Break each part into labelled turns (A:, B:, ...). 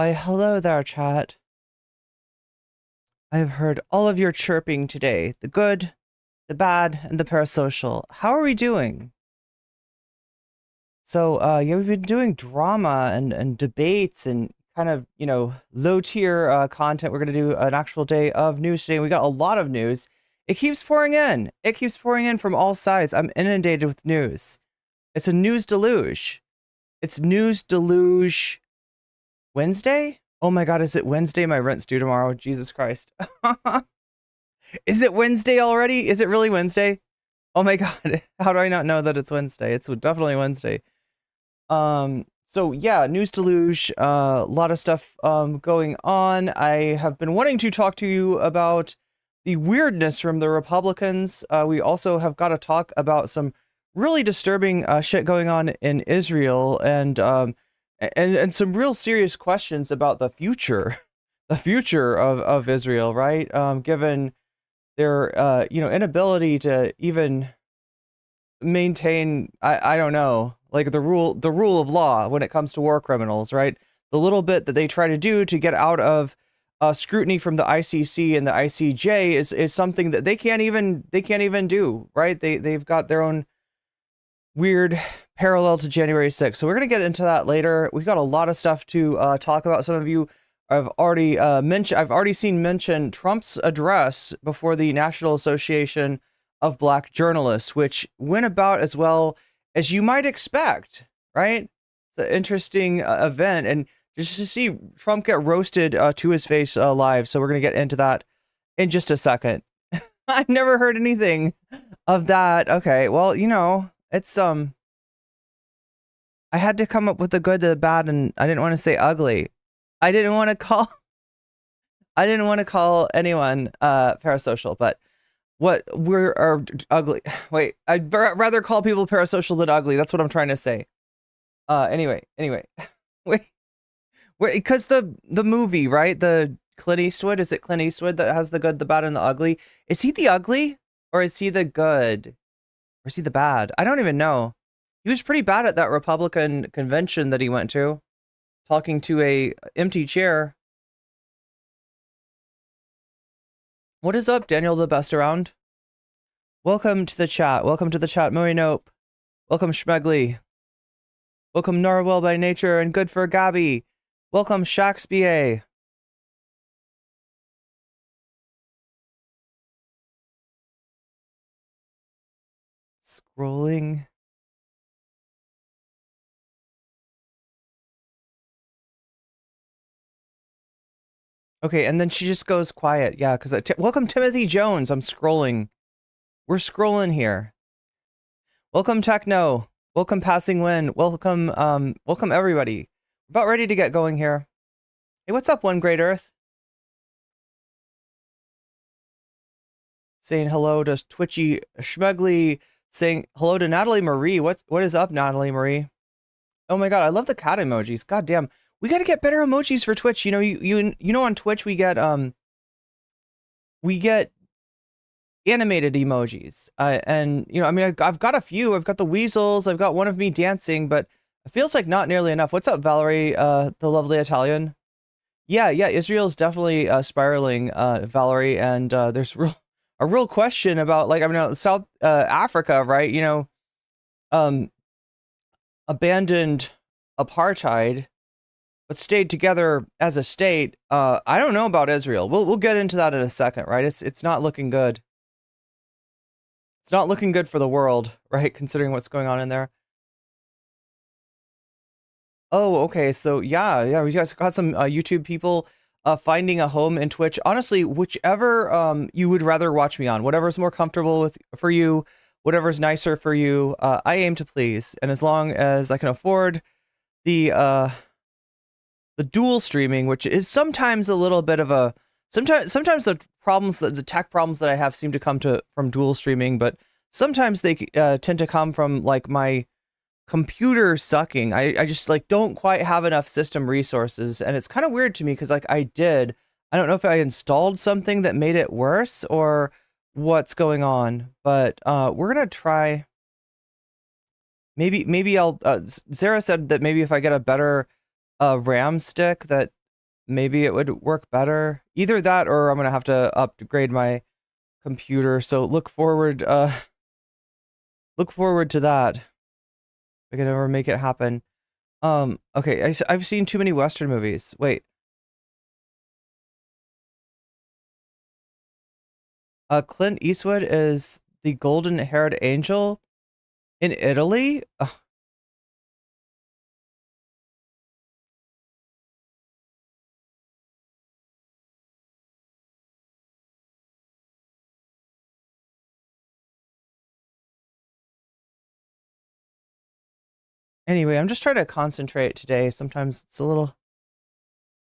A: Why, hello there, chat. I have heard all of your chirping today. The good, the bad, and the parasocial. How are we doing? So, yeah, we've been doing drama and debates and kind of, low-tier content. We're going to do an actual day of news today. We got a lot of news. It keeps pouring in. It keeps pouring in from all sides. I'm inundated with news. It's a news deluge. It's news deluge Wednesday? Oh my god, is it Wednesday? My rent's due tomorrow. Jesus Christ. Is it Wednesday already? Is it really Wednesday? Oh my god, how do I not know that it's Wednesday? It's definitely Wednesday. So yeah, news deluge, a lot of stuff going on. I have been wanting to talk to you about the weirdness from the Republicans. We also have got to talk about some really disturbing shit going on in Israel and some real serious questions about the future of Israel, right? Given their inability to even maintain, I don't know, like the rule of law when it comes to war criminals, right? The little bit that they try to do to get out of scrutiny from the ICC and the ICJ is something that they can't even do, right? They've got their own weird parallel to January 6th. So we're going to get into that later. We've got a lot of stuff to talk about. Some of you I've already seen mention Trump's address before the National Association of Black Journalists, which went about as well as you might expect, right? It's an interesting event, and just to see Trump get roasted to his face live. So we're going to get into that in just a second. I've never heard anything of that. Okay, well, it's I had to come up with the good, the bad, and I didn't want to say ugly. I didn't want to call anyone parasocial, but we're ugly. Wait, I'd rather call people parasocial than ugly. That's what I'm trying to say. Anyway. Wait, because the movie, right? The Clint Eastwood, is it Clint Eastwood that has the good, the bad, and the ugly? Is he the ugly or is he the good? Or is he the bad? I don't even know. He was pretty bad at that Republican convention that he went to, talking to a empty chair. What is up, Daniel the best around? Welcome to the chat. Welcome to the chat, Moe Nope. Welcome, Schmegly. Welcome, Norwell by Nature and Good for Gabby. Welcome, Shaxba. Scrolling. Okay, and then she just goes quiet. Yeah, because welcome Timothy Jones. I'm scrolling. We're scrolling here. Welcome Techno. Welcome Passing Wind. Welcome everybody. About ready to get going here. Hey, what's up, One Great Earth? Saying hello to Twitchy Schmugly. Saying hello to Natalie Marie. What is up, Natalie Marie? Oh my god, I love the cat emojis. God damn. We got to get better emojis for Twitch. You know on Twitch we get animated emojis. And I mean I've got a few. I've got the weasels, I've got one of me dancing, but it feels like not nearly enough. What's up, Valerie, the lovely Italian? Yeah, Israel's definitely spiraling, Valerie, and there's a real question about, like, I mean, South Africa, right? Abandoned apartheid, but stayed together as a state. I don't know about Israel. We'll get into that in a second, right? It's not looking good. It's not looking good for the world, right? Considering what's going on in there. Oh, okay. So yeah, we guys got some YouTube people finding a home in Twitch. Honestly, whichever you would rather watch me on, whatever's more comfortable for you, whatever's nicer for you, I aim to please. And as long as I can afford the dual streaming, which is sometimes a little bit of a sometimes the tech problems that I have seem to come from dual streaming, but sometimes they tend to come from like my computer sucking. I just like don't quite have enough system resources, and it's kind of weird to me because like I don't know if I installed something that made it worse or what's going on, but we're gonna try. Maybe I'll Sarah said that maybe if I get a better RAM stick that maybe it would work better. Either that or I'm gonna have to upgrade my computer. So look forward to that. I can never make it happen. Okay, I've seen too many Western movies. Wait. Clint Eastwood is the golden-haired angel in Italy? Ugh. Anyway, I'm just trying to concentrate today. Sometimes it's a little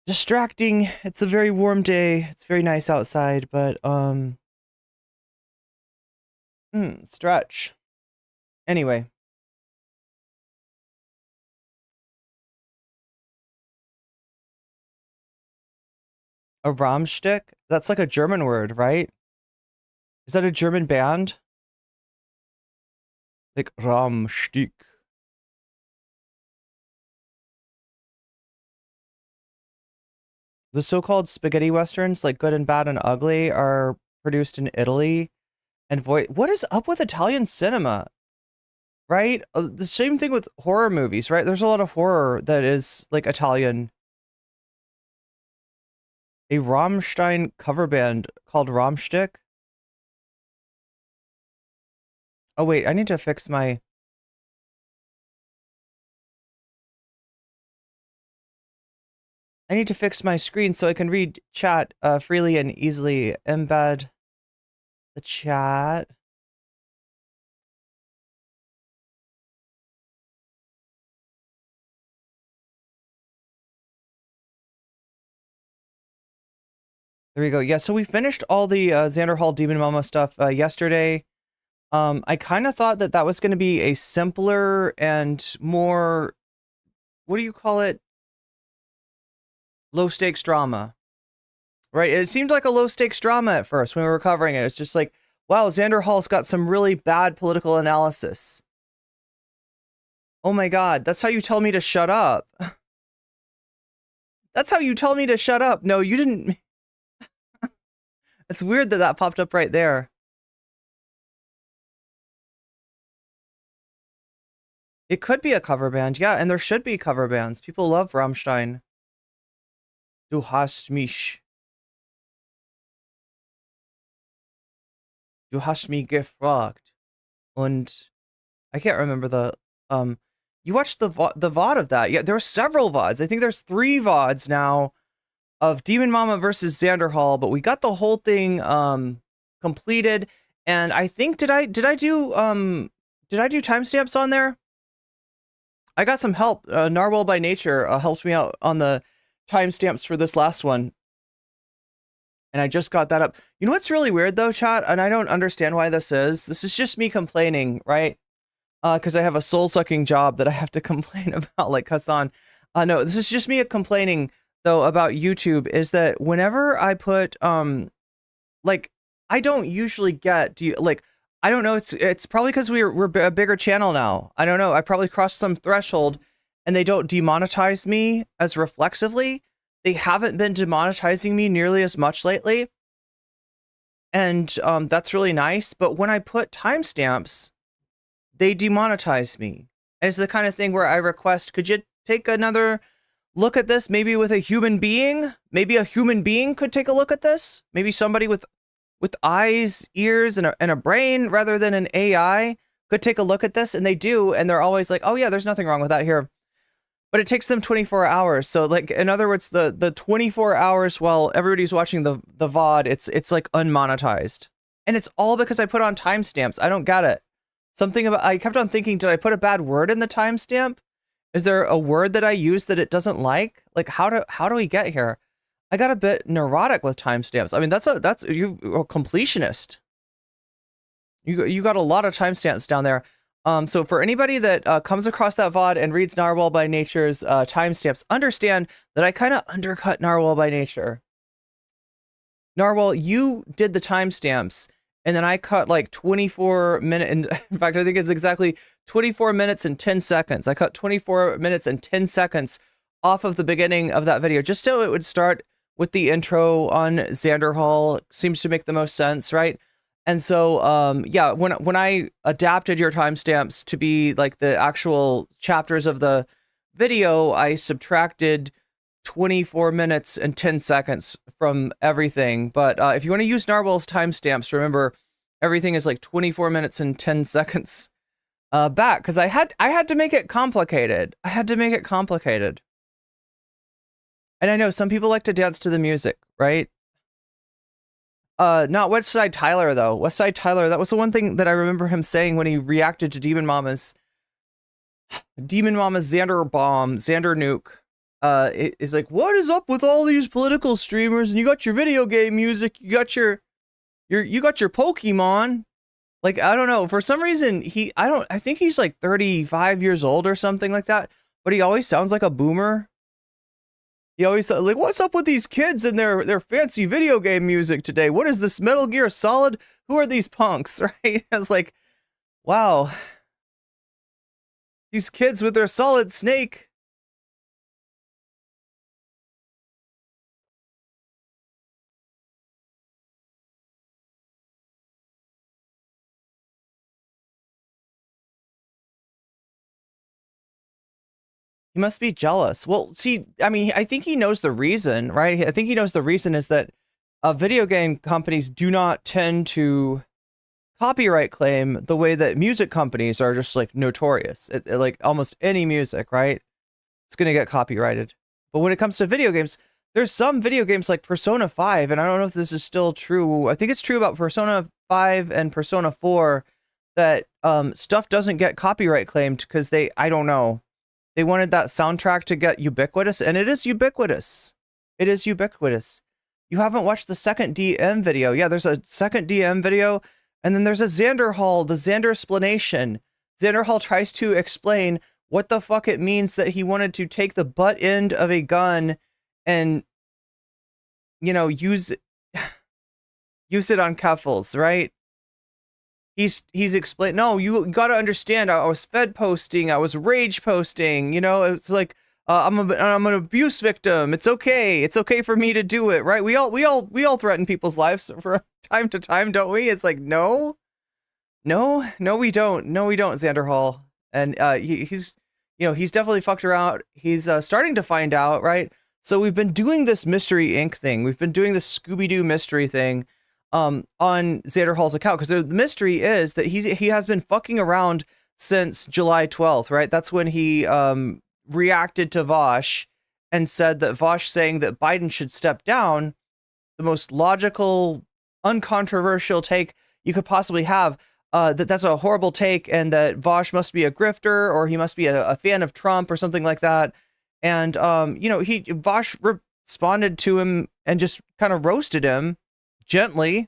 A: distracting. It's a very warm day. It's very nice outside, but stretch. Anyway. A Rahmstick? That's like a German word, right? Is that a German band? Like Rahmstick. The so-called spaghetti westerns, like Good and Bad and Ugly, are produced in Italy. And what is up with Italian cinema? Right? The same thing with horror movies, right? There's a lot of horror that is like Italian. A Rammstein cover band called Rahmstick. Oh wait, I need to fix my... I need to fix my screen so I can read chat freely and easily. Embed the chat. There we go. Yeah, so we finished all the Xanderhal Demon Mama stuff yesterday. I kind of thought that was going to be a simpler and more, what do you call it? Low stakes drama. Right? It seemed like a low stakes drama at first when we were covering it. It's just like, wow, Xanderhal's got some really bad political analysis. Oh my god, that's how you tell me to shut up. That's how you tell me to shut up. No, you didn't. It's weird that popped up right there. It could be a cover band, yeah, and there should be cover bands. People love Rammstein. Du hast mich. Du hast mich gefragt. Und I can't remember the you watched the VOD of that. Yeah, there are several VODs. I think there's 3 VODs now of Demon Mama versus Xanderhal, but we got the whole thing completed. And I think did I do timestamps on there? I got some help. Narwhal by Nature helped me out on the timestamps for this last one. And I just got that up. You know what's really weird though, chat? And I don't understand why this is. This is just me complaining, right? Because I have a soul-sucking job that I have to complain about, like Hassan. No, this is just me complaining though about YouTube, is that whenever I put like, I don't usually get, I don't know, it's probably because we're a bigger channel now. I don't know, I probably crossed some threshold and they don't demonetize me as reflexively. They haven't been demonetizing me nearly as much lately. And that's really nice. But when I put timestamps, they demonetize me. And it's the kind of thing where I request, could you take another look at this? Maybe with a human being? Maybe a human being could take a look at this? Maybe somebody with eyes, ears, and a brain rather than an AI could take a look at this. And they do. And they're always like, oh yeah, there's nothing wrong with that here. But it takes them 24 hours. So like, in other words, the 24 hours while everybody's watching the VOD, it's like unmonetized. And it's all because I put on timestamps. I don't get it. Something about, I kept on thinking, did I put a bad word in the timestamp? Is there a word that I use that it doesn't like? Like, how do we get here? I got a bit neurotic with timestamps. I mean, that's a completionist. You got a lot of timestamps down there. So for anybody that comes across that VOD and reads Narwhal by Nature's timestamps, understand that I kind of undercut Narwhal by Nature. Narwhal, you did the timestamps, and then I cut like 24 minutes. In fact, I think it's exactly 24 minutes and 10 seconds. I cut 24 minutes and 10 seconds off of the beginning of that video, just so it would start with the intro on Xanderhal. Seems to make the most sense, right? And so, yeah, when I adapted your timestamps to be like the actual chapters of the video, I subtracted 24 minutes and 10 seconds from everything. But if you want to use Narwhal's timestamps, remember everything is like 24 minutes and 10 seconds back, because I had to make it complicated. I had to make it complicated. And I know some people like to dance to the music, right? Not Westside Tyler, though. Westside Tyler, that was the one thing that I remember him saying when he reacted to Demon Mama's Xander bomb, Xander nuke. Is like, what is up with all these political streamers? And you got your video game music, you got your Pokemon. Like, I don't know, for some reason I think he's like 35 years old or something like that, but he always sounds like a boomer. He always like, what's up with these kids and their fancy video game music today? What is this, Metal Gear Solid? Who are these punks? Right? I was like, wow, these kids with their Solid Snake. He must be jealous. Well, see, I mean, I think he knows the reason, right? I think he knows the reason is that video game companies do not tend to copyright claim the way that music companies are just like notorious. Like almost any music, right? It's going to get copyrighted. But when it comes to video games, there's some video games like Persona 5, and I don't know if this is still true. I think it's true about Persona 5 and Persona 4 that stuff doesn't get copyright claimed because I don't know. They wanted that soundtrack to get ubiquitous, and it is ubiquitous. It is ubiquitous. You haven't watched the second DM video. Yeah, there's a second DM video, and then there's a Xanderhal, the Xander explanation. Xanderhal tries to explain what the fuck it means that he wanted to take the butt end of a gun and, you know, use it on Keffels, right? He's explained, no, you gotta understand, I was fed posting, I was rage posting, you know, it's like, I'm an abuse victim, it's okay for me to do it, right? We all threaten people's lives from time to time, don't we? It's like, no, we don't, Xanderhal. And he's, you know, he's definitely fucked around, he's starting to find out, right? So we've been doing this Mystery Inc. thing, we've been doing this Scooby-Doo mystery thing, on Xanderhal's account, because the mystery is that he has been fucking around since July 12th, right? That's when he reacted to Vosh and said that Vosh saying that Biden should step down, the most logical, uncontroversial take you could possibly have, that's a horrible take, and that Vosh must be a grifter, or he must be a fan of Trump or something like that. And you know, Vosh responded to him and just kind of roasted him gently.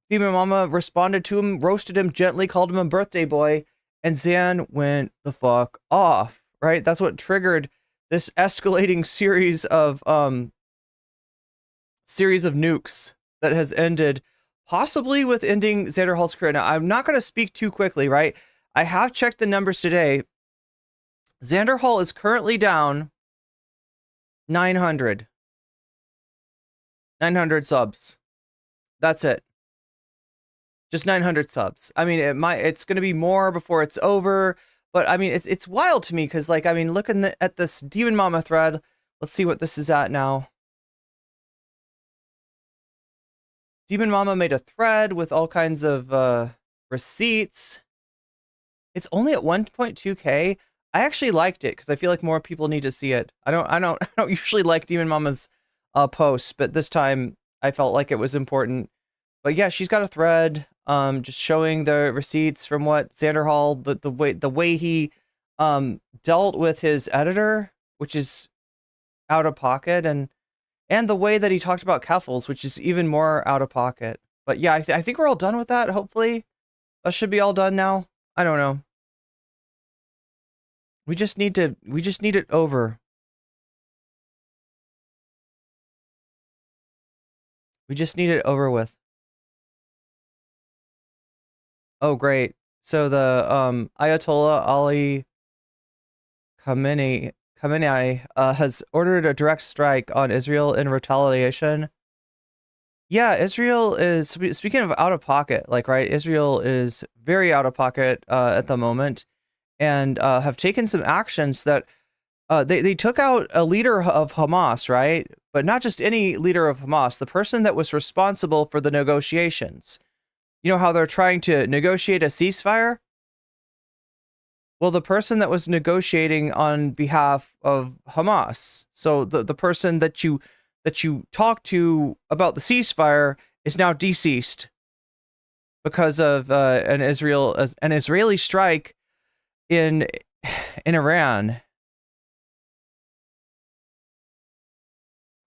A: Demon Mama responded to him, roasted him gently, called him a birthday boy, and Xan went the fuck off, right? That's what triggered this escalating series of nukes that has ended, possibly with ending Xanderhal's career. Now, I'm not going to speak too quickly, right? I have checked the numbers today. Xanderhal is currently down 900 subs. That's it. Just 900 subs. I mean, it's going to be more before it's over, but I mean, it's wild to me because, like, I mean, looking at this Demon Mama thread, let's see what this is at now. Demon Mama made a thread with all kinds of receipts. It's only at 1.2K. I actually liked it because I feel like more people need to see it. I don't usually like Demon Mama's posts, but this time I felt like it was important. But yeah, she's got a thread just showing the receipts from what Xanderhal, the way he dealt with his editor, which is out of pocket, and the way that he talked about Keffels, which is even more out of pocket. But yeah, I think we're all done with that. Hopefully that should be all done now. I don't know. We just need it over. We just need it over with. Oh, great. So the Ayatollah Ali Khamenei Khamenei has ordered a direct strike on Israel in retaliation. Yeah, Israel is, speaking of out of pocket, like, right, Israel is very out of pocket at the moment, and have taken some actions that they took out a leader of Hamas, right? But not just any leader of Hamas, the person that was responsible for the negotiations. You know how they're trying to negotiate a ceasefire? Well, the person that was negotiating on behalf of Hamas, so the person that you talked to about the ceasefire is now deceased because of an Israeli strike in Iran,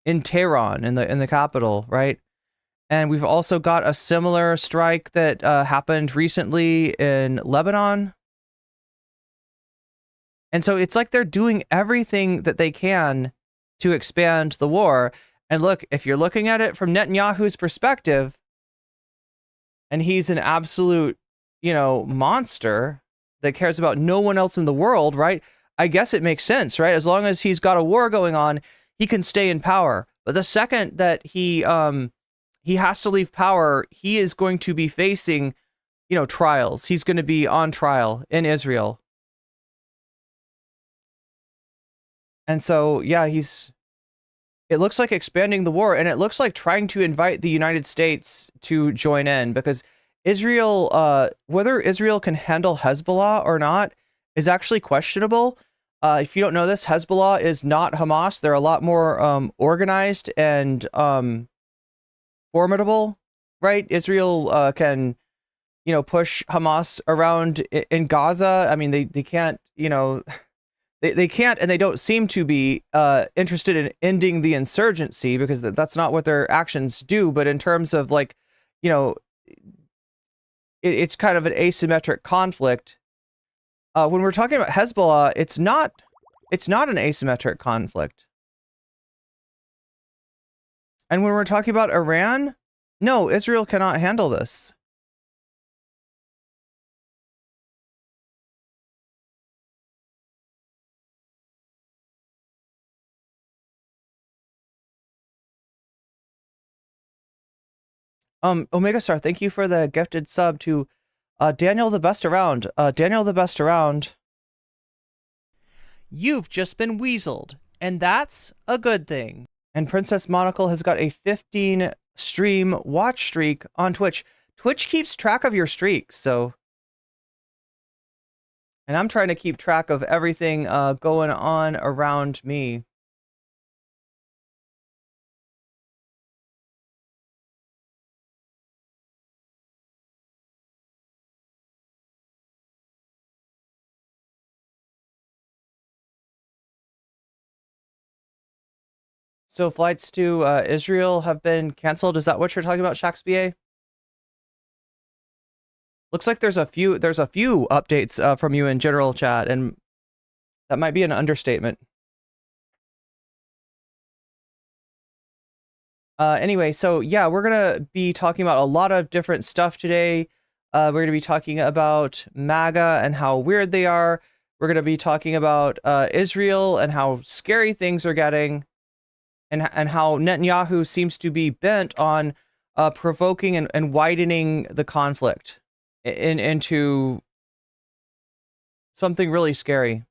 A: in Tehran, in the capital, right? And we've also got a similar strike that happened recently in Lebanon. And so it's like they're doing everything that they can to expand the war. And look, if you're looking at it from Netanyahu's perspective, and he's an absolute, monster that cares about no one else in the world, right? I guess it makes sense, right? As long as he's got a war going on, he can stay in power. But the second that he has to leave power, he is going to be facing, trials. He's going to be on trial in Israel. And so, yeah, it looks like expanding the war, and it looks like trying to invite the United States to join in, because Israel, whether Israel can handle Hezbollah or not is actually questionable. If you don't know this, Hezbollah is not Hamas. They're a lot more organized and formidable, right? Israel can, push Hamas around in Gaza. I mean, they can't, They can't, and they don't seem to be interested in ending the insurgency, because that's not what their actions do. But in terms of, like, it's kind of an asymmetric conflict. When we're talking about Hezbollah, it's not an asymmetric conflict. And when we're talking about Iran, no, Israel cannot handle this. Omega Star, thank you for the gifted sub to Daniel the Best Around. Daniel the Best Around. You've just been weaseled, and that's a good thing. And Princess Monocle has got a 15 stream watch streak on Twitch. Twitch keeps track of your streaks, so. And I'm trying to keep track of everything going on around me. So flights to Israel have been canceled. Is that what you're talking about, Shaxba? Looks like there's a few updates from you in general chat, and that might be an understatement. Anyway, so yeah, we're gonna be talking about a lot of different stuff today. We're gonna be talking about MAGA and how weird they are. We're gonna be talking about Israel and how scary things are getting, and how Netanyahu seems to be bent on provoking and widening the conflict into something really scary.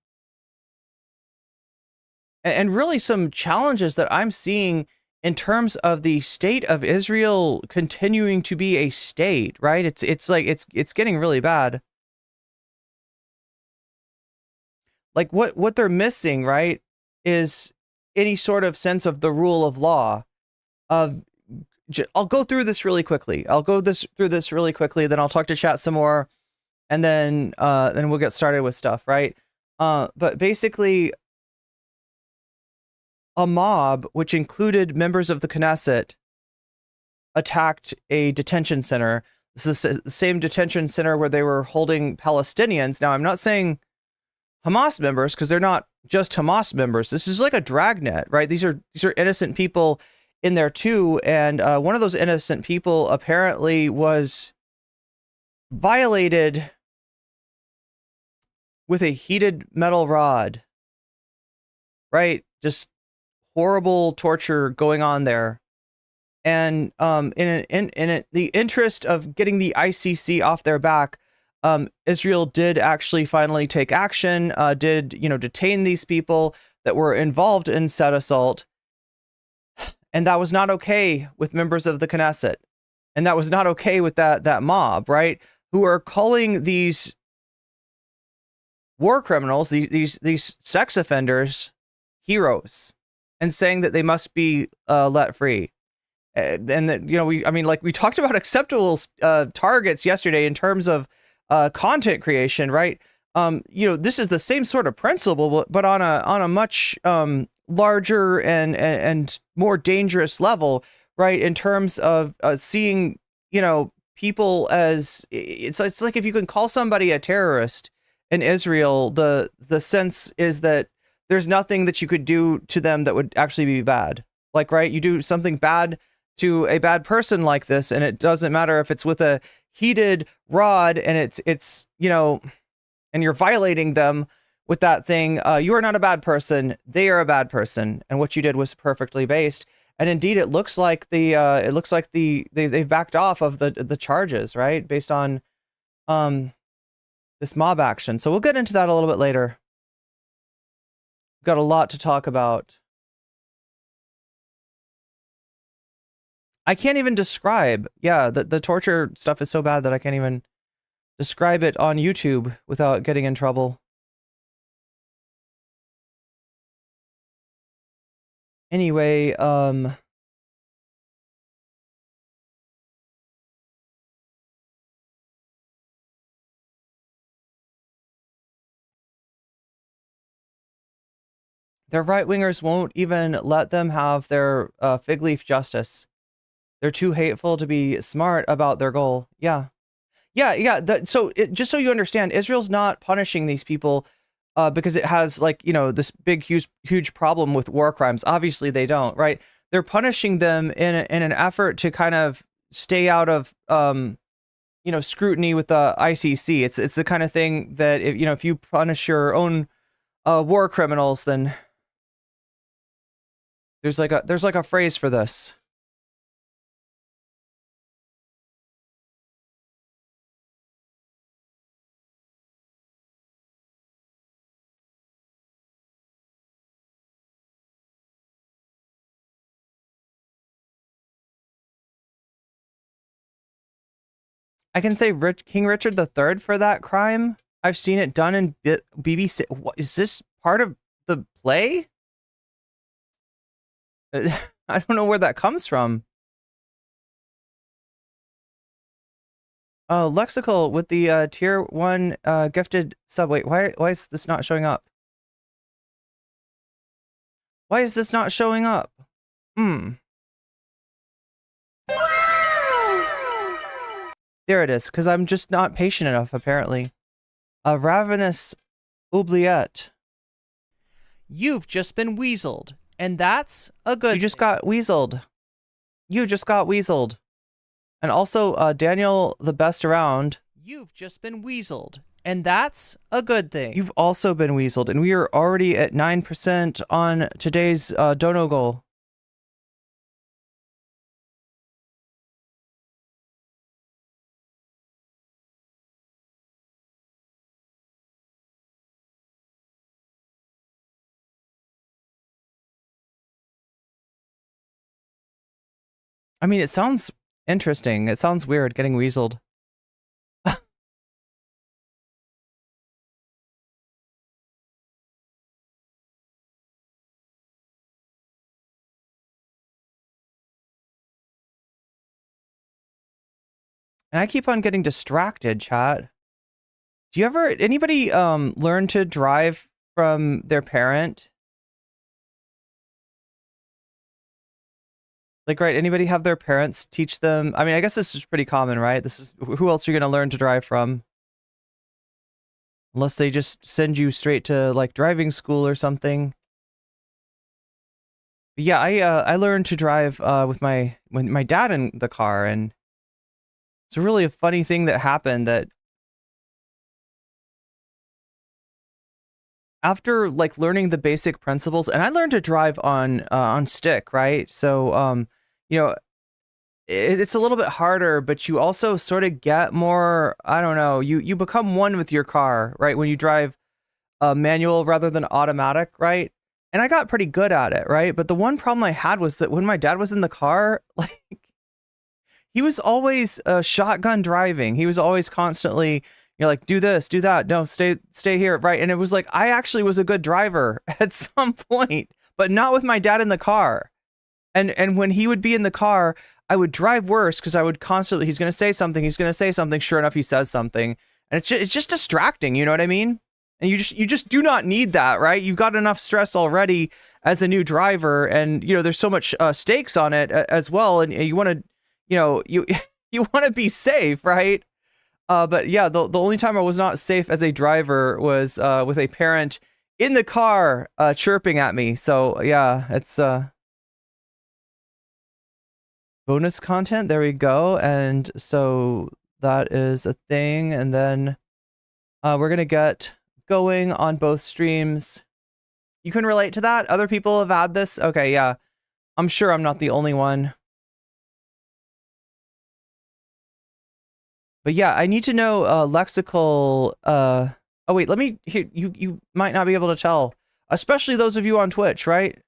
A: And really some challenges that I'm seeing in terms of the state of Israel continuing to be a state, right? It's like it's getting really bad. Like what they're missing, right, is any sort of sense of the rule of law. I'll go through this really quickly. Then I'll talk to chat some more, and then we'll get started with stuff, right? But basically, a mob, which included members of the Knesset, attacked a detention center. This is the same detention center where they were holding Palestinians. Now, I'm not saying Hamas members, because they're not just Hamas members. This is like a dragnet, right? These are innocent people in there too, and one of those innocent people apparently was violated with a heated metal rod. right? Just horrible torture going on there. And in the interest of getting the ICC off their back, Israel did actually finally take action, did, detain these people that were involved in said assault. And that was not okay with members of the Knesset. And that was not okay with that mob, right? Who are calling these war criminals, these sex offenders, heroes, and saying that they must be let free. And that, we talked about acceptable targets yesterday in terms of content creation, right? This is the same sort of principle, but on a much larger and more dangerous level, right? In terms of seeing, people as it's like if you can call somebody a terrorist in Israel, the sense is that there's nothing that you could do to them that would actually be bad. Like, right? You do something bad to a bad person like this, and it doesn't matter if it's with a heated rod and it's and you're violating them with that thing. You are not a bad person. They are a bad person, and what you did was perfectly based. And indeed, it looks like they've backed off of the charges, right, based on this mob action. So we'll get into that a little bit later. We've got a lot to talk about. I can't even describe. Yeah, the torture stuff is so bad that I can't even describe it on YouTube without getting in trouble. Anyway, their right-wingers won't even let them have their fig leaf justice. They're too hateful to be smart about their goal. Yeah. Just so you understand, Israel's not punishing these people because it has this big, huge problem with war crimes. Obviously, they don't, right? They're punishing them in an effort to kind of stay out of scrutiny with the ICC. It's the kind of thing that if you punish your own war criminals, then there's like a phrase for this. I can say King Richard III for that crime. I've seen it done in Bibi. What is this part of the play? I don't know where that comes from. Lexical with the tier 1 gifted sub. Wait, why is this not showing up? Why is this not showing up? There it is, because I'm just not patient enough, apparently. A ravenous oubliette. You've just been weaseled, and that's a good... You just got weaseled. You just got weaseled. And also, Daniel, the best around. You've just been weaseled, and that's a good thing. You've also been weaseled, and we are already at 9% on today's dono goal. I mean, it sounds interesting. It sounds weird getting weaseled. And I keep on getting distracted, chat. Do you ever, anybody learn to drive from their parent? Like, right, anybody have their parents teach them? I mean, I guess this is pretty common, right? This is, who else are you going to learn to drive from? Unless they just send you straight to, like, driving school or something. But yeah, I learned to drive with my dad in the car, and it's really a funny thing that happened that after like learning the basic principles, and I learned to drive on stick, right? So you know, it's a little bit harder, but you also sort of get more, I don't know, you become one with your car, right? When you drive manual rather than automatic, right? And I got pretty good at it, right? But the one problem I had was that when my dad was in the car, like he was always shotgun driving. He was always constantly, like, do this, do that. No, stay here, right? And it was like I actually was a good driver at some point, but not with my dad in the car. And when he would be in the car, I would drive worse because I would constantly, he's going to say something. Sure enough, he says something. And it's just distracting. You know what I mean? And you just do not need that, right? You've got enough stress already as a new driver. And, there's so much stakes on it as well. And you want to, you want to be safe, right? But yeah, the only time I was not safe as a driver was with a parent in the car chirping at me. So yeah, it's bonus content. There we go. And so that is a thing. And then we're going to get going on both streams. You can relate to that? Other people have had this? Okay, yeah. I'm sure I'm not the only one. But yeah, I need to know lexical oh wait, let me hear you might not be able to tell. Especially those of you on Twitch, right?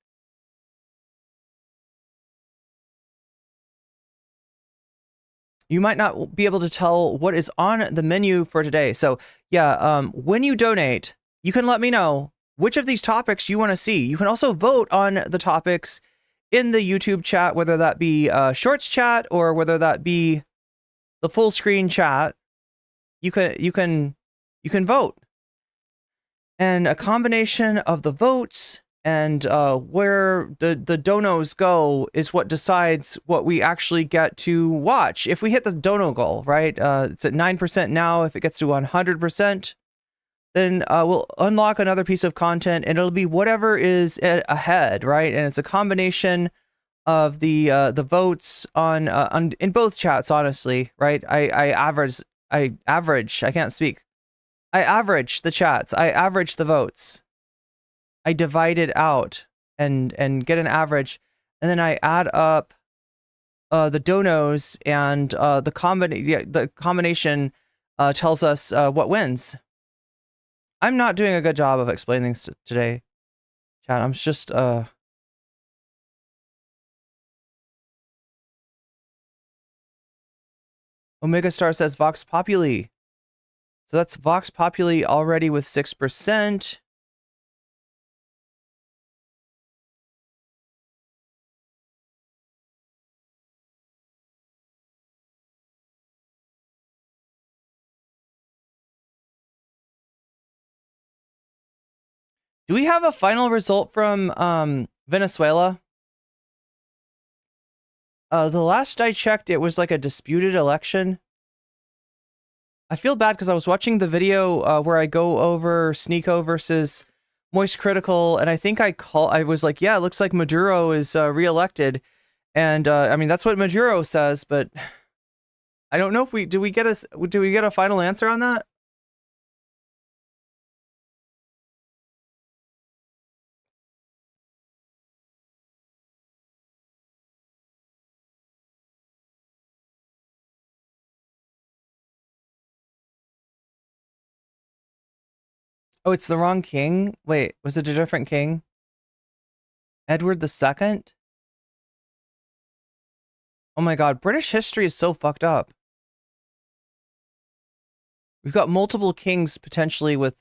A: You might not be able to tell what is on the menu for today. So yeah, when you donate, you can let me know which of these topics you want to see. You can also vote on the topics in the YouTube chat, whether that be Shorts chat or whether that be the full screen chat. You can vote, and a combination of the votes and where the donos go is what decides what we actually get to watch. If we hit the dono goal, right? It's at 9% now. If it gets to 100%, then we'll unlock another piece of content, and it'll be whatever is ahead, right? And it's a combination of the votes on in both chats, honestly, right? I average the chats. I average the votes. I divide it out and get an average, and then I add up the donos, and the combination tells us what wins. I'm not doing a good job of explaining things today, chat. I'm just Omega Star says Vox Populi. So that's Vox Populi already with 6%. Do we have a final result from Venezuela? The last I checked, it was like a disputed election. I feel bad because I was watching the video where I go over Sneeko versus Moist Critical, and I think I was like, yeah, it looks like Maduro is reelected, and I mean that's what Maduro says, but I don't know if do we get a final answer on that? Oh, it's the wrong king? Wait, was it a different king? Edward II? Oh my god, British history is so fucked up. We've got multiple kings potentially with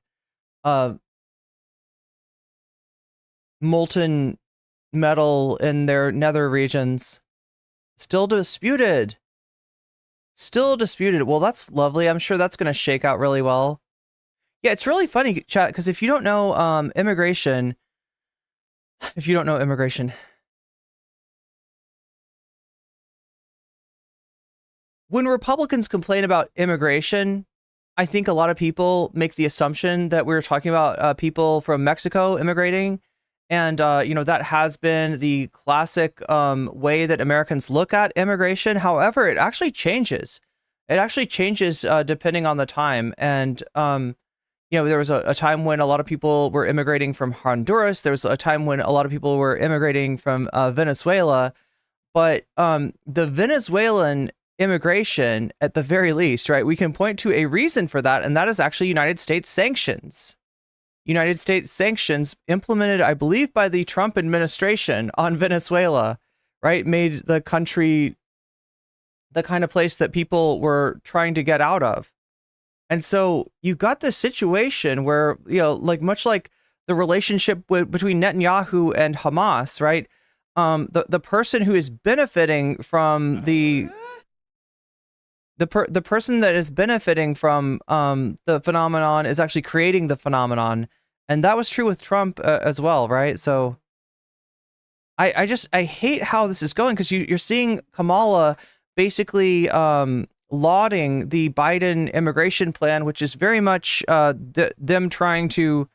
A: molten metal in their nether regions. Still disputed. Well, that's lovely. I'm sure that's going to shake out really well. Yeah, it's really funny, chat, because if you don't know immigration, when Republicans complain about immigration, I think a lot of people make the assumption that we were talking about people from Mexico immigrating. And, that has been the classic way that Americans look at immigration. However, it actually changes. It actually changes depending on the time. And, there was a time when a lot of people were immigrating from Honduras. There was a time when a lot of people were immigrating from Venezuela. But the Venezuelan immigration, at the very least, right, we can point to a reason for that, and that is actually United States sanctions. United States sanctions implemented, I believe, by the Trump administration on Venezuela, right, made the country the kind of place that people were trying to get out of. And so you got this situation where, like much like the relationship between Netanyahu and Hamas, right? The person who is benefiting from the person that is benefiting from the phenomenon is actually creating the phenomenon, and that was true with Trump as well, right? So I hate how this is going, because you're seeing Kamala basically lauding the Biden immigration plan, which is very much them trying to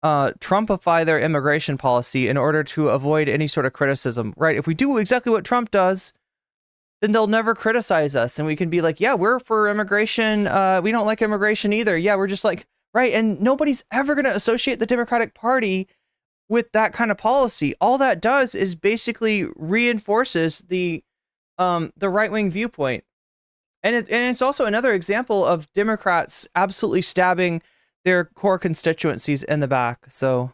A: Trumpify their immigration policy in order to avoid any sort of criticism, right? If we do exactly what Trump does, then they'll never criticize us, and we can be like, yeah, we're for immigration. We don't like immigration either. Yeah, we're just like, right. And nobody's ever going to associate the Democratic Party with that kind of policy. All that does is basically reinforces the right-wing viewpoint. And it's also another example of Democrats absolutely stabbing their core constituencies in the back. So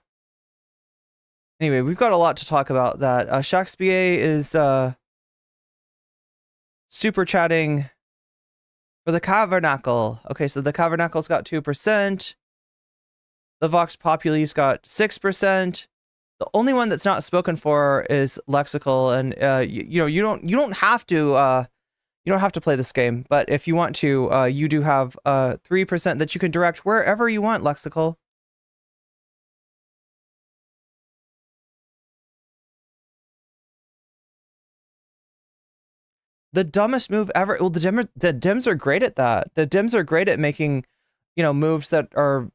A: anyway, we've got a lot to talk about that. Shakespeare is super chatting for the Cavernacle. Okay, so the Cavernacle's got 2%. The Vox Populi's got 6%. The only one that's not spoken for is Lexical, and you don't have to play this game, but if you want to, you do have 3% that you can direct wherever you want, Lexical. The dumbest move ever. Well, the Dems are great at that. The Dems are great at making, moves that are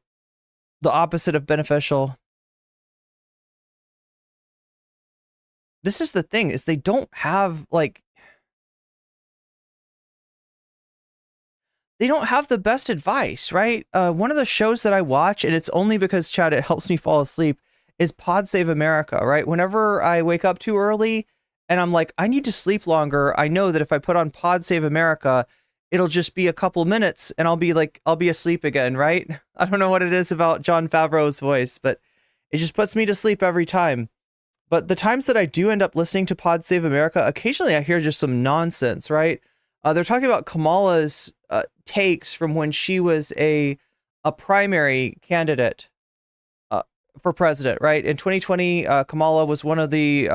A: the opposite of beneficial. This is the thing, is they don't have, like, they don't have the best advice, right? One of the shows that I watch, and it's only because, Chad, it helps me fall asleep, is Pod Save America, right? Whenever I wake up too early and I'm like, I need to sleep longer, I know that if I put on Pod Save America, it'll just be a couple minutes and I'll be asleep again, right? I don't know what it is about Jon Favreau's voice, but it just puts me to sleep every time. But the times that I do end up listening to Pod Save America, occasionally I hear just some nonsense, right? They're talking about Kamala's takes from when she was a primary candidate for president, right? In 2020, Kamala was one of the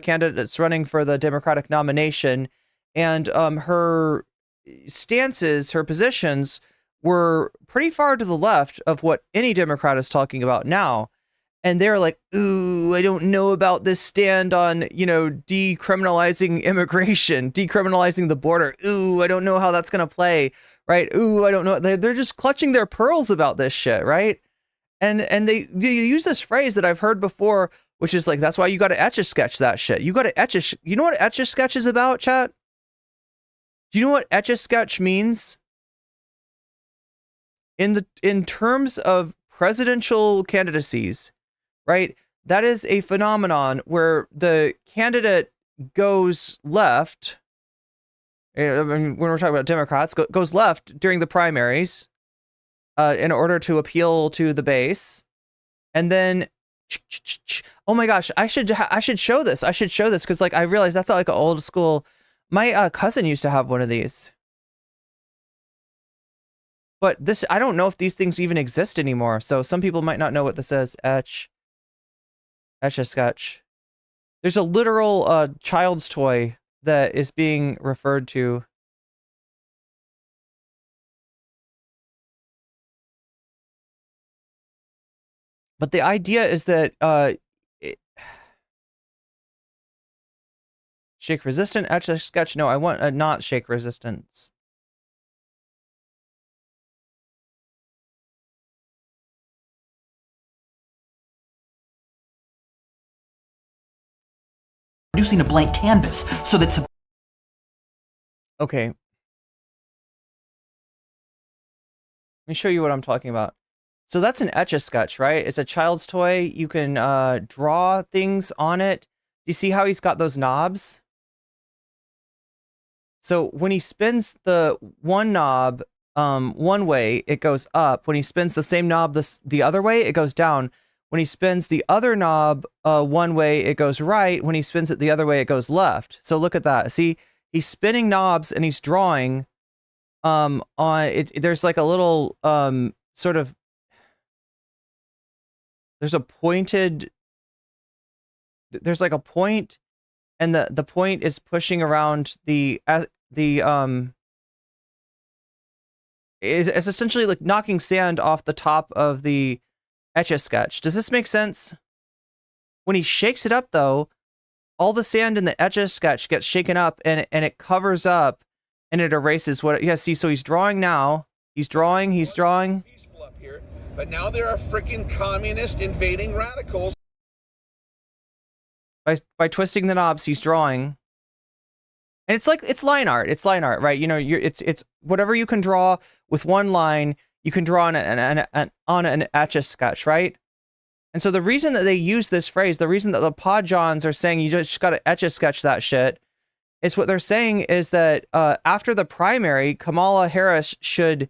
A: candidates running for the Democratic nomination, and her stances, her positions were pretty far to the left of what any Democrat is talking about now. And they're like, ooh, I don't know about this stand on, decriminalizing immigration, decriminalizing the border. Ooh, I don't know how that's going to play, right? Ooh, I don't know. They're just clutching their pearls about this shit, right? And they use this phrase that I've heard before, which is like, that's why you got to Etch-a-sketch that shit. You got to you know what Etch-a-sketch is about, chat? Do you know what Etch-a-sketch means? In terms of presidential candidacies, right? That is a phenomenon where the candidate goes left. I mean, when we're talking about Democrats, goes left during the primaries in order to appeal to the base. And then, oh my gosh, I should show this. I should show this because, like, I realized that's like an old school. My cousin used to have one of these. But this, I don't know if these things even exist anymore. So some people might not know what this is. Etch-a-sketch. There's a literal child's toy that is being referred to. But the idea is that shake resistant Etch-a-sketch. No, I want not shake resistance.
B: Producing a blank canvas so that.
A: Okay. me show you what I'm talking about. So that's an Etch-a-sketch, right? It's a child's toy. You can draw things on it. Do you see how he's got those knobs? So when he spins the one knob one way, it goes up. When he spins the same knob the other way, it goes down. When he spins the other knob one way, it goes right. When he spins it the other way, it goes left. So look at that. See, he's spinning knobs and he's drawing on it. There's like a little sort of, there's like a point, and the point is pushing around is essentially like knocking sand off the top of the Etch-a-sketch. Does this make sense? When he shakes it up, though, all the sand in the Etch-a-sketch gets shaken up, and it covers up, and it erases what. Yeah, see, so he's drawing now. He's drawing.
C: Peaceful up here, but now there are freaking communist invading radicals.
A: By twisting the knobs, he's drawing. And it's line art. It's line art, right? You know, it's whatever you can draw with one line, you can draw on an Etch-a-sketch, right? And so the reason that they use this phrase, the reason that the Podjons are saying you just got to Etch-a-sketch that shit, is what they're saying is that after the primary, Kamala Harris should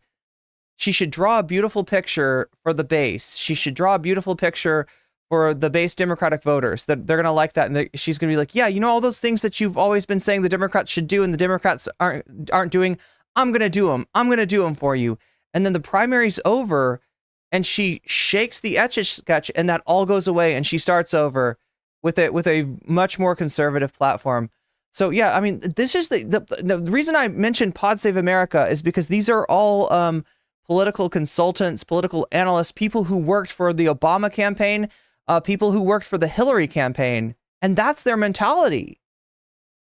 A: draw a beautiful picture for the base. She should draw a beautiful picture for the base Democratic voters, that they're going to like that. And she's going to be like, yeah, you know, all those things that you've always been saying the Democrats should do and the Democrats aren't doing, I'm going to do them. I'm going to do them for you. And then the primary's over and she shakes the Etch-a-sketch and that all goes away and she starts over with a much more conservative platform. So yeah, I mean, this is the reason I mentioned Pod Save America is because these are all political consultants, political analysts, people who worked for the Obama campaign, people who worked for the Hillary campaign, and that's their mentality.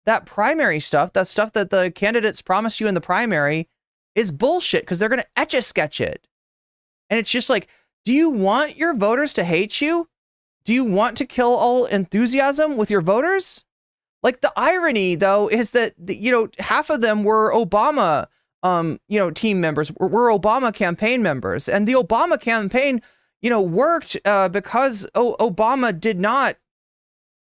A: That primary stuff, that stuff that the candidates promised you in the primary, is bullshit because they're going to Etch-a-sketch it. And it's just like, do you want your voters to hate you? Do you want to kill all enthusiasm with your voters? Like, the irony, though, is that, you know, half of them were Obama, you know, team members, were Obama campaign members. And the Obama campaign, you know, worked because Obama did not,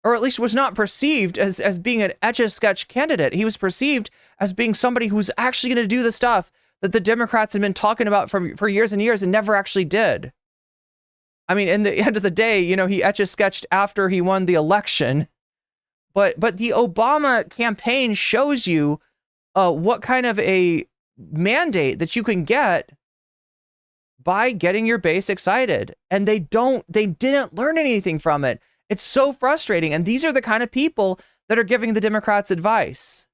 A: or at least was not perceived as being an Etch-a-sketch candidate. He was perceived as being somebody who's actually going to do the stuff that the Democrats had been talking about for years and years and never actually did. I mean, in the end of the day, you know, he Etch-a-sketched after he won the election. But the Obama campaign shows you what kind of a mandate that you can get by getting your base excited. And they didn't learn anything from it. It's so frustrating. And these are the kind of people that are giving the Democrats advice.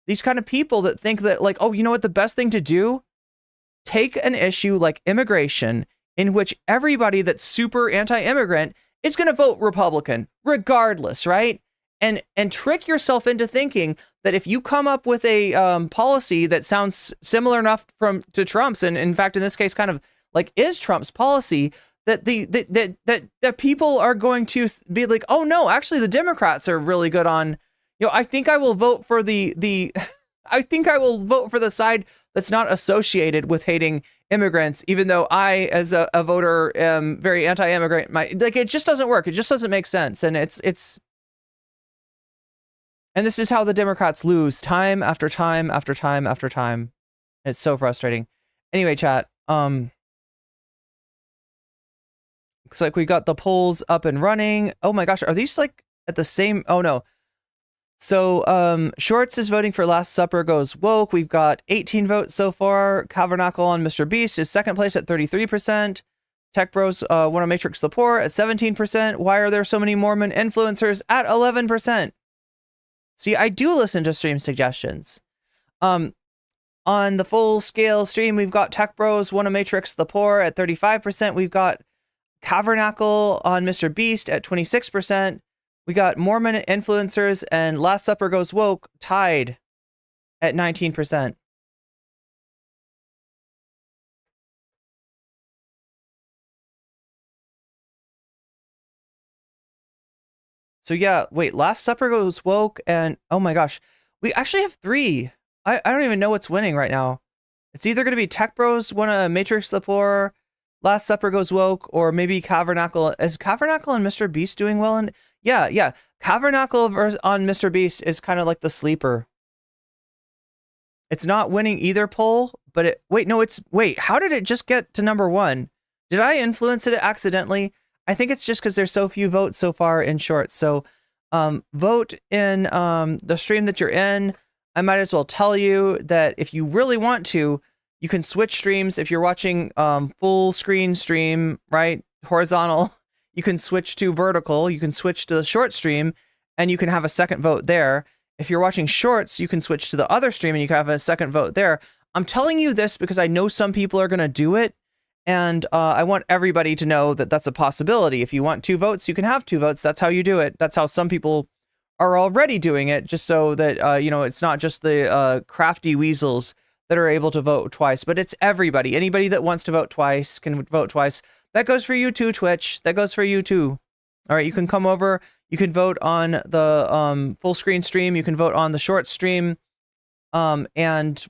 A: These kind of people that think that, like, oh, you know what, the best thing to do? Take an issue like immigration, in which everybody that's super anti-immigrant is going to vote Republican, regardless, right? And trick yourself into thinking that if you come up with a policy that sounds similar enough to Trump's, and in fact, in this case, kind of like is Trump's policy, that that people are going to be like, oh no, actually the Democrats are really good on, you know, I think I will vote for I think I will vote for the side that's not associated with hating immigrants, even though I, as a voter, am very anti-immigrant. Like, it just doesn't work. It just doesn't make sense. And and this is how the Democrats lose time after time after time after time. It's so frustrating. Anyway, chat, looks like we got the polls up and running. Oh my gosh, are these like at the same? Oh no. So Shorts is voting for Last Supper Goes Woke. We've got 18 votes so far. Tabernacle on Mr. Beast is second place at 33%. Tech Bros want to Matrix the Poor at 17%. Why are there so many Mormon influencers at 11%? See, I do listen to stream suggestions. On the full scale stream, we've got Tech Bros want to Matrix the Poor at 35%. We've got Tabernacle on Mr. Beast at 26%. We got Mormon influencers and Last Supper Goes Woke tied at 19%. So yeah, wait, Last Supper Goes Woke and, oh my gosh, we actually have 3. I don't even know what's winning right now. It's either going to be Tech Bros when a Matrix Lepore, Last Supper goes woke, or maybe Cavernacle. Is Cavernacle and Mr. Beast doing well? And yeah. Cavernacle on Mr. Beast is kind of like the sleeper. It's not winning either poll, but wait, how did it just get to number 1? Did I influence it accidentally? I think it's just because there's so few votes so far in shorts. So vote in the stream that you're in. I might as well tell you that if you really want to, you can switch streams. If you're watching full screen stream, right, horizontal, you can switch to vertical. You can switch to the short stream, and you can have a second vote there. If you're watching shorts, you can switch to the other stream, and you can have a second vote there. I'm telling you this because I know some people are going to do it, and I want everybody to know that that's a possibility. If you want 2 votes, you can have 2 votes. That's how you do it. That's how some people are already doing it, just so that, it's not just the crafty weasels that are able to vote twice, but it's everybody. Anybody that wants to vote twice can vote twice. That goes for you too, Twitch. That goes for you too. All right, you can come over. You can vote on the full screen stream. You can vote on the short stream, and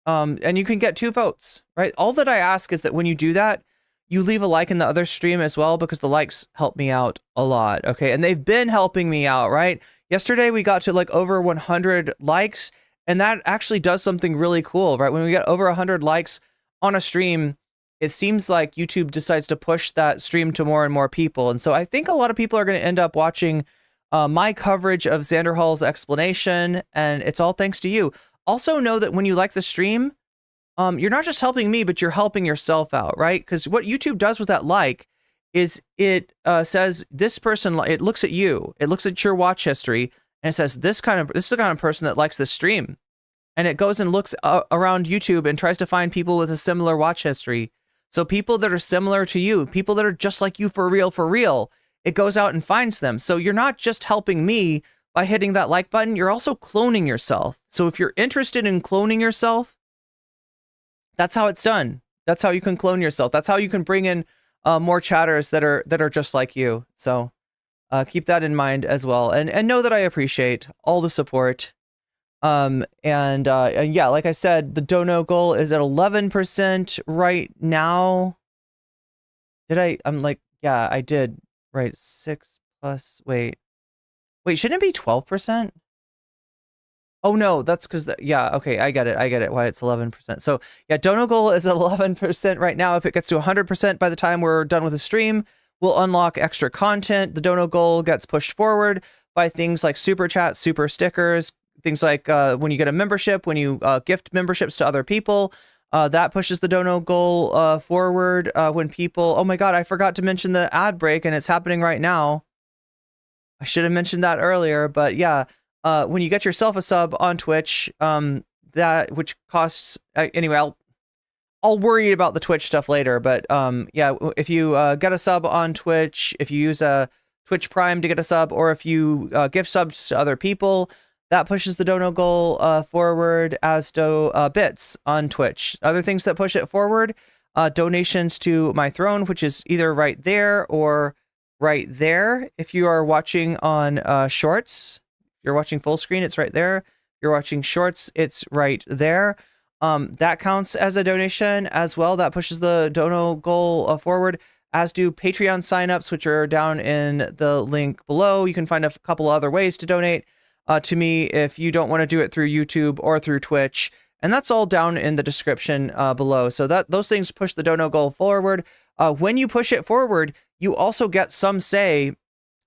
A: you can get 2 votes, right? All that I ask is that when you do that, you leave a like in the other stream as well, because the likes help me out a lot, okay? And they've been helping me out, right? Yesterday, we got to like over 100 likes, and that actually does something really cool, right? When we get over 100 likes on a stream, it seems like YouTube decides to push that stream to more and more people. And so I think a lot of people are going to end up watching my coverage of Xanderhal's explanation, and it's all thanks to you. Also know that when you like the stream, you're not just helping me, but you're helping yourself out, right? Because what YouTube does with that like is it says this person, it looks at you, it looks at your watch history, and it says this is the kind of person that likes this stream. And it goes and looks around YouTube and tries to find people with a similar watch history. So people that are similar to you, people that are just like you for real, it goes out and finds them. So you're not just helping me by hitting that like button, you're also cloning yourself. So if you're interested in cloning yourself, that's how it's done. That's how you can clone yourself. That's how you can bring in more chatters that are just like you. So keep that in mind as well. And know that I appreciate all the support. And yeah, like I said, the dono goal is at 11% right now. I'm like, yeah, I did. Right. 6 plus, wait, shouldn't it be 12%? Oh no, that's because, yeah, okay, I get it, why it's 11%. So yeah, dono goal is at 11% right now. If it gets to 100% by the time we're done with the stream, we'll unlock extra content. The dono goal gets pushed forward by things like super chat, super stickers, things like when you get a membership, when you gift memberships to other people, that pushes the dono goal forward. When people, oh my God, I forgot to mention the ad break, and it's happening right now. I should have mentioned that earlier, but yeah, when you get yourself a sub on Twitch, that which costs anyway, I'll worry about the Twitch stuff later, but yeah, if you get a sub on Twitch, if you use a Twitch Prime to get a sub, or if you gift subs to other people, that pushes the dono goal forward, as do bits on Twitch. Other things that push it forward, donations to my throne, which is either right there or right there. If you are watching on shorts, you're watching full screen, it's right there. You're watching shorts, it's right there. That counts as a donation as well. That pushes the dono goal forward, as do Patreon signups, which are down in the link below. You can find a couple other ways to donate to me if you don't want to do it through YouTube or through Twitch. And that's all down in the description below. So those things push the dono goal forward. When you push it forward, you also get some say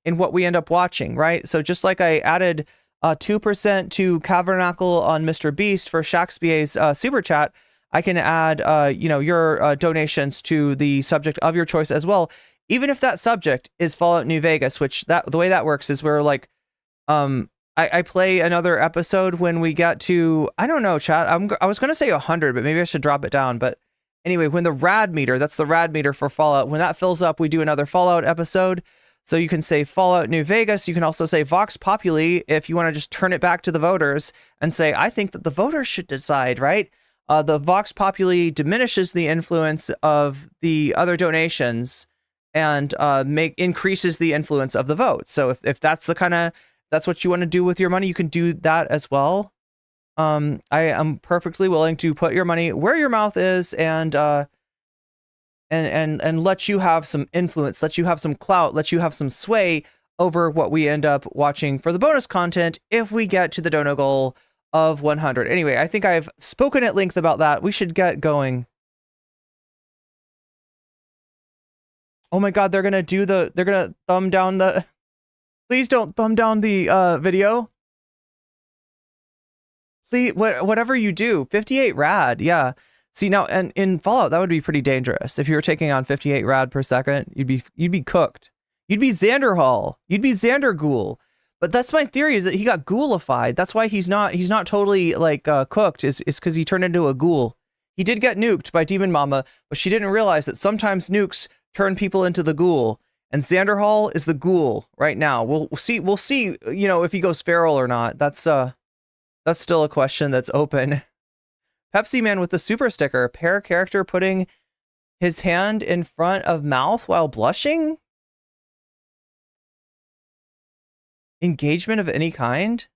A: in what we end up watching, right? So just like I added 2% to Cavernacle on Mr. Beast for Shakespeare's super chat, I can add your donations to the subject of your choice as well, even if that subject is Fallout New Vegas, which the way that works is we're like, I play another episode when we get to, I don't know, chat. I was going to say 100, but maybe I should drop it down. But anyway, when the rad meter, that's the rad meter for Fallout, when that fills up, we do another Fallout episode. So you can say Fallout New Vegas. You can also say Vox Populi if you want to just turn it back to the voters and say, I think that the voters should decide, right? The Vox Populi diminishes the influence of the other donations and increases the influence of the vote. So if that's the kind of, that's what you want to do with your money, you can do that as well. I am perfectly willing to put your money where your mouth is and let you have some influence, let you have some clout, let you have some sway over what we end up watching for the bonus content if we get to the dono goal of 100. Anyway, I think I've spoken at length about that. We should get going. Oh my God, they're gonna thumb down the, please don't thumb down the video. Please, whatever you do, 58 rad, yeah. See now, and in Fallout, that would be pretty dangerous. If you were taking on 58 rad per second, you'd be cooked. You'd be Xanderhal. You'd be Xanderghoul. But that's my theory, is that he got ghoulified. That's why he's not totally like cooked, is because he turned into a ghoul. He did get nuked by Demon Mama, but she didn't realize that sometimes nukes turn people into the ghoul. And Xanderhal is the ghoul right now. We'll see, you know, if he goes feral or not. That's still a question that's open. Pepsi Man with the super sticker. Pair character putting his hand in front of mouth while blushing? Engagement of any kind?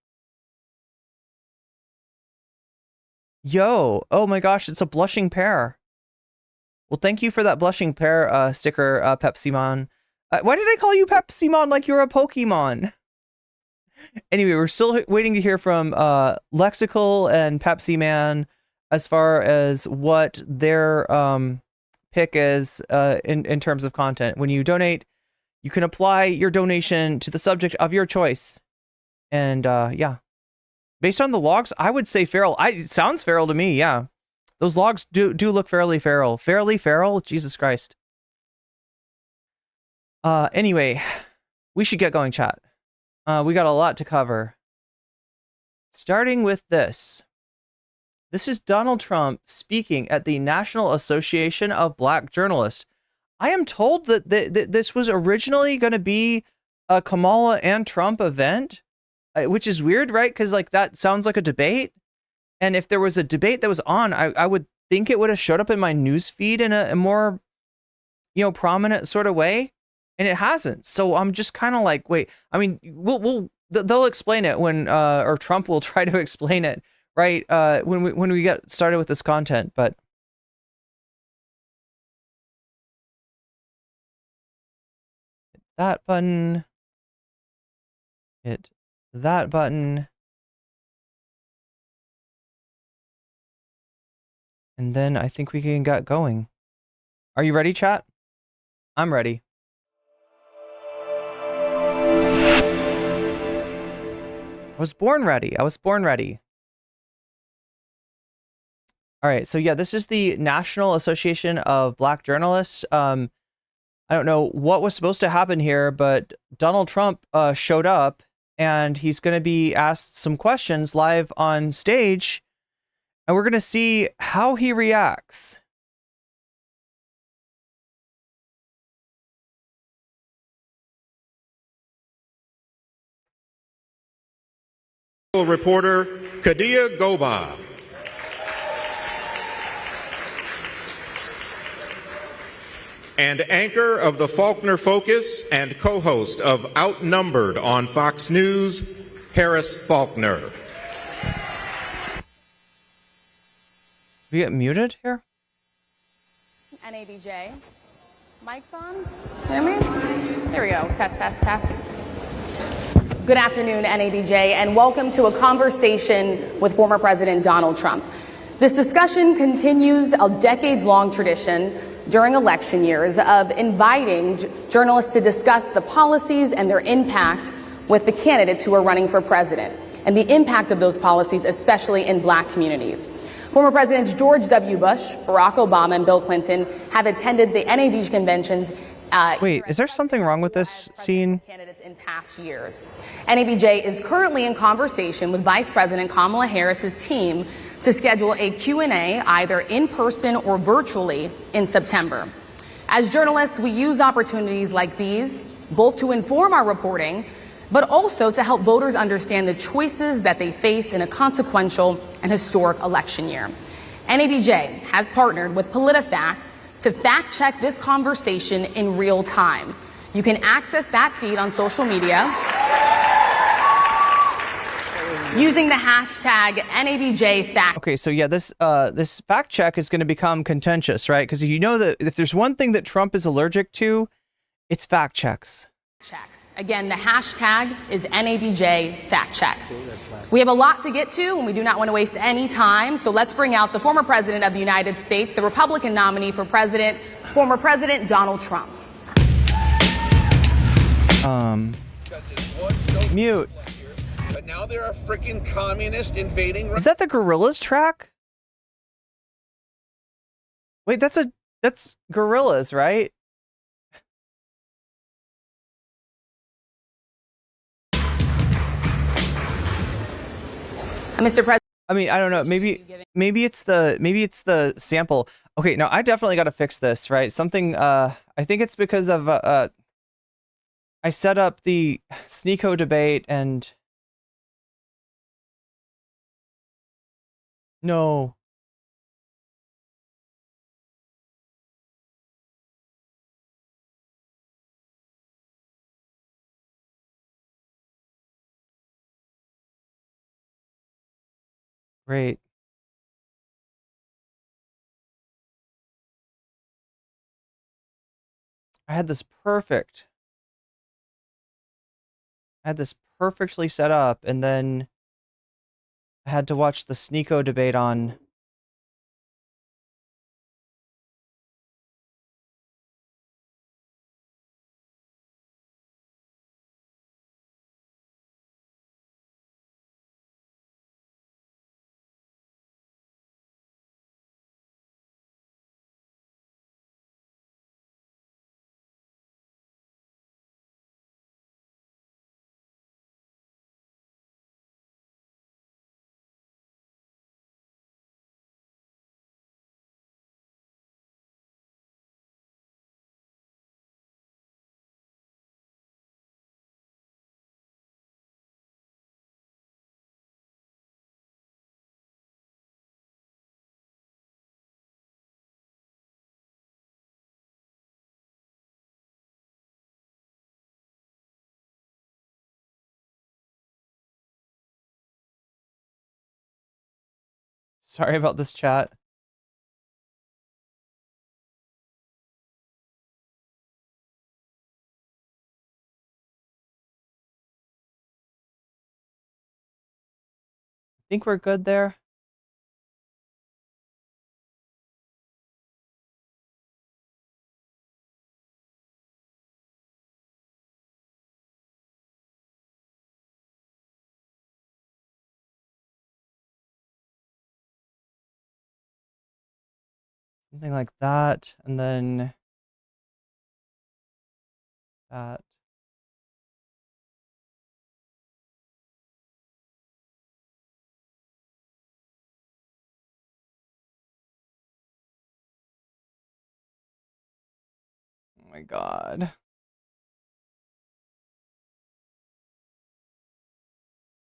A: Yo, oh my gosh, it's a blushing pair. Well, thank you for that blushing pair sticker, Pepsi Man. Why did I call you Pepsi Man like you're a Pokemon? Anyway, we're still waiting to hear from Lexical and Pepsi Man as far as what their pick is in terms of content. When you donate, you can apply your donation to the subject of your choice. And yeah, based on the logs, I would say feral. It sounds feral to me, yeah. Those logs do look fairly feral. Fairly feral? Jesus Christ. Anyway, we should get going, chat. We got a lot to cover. Starting with this. This is Donald Trump speaking at the National Association of Black Journalists. I am told that this was originally going to be a Kamala and Trump event, which is weird, right? Because like that sounds like a debate. And if there was a debate that was on, I would think it would have showed up in my news feed in a more, you know, prominent sort of way. And it hasn't. So I'm just kind of like, wait, I mean, they'll explain it when, or Trump will try to explain it, right? When we get started with this content, but. Hit that button. Hit that button. And then I think we can get going. Are you ready, chat? I'm ready. I was born ready. All right, so yeah, this is the National Association of Black Journalists. I don't know what was supposed to happen here, but Donald Trump showed up, and he's going to be asked some questions live on stage, and we're going to see how he reacts.
D: Reporter Kadia Goba. And anchor of the Faulkner Focus and co-host of Outnumbered on Fox News, Harris Faulkner.
A: We get muted here?
E: NABJ. Mic's on? Hear me? There we go. Test, test, test. Good afternoon, NABJ, and welcome to a conversation with former President Donald Trump. This discussion continues a decades-long tradition during election years of inviting journalists to discuss the policies and their impact with the candidates who are running for president, and the impact of those policies, especially in black communities. Former Presidents George W. Bush, Barack Obama, and Bill Clinton have attended the NABJ conventions.
A: Wait, is there something wrong with this scene?
E: Candidates in past years. NABJ is currently in conversation with Vice President Kamala Harris's team to schedule a Q&A either in person or virtually in September. As journalists, we use opportunities like these both to inform our reporting, but also to help voters understand the choices that they face in a consequential and historic election year. NABJ has partnered with PolitiFact to fact-check this conversation in real time. You can access that feed on social media. using the hashtag NABJ
A: Okay, so yeah, this fact check is going to become contentious, right? Because you know that if there's one thing that Trump is allergic to, it's fact checks.
E: check. Again, the hashtag is NABJ fact check. We have a lot to get to, and we do not want to waste any time. So let's bring out the former president of the United States, the Republican nominee for president, former President Donald Trump.
A: Mute.
C: But now there are freaking communists invading.
A: Is that the Gorillas track? Wait, that's Gorillas, right?
E: Mr. President.
A: I mean, I don't know. Maybe it's the sample. Okay, no, I definitely got to fix this, right? Something. I think it's because of I set up the Sneeko debate and no. Great. I had this perfectly set up, and then I had to watch the Sneeko debate on. Sorry about this, chat. I think we're good there. Something like that, and then that. Oh my God.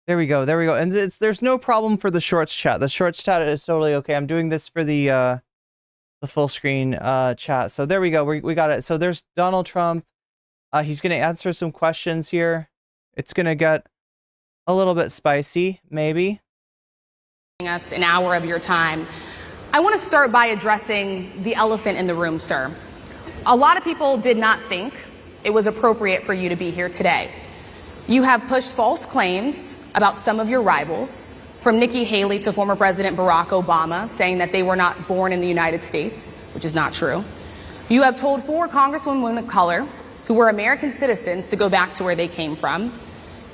A: There we go. There we go. And there's no problem for the shorts chat. The shorts chat is totally okay. I'm doing this for the full screen chat. So there we go. We got it. So there's Donald Trump. He's going to answer some questions here. It's going to get a little bit spicy, maybe.
E: Us an hour of your time. I want to start by addressing the elephant in the room, sir. A lot of people did not think it was appropriate for you to be here today. You have pushed false claims about some of your rivals, from Nikki Haley to former President Barack Obama, saying that they were not born in the United States, which is not true. You have told 4 congresswomen of color who were American citizens to go back to where they came from.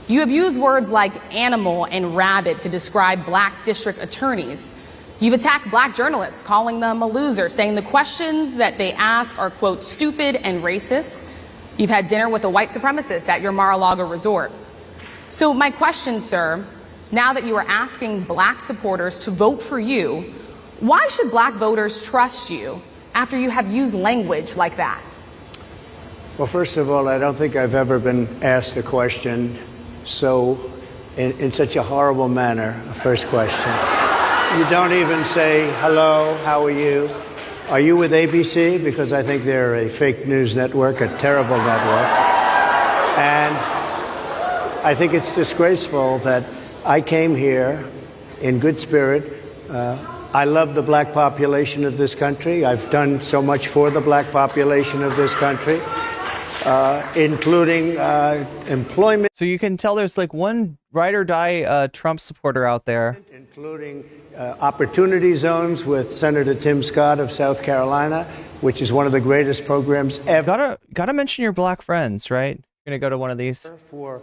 E: You have used words like animal and rabid to describe black district attorneys. You've attacked black journalists, calling them a loser, saying the questions that they ask are, quote, stupid and racist. You've had dinner with a white supremacist at your Mar-a-Lago resort. So my question, sir, now that you are asking black supporters to vote for you, why should black voters trust you after you have used language like that?
F: Well, first of all, I don't think I've ever been asked a question in such a horrible manner. First question. You don't even say, hello, how are you? Are you with ABC? Because I think they're a fake news network, a terrible network. And I think it's disgraceful that I came here in good spirit. I love the black population of this country. I've done so much for the black population of this country, including employment.
A: So you can tell there's like one ride or die Trump supporter out there.
F: Including opportunity zones with Senator Tim Scott of South Carolina, which is one of the greatest programs ever.
A: Gotta mention your black friends, right? You're gonna go to one of these.
F: For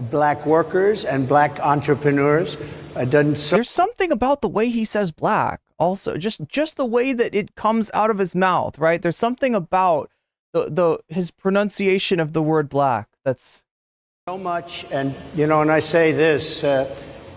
F: black workers and black entrepreneurs.
A: There's something about the way he says black. Also, just the way that it comes out of his mouth, right? There's something about his pronunciation of the word black that's
F: so much. And you know, and I say this,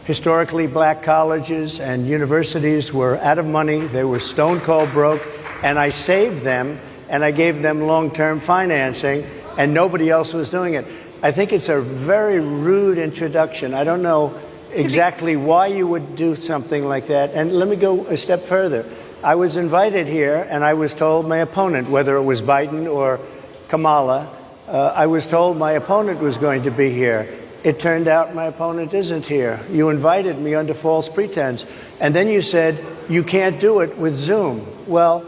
F: historically black colleges and universities were out of money. They were stone cold broke, and I saved them and I gave them long-term financing, and nobody else was doing it. I think it's a very rude introduction. I don't know exactly why you would do something like that. And let me go a step further. I was invited here, and I was told my opponent, whether it was Biden or Kamala, I was told my opponent was going to be here. It turned out my opponent isn't here. You invited me under false pretense. And then you said, you can't do it with Zoom. Well,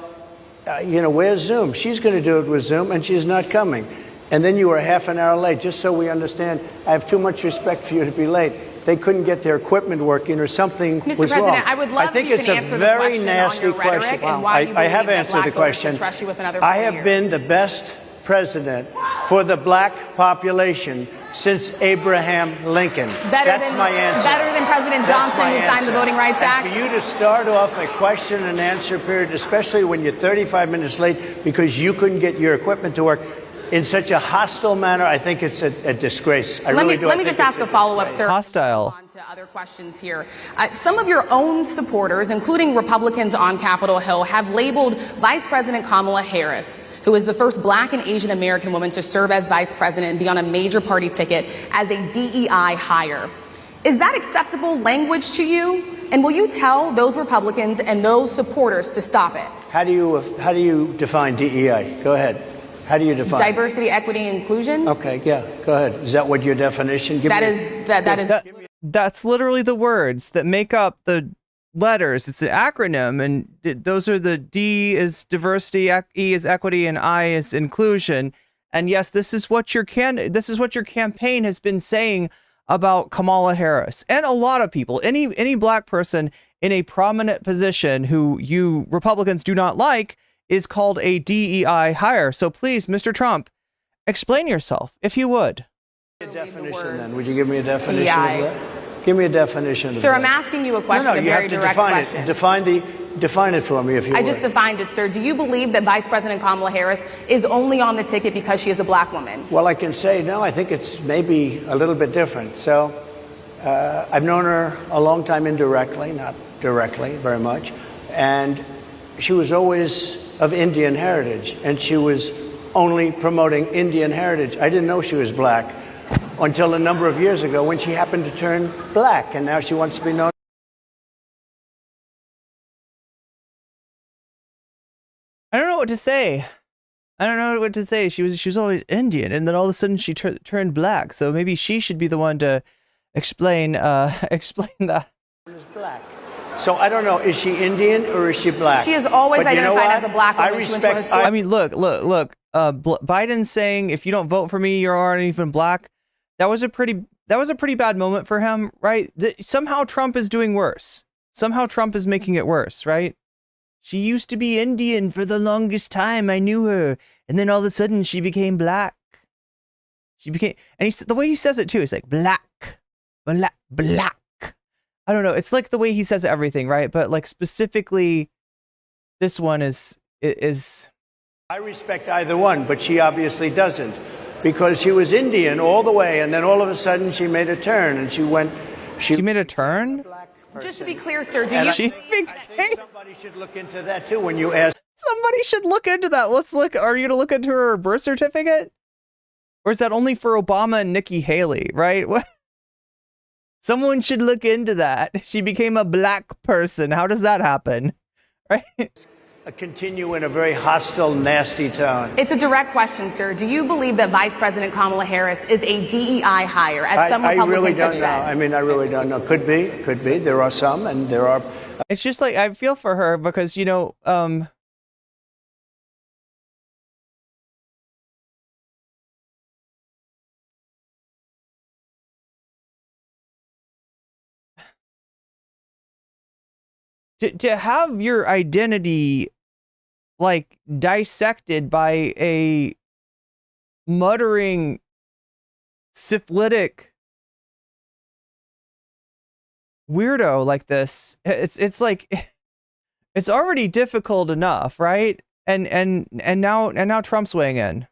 F: you know, where's Zoom? She's going to do it with Zoom, and she's not coming. And then you were half an hour late, just so we understand. I have too much respect for you to be late. They couldn't get their equipment working or something was wrong.
E: Mr. President, I would love
F: I think
E: if
F: it's
E: you can
F: a
E: answer
F: very
E: the question
F: nasty
E: on your rhetoric
F: question.
E: and why you
F: I have
E: believe that
F: answered the
E: black voters
F: question.
E: should trust you with another
F: I
E: 4
F: have
E: years.
F: been the best president for the black population since Abraham Lincoln. That's my answer.
E: Better than President Johnson, who signed the Voting Rights Act?
F: And for you to start off a question and answer period, especially when you're 35 minutes late because you couldn't get your equipment to work, in such a hostile manner, I think it's a disgrace.
E: Let me just ask a follow-up, sir.
A: Hostile.
E: On to other questions here. Some of your own supporters, including Republicans on Capitol Hill, have labeled Vice President Kamala Harris, who is the first black and Asian American woman to serve as vice president and be on a major party ticket, as a DEI hire. Is that acceptable language to you? And will you tell those Republicans and those supporters to stop it?
F: How do you define DEI? Go ahead. How do you define
E: diversity, equity, inclusion?
F: Okay, yeah, go ahead. Is that what your definition?
A: That's literally the words that make up the letters. It's an acronym, and those are the D is diversity, E is equity, and I is inclusion. And yes, this is what your campaign has been saying about Kamala Harris and a lot of people. Any black person in a prominent position who you Republicans do not like is called a DEI hire. So please, Mr. Trump, explain yourself, if you would.
F: A definition, then. Would you give me a definition of that? Give me a definition.
E: Sir, I'm asking you a question, a very direct question.
F: Define it for me, if you would.
E: I just defined it, sir. Do you believe that Vice President Kamala Harris is only on the ticket because she is a black woman?
F: Well, I can say no. I think it's maybe a little bit different. So I've known her a long time indirectly, not directly very much. And she was always of Indian heritage, and she was only promoting Indian heritage. I didn't know she was black until a number of years ago when she happened to turn black, and now she wants to be known.
A: I don't know what to say. She was always Indian, and then all of a sudden she turned black. So maybe she should be the one to explain that.
F: Black. So I don't know, is she Indian or is she black?
E: She is always identified as a black woman.
A: I mean, look. Biden's saying if you don't vote for me, you aren't even black. That was a pretty bad moment for him, right? Somehow Trump is doing worse. Somehow Trump is making it worse, right? She used to be Indian for the longest time. I knew her, and then all of a sudden she became black. And the way he says it too, it's like black. I don't know. It's like the way he says everything, right? But like specifically, this one is.
F: I respect either one, but she obviously doesn't, because she was Indian all the way, and then all of a sudden she made a turn, and she
A: made a turn.
E: Just to be clear, sir,
F: somebody should look into that too. When you ask,
A: somebody should look into that. Let's look. Are you going to look into her birth certificate, or is that only for Obama and Nikki Haley? Right? What? Someone should look into that. She became a black person. How does that happen? Right?
F: continue in a very hostile, nasty tone.
E: It's a direct question, sir. Do you believe that Vice President Kamala Harris is a DEI hire, as some Republicans
F: I really don't
E: have
F: know.
E: said?
F: I mean, I really don't know. Could be. There are some, and there are.
A: It's just like, I feel for her because, you know, to have your identity like dissected by a muttering syphilitic weirdo like this, it's like, it's already difficult enough, right? And now Trump's weighing in.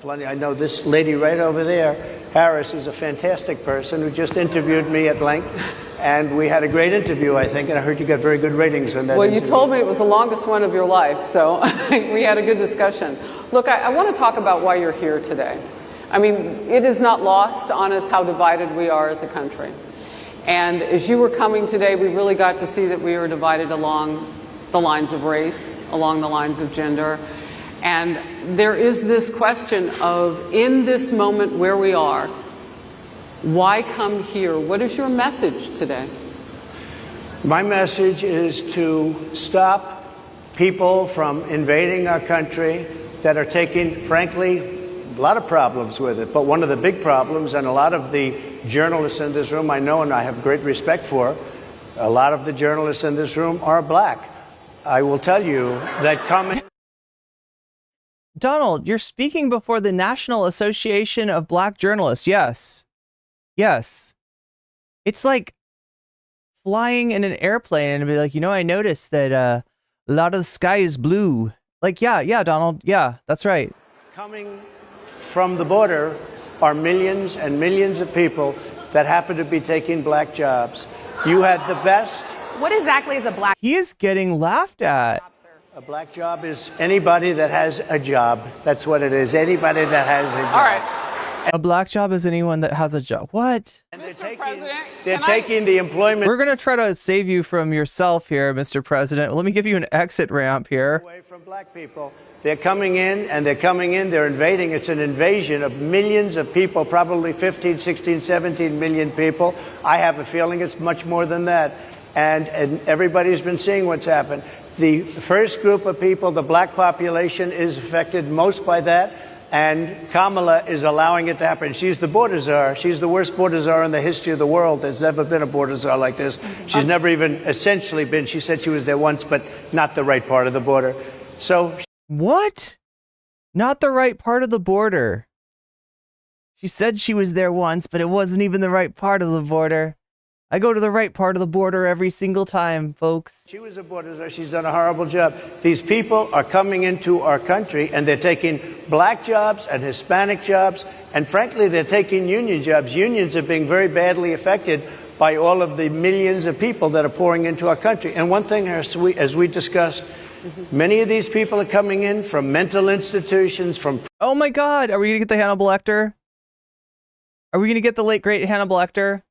F: Plenty. I know this lady right over there, Harris, is a fantastic person who just interviewed me at length, and we had a great interview, I think, and I heard you got very good ratings on that.
G: Well,
F: interview.
G: you told me it was the longest one of your life, so we had a good discussion. Look, I want to talk about why you're here today. I mean, it is not lost on us how divided we are as a country. And as you were coming today, we really got to see that we were divided along the lines of race, along the lines of gender. And there is this question of, in this moment where we are, why come here? What is your message today?
F: My message is to stop people from invading our country that are taking, frankly, a lot of problems with it. But one of the big problems, and a lot of the journalists in this room I know and I have great respect for, a lot of the journalists in this room are black. I will tell you that coming...
A: Donald, you're speaking before the National Association of Black Journalists. Yes. Yes. It's like flying in an airplane and be like, you know, I noticed that a lot of the sky is blue. Like, yeah, Donald. Yeah, that's right.
F: Coming from the border are millions and millions of people that happen to be taking black jobs. You had the best.
E: What exactly is a black
A: He is getting laughed at.
F: A black job is anybody that has a job. That's what it is. Anybody that has a job.
G: All right.
A: A black job is anyone that has a job. What?
F: And
G: Mr. President,
F: they're taking the employment
A: We're going to try to save you from yourself here, Mr. President. Let me give you an exit ramp here.
F: away from black people. They're coming in, and they're invading. It's an invasion of millions of people, probably 15, 16, 17 million people. I have a feeling it's much more than that. And everybody's been seeing what's happened. The first group of people, the black population, is affected most by that, and Kamala is allowing it to happen. She's the border czar. She's the worst border czar in the history of the world. There's never been a border czar like this. She's never even essentially been. She said she was there once, but not the right part of the border. So
A: What? Not the right part of the border. She said she was there once, but it wasn't even the right part of the border. I go to the right part of the border every single time, folks.
F: she was a border czar. She's done a horrible job. These people are coming into our country, and they're taking black jobs and Hispanic jobs, and frankly, they're taking union jobs. Unions are being very badly affected by all of the millions of people that are pouring into our country. And one thing, as we discussed, many of these people are coming in from mental institutions, from...
A: Oh my God, are we going to get the Hannibal Lecter? Are we going to get the late, great Hannibal Lecter?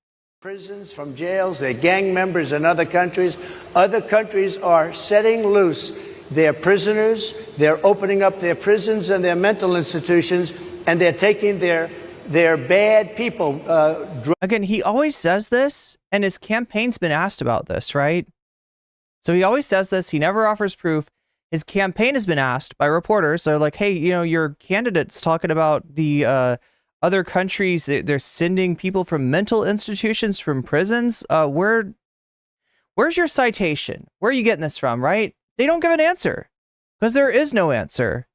F: prisons, from jails. They're gang members in other countries. Other countries are setting loose their prisoners. They're opening up their prisons and their mental institutions, and they're taking their bad people.
A: Again, he always says this, and his campaign's been asked about this, right? So he always says this. He never offers proof. His campaign has been asked by reporters. They're like, hey, you know, your candidate's talking about the other countries. They're sending people from mental institutions, from prisons. Where's your citation? Where are you getting this from, right? They don't give an answer because there is no answer.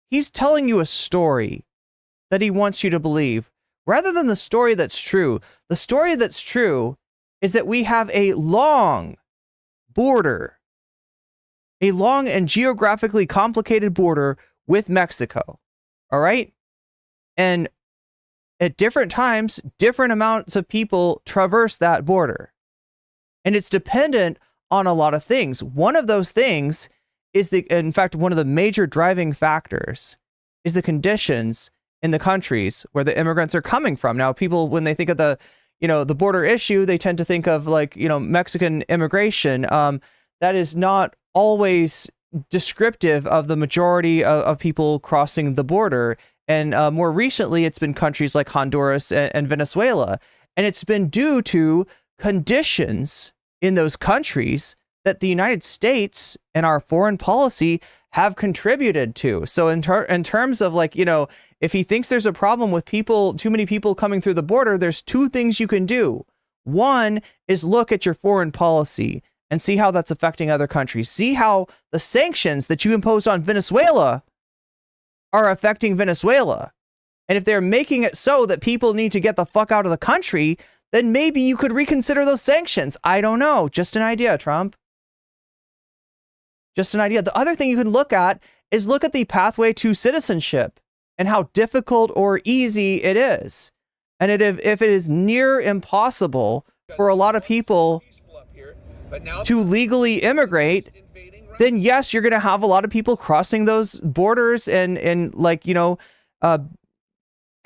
A: He's telling you a story that he wants you to believe rather than the story that's true. The story that's true is that we have a long border, a long and geographically complicated border with Mexico. All right. And at different times, different amounts of people traverse that border. And it's dependent on a lot of things. One of those things is in fact, one of the major driving factors is the conditions in the countries where the immigrants are coming from. Now, people, when they think of the border issue, they tend to think of Mexican immigration. That is not always descriptive of the majority of people crossing the border. And more recently, it's been countries like Honduras and Venezuela. And it's been due to conditions in those countries that the United States and our foreign policy have contributed to. So in terms of like, if he thinks there's a problem with too many people coming through the border, there's two things you can do. One is look at your foreign policy and see how that's affecting other countries. See how the sanctions that you imposed on Venezuela are affecting Venezuela. And if they're making it so that people need to get the fuck out of the country, then maybe you could reconsider those sanctions. I don't know. Just an idea, Trump. Just an idea. The other thing you can look at is look at the pathway to citizenship and how difficult or easy it is. And if it is near impossible for a lot of people to legally immigrate, then yes, you're going to have a lot of people crossing those borders and like,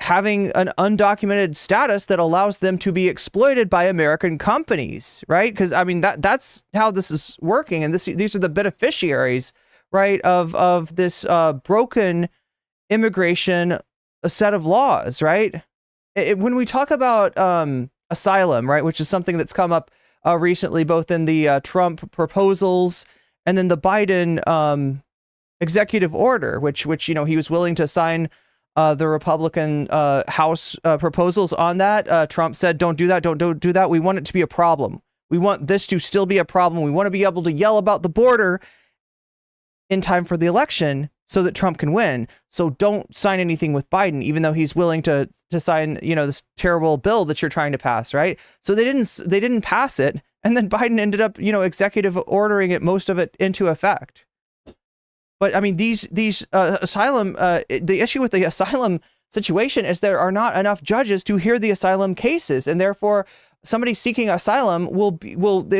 A: having an undocumented status that allows them to be exploited by American companies, right? Because I mean, that's how this is working. And these are the beneficiaries, right, of this broken immigration set of laws, right? When we talk about asylum, right, which is something that's come up recently, both in the Trump proposals and then the Biden executive order, which he was willing to sign the Republican House proposals on that. Trump said, don't do that, don't do that. We want it to be a problem. We want this to still be a problem. We want to be able to yell about the border in time for the election so that Trump can win. So don't sign anything with Biden, even though he's willing to sign, this terrible bill that you're trying to pass, right? So they didn't pass it. And then Biden ended up, executive ordering most of it into effect. But I mean, these asylum, the issue with the asylum situation is there are not enough judges to hear the asylum cases, and therefore somebody seeking asylum it'll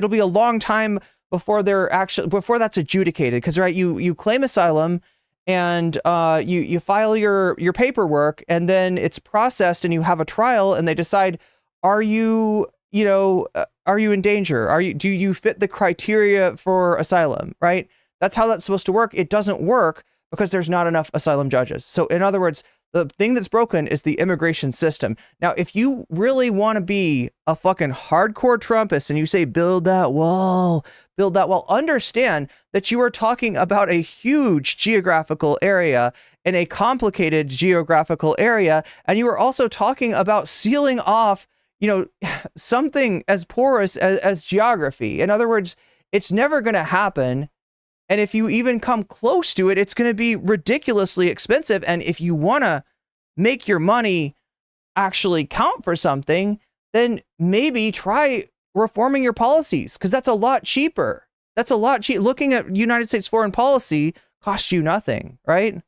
A: be a long time before that's adjudicated. Because right, you claim asylum and you file your paperwork, and then it's processed, and you have a trial, and they decide, are you in danger? Do you fit the criteria for asylum, right? That's how that's supposed to work. It doesn't work because there's not enough asylum judges. So in other words, the thing that's broken is the immigration system. Now, if you really want to be a fucking hardcore Trumpist and you say, build that wall, understand that you are talking about a huge geographical area and a complicated geographical area. And you are also talking about sealing off, something as porous as geography. In other words, it's never going to happen. And if you even come close to it, it's going to be ridiculously expensive. And if you want to make your money actually count for something, then maybe try reforming your policies, because that's a lot cheaper. That's a lot cheap. Looking at United States foreign policy costs you nothing, right?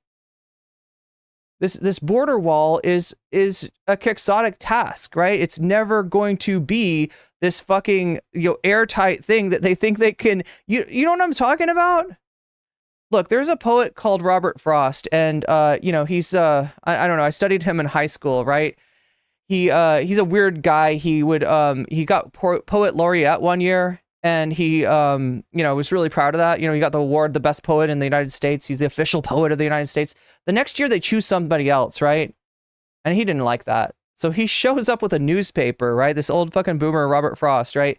A: This border wall is a quixotic task, right? It's never going to be this fucking airtight thing that they think they can. You know what I'm talking about? Look, there's a poet called Robert Frost, and he's I don't know. I studied him in high school, right? He's a weird guy. He got poet laureate one year, and he was really proud of that. He got the award, the best poet in the United States. He's the official poet of the United States. The next year they choose somebody else, right? And he didn't like that. So he shows up with a newspaper, right? This old fucking boomer, Robert Frost, right?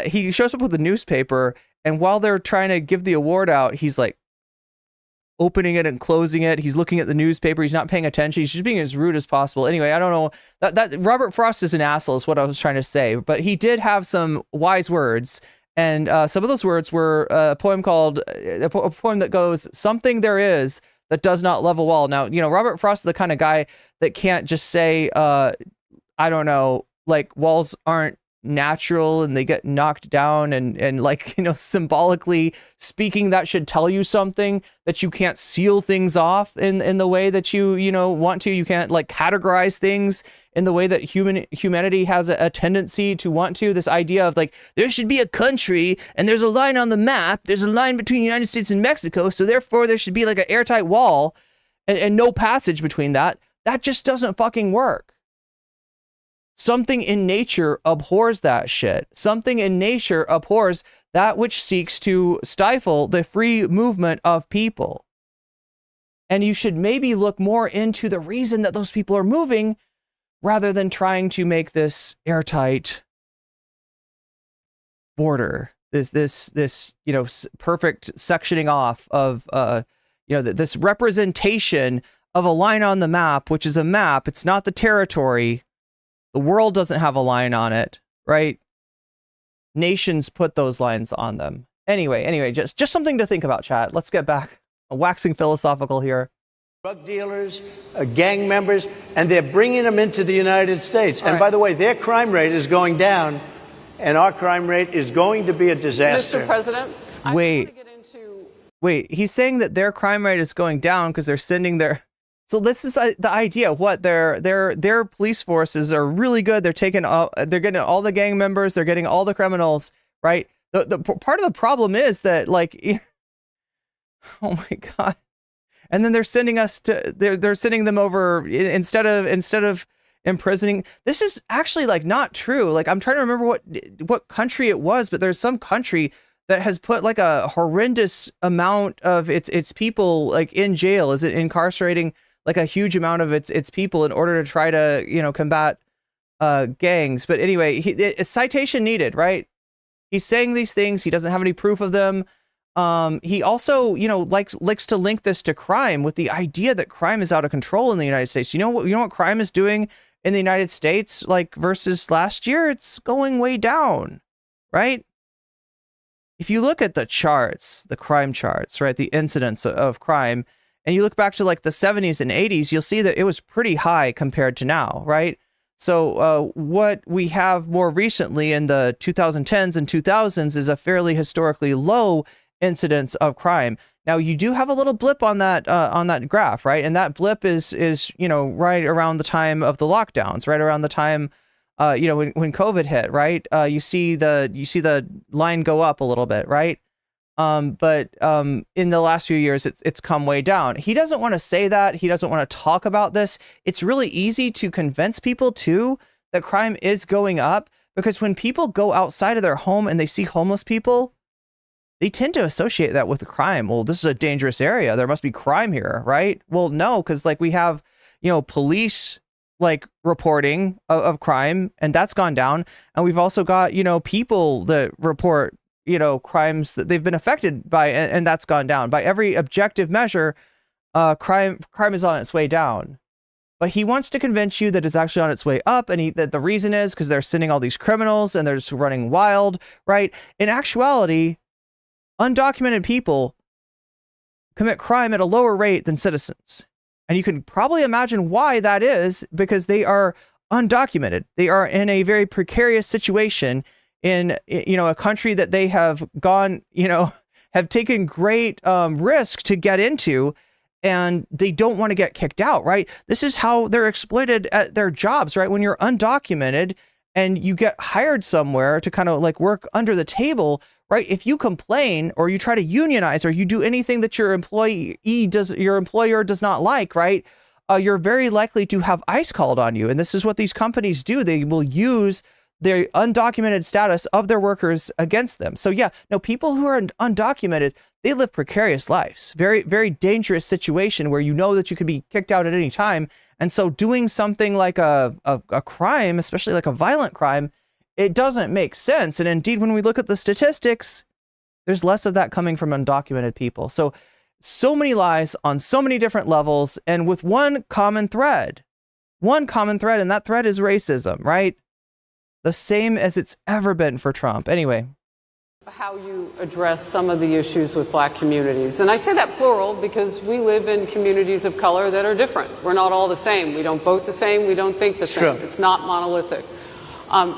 A: He shows up with a newspaper, and while they're trying to give the award out, he's like opening it and closing it. He's looking at the newspaper. He's not paying attention. He's just being as rude as possible. Anyway, I don't know. That Robert Frost is an asshole is what I was trying to say. But he did have some wise words. And some of those words were a poem that goes, something there is that does not love a wall. Now, Robert Frost is the kind of guy that can't just say, I don't know, like walls aren't natural and they get knocked down and like, symbolically speaking, that should tell you something, that you can't seal things off in the way that you want to. You can't like categorize things in the way that humanity has a tendency to want to. This idea of like, there should be a country and there's a line on the map. There's a line between the United States and Mexico. So therefore there should be like an airtight wall and no passage between that. That just doesn't fucking work. Something in nature abhors that shit. Something in nature abhors that which seeks to stifle the free movement of people. And you should maybe look more into the reason that those people are moving rather than trying to make this airtight border, this perfect sectioning off of this representation of a line on the map, which is a map. It's not the territory. The world doesn't have a line on it, right? Nations put those lines on them. Anyway, just something to think about, chat. Let's get back. Waxing philosophical here.
F: Drug dealers, gang members, and they're bringing them into the United States. And by the way, their crime rate is going down, and our crime rate is going to be a disaster.
G: Mr. President,
A: wait, he's saying that their crime rate is going down because they're sending their... So this is the idea. What their police forces are really good. They're getting all the gang members. They're getting all the criminals, right? The part of the problem is that, like, oh my God. And then they're sending us to, they're sending them over instead of imprisoning. This is actually like not true. Like, I'm trying to remember what country it was, but there's some country that has put like a horrendous amount of its people like in jail. Is it incarcerating like a huge amount of its people in order to try to, combat gangs? But anyway, a citation needed, right? He's saying these things. He doesn't have any proof of them. He also, likes to link this to crime with the idea that crime is out of control in the United States. You know what crime is doing in the United States, like versus last year? It's going way down, right? If you look at the charts, the crime charts, right, the incidence of crime, and you look back to like the 70s and 80s, you'll see that it was pretty high compared to now, right? So what we have more recently in the 2010s and 2000s is a fairly historically low incidence of crime. Now you do have a little blip on that graph, right? And that blip is right around the time of the lockdowns, right around the time when COVID hit, right? You see the line go up a little bit, right? But in the last few years, it's come way down. He doesn't want to say that. He doesn't want to talk about this. It's really easy to convince people too that crime is going up, because when people go outside of their home and they see homeless people, they tend to associate that with crime. Well, this is a dangerous area. There must be crime here, right? Well, no, because like we have, police like reporting of crime, and that's gone down. And we've also got, people that report, crimes that they've been affected by, and that's gone down. By every objective measure, crime is on its way down. But he wants to convince you that it's actually on its way up, and that the reason is because they're sending all these criminals and they're just running wild, right? In actuality, undocumented people commit crime at a lower rate than citizens. And you can probably imagine why that is, because they are undocumented. They are in a very precarious situation in, a country that they have gone, have taken great risk to get into, and they don't want to get kicked out, right? This is how they're exploited at their jobs, right? When you're undocumented and you get hired somewhere to kind of like work under the table, right? If you complain or you try to unionize or you do anything that your employer does not like, right? You're very likely to have ICE called on you. And this is what these companies do. They will use their undocumented status of their workers against them. So yeah, no, people who are undocumented, they live precarious lives. Very, very dangerous situation where you know that you could be kicked out at any time. And so doing something like a crime, especially like a violent crime, it doesn't make sense. And indeed, when we look at the statistics, there's less of that coming from undocumented people. So many lies on so many different levels, and with one common thread, and that thread is racism, right? The same as it's ever been for Trump. Anyway.
G: How you address some of the issues with black communities. And I say that plural because we live in communities of color that are different. We're not all the same. We don't vote the same. We don't think the same. It's not monolithic.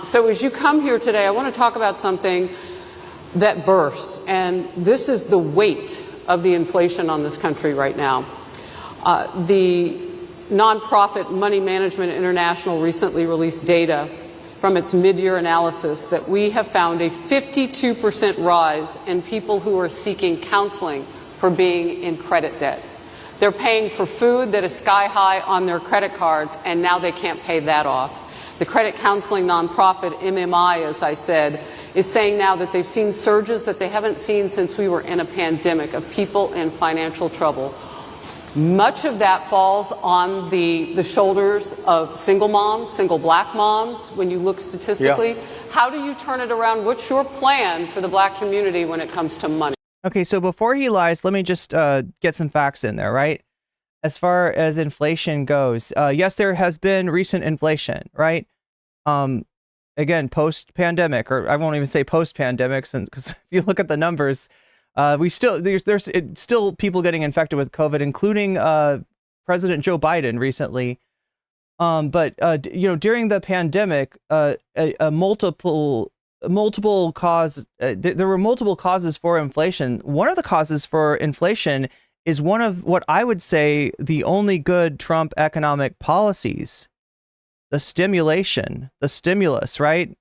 G: So as you come here today, I want to talk about something that bursts, and this is the weight of the inflation on this country right now. The nonprofit Money Management International recently released data from its mid-year analysis that we have found a 52% rise in people who are seeking counseling for being in credit debt. They're paying for food that is sky high on their credit cards, and now they can't pay that off. The credit counseling nonprofit MMI, as I said, is saying now that they've seen surges that they haven't seen since we were in a pandemic of people in financial trouble. Much of that falls on the shoulders of single moms, single black moms, when you look statistically. Yeah. How do you turn it around? What's your plan for the black community when it comes to money?
A: Okay, so before he lies, let me just get some facts in there, right? As far as inflation goes, yes, there has been recent inflation, right? Again, post-pandemic, or I won't even say post-pandemic, because if you look at the numbers, there's still people getting infected with COVID, including President Joe Biden recently. But during the pandemic, multiple cause there were multiple causes for inflation. One of the causes for inflation is one of what I would say the only good Trump economic policies, the stimulus, right?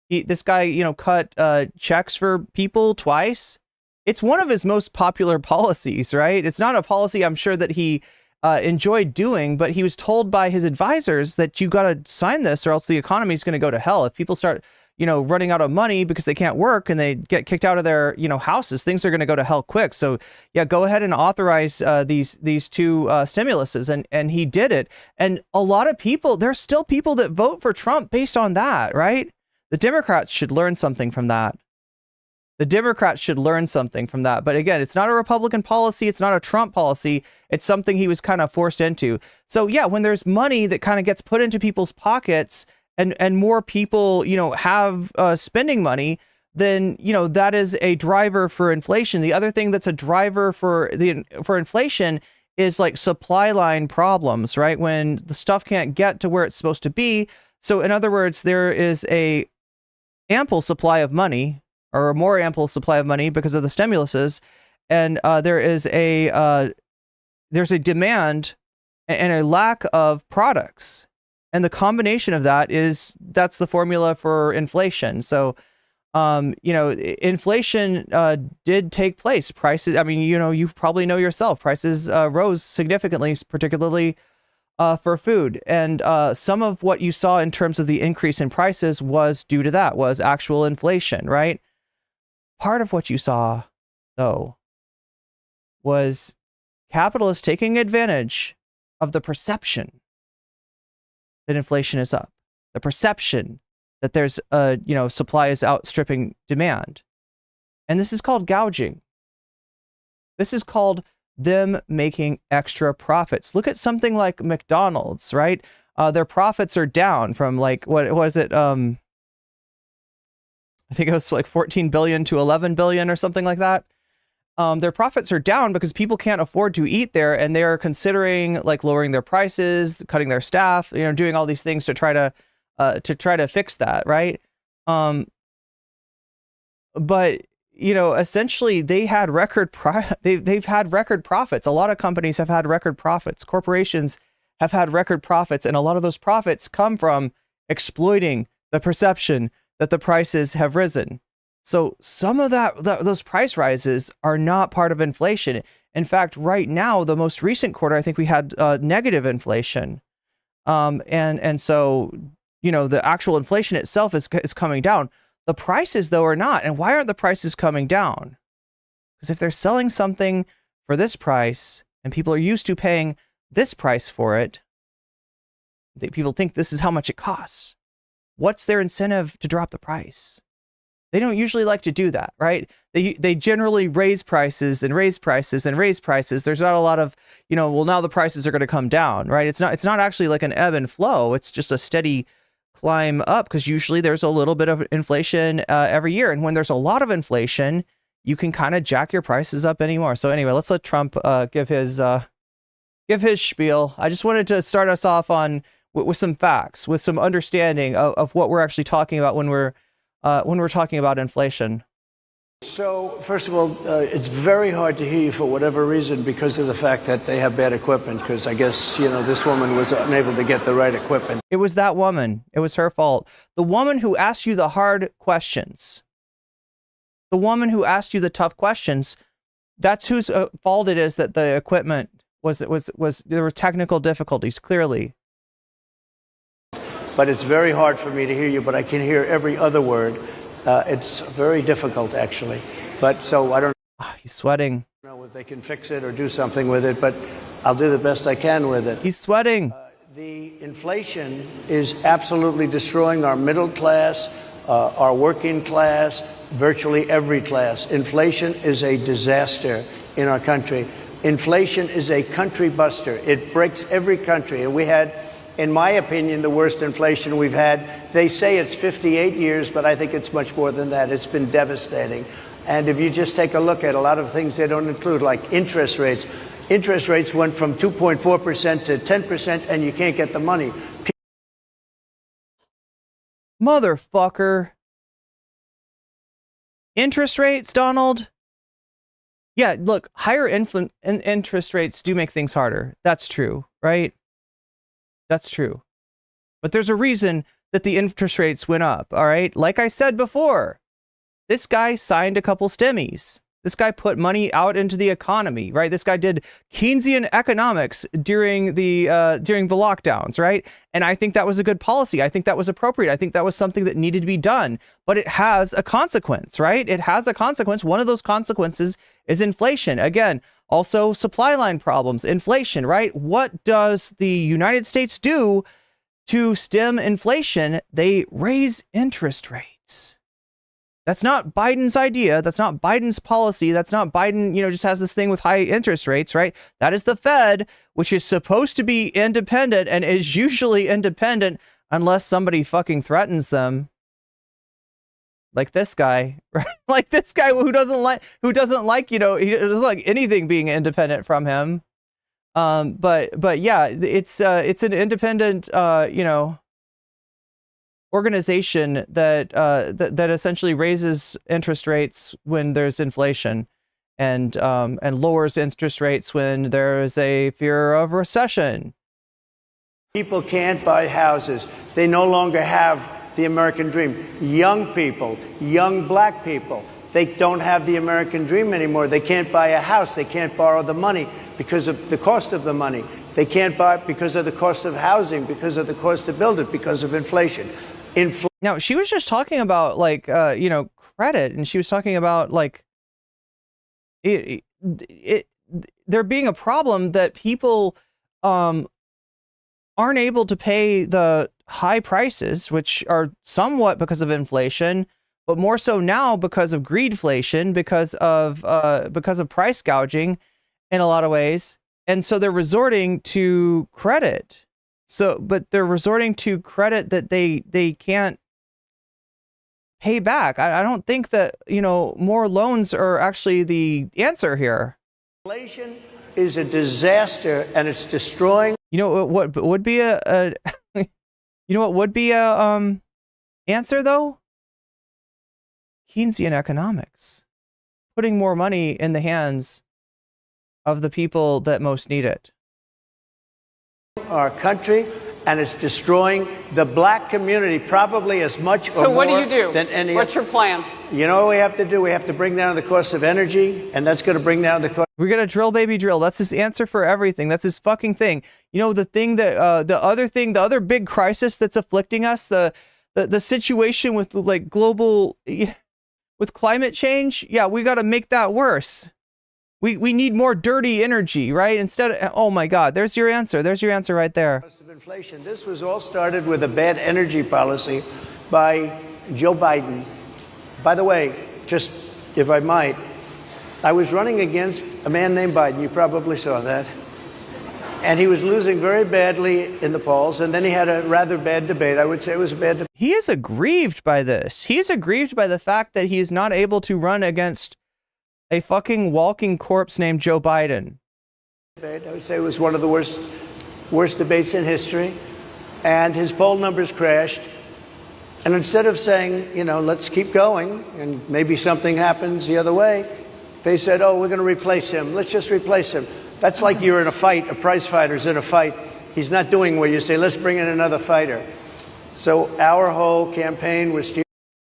A: This guy, cut checks for people twice. It's one of his most popular policies, right? It's not a policy I'm sure that he enjoyed doing, but he was told by his advisors that you got to sign this or else the economy is going to go to hell. If people start running out of money because they can't work and they get kicked out of their, houses, things are going to go to hell quick. So yeah, go ahead and authorize these two stimuluses. And he did it. And a lot of people, there's still people that vote for Trump based on that, right? The Democrats should learn something from that. But again, it's not a Republican policy. It's not a Trump policy. It's something he was kind of forced into. So yeah, when there's money that kind of gets put into people's pockets, and more people, have spending money, then, that is a driver for inflation. The other thing that's a driver for inflation is like supply line problems, right? When the stuff can't get to where it's supposed to be. So in other words, there is a ample supply of money, or a more ample supply of money because of the stimuluses, and there's a demand and a lack of products. And the combination of that's the formula for inflation. So, inflation did take place. Prices, you probably know yourself, prices rose significantly, particularly for food. And some of what you saw in terms of the increase in prices was due to that, was actual inflation, right? Part of what you saw, though, was capitalists taking advantage of the perception that inflation is up, the perception that there's supply is outstripping demand. And this is called gouging. This is called them making extra profits. Look at something like McDonald's, right? Their profits are down from what was it? I think it was like 14 billion to 11 billion or something like that. Their profits are down because people can't afford to eat there, and they're considering lowering their prices, cutting their staff, doing all these things to try to fix that, right? But essentially they had they've had record profits. A lot of companies have had record profits. Corporations have had record profits, and a lot of those profits come from exploiting the perception that the prices have risen. So some of those price rises are not part of inflation. In fact, right now, the most recent quarter, I think we had negative inflation. And so, the actual inflation itself is coming down. The prices, though, are not. And why aren't the prices coming down? Because if they're selling something for this price and people are used to paying this price for it, people think this is how much it costs. What's their incentive to drop the price? They don't usually like to do that, right? They generally raise prices and raise prices and raise prices. There's not a lot of, now the prices are going to come down, right? It's not actually like an ebb and flow. It's just a steady climb up, because usually there's a little bit of inflation every year. And when there's a lot of inflation, you can kind of jack your prices up anymore. So anyway, let's let Trump give his spiel. I just wanted to start us off with some facts, with some understanding of what we're actually talking about when we're talking about inflation.
F: So, first of all, it's very hard to hear you for whatever reason because of the fact that they have bad equipment, because I guess, this woman was unable to get the right equipment.
A: It was that woman. It was her fault. The woman who asked you the hard questions. The woman who asked you the tough questions, that's whose fault it is that the equipment was there were technical difficulties, clearly.
F: but it's very hard for me to hear you, but I can hear every other word. It's very difficult, actually. But so I don't
A: He's sweating.
F: know if they can fix it or do something with it, but I'll do the best I can with it.
A: He's sweating.
F: The inflation is absolutely destroying our middle class, our working class, virtually every class. Inflation is a disaster in our country. Inflation is a country buster. It breaks every country. And we had, in my opinion, the worst inflation we've had. They say it's 58 years, but I think it's much more than that. It's been devastating. And if you just take a look at a lot of things they don't include, like interest rates. Interest rates went from 2.4% to 10%, and you can't get the money.
A: Motherfucker. Interest rates, Donald? Yeah, look, higher interest rates do make things harder. That's true, right? That's true. But there's a reason that the interest rates went up, all right? Like I said before, this guy signed a couple stimmies. This guy put money out into the economy, right? This guy did Keynesian economics during the lockdowns, right? And I think that was a good policy. I think that was appropriate. I think that was something that needed to be done. But it has a consequence, right? It has a consequence. One of those consequences is inflation. Again, also supply line problems, inflation, right? What does the United States do to stem inflation? They raise interest rates. That's not Biden's idea. That's not Biden's policy. That's not Biden, just has this thing with high interest rates, right? That is the Fed, which is supposed to be independent and is usually independent unless somebody fucking threatens them. Like this guy, right? Like this guy who doesn't like, he doesn't like anything being independent from him. But yeah, it's an independent, organization that essentially raises interest rates when there's inflation, and lowers interest rates when there is a fear of recession.
F: People can't buy houses. They no longer have the American dream. Young people, young black people, they don't have the American dream anymore. They can't buy a house. They can't borrow the money because of the cost of the money. They can't buy it because of the cost of housing, because of the cost to build it, because of inflation.
A: Now, she was just talking about credit, and she was talking about there being a problem that people aren't able to pay the high prices, which are somewhat because of inflation, but more so now because of greedflation, because of price gouging in a lot of ways. And so they're resorting to credit. But they're resorting to credit that they can't pay back. I don't think that, more loans are actually the answer here.
F: Inflation is a disaster, and it's destroying.
A: What would be a answer though? Keynesian economics. Putting more money in the hands of the people that most need it.
F: Our country, and it's destroying the black community probably as much or more than any.
G: What's your plan?
F: You know what we have to do? We have to bring down the cost of energy, and that's going to bring down the cost.
A: We're going to drill, baby, drill. That's his answer for everything. That's his fucking thing. The thing that, the other big crisis that's afflicting us, the situation with global, with climate change. Yeah, we got to make that worse. We need more dirty energy, right? Instead of, oh my God, there's your answer. There's your answer right there.
F: Cost of inflation. This was all started with a bad energy policy by Joe Biden. By the way, just if I might, I was running against a man named Biden. You probably saw that. And he was losing very badly in the polls. And then he had a rather bad debate. I would say it was a bad debate.
A: He is aggrieved by this. He's aggrieved by the fact that he is not able to run against a fucking walking corpse named Joe Biden.
F: I would say it was one of the worst debates in history. And his poll numbers crashed. And instead of saying, let's keep going and maybe something happens the other way, they said, oh, we're going to replace him. Let's just replace him. That's like you're in a fight. A prize fighter's in a fight. He's not doing what you say, let's bring in another fighter. So our whole campaign was...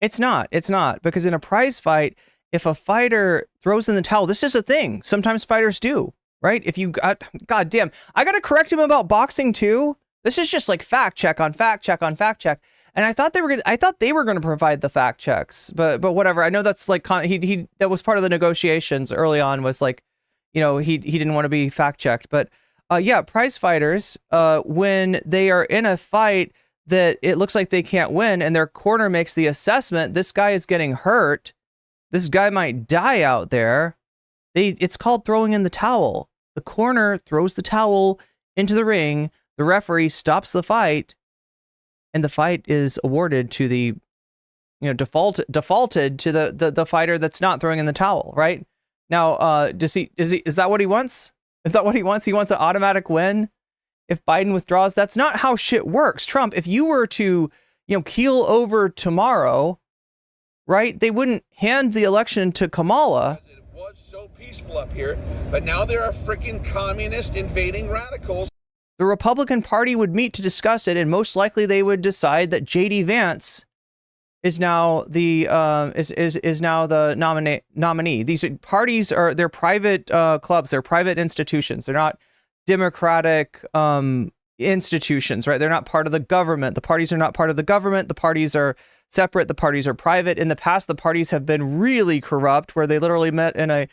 A: It's not, because in a prize fight, if a fighter throws in the towel, this is a thing. Sometimes fighters do, right? If you got, God damn, I got to correct him about boxing too. This is just like fact check on fact check on fact check. And I thought they were going to provide the fact checks, but whatever. I know that's like he that was part of the negotiations early on, was like, you know, he didn't want to be fact checked. But yeah, prize fighters, when they are in a fight that it looks like they can't win, and their corner makes the assessment, this guy is getting hurt, this guy might die out there, it's called throwing in the towel. The corner throws the towel into the ring, the referee stops the fight, and the fight is awarded to the, you know, defaulted to the fighter that's not throwing in the towel, right? Now, is that what he wants? Is that what he wants? He wants an automatic win if Biden withdraws? That's not how shit works. Trump, if you were to, you know, keel over tomorrow, right, they wouldn't hand the election to Kamala.
C: It was so peaceful up here, but now there are freaking communist invading radicals.
A: The Republican Party would meet to discuss it, and most likely they would decide that J.D. Vance is now the nominee. These parties they're private clubs, they're private institutions. They're not democratic institutions, right? They're not part of the government. The parties are not part of the government. The parties are separate. The parties are private. In the past, the parties have been really corrupt, where they literally met in a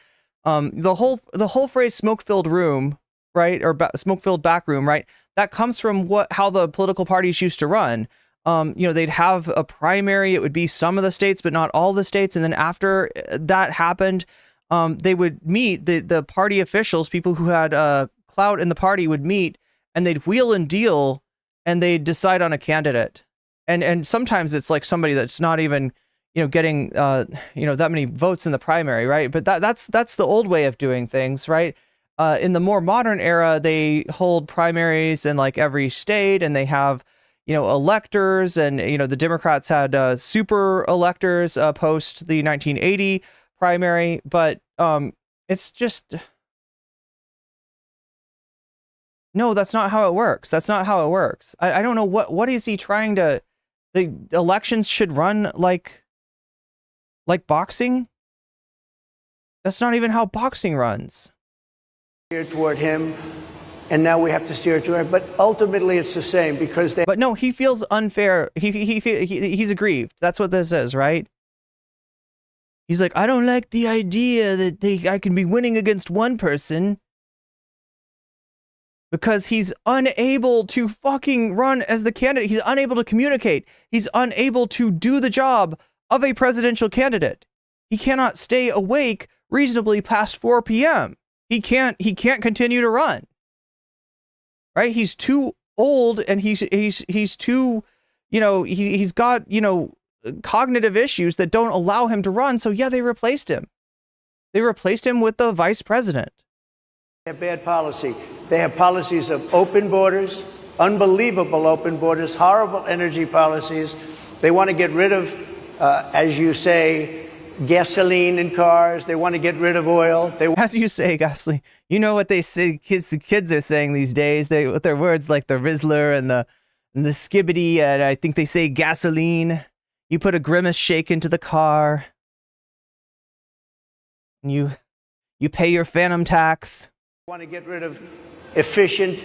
A: the whole phrase "smoke-filled room," right, or smoke-filled back room, right? That comes from how the political parties used to run. You know, they'd have a primary. It would be some of the states, but not all the states. And then after that happened, they would meet, the party officials, people who had clout in the party would meet, and they'd wheel and deal, and they'd decide on a candidate. And sometimes it's like somebody that's not even, you know, getting, you know, that many votes in the primary, right? But that's the old way of doing things, right? In the more modern era, they hold primaries in like every state, and they have, you know, electors, and, you know, the Democrats had super electors post the 1980 primary, but it's just, no, that's not how it works. That's not how it works. I don't know what is he trying to, the elections should run like boxing. That's not even how boxing runs.
F: Toward him, and now we have to steer toward him. But ultimately, it's the same, because they.
A: But no, he feels unfair. He's aggrieved. That's what this is, right? He's like, I don't like the idea that I can be winning against one person, because he's unable to fucking run as the candidate. He's unable to communicate. He's unable to do the job of a presidential candidate. He cannot stay awake reasonably past 4 p.m. He can't continue to run. Right? He's too old, and he's too, you know, he's got, you know, cognitive issues that don't allow him to run. So yeah, they replaced him. They replaced him with the vice president.
F: They have bad policy. They have policies of open borders, unbelievable open borders, horrible energy policies. They want to get rid of, as you say, gasoline in cars. They want to get rid of oil.
A: As you say, gasoline. You know what they say? The kids are saying these days. With their words like the Rizzler and the skibbity, and I think they say gasoline. You put a grimace shake into the car, and you pay your phantom tax.
F: Want to get rid of efficient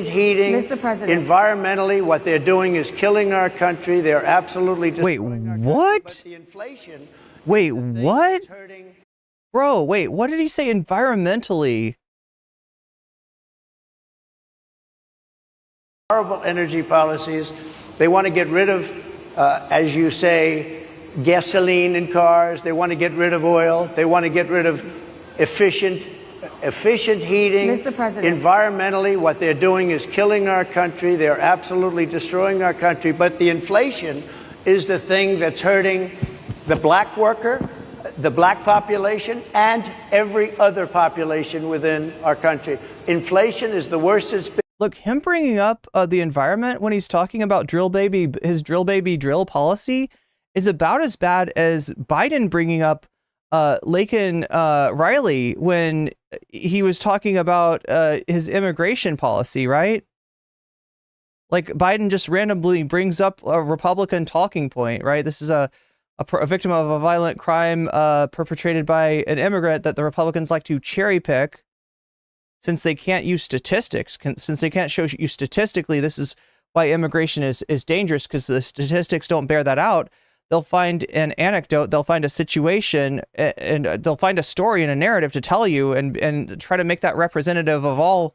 F: heating.
E: Mr. President.
F: Environmentally, what they're doing is killing our country. They're absolutely destroying our country.
A: What?
F: But the inflation.
A: Wait, what? Bro, wait, what did he say environmentally?
F: Horrible energy policies. They want to get rid of, as you say, gasoline in cars. They want to get rid of oil. They want to get rid of efficient heating.
E: Mr. President.
F: Environmentally, what they're doing is killing our country. They're absolutely destroying our country. But the inflation is the thing that's hurting the black worker, the black population, and every other population within our country. Inflation is the worst it's been.
A: Look, him bringing up the environment when he's talking about his drill baby drill policy is about as bad as Biden bringing up Laken Riley when he was talking about his immigration policy, right? Like, Biden just randomly brings up a Republican talking point, right? This is a victim of a violent crime perpetrated by an immigrant that the Republicans like to cherry pick since they can't use statistics, since they can't show you statistically, this is why immigration is dangerous, because the statistics don't bear that out. They'll find an anecdote, they'll find a situation, and they'll find a story and a narrative to tell you, and try to make that representative of all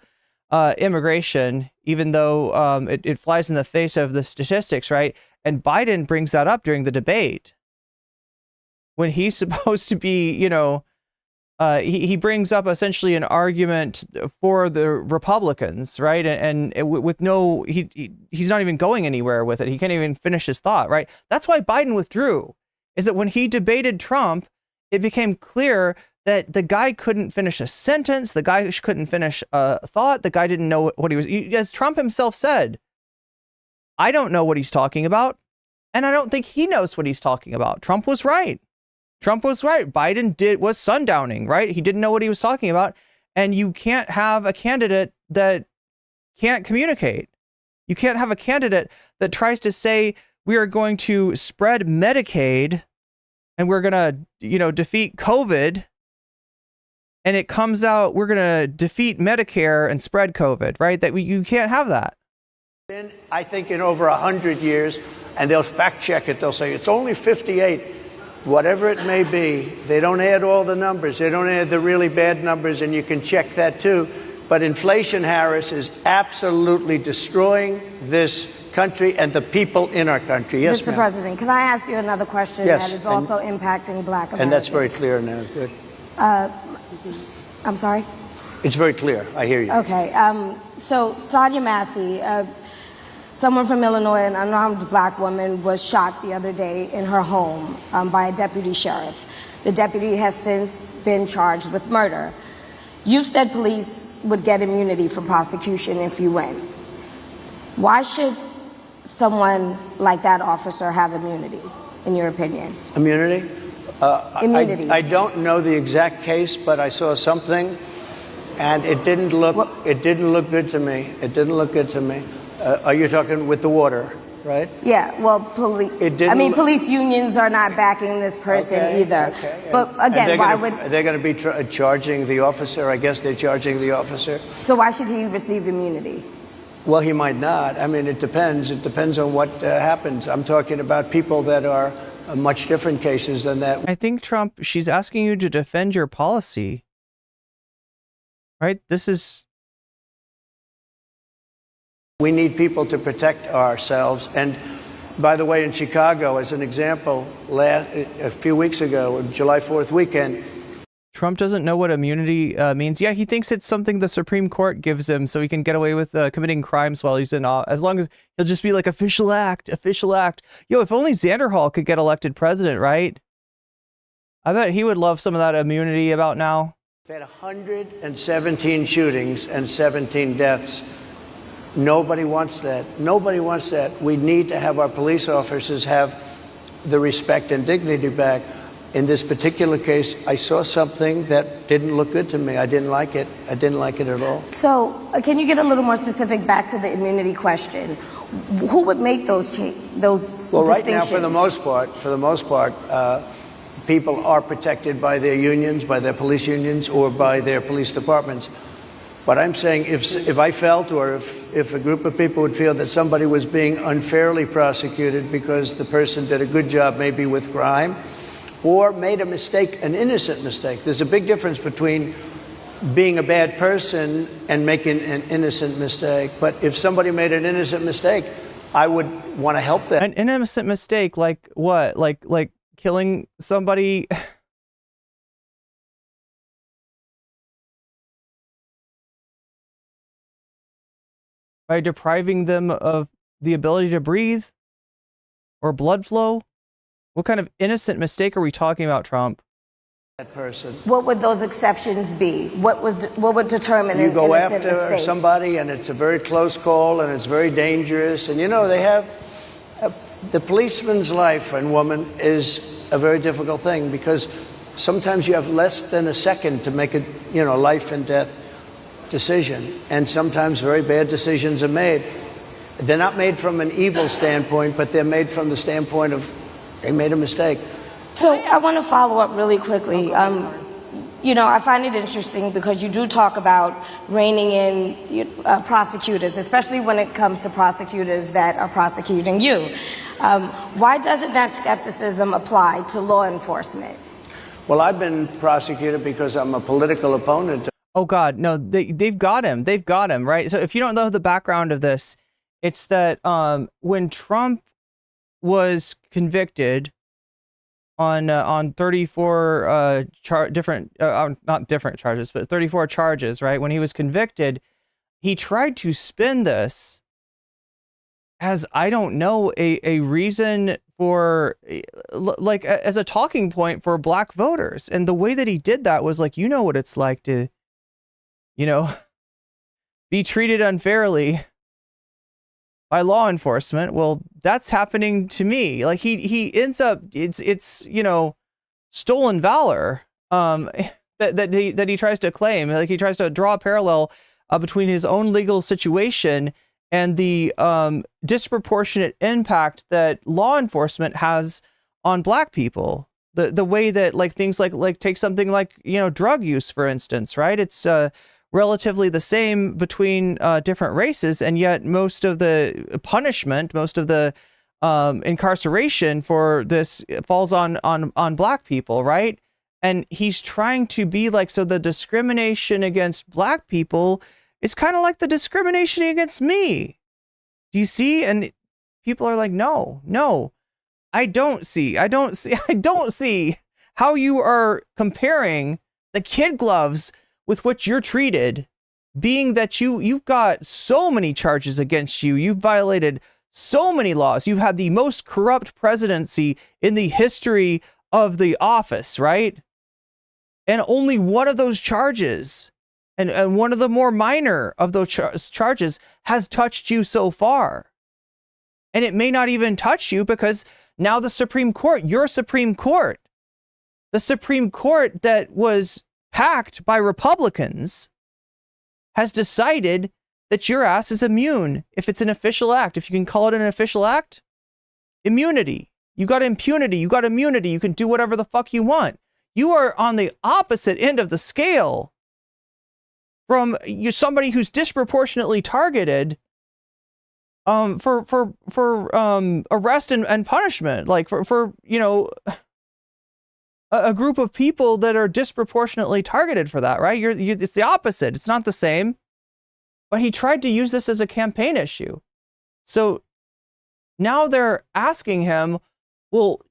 A: immigration, even though it flies in the face of the statistics, right? And Biden brings that up during the debate when he's supposed to be, you know, he brings up essentially an argument for the Republicans, right? And with no, he's not even going anywhere with it. He can't even finish his thought, right? That's why Biden withdrew, is that when he debated Trump, it became clear that the guy couldn't finish a sentence. The guy couldn't finish a thought. The guy didn't know what he was, as Trump himself said, I don't know what he's talking about. And I don't think he knows what he's talking about. Trump was right. Trump was right. Biden was sundowning, right? He didn't know what he was talking about. And you can't have a candidate that can't communicate. You can't have a candidate that tries to say, we are going to spread Medicaid and we're going to, you know, defeat COVID. And it comes out, we're going to defeat Medicare and spread COVID, right? You can't have that.
F: I think in over 100 years, and they'll fact check it. They'll say it's only 58. Whatever it may be, they don't add all the numbers. They don't add the really bad numbers, and you can check that too. But inflation, Harris, is absolutely destroying this country and the people in our country. Yes,
H: Mr. President, can I ask you another question
F: yes,
H: that is also impacting Black Americans?
F: And that's very clear now. Good.
H: I'm sorry?
F: It's very clear. I hear you.
H: Okay. So Sonia Massey, someone from Illinois, an unarmed black woman, was shot the other day in her home by a deputy sheriff. The deputy has since been charged with murder. You've said police would get immunity from prosecution if you win. Why should someone like that officer have immunity, in your opinion?
F: Immunity?
H: Immunity.
F: I don't know the exact case, but I saw something, and it didn't look good to me. It didn't look good to me. Are you talking with the water, right?
H: Yeah, well, police unions are not backing this person either.
F: Okay.
H: But again, why would...
F: They're going to be charging the officer. I guess they're charging the officer.
H: So why should he receive immunity?
F: Well, he might not. I mean, it depends. It depends on what happens. I'm talking about people that are much different cases than that.
A: I think Trump, she's asking you to defend your policy, right? This is...
F: We need people to protect ourselves. And by the way, in Chicago, as an example, a few weeks ago, July 4th weekend,
A: Trump doesn't know what immunity means. Yeah, he thinks it's something the Supreme Court gives him so he can get away with committing crimes while he's in office. As long as he'll just be like, official act, official act. Yo, if only Xanderhal could get elected president, right? I bet he would love some of that immunity about now.
F: They had 117 shootings and 17 deaths. Nobody wants that. Nobody wants that. We need to have our police officers have the respect and dignity back. In this particular case, I saw something that didn't look good to me. I didn't like it. I didn't like it at all.
H: So can you get a little more specific back to the immunity question? Who would make those
F: Well, right now, for the most part, people are protected by their unions, by their police unions, or by their police departments. But I'm saying if I felt, or if a group of people would feel that somebody was being unfairly prosecuted because the person did a good job maybe with crime, or made a mistake, an innocent mistake. There's a big difference between being a bad person and making an innocent mistake. But if somebody made an innocent mistake, I would want to help them.
A: An innocent mistake, like what? Like killing somebody? By depriving them of the ability to breathe or blood flow? What kind of innocent mistake are we talking about, Trump?
F: That person.
H: What would those exceptions be? What would determine an innocent mistake?
F: You go after somebody and it's a very close call and it's very dangerous. And you know, they have the policeman's life and woman is a very difficult thing because sometimes you have less than a second to make a life and death decision. And sometimes very bad decisions are made. They're not made from an evil standpoint, but they're made from the standpoint of they made a mistake.
H: So I want to follow up really quickly. You know, I find it interesting because you do talk about reining in prosecutors, especially when it comes to prosecutors that are prosecuting you. Why doesn't that skepticism apply to law enforcement?
F: Well, I've been prosecuted because I'm a political opponent.
A: Oh God, no, they've got him. They've got him, right? So if you don't know the background of this, it's that when Trump was convicted on 34 not different charges, but 34 charges, right? When he was convicted, he tried to spin this as, I don't know, a reason for, like, as a talking point for black voters. And the way that he did that was like, you know what it's like to, you know, be treated unfairly by law enforcement. Well, that's happening to me. Like he ends up, it's you know, stolen valor that he tries to claim. Like he tries to draw a parallel between his own legal situation and the disproportionate impact that law enforcement has on black people. The way that, like, things like take something like, you know, drug use, for instance, right? It's relatively the same between different races, and yet most of the punishment, most of the incarceration for this falls on black people, right? And he's trying to be like, so the discrimination against black people is kind of like the discrimination against me. Do you see? And people are like, no, I don't see how you are comparing the kid gloves with which you're treated, being that you've got so many charges against you. You've violated so many laws. You've had the most corrupt presidency in the history of the office, right? And only one of those charges, and one of the more minor of those charges, has touched you so far. And it may not even touch you because now the Supreme Court, your Supreme Court, the Supreme Court that was packed by Republicans, has decided that your ass is immune if it's an official act. If you can call it an official act, immunity. You got impunity. You got immunity. You can do whatever the fuck you want. You are on the opposite end of the scale from somebody who's disproportionately targeted for arrest and punishment, like for you know, a group of people that are disproportionately targeted for that, right? It's the opposite. It's not the same. But he tried to use this as a campaign issue. So now they're asking him, well,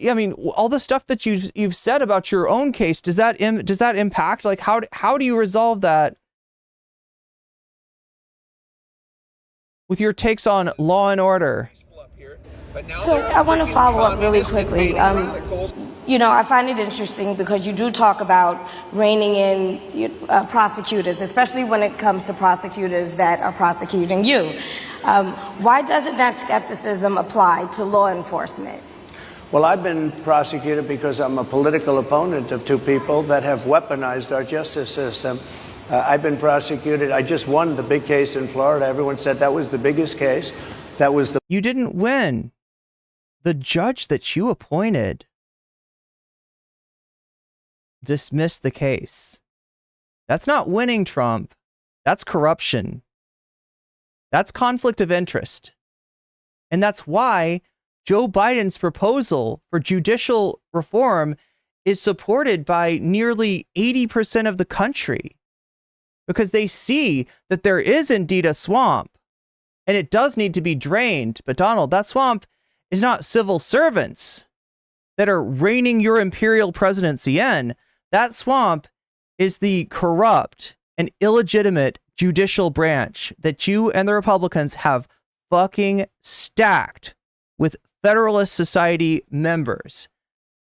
A: I mean, all the stuff that you've said about your own case, does that impact? Like, how do you resolve that with your takes on law and order?
H: So I want to follow up really quickly. You know, I find it interesting because you do talk about reining in prosecutors, especially when it comes to prosecutors that are prosecuting you. Why doesn't that skepticism apply to law enforcement?
F: Well, I've been prosecuted because I'm a political opponent of two people that have weaponized our justice system. I've been prosecuted. I just won the big case in Florida. Everyone said that was the biggest case. That was the...
A: You didn't win. The judge that you appointed dismissed the case. That's not winning, Trump. That's corruption. That's conflict of interest. And that's why Joe Biden's proposal for judicial reform is supported by nearly 80% of the country, because they see that there is indeed a swamp and it does need to be drained. But Donald, that swamp is not civil servants that are reigning your imperial presidency in. That swamp is the corrupt and illegitimate judicial branch that you and the Republicans have fucking stacked with Federalist Society members.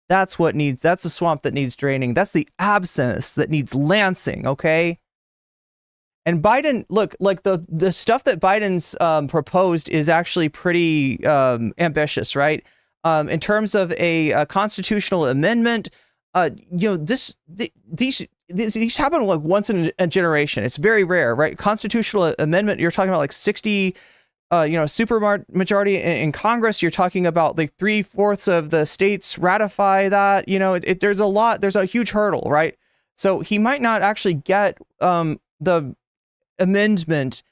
A: That's the swamp that needs draining. That's the abscess that needs lancing, okay? And Biden, look, like the stuff that Biden's proposed is actually pretty ambitious, right? In terms of a constitutional amendment, you know, these happen like once in a generation. It's very rare, right? Constitutional amendment, you're talking about like 60, super majority in Congress. You're talking about like 3/4 of the states ratify that. You know, there's a huge hurdle, right? So he might not actually get the amendment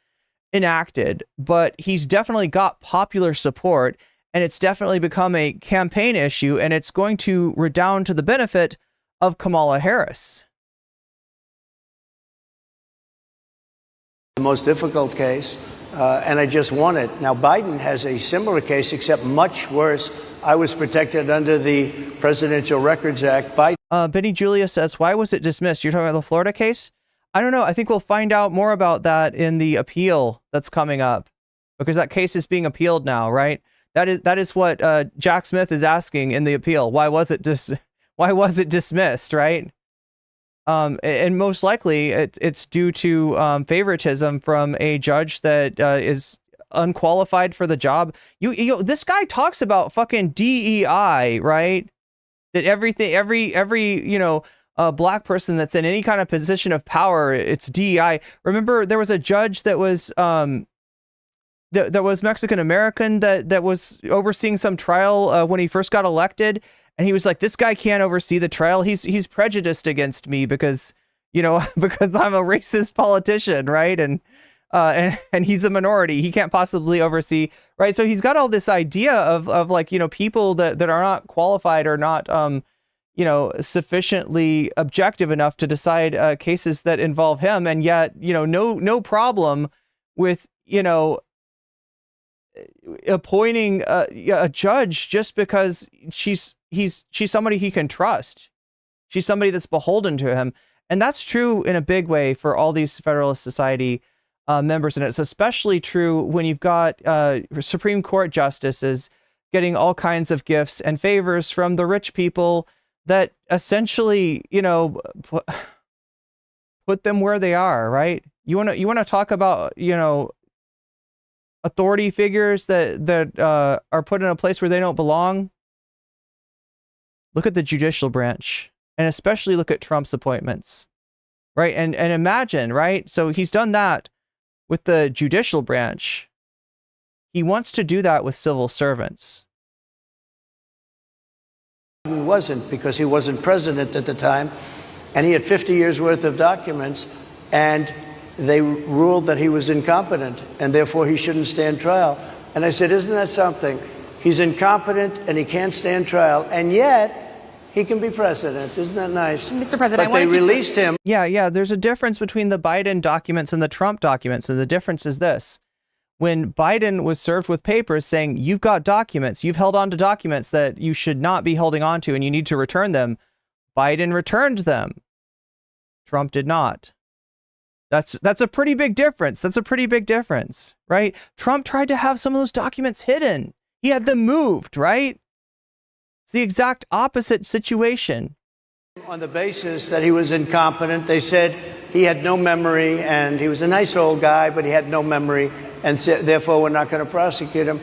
A: enacted, but he's definitely got popular support, and it's definitely become a campaign issue, and it's going to redound to the benefit of Kamala Harris.
F: The most difficult case, and I just won it. Now, Biden has a similar case, except much worse. I was protected under the Presidential Records Act.
A: Benny Julia says, why was it dismissed? You're talking about the Florida case? I don't know. I think we'll find out more about that in the appeal that's coming up, because that case is being appealed now, right? That is what Jack Smith is asking in the appeal. Why was it dismissed, right? And most likely it's due to favoritism from a judge that is unqualified for the job. This guy talks about fucking DEI, right? That every black person that's in any kind of position of power, it's DEI. Remember, there was a judge that was that was Mexican American that was overseeing some trial when he first got elected. And he was like, this guy can't oversee the trial. He's prejudiced against me because because I'm a racist politician, right? And he's a minority. He can't possibly oversee, right? So he's got all this idea of like, people that are not qualified or not, sufficiently objective enough to decide cases that involve him. And yet, no problem with, appointing a judge just because she's somebody he can trust. She's somebody that's beholden to him. And that's true in a big way for all these Federalist Society members. And it's especially true when you've got Supreme Court justices getting all kinds of gifts and favors from the rich people that essentially, put them where they are, right? You want to talk about, authority figures that are put in a place where they don't belong? Look at the judicial branch, and especially look at Trump's appointments, right? And imagine, right? So he's done that with the judicial branch. He wants to do that with civil servants.
F: He wasn't, because he wasn't president at the time, and he had 50 years worth of documents, and they ruled that he was incompetent, and therefore he shouldn't stand trial. And I said, isn't that something? He's incompetent and he can't stand trial, and yet he can be president. Isn't that nice?
E: Mr. President,
F: but they released him.
A: Yeah. There's a difference between the Biden documents and the Trump documents, and the difference is this. When Biden was served with papers saying, you've got documents, you've held on to documents that you should not be holding on to and you need to return them, Biden returned them. Trump did not. That's a pretty big difference. That's a pretty big difference, right? Trump tried to have some of those documents hidden. He had them moved, right? It's the exact opposite situation.
F: On the basis that he was incompetent, they said he had no memory, and he was a nice old guy, but he had no memory, and therefore we're not going to prosecute him.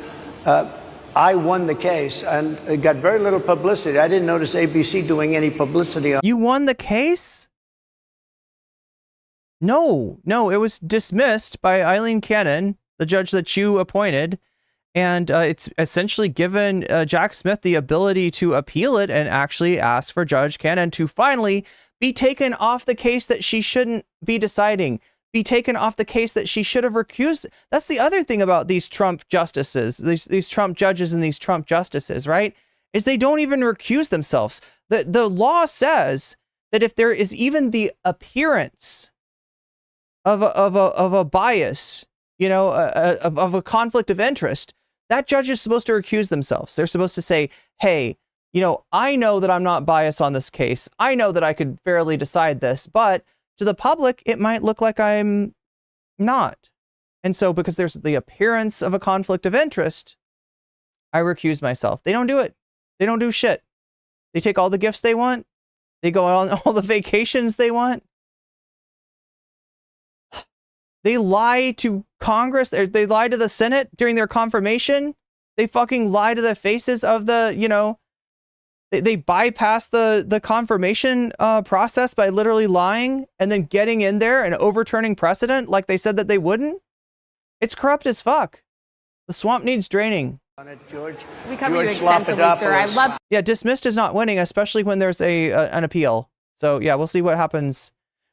F: I won the case, and it got very little publicity. I didn't notice ABC doing any publicity on.
A: You won the case? No, it was dismissed by Eileen Cannon, the judge that you appointed, and it's essentially given Jack Smith the ability to appeal it and actually ask for Judge Cannon to finally be taken off the case that she shouldn't be deciding, be taken off the case that she should have recused. That's the other thing about these Trump justices, these Trump judges and these Trump justices, right? Is they don't even recuse themselves. The law says that if there is even the appearance of a bias, of a conflict of interest, that judge is supposed to recuse themselves. They're supposed to say, hey, I know that I'm not biased on this case. I know that I could fairly decide this, but to the public, it might look like I'm not. And so because there's the appearance of a conflict of interest, I recuse myself. They don't do it. They don't do shit. They take all the gifts they want. They go on all the vacations they want. They lie to Congress. They lie to the Senate during their confirmation. They fucking lie to the faces of the, they bypass the confirmation process by literally lying and then getting in there and overturning precedent like they said that they wouldn't. It's corrupt as fuck. The swamp needs draining.
E: We covered you extensively, sir. I love.
A: Yeah, dismissed is not winning, especially when there's an appeal. So yeah, we'll see what happens.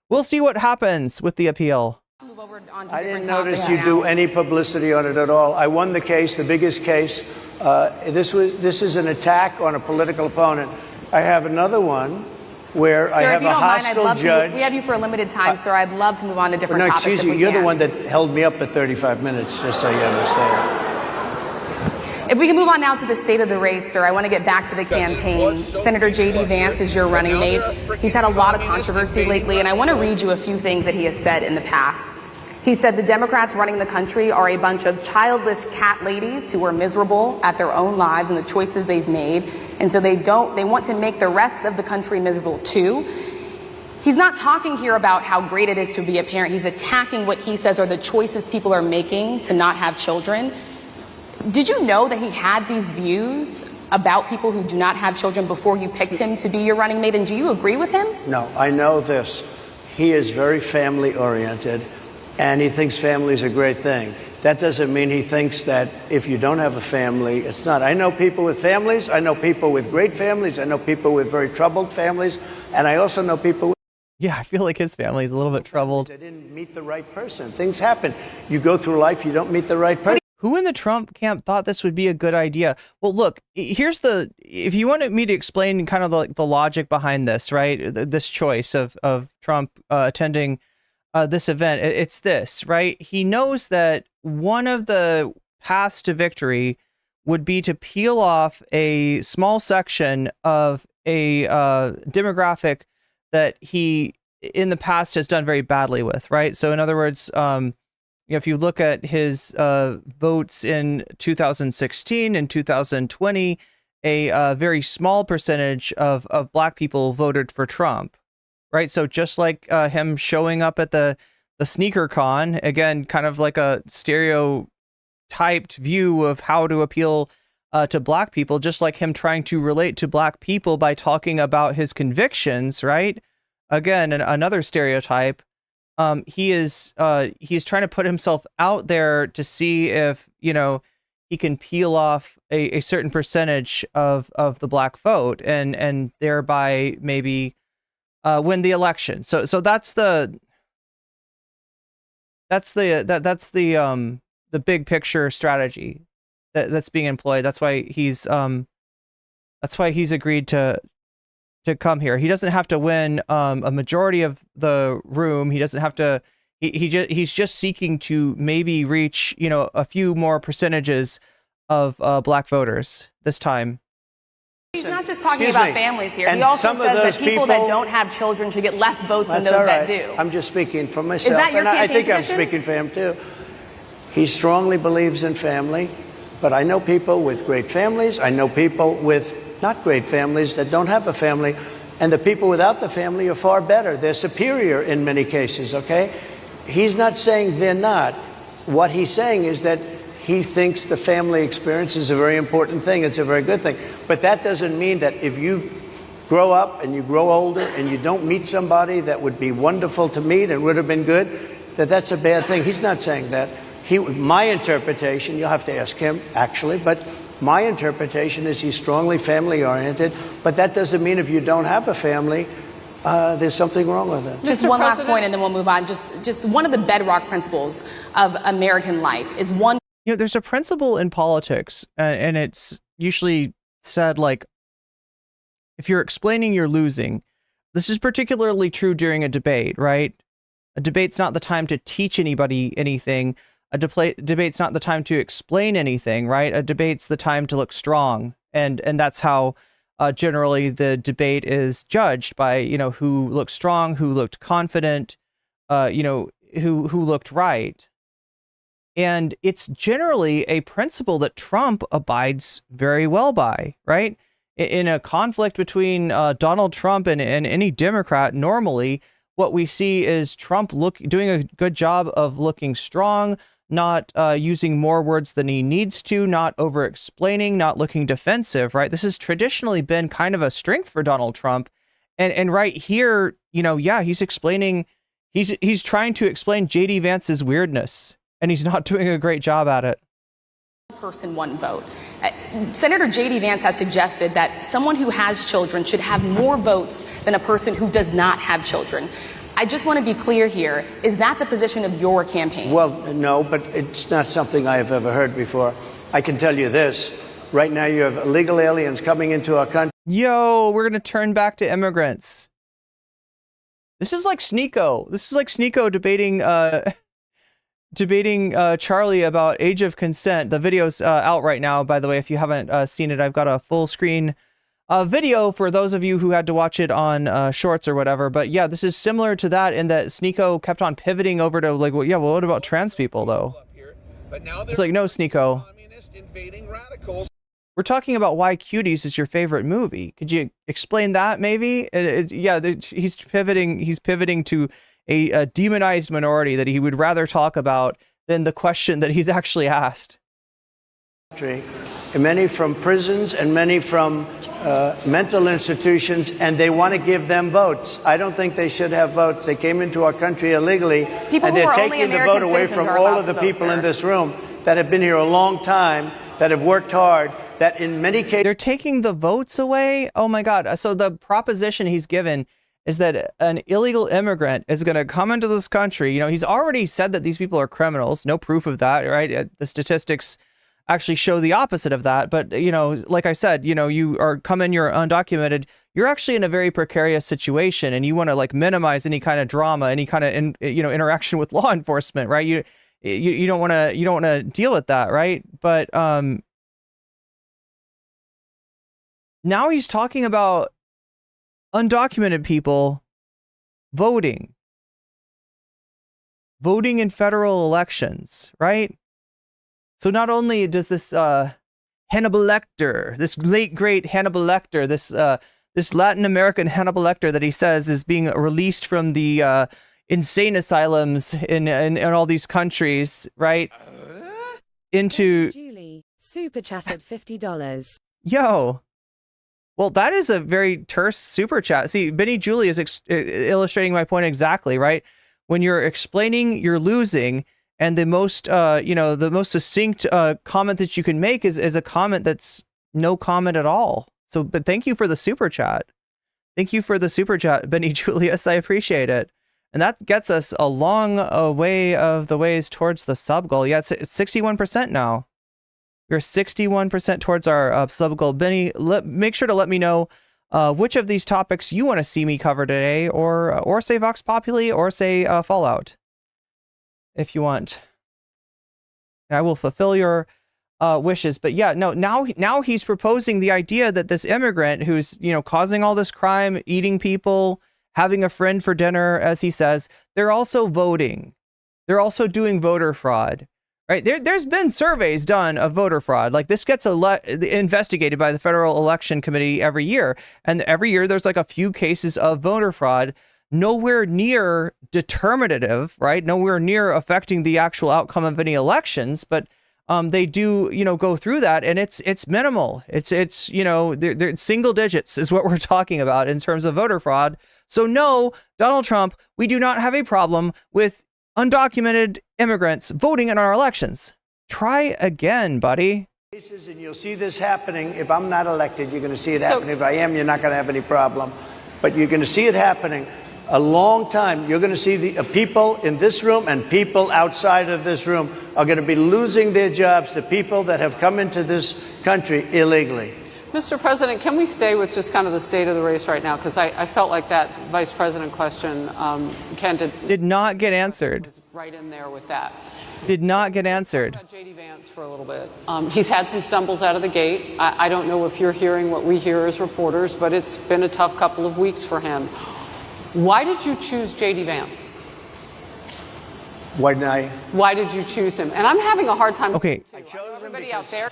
A: We'll see what happens with the appeal.
E: Move over onto
F: I
E: different
F: didn't notice
E: topics
F: you
E: now.
F: do any publicity on it at all. I won the case, the biggest case. This is an attack on a political opponent. I have another one where I
E: Sir, if
F: have
E: you
F: a
E: don't mind, I'd
F: hostile
E: love
F: judge.
E: to. We have you for a limited time, sir. I'd love to move on to different
F: No,
E: topics.
F: excuse
E: if
F: you.
E: we
F: You're the
E: can.
F: one that held me up for 35 minutes, just so you understand.
E: If we can move on now to the state of the race, sir, I want to get back to the campaign. Senator J.D. Vance is your running mate. He's had a lot of controversy lately, and I want to read you a few things that he has said in the past. He said the Democrats running the country are a bunch of childless cat ladies who are miserable at their own lives and the choices they've made, and so they want to make the rest of the country miserable too. He's not talking here about how great it is to be a parent. He's attacking what he says are the choices people are making to not have children. Did you know that he had these views about people who do not have children before you picked him to be your running mate? And do you agree with him?
F: No, I know this. He is very family oriented, and he thinks family is a great thing. That doesn't mean he thinks that if you don't have a family, it's not. I know people with families. I know people with great families. I know people with very troubled families. And I also know people with
A: Yeah, I feel like his family is a little bit troubled.
F: that didn't meet the right person. Things happen. You go through life, you don't meet the right person.
A: Who in the Trump camp thought this would be a good idea? Well, look, here's if you wanted me to explain kind of the logic behind this, right? This choice of Trump attending this event, it's this, right? He knows that one of the paths to victory would be to peel off a small section of a demographic that he in the past has done very badly with, right? So in other words, if you look at his votes in 2016 and 2020, a very small percentage of black people voted for Trump, right? So just like him showing up at the sneaker con, again, kind of like a stereotyped view of how to appeal to black people, just like him trying to relate to black people by talking about his convictions, right? Again, another stereotype. He's trying to put himself out there to see if, he can peel off a certain percentage of the black vote and thereby maybe win the election. So that's the big picture strategy that's being employed. That's why he's agreed to come here. He doesn't have to win a majority of the room. He doesn't have to. He's just seeking to maybe reach a few more percentages of black voters this time.
E: He's not just talking
F: Excuse
E: about
F: me.
E: families here.
F: And
E: He also
F: some of
E: says that
F: those
E: people that
F: people-
E: don't have children should get less votes than
F: That's
E: those
F: all
E: that
F: right.
E: do.
F: I'm just speaking for myself.
E: that your
F: and I
E: campaign
F: think I'm
E: position?
F: speaking for him too. He strongly believes in family, but I know people with great families. I know people with not great families that don't have a family. And the people without the family are far better. They're superior in many cases, okay? He's not saying they're not. What he's saying is that he thinks the family experience is a very important thing. It's a very good thing. But that doesn't mean that if you grow up and you grow older and you don't meet somebody that would be wonderful to meet and would have been good, that that's a bad thing. He's not saying that. My interpretation, you'll have to ask him, actually, but my interpretation is he's strongly family-oriented, but that doesn't mean if you don't have a family, there's something wrong with it.
E: Just
G: Mr.
E: one last
G: President?
E: point, and then we'll move on. Just one of the bedrock principles of American life is one.
A: There's a principle in politics, and it's usually said like, if you're explaining, you're losing. This is particularly true during a debate, right? A debate's not the time to teach anybody anything. A debate's not the time to explain anything, right? A debate's the time to look strong, and that's how generally the debate is judged by who looked strong, who looked confident, who looked right. And it's generally a principle that Trump abides very well by, right? In a conflict between Donald Trump and any Democrat, normally what we see is Trump doing a good job of looking strong, not using more words than he needs to, not over-explaining, not looking defensive, right? This has traditionally been kind of a strength for Donald Trump. And right here, he's explaining, he's trying to explain J.D. Vance's weirdness, and he's not doing a great job at it.
E: person, one vote. Senator J.D. Vance has suggested that someone who has children should have more votes than a person who does not have children. I just want to be clear here. Is that the position of your campaign?
F: Well, no, but it's not something I have ever heard before. I can tell you this. Right now you have illegal aliens coming into our country.
A: Yo, we're going to turn back to immigrants. This is like Sneeko. This is like Sneeko debating Charlie about age of consent. The video's out right now, by the way. If you haven't seen it, I've got a full screen video for those of you who had to watch it on shorts or whatever. But yeah, this is similar to that in that Sneeko kept on pivoting over to like, well, yeah, well, what about trans people though? It's like, no, Sneeko.
C: Invading radicals.
A: We're talking about why Cuties is your favorite movie. Could you explain that maybe? Yeah, he's pivoting to a demonized minority that he would rather talk about than the question that he's actually asked.
F: And many from prisons and many from mental institutions, and they want to give them votes. I don't think they should have votes. They came into our country illegally,
E: People
F: and
E: who
F: they're
E: are only
F: taking the
E: American
F: vote away
E: citizens
F: from
E: are
F: all
E: allowed
F: of the
E: to vote,
F: people in
E: sir.
F: this room that have been here a long time, that have worked hard, that in many cases...
A: They're taking the votes away? Oh my God. So the proposition he's given is that an illegal immigrant is going to come into this country. You know, he's already said that these people are criminals. No proof of that, right? The statistics actually show the opposite of that. But, you know, like I said, you know, you are come in, you're undocumented. You're actually in a very precarious situation, and you want to like minimize any kind of drama, any kind of, interaction with law enforcement, right? You don't want to deal with that, right? But now he's talking about undocumented people voting in federal elections, right? So not only does this Hannibal Lecter, this late great Hannibal Lecter, this Latin American Hannibal Lecter that he says is being released from the insane asylums in all these countries, right? Into
I: Julie super chatted $50.
A: Yo. Well, that is a very terse super chat. See, Benny Julie is illustrating my point exactly, right? When you're explaining, you're losing, and the most, the most succinct comment that you can make is a comment that's no comment at all. So, but thank you for the super chat. Thank you for the super chat, Benny Julius. I appreciate it. And that gets us a long way of the ways towards the sub goal. Yeah, it's 61% now. We're 61% towards our sub goal. Benny, make sure to let me know which of these topics you want to see me cover today, or say Vox Populi, or say Fallout, if you want. And I will fulfill your wishes. But yeah, no, now he's proposing the idea that this immigrant who's, causing all this crime, eating people, having a friend for dinner, as he says, they're also voting. They're also doing voter fraud. Right, there's been surveys done of voter fraud. Like this gets investigated by the Federal Election Committee every year, and every year there's like a few cases of voter fraud, nowhere near determinative, right? Nowhere near affecting the actual outcome of any elections, but they do, go through that, and it's minimal. It's they're single digits is what we're talking about in terms of voter fraud. So no, Donald Trump, we do not have a problem with undocumented immigrants voting in our elections. Try again, buddy.
F: And you'll see this happening. If I'm not elected, you're going to see it happening. If I am, you're not going to have any problem. But you're going to see it happening a long time. You're going to see the people in this room and people outside of this room are going to be losing their jobs to people that have come into this country illegally.
G: Mr. President, can we stay with just kind of the state of the race right now? Because I felt like that Vice President question, Ken,
A: did not get answered.
G: Was right in there with that.
A: Did not get answered.
G: Talk about J.D. Vance for a little bit. He's had some stumbles out of the gate. I don't know if you're hearing what we hear as reporters, but it's been a tough couple of weeks for him. Why did you choose J.D. Vance?
F: Why didn't I?
G: Why did you choose him? And I'm having a hard time.
A: Okay.
G: I chose everybody out there.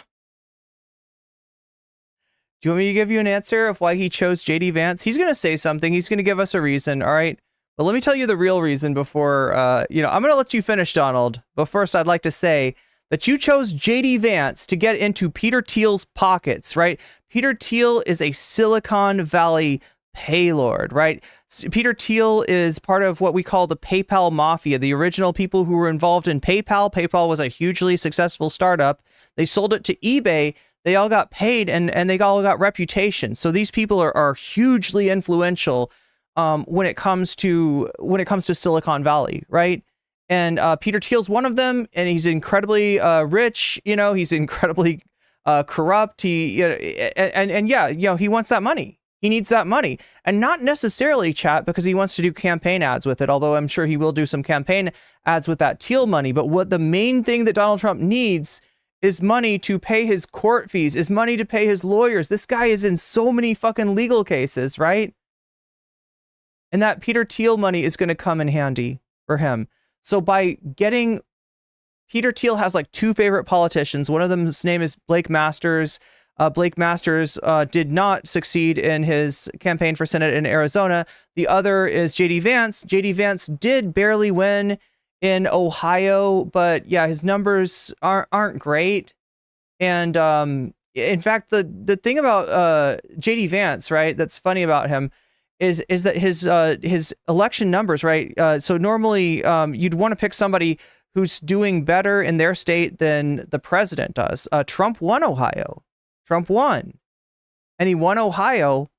A: Do you want me to give you an answer of why he chose J.D. Vance? He's going to say something. He's going to give us a reason. All right. But let me tell you the real reason before, I'm going to let you finish, Donald. But first, I'd like to say that you chose J.D. Vance to get into Peter Thiel's pockets, right? Peter Thiel is a Silicon Valley Paylord, right? Peter Thiel is part of what we call the PayPal mafia, the original people who were involved in PayPal. PayPal was a hugely successful startup. They sold it to eBay. They all got paid and they all got reputation. So these people are hugely influential when it comes to Silicon Valley, right? And Peter Thiel's one of them, and he's incredibly rich. You know, he's incredibly corrupt. He he wants that money. He needs that money, and not necessarily, chat, because he wants to do campaign ads with it, although I'm sure he will do some campaign ads with that Thiel money. But what the main thing that Donald Trump needs is money to pay his court fees, is money to pay his lawyers. This guy is in so many fucking legal cases, right? And that Peter Thiel money is going to come in handy for him. So by getting, Peter Thiel has like two favorite politicians. One of them's name is Blake Masters. Blake Masters did not succeed in his campaign for Senate in Arizona. The other is J.D. Vance. J.D. Vance did barely win in Ohio, but yeah, his numbers aren't great. And in fact, the thing about J.D. Vance, right, that's funny about him is that his election numbers, right? So normally you'd want to pick somebody who's doing better in their state than the president does. Trump won Ohio. Trump won, and he won Ohio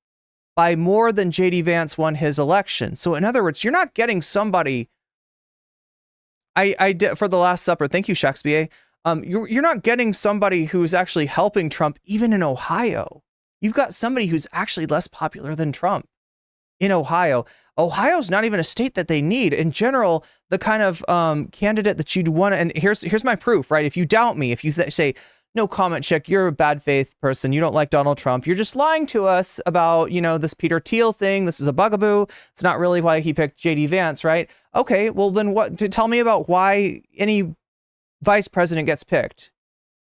A: by more than J.D. Vance won his election. So in other words, you're not getting somebody. I did for the Last Supper. Thank you, Shakespeare. You're not getting somebody who's actually helping Trump even in Ohio. You've got somebody who's actually less popular than Trump in Ohio. Ohio's not even a state that they need. In general, the kind of candidate that you'd want to, and here's my proof, right? If you doubt me, if you say, no comment, check, you're a bad faith person, you don't like Donald Trump, you're just lying to us about, this Peter Thiel thing, this is a bugaboo, it's not really why he picked J.D. Vance, right? Okay, well then what, tell me about why any vice president gets picked.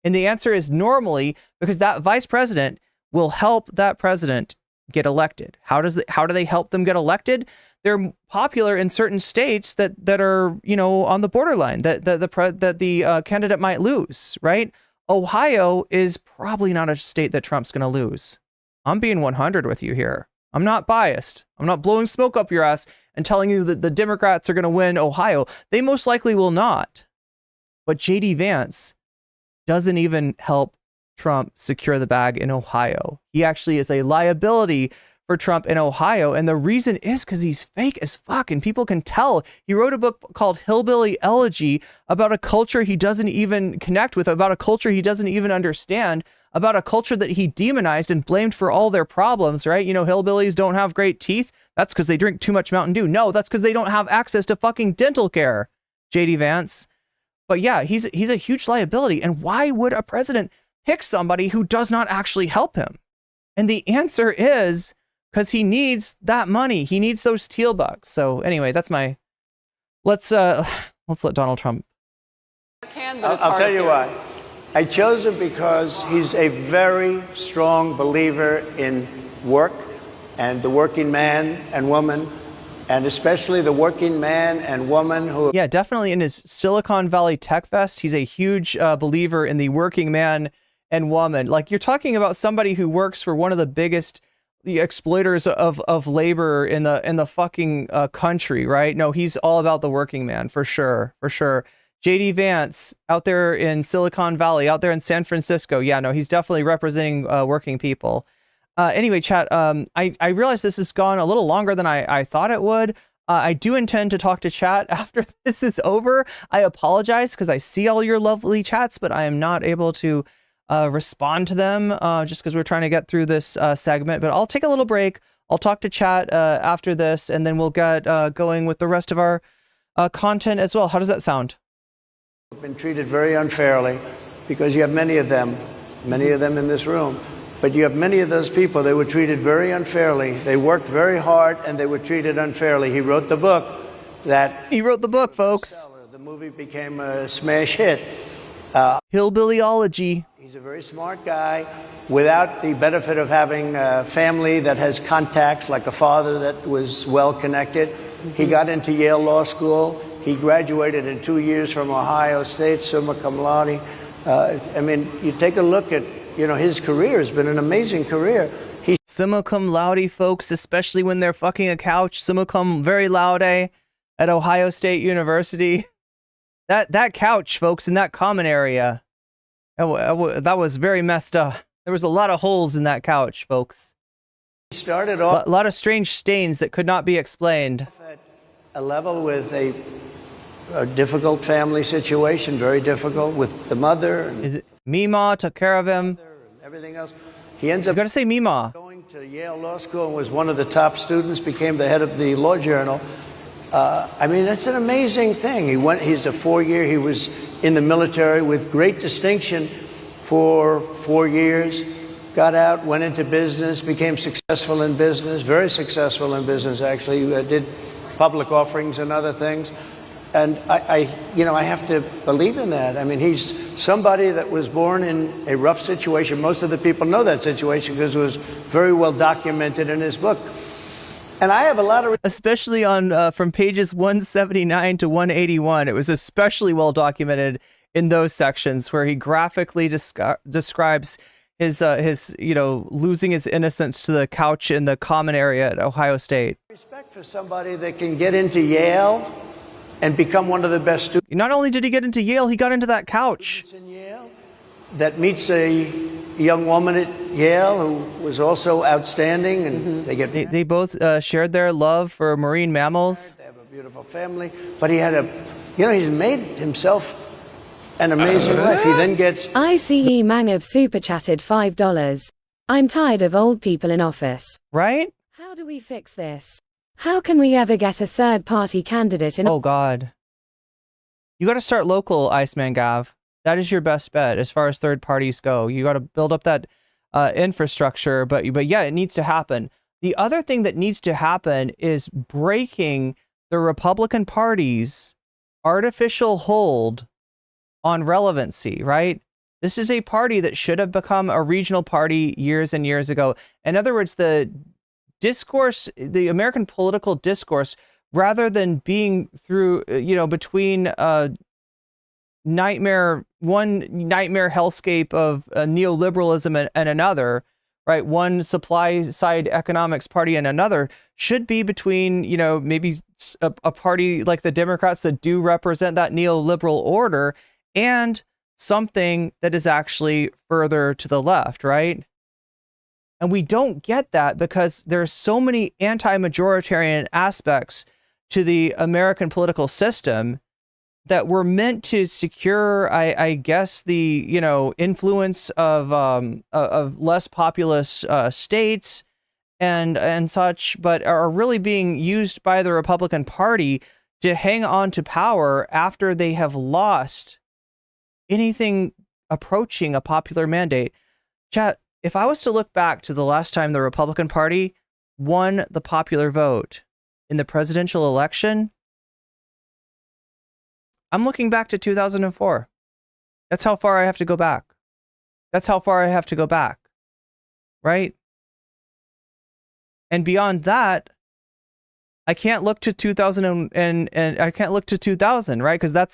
A: And the answer is normally because that vice president will help that president get elected. How do they help them get elected? They're popular in certain states that are, on the borderline, that the candidate might lose, right? Ohio is probably not a state that Trump's going to lose. I'm being 100 with you here. I'm not biased. I'm not blowing smoke up your ass and telling you that the Democrats are going to win Ohio. They most likely will not. But J.D. Vance doesn't even help Trump secure the bag in Ohio. He actually is a liability for Trump in Ohio. And the reason is because he's fake as fuck, and people can tell. He wrote a book called Hillbilly Elegy about a culture he doesn't even connect with, about a culture he doesn't even understand, about a culture that he demonized and blamed for all their problems, right? Hillbillies don't have great teeth. That's because they drink too much Mountain Dew. No, that's because they don't have access to fucking dental care, J.D. Vance. But yeah, he's a huge liability. And why would a president pick somebody who does not actually help him? And the answer is because he needs that money. He needs those Thiel bucks. So anyway, that's my. Let's let Donald Trump.
F: I'll tell you why. I chose him because he's a very strong believer in work and the working man and woman, and especially the working man and woman who.
A: Yeah, definitely in his Silicon Valley Tech Fest, he's a huge believer in the working man and woman. Like, you're talking about somebody who works for one of the biggest exploiters of labor in the fucking country, right? No, he's all about the working man, for sure. J.D. Vance out there in Silicon Valley, out there in San Francisco. Yeah, no, he's definitely representing working people. Anyway, chat, I realize this has gone a little longer than I thought it would. I do intend to talk to chat after this is over. I apologize because I see all your lovely chats, but I am not able to respond to them just because we're trying to get through this segment. But I'll take a little break. I'll talk to chat after this, and then we'll get going with the rest of our content as well. How does that sound?
F: Been treated very unfairly because you have many of them in this room. But you have many of those people, they were treated very unfairly. They worked very hard and they were treated unfairly. He wrote the book
A: folks.
F: The movie became a smash hit.
A: Hillbillyology.
F: He's a very smart guy without the benefit of having a family that has contacts, like a father that was well connected. He got into Yale Law School. He graduated in 2 years from Ohio State, summa cum laude. I mean, you take a look at, his career has been an amazing career.
A: summa cum laude folks, especially when they're fucking a couch, summa cum very laude at Ohio State University. That couch, folks, in that common area, that was very messed up. There was a lot of holes in that couch, folks.
F: He started off
A: a lot of strange stains that could not be explained.
F: at a level with a difficult family situation, very difficult with the mother. And
A: Is it Mima took care of him?
F: everything else. He ends
A: You
F: up
A: got to say Mima.
F: going to Yale Law School and was one of the top students, became the head of the law journal. I mean, it's an amazing thing. He's a 4-year, he was in the military with great distinction for 4 years, got out, went into business, became successful in business, very successful in business, actually, did public offerings and other things. And I have to believe in that. I mean, he's somebody that was born in a rough situation. Most of the people know that situation because it was very well documented in his book. And I have a lot of...
A: Especially on from pages 179 to 181. It was especially well documented in those sections where he graphically describes his losing his innocence to the couch in the common area at Ohio State.
F: Respect for somebody that can get into Yale and become one of the best students
A: Not only did he get into Yale, he got into that couch.
F: in Yale, that meets a young woman at Yale who was also outstanding, and they get
A: They both shared their love for marine mammals.
F: They have a beautiful family, but he had he's made himself an amazing life. He then gets...
I: ICE Mangab super chatted $5. I'm tired of old people in office.
A: Right?
I: How do we fix this? How can we ever get a third-party candidate in?
A: Oh, God. You got to start local, Iceman Gav. That is your best bet as far as third parties go. You got to build up that infrastructure, but yeah, it needs to happen. The other thing that needs to happen is breaking the Republican Party's artificial hold on relevancy, right? This is a party that should have become a regional party years and years ago. In other words, the discourse, the American political discourse, rather than being through, between one nightmare hellscape of neoliberalism and another, right? One supply side economics party and another, should be between, maybe a party like the Democrats that do represent that neoliberal order and something that is actually further to the left, right? And we don't get that because there's so many anti-majoritarian aspects to the American political system that were meant to secure, I guess, the influence of less populous states and such, but are really being used by the Republican Party to hang on to power after they have lost anything approaching a popular mandate. Chat, if I was to look back to the last time the Republican Party won the popular vote in the presidential election, I'm looking back to 2004. That's how far I have to go back. Right? And beyond that, I can't look to 2000 and I can't look to 2000, right? Because that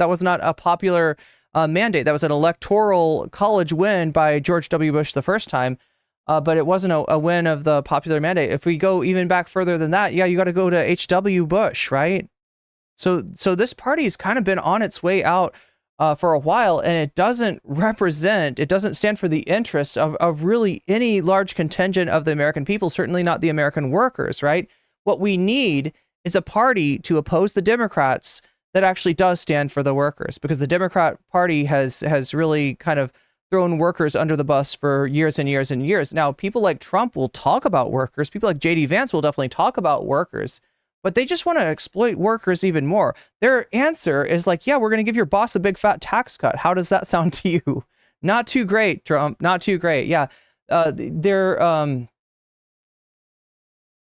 A: was not a popular mandate. That was an electoral college win by George W. Bush the first time, but it wasn't a win of the popular mandate. If we go even back further than that, yeah, you got to go to H.W. Bush, right? So this party has kind of been on its way out for a while, and it doesn't stand for the interests of really any large contingent of the American people, certainly not the American workers, right? What we need is a party to oppose the Democrats that actually does stand for the workers, because the Democrat Party has really kind of thrown workers under the bus for years and years and years. Now, people like Trump will talk about workers. People like J.D. Vance will definitely talk about workers, but they just want to exploit workers even more. Their answer is like, yeah, we're going to give your boss a big fat tax cut. How does that sound to you? Not too great, Trump. Not too great. Yeah. There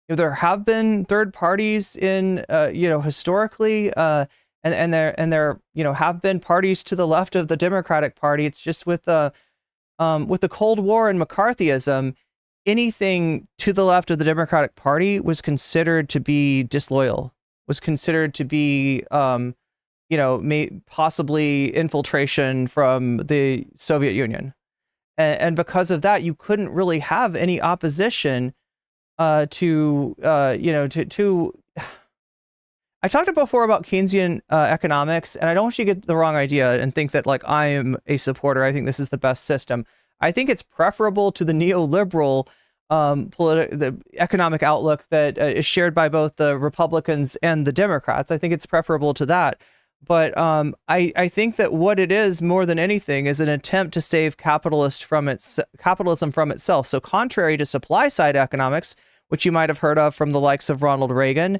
A: have been third parties in, historically, and there have been parties to the left of the Democratic Party. It's just with the Cold War and McCarthyism, anything to the left of the Democratic Party was considered to be disloyal, was considered to be possibly infiltration from the Soviet Union. And because of that, you couldn't really have any opposition to I talked before about Keynesian economics, and I don't want you to get the wrong idea and think that like I am a supporter. I think this is the best system. I think it's preferable to the neoliberal the economic outlook that is shared by both the Republicans and the Democrats. I think it's preferable to that. But I think that what it is more than anything is an attempt to save capitalism from itself. So contrary to supply side economics, which you might have heard of from the likes of Ronald Reagan,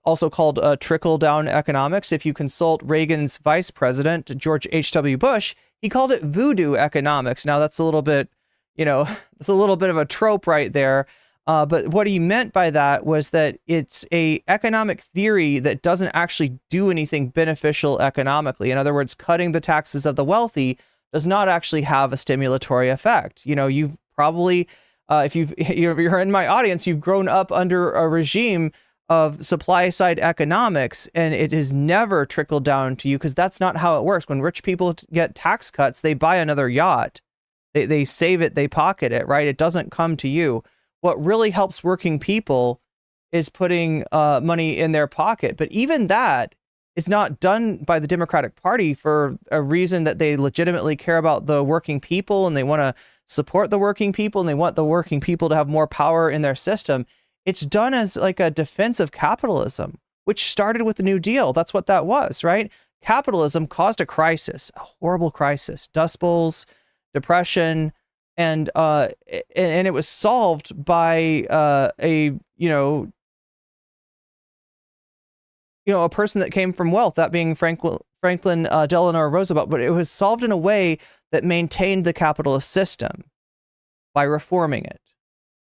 A: also called trickle-down economics. If you consult Reagan's vice president, George H.W. Bush, he called it voodoo economics. Now, that's a little bit, it's a little bit of a trope right there. But what he meant by that was that it's a economic theory that doesn't actually do anything beneficial economically. In other words, cutting the taxes of the wealthy does not actually have a stimulatory effect. You've probably, if you're in my audience, you've grown up under a regime of supply side economics, and it has never trickled down to you because that's not how it works. When rich people get tax cuts, they buy another yacht, they save it, they pocket it, right? It doesn't come to you. What really helps working people is putting money in their pocket. But even that is not done by the Democratic Party for a reason that they legitimately care about the working people and they want to support the working people and they want the working people to have more power in their system. It's done as like a defense of capitalism, which started with the New Deal. That's what that was, right? Capitalism caused a crisis, a horrible crisis, Dust Bowls, depression, and it was solved by a person that came from wealth, that being Franklin Delano Roosevelt. But it was solved in a way that maintained the capitalist system by reforming it,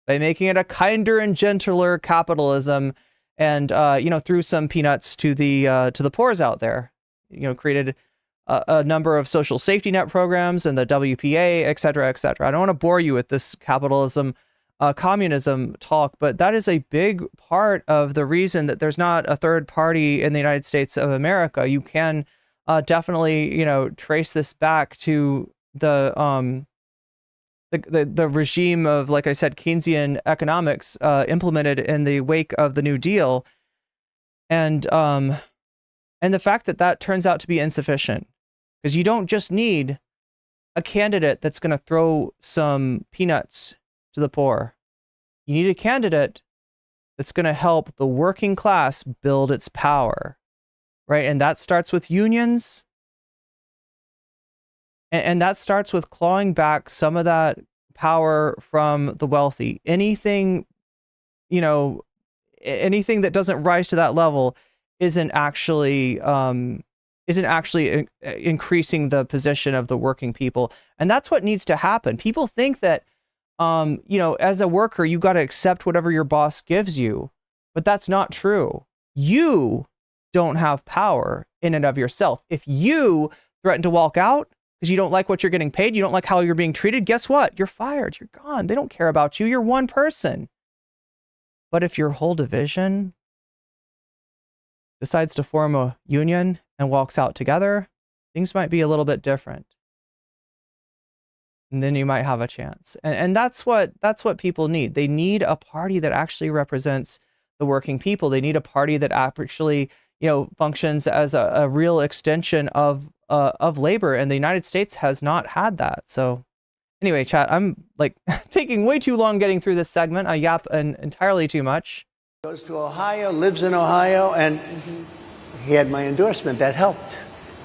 A: by making it a kinder and gentler capitalism, and threw some peanuts to the poors out there. Created a number of social safety net programs and the WPA, et cetera, et cetera. I don't want to bore you with this capitalism, communism talk, but that is a big part of the reason that there's not a third party in the United States of America. You can definitely, trace this back to the regime of, like I said, Keynesian economics implemented in the wake of the New Deal, and the fact that turns out to be insufficient, because you don't just need a candidate that's going to throw some peanuts to the poor. You need a candidate that's going to help the working class build its power, right? And that starts with unions. And that starts with clawing back some of that power from the wealthy. Anything that doesn't rise to that level isn't actually increasing the position of the working people. And that's what needs to happen. People think that, as a worker, you got to accept whatever your boss gives you, but that's not true. You don't have power in and of yourself. If you threaten to walk out because you don't like what you're getting paid, you don't like how you're being treated, guess what? You're fired. You're gone. They don't care about you. You're one person. But if your whole division decides to form a union and walks out together, things might be a little bit different. And then you might have a chance. And that's what people need. They need a party that actually represents the working people. They need a party that actually, functions as a real extension of labor. And the United States has not had that. So anyway, chat, I'm like taking way too long getting through this segment. I yap entirely too much.
F: Goes to Ohio, lives in Ohio, and he had my endorsement. That helped.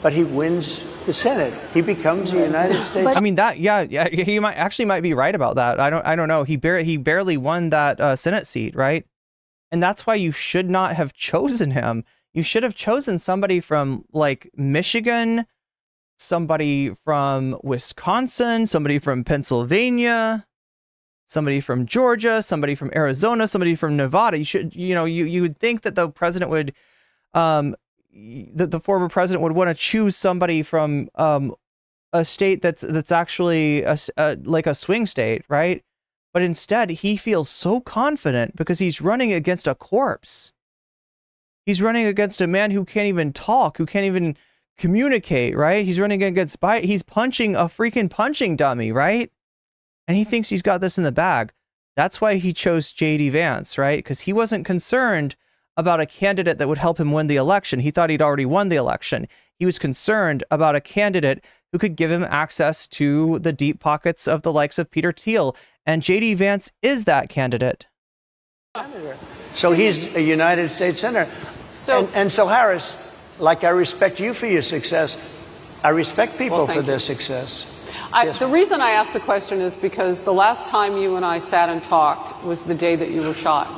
F: But he wins the Senate. He becomes a United States.
A: I mean, he might be right about that. I don't know. He barely won that Senate seat, right? And that's why you should not have chosen him. You should have chosen somebody from like Michigan, somebody from Wisconsin, somebody from Pennsylvania, somebody from Georgia, somebody from Arizona, somebody from Nevada. You would think that the president would, that the former president would want to choose somebody from a state that's actually like a swing state, right? But instead, he feels so confident because he's running against a corpse. He's running against a man who can't even talk, who can't even communicate, right? He's running against he's punching a freaking punching dummy, right? and he thinks he's got this in the bag. That's why he chose J.D. Vance, right? Because he wasn't concerned about a candidate that would help him win the election. He thought he'd already won the election. He was concerned about a candidate who could give him access to the deep pockets of the likes of Peter Thiel. And J.D. Vance is that candidate.
F: So he's a United States senator. And so, Harris, like I respect you for your success, I respect people for their success.
G: The reason I asked the question is because the last time you and I sat and talked was the day that you were shot.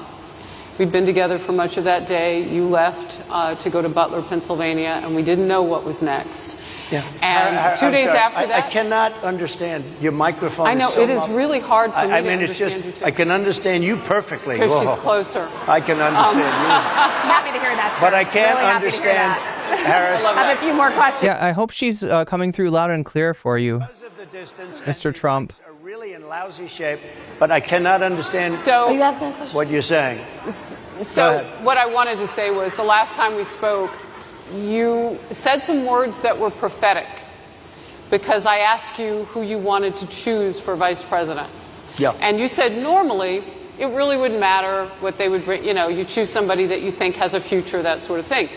G: We'd been together for much of that day. You left to go to Butler, Pennsylvania, and we didn't know what was next.
F: Yeah.
G: And 2 days after that...
F: I cannot understand. Your microphone
G: I know,
F: is so
G: it is really hard for me to
F: it's
G: understand you too.
F: I can understand you perfectly.
G: Because she's closer.
F: I can understand you.
E: Happy to hear that, sir.
F: But I can't
E: really
F: understand, Harris.
E: I have a few more questions.
A: Yeah, I hope she's coming through loud and clear for you,
F: Because of the distance,
A: Mr. Trump.
F: are really in lousy shape, but I cannot understand
H: Are you asking a question?
F: what you're saying.
G: So what I wanted to say was the last time we spoke, you said some words that were prophetic because I asked you who you wanted to choose for vice president.
F: Yeah.
G: And you said normally it really wouldn't matter what they would bring, you choose somebody that you think has a future, that sort of thing.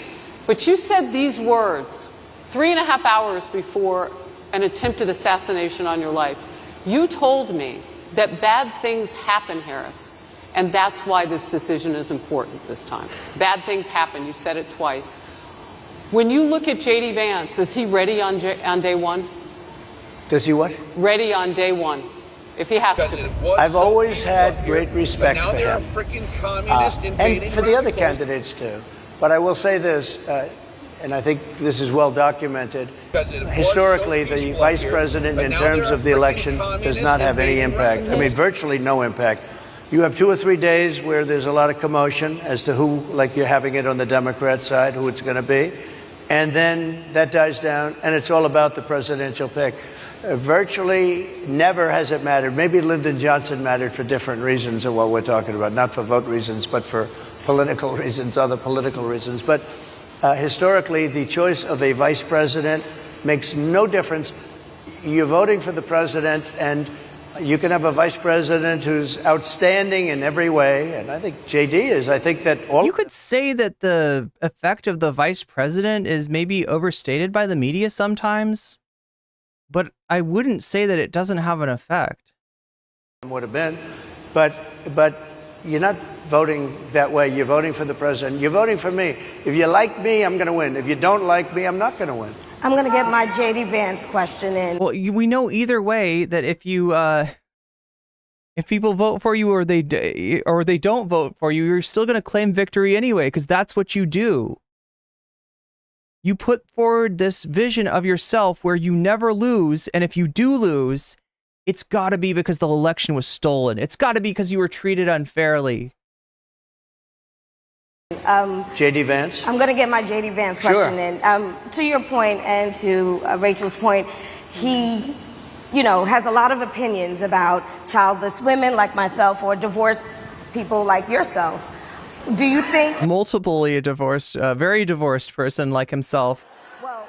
G: But you said these words 3.5 hours before an attempted assassination on your life. You told me that bad things happen, Harris, and that's why this decision is important this time. Bad things happen. You said it twice. When you look at J.D. Vance, is he ready on day one?
F: Does he what?
G: Ready on day one, if he has to.
F: I've always had great respect
C: but now
F: for
C: they're
F: him.
C: a freaking communist invading
F: And for the other
C: radicals.
F: candidates, too. But I will say this, and I think this is well documented. Historically, the vice president, in terms of the election, does not have any impact. I mean, virtually no impact. You have 2 or 3 days where there's a lot of commotion as to who, like you're having it on the Democrat side, who it's going to be. And then that dies down, and it's all about the presidential pick. Virtually never has it mattered. Maybe Lyndon Johnson mattered for different reasons of what we're talking about, not for vote reasons, but for political reasons, other political reasons. But historically, the choice of a vice president makes no difference. You're voting for the president, and you can have a vice president who's outstanding in every way, and I think JD is. I think that all...
A: You could say that the effect of the vice president is maybe overstated by the media sometimes, but I wouldn't say that it doesn't have an effect.
F: Would have been, but you're not voting that way. You're voting for the president. You're voting for me. If you like me, I'm going to win. If you don't like me, I'm not going to win.
H: I'm going to get my J.D. Vance question in.
A: Well, we know either way that if people vote for you or they don't vote for you, you're still going to claim victory anyway, because that's what you do. You put forward this vision of yourself where you never lose, and if you do lose, it's got to be because the election was stolen. It's got to be because you were treated unfairly.
F: J.D. Vance?
H: I'm going to get my J.D. Vance question in. To your point and to Rachel's point, he, has a lot of opinions about childless women like myself or divorced people like yourself. Do you think...
A: Multiply divorced, very divorced person like himself.
H: Well,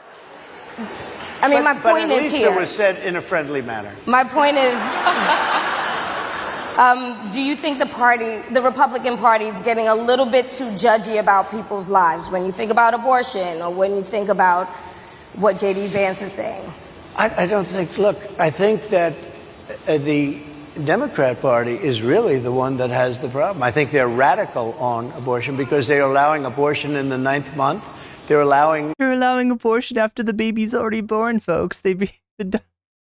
H: I mean, my point
F: at
H: is
F: least
H: here.
F: it was said in a friendly manner.
H: My point is, do you think the Republican Party is getting a little bit too judgy about people's lives when you think about abortion or when you think about what J.D. Vance is saying?
F: I don't think, look, I think that the Democrat Party is really the one that has the problem. I think they're radical on abortion because they're allowing abortion in the 9th month. They're allowing
A: abortion after the baby's already born, folks. The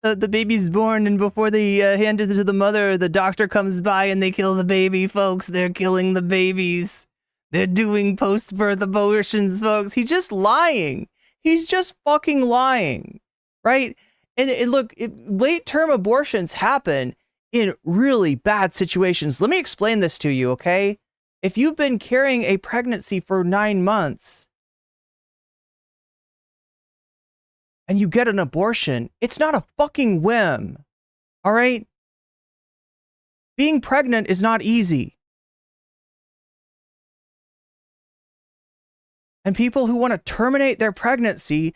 A: baby's born, and before they hand it to the mother, the doctor comes by and they kill the baby, folks. They're killing the babies. They're doing post-birth abortions, folks. He's just lying. He's just fucking lying, right? And look, late-term abortions happen in really bad situations. Let me explain this to you, okay? If you've been carrying a pregnancy for 9 months and you get an abortion, it's not a fucking whim, all right? Being pregnant is not easy. And people who want to terminate their pregnancy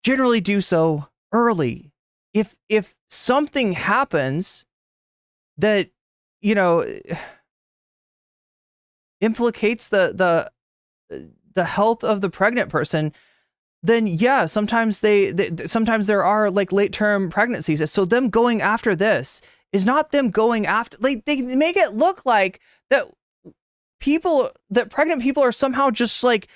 A: generally do so early. If something happens that, you know, implicates the health of the pregnant person, then yeah, sometimes sometimes there are like late term pregnancies. So them going after this is not them going after, like, they make it look like that pregnant people are somehow just like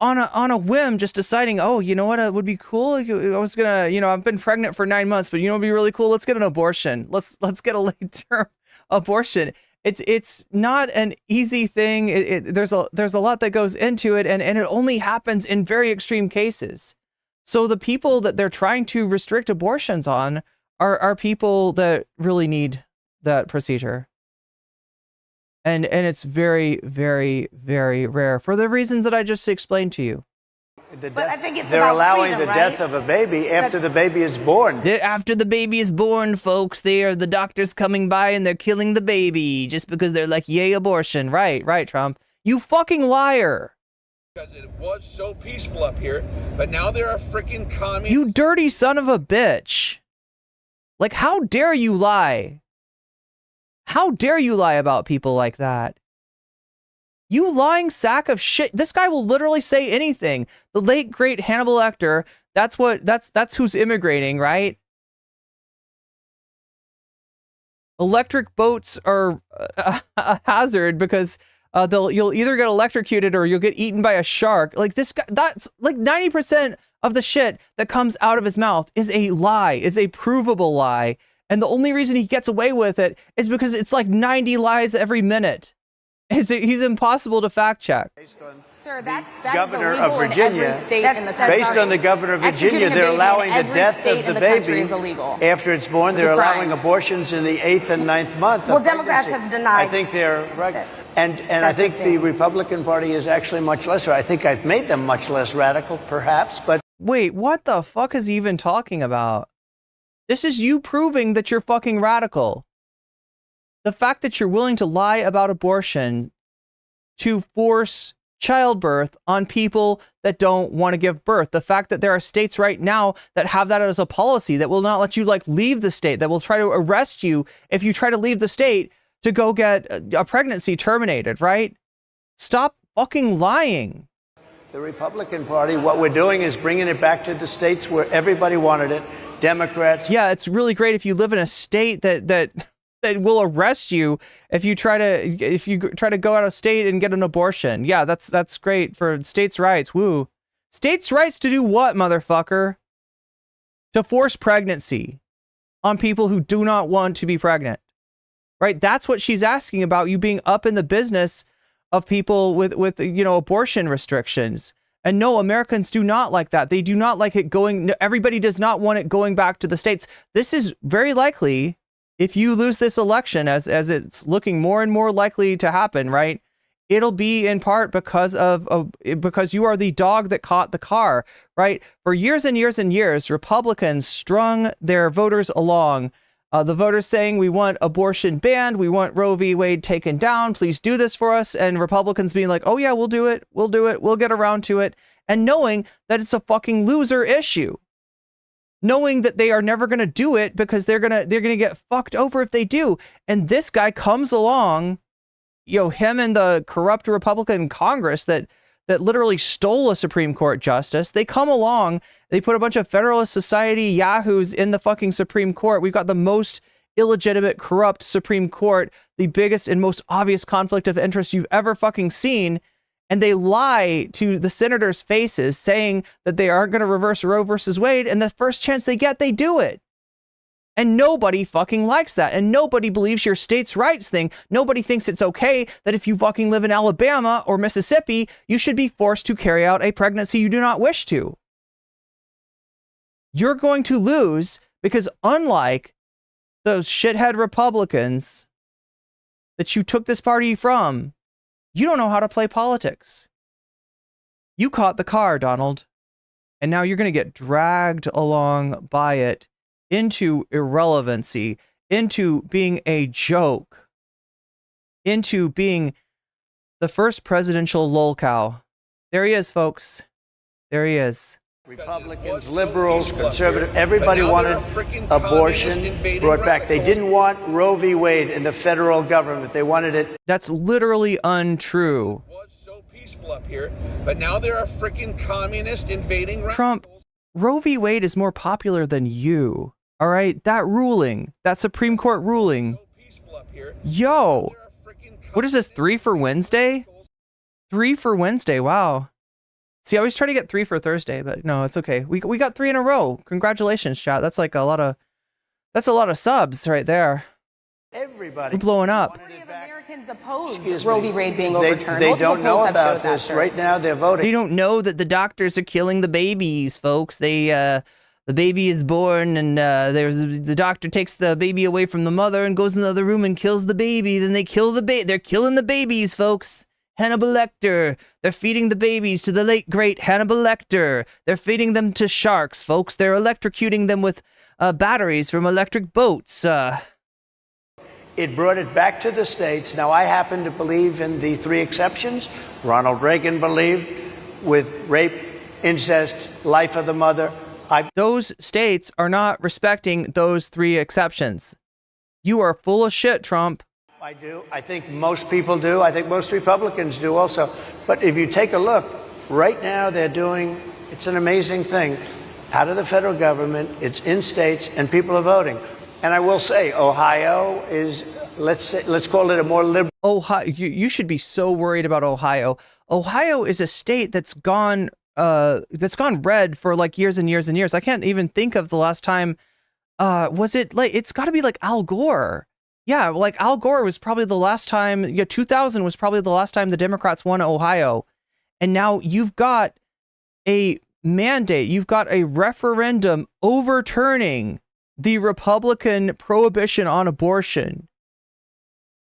A: on a whim just deciding, oh, you know what, it would be cool. I was gonna, you know, I've been pregnant for 9 months, but you know, it'd be really cool. Let's get an abortion. Let's get a late term abortion. It's not an easy thing. There's a lot that goes into it, and it only happens in very extreme cases. So the people that they're trying to restrict abortions on are people that really need that procedure. And it's very, very, very rare for the reasons that I just explained to you.
H: But I think it's
F: they're
H: about
F: allowing
H: freedom,
F: the
H: right?
F: death of a baby after the baby is born.
A: After the baby is born, folks, the doctors coming by and they're killing the baby just because they're like, yay, abortion. Right, Trump. You fucking liar.
C: Because it was so peaceful up here, but now there are freaking communists.
A: You dirty son of a bitch. Like, how dare you lie? How dare you lie about people like that? You lying sack of shit. This guy will literally say anything. The late great Hannibal Lecter, that's who's immigrating, right? Electric boats are a hazard because you'll either get electrocuted or you'll get eaten by a shark. Like this guy, that's like 90% of the shit that comes out of his mouth is a lie, is a provable lie. And the only reason he gets away with it is because it's like 90 lies every minute. He's impossible to fact check.
E: Sir, that
F: Governor
E: is
F: of
E: illegal
F: Virginia,
E: in every state in the country.
F: Based on the governor of Virginia,
E: Executing a
F: they're
E: baby in
F: allowing the
E: every
F: death
E: state
F: of
E: in
F: the
E: the country
F: baby
E: is illegal.
F: after it's born.
E: It's
F: They're
E: a crime.
F: allowing abortions in the 8th and 9th month.
H: Well,
F: of
H: Democrats
F: pregnancy.
H: have denied
F: I think they're right.
H: that.
F: And I think
H: the
F: the
H: thing.
F: Republican Party is actually much less. I think I've made them much less radical, perhaps, but
A: Wait, what the fuck is he even talking about? This is you proving that you're fucking radical. The fact that you're willing to lie about abortion to force childbirth on people that don't want to give birth. The fact that there are states right now that have that as a policy that will not let you like leave the state, that will try to arrest you if you try to leave the state to go get a pregnancy terminated, right? Stop fucking lying.
F: the Republican Party, what we're doing is bringing it back to the states where everybody wanted it. Democrats.
A: Yeah, it's really great if you live in a state that will arrest you if you try to go out of state and get an abortion. Yeah, that's great for states' rights. Woo. States' rights to do what, motherfucker? To force pregnancy on people who do not want to be pregnant. Right? That's what she's asking about, you being up in the business of people with abortion restrictions. And no, Americans do not like that. They do not like it going, everybody does not want it going back to the states. This is very likely, if you lose this election, as it's looking more and more likely to happen, right? It'll be in part because because you are the dog that caught the car, right? For years and years and years, Republicans strung their voters along. The voters saying, we want abortion banned, we want Roe v. Wade taken down, please do this for us. And Republicans being like, oh yeah, we'll do it, we'll get around to it. And knowing that it's a fucking loser issue. Knowing that they are never going to do it because they're going to get fucked over if they do. And this guy comes along, him and the corrupt Republican Congress that literally stole a Supreme Court justice. They come along, they put a bunch of Federalist Society yahoos in the fucking Supreme Court. We've got the most illegitimate, corrupt Supreme Court, the biggest and most obvious conflict of interest you've ever fucking seen. And they lie to the senators' faces saying that they aren't going to reverse Roe versus Wade. And the first chance they get, they do it. And nobody fucking likes that. And nobody believes your states' rights thing. Nobody thinks it's okay that if you fucking live in Alabama or Mississippi, you should be forced to carry out a pregnancy you do not wish to. You're going to lose because unlike those shithead Republicans that you took this party from, you don't know how to play politics. You caught the car, Donald. And now you're going to get dragged along by it into irrelevancy, into being a joke, into being the first presidential lolcow. There he is, folks. There he is.
F: Republicans, liberals, conservatives, everybody wanted abortion brought back. They didn't want Roe v. Wade in the federal government. They wanted it.
A: That's literally untrue.
C: It was so peaceful up here, but now there are freaking communist invading
A: Trump, Roe v. Wade is more popular than you. All right? That ruling, that Supreme Court ruling. Yo, what is this, 3 for Wednesday? 3 for Wednesday, wow. See, I always try to get 3 for Thursday, but no, it's okay. We got 3 in a row. Congratulations, chat. That's like a lot of subs right there.
F: Everybody.
A: We're blowing up.
E: The majority of Americans oppose Roe v. Wade being overturned.
F: They
E: Multiple
F: don't know
E: polls have
F: about
E: showed that,
F: this.
E: sir.
F: Right now, they're voting.
A: They don't know that the doctors are killing the babies, folks. The baby is born, and the doctor takes the baby away from the mother and goes in the other room and kills the baby. Then they kill the baby. They're killing the babies, folks. Hannibal Lecter. They're feeding the babies to the late, great Hannibal Lecter. They're feeding them to sharks, folks. They're electrocuting them with batteries from electric boats.
F: It brought it back to the states. Now, I happen to believe in the 3 exceptions. Ronald Reagan believed with rape, incest, life of the mother.
A: Those states are not respecting those 3 exceptions. You are full of shit, Trump.
F: I do. I think most people do. I think most Republicans do also. But if you take a look, right now they're doing, it's an amazing thing, out of the federal government, it's in states, and people are voting. And I will say, Ohio is, let's call it a more liberal.
A: Ohio, you should be so worried about Ohio. Ohio is a state that's gone red for like years and years and years. I can't even think of the last time. Was it like, it's got to be like Al Gore. Yeah, like Al Gore was probably the last time, 2000 was probably the last time the Democrats won Ohio. And now you've got a mandate, you've got a referendum overturning the Republican prohibition on abortion.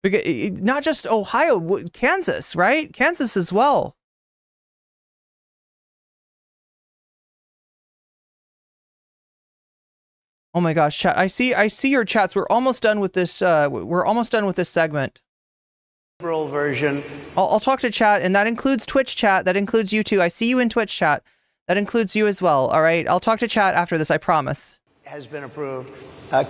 A: Because, not just Ohio, Kansas, right? Kansas as well. Oh my gosh, chat. I see your chats. We're almost done with this segment.
F: Liberal version.
A: I'll talk to chat, and that includes Twitch chat. That includes you too. I see you in Twitch chat. That includes you as well. All right. I'll talk to chat after this, I promise.
F: Has been approved.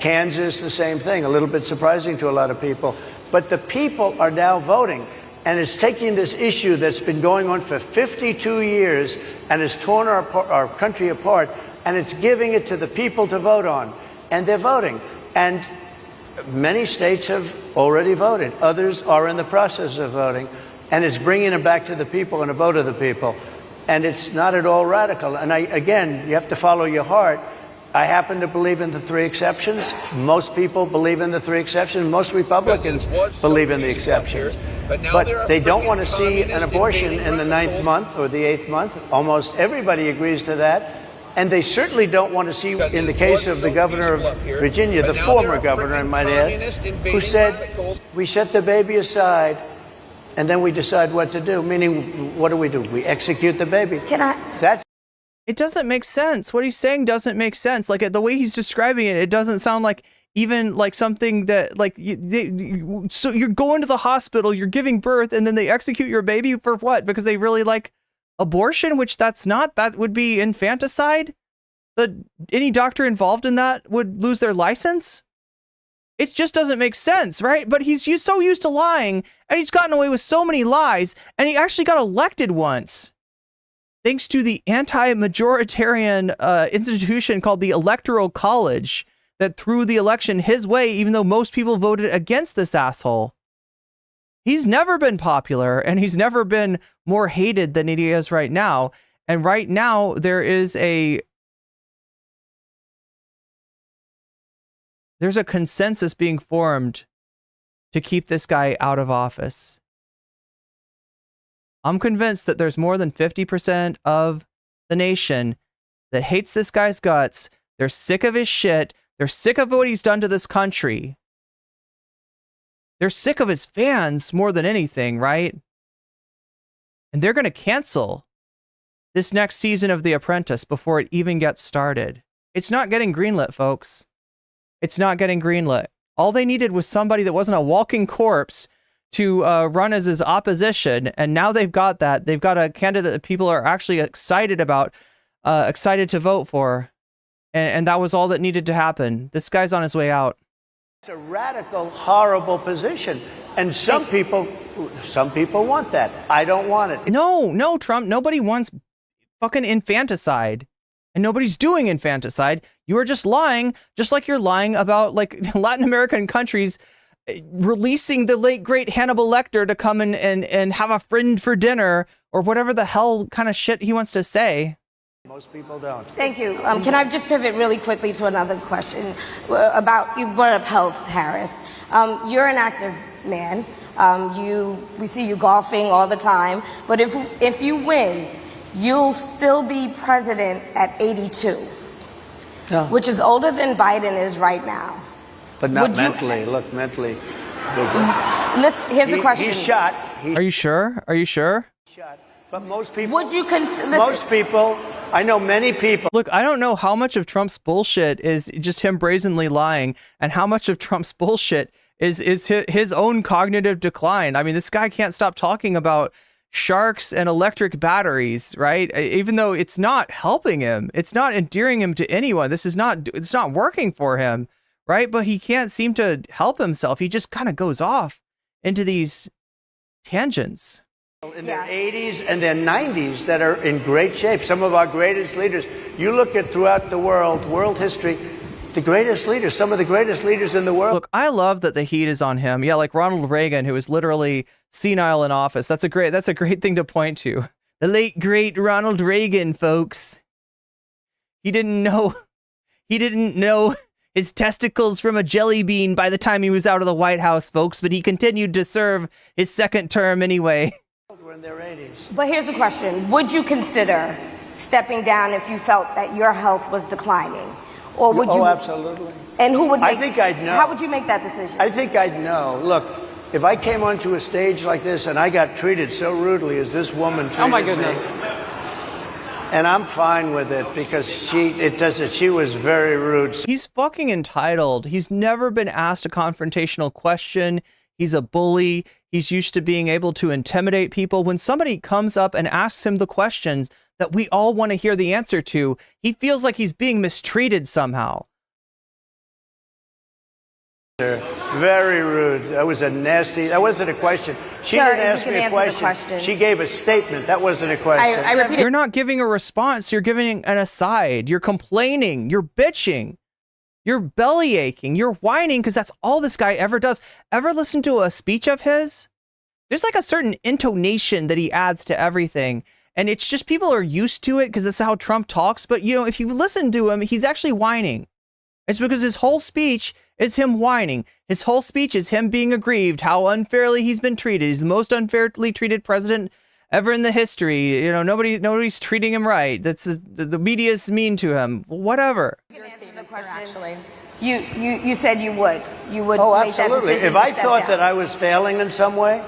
F: Kansas, the same thing. A little bit surprising to a lot of people. But the people are now voting. And it's taking this issue that's been going on for 52 years and has torn our country apart, and it's giving it to the people to vote on. And they're voting. And many states have already voted. Others are in the process of voting. And it's bringing it back to the people and a vote of the people. And it's not at all radical. And again, you have to follow your heart. I happen to believe in the 3 exceptions. Most people believe in the 3 exceptions. Most Republicans believe in the exceptions. But they don't want to see an abortion in the 9th month or the 8th month. Almost everybody agrees to that. And they certainly don't want to see, in the case of the governor of Virginia, the former governor, I might add, who said, we set the baby aside and then we decide what to do. Meaning, what do? We execute the baby. It
A: doesn't make sense. What he's saying doesn't make sense. Like, the way he's describing it, it doesn't sound like even like something that, like, so you're going to the hospital, you're giving birth, and then they execute your baby for what? Because they really like abortion, which that would be infanticide. Any doctor involved in that would lose their license. It just doesn't make sense, right? But he's so used to lying, and he's gotten away with so many lies, and he actually got elected once, thanks to the anti-majoritarian institution called the Electoral College that threw the election his way, even though most people voted against this asshole. He's never been popular, and he's never been more hated than he is right now. And right now, there's a consensus being formed to keep this guy out of office. I'm convinced that there's more than 50% of the nation that hates this guy's guts. They're sick of his shit. They're sick of what he's done to this country. They're sick of his fans more than anything, right? And they're going to cancel this next season of The Apprentice before it even gets started. It's not getting greenlit, folks. It's not getting greenlit. All they needed was somebody that wasn't a walking corpse to run as his opposition, and now they've got that. They've got a candidate that people are actually excited about excited to vote for. And that was all that needed to happen. This guy's on his way out.
F: It's a radical, horrible position. And some people want that. I don't want it.
A: No, Trump. Nobody wants fucking infanticide. And nobody's doing infanticide. You are just lying, just like you're lying about like Latin American countries releasing the late great Hannibal Lecter to come and have a friend for dinner or whatever the hell kind of shit he wants to say.
F: Most people don't.
H: Thank you. Can I just pivot really quickly to another question about, you brought up health, Harris. You're an active man. We see you golfing all the time. But if you win, you'll still be president at 82, which is older than Biden is right now.
F: But not mentally. Look, mentally.
H: Here's the question.
F: He's shot.
A: Are you sure? Are you sure?
F: Shot. But most people.
H: Would you consider?
F: Most people. I know many people.
A: Look, I don't know how much of Trump's bullshit is just him brazenly lying, and how much of Trump's bullshit is his own cognitive decline. I mean, this guy can't stop talking about sharks and electric batteries, right? Even though it's not helping him, it's not endearing him to anyone. It's not working for him, right? But he can't seem to help himself. He just kind of goes off into these tangents.
F: In their 80s and their 90s that are in great shape. Some of our greatest leaders. You look at throughout the world history, the greatest leaders, some of the greatest leaders in the world.
A: Look, I love that the heat is on him. Yeah, like Ronald Reagan, who was literally senile in office. That's a great thing to point to. The late great Ronald Reagan, folks. He didn't know his testicles from a jelly bean by the time he was out of the White House, folks, but he continued to serve his second term anyway.
F: We're in their 80s.
H: But here's the question. Would you consider stepping down if you felt that your health was declining? Or would you?
F: Oh, absolutely.
H: And who would make,
F: I think I'd know.
H: How would you make that decision?
F: I think I'd know. Look, if I came onto a stage like this and I got treated so rudely as this woman treated me.
G: Oh, my goodness.
F: And I'm fine with it because she was very rude.
A: He's fucking entitled. He's never been asked a confrontational question. He's a bully. He's used to being able to intimidate people. When somebody comes up and asks him the questions that we all want to hear the answer to, he feels like he's being mistreated somehow.
F: Very rude. That wasn't a question. She didn't ask me a question. She gave a statement. That wasn't a question.
H: I repeat.
A: You're not giving a response. You're giving an aside. You're complaining. You're bitching. You're belly aching. You're whining because that's all this guy ever does. Ever listen to a speech of his? There's like a certain intonation that he adds to everything. And it's just people are used to it because that's how Trump talks. But, you know, if you listen to him, he's actually whining. It's because his whole speech is him whining. His whole speech is him being aggrieved, how unfairly he's been treated. He's the most unfairly treated president ever in the history. You know, nobody's treating him right. The media's mean to him. Whatever.
H: Your statements are actually. You said you would. You would.
F: Oh,
H: make that
F: absolutely.
H: decision
F: If I
H: to step
F: thought
H: down.
F: that I was failing in some way,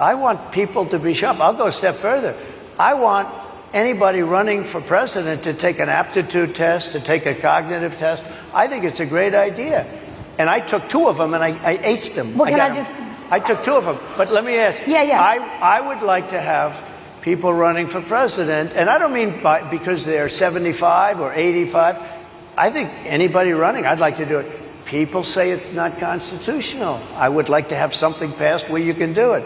F: I want people to be sharp. I'll go a step further. I want anybody running for president to take an aptitude test, to take a cognitive test. I think it's a great idea. And I took 2 of them and I aced them.
H: Well,
F: I took 2 of them. But let me ask you.
H: Yeah.
F: I would like to have people running for president, and I don't mean because they're 75 or 85. I think anybody running, I'd like to do it. People say it's not constitutional. I would like to have something passed where you can do it.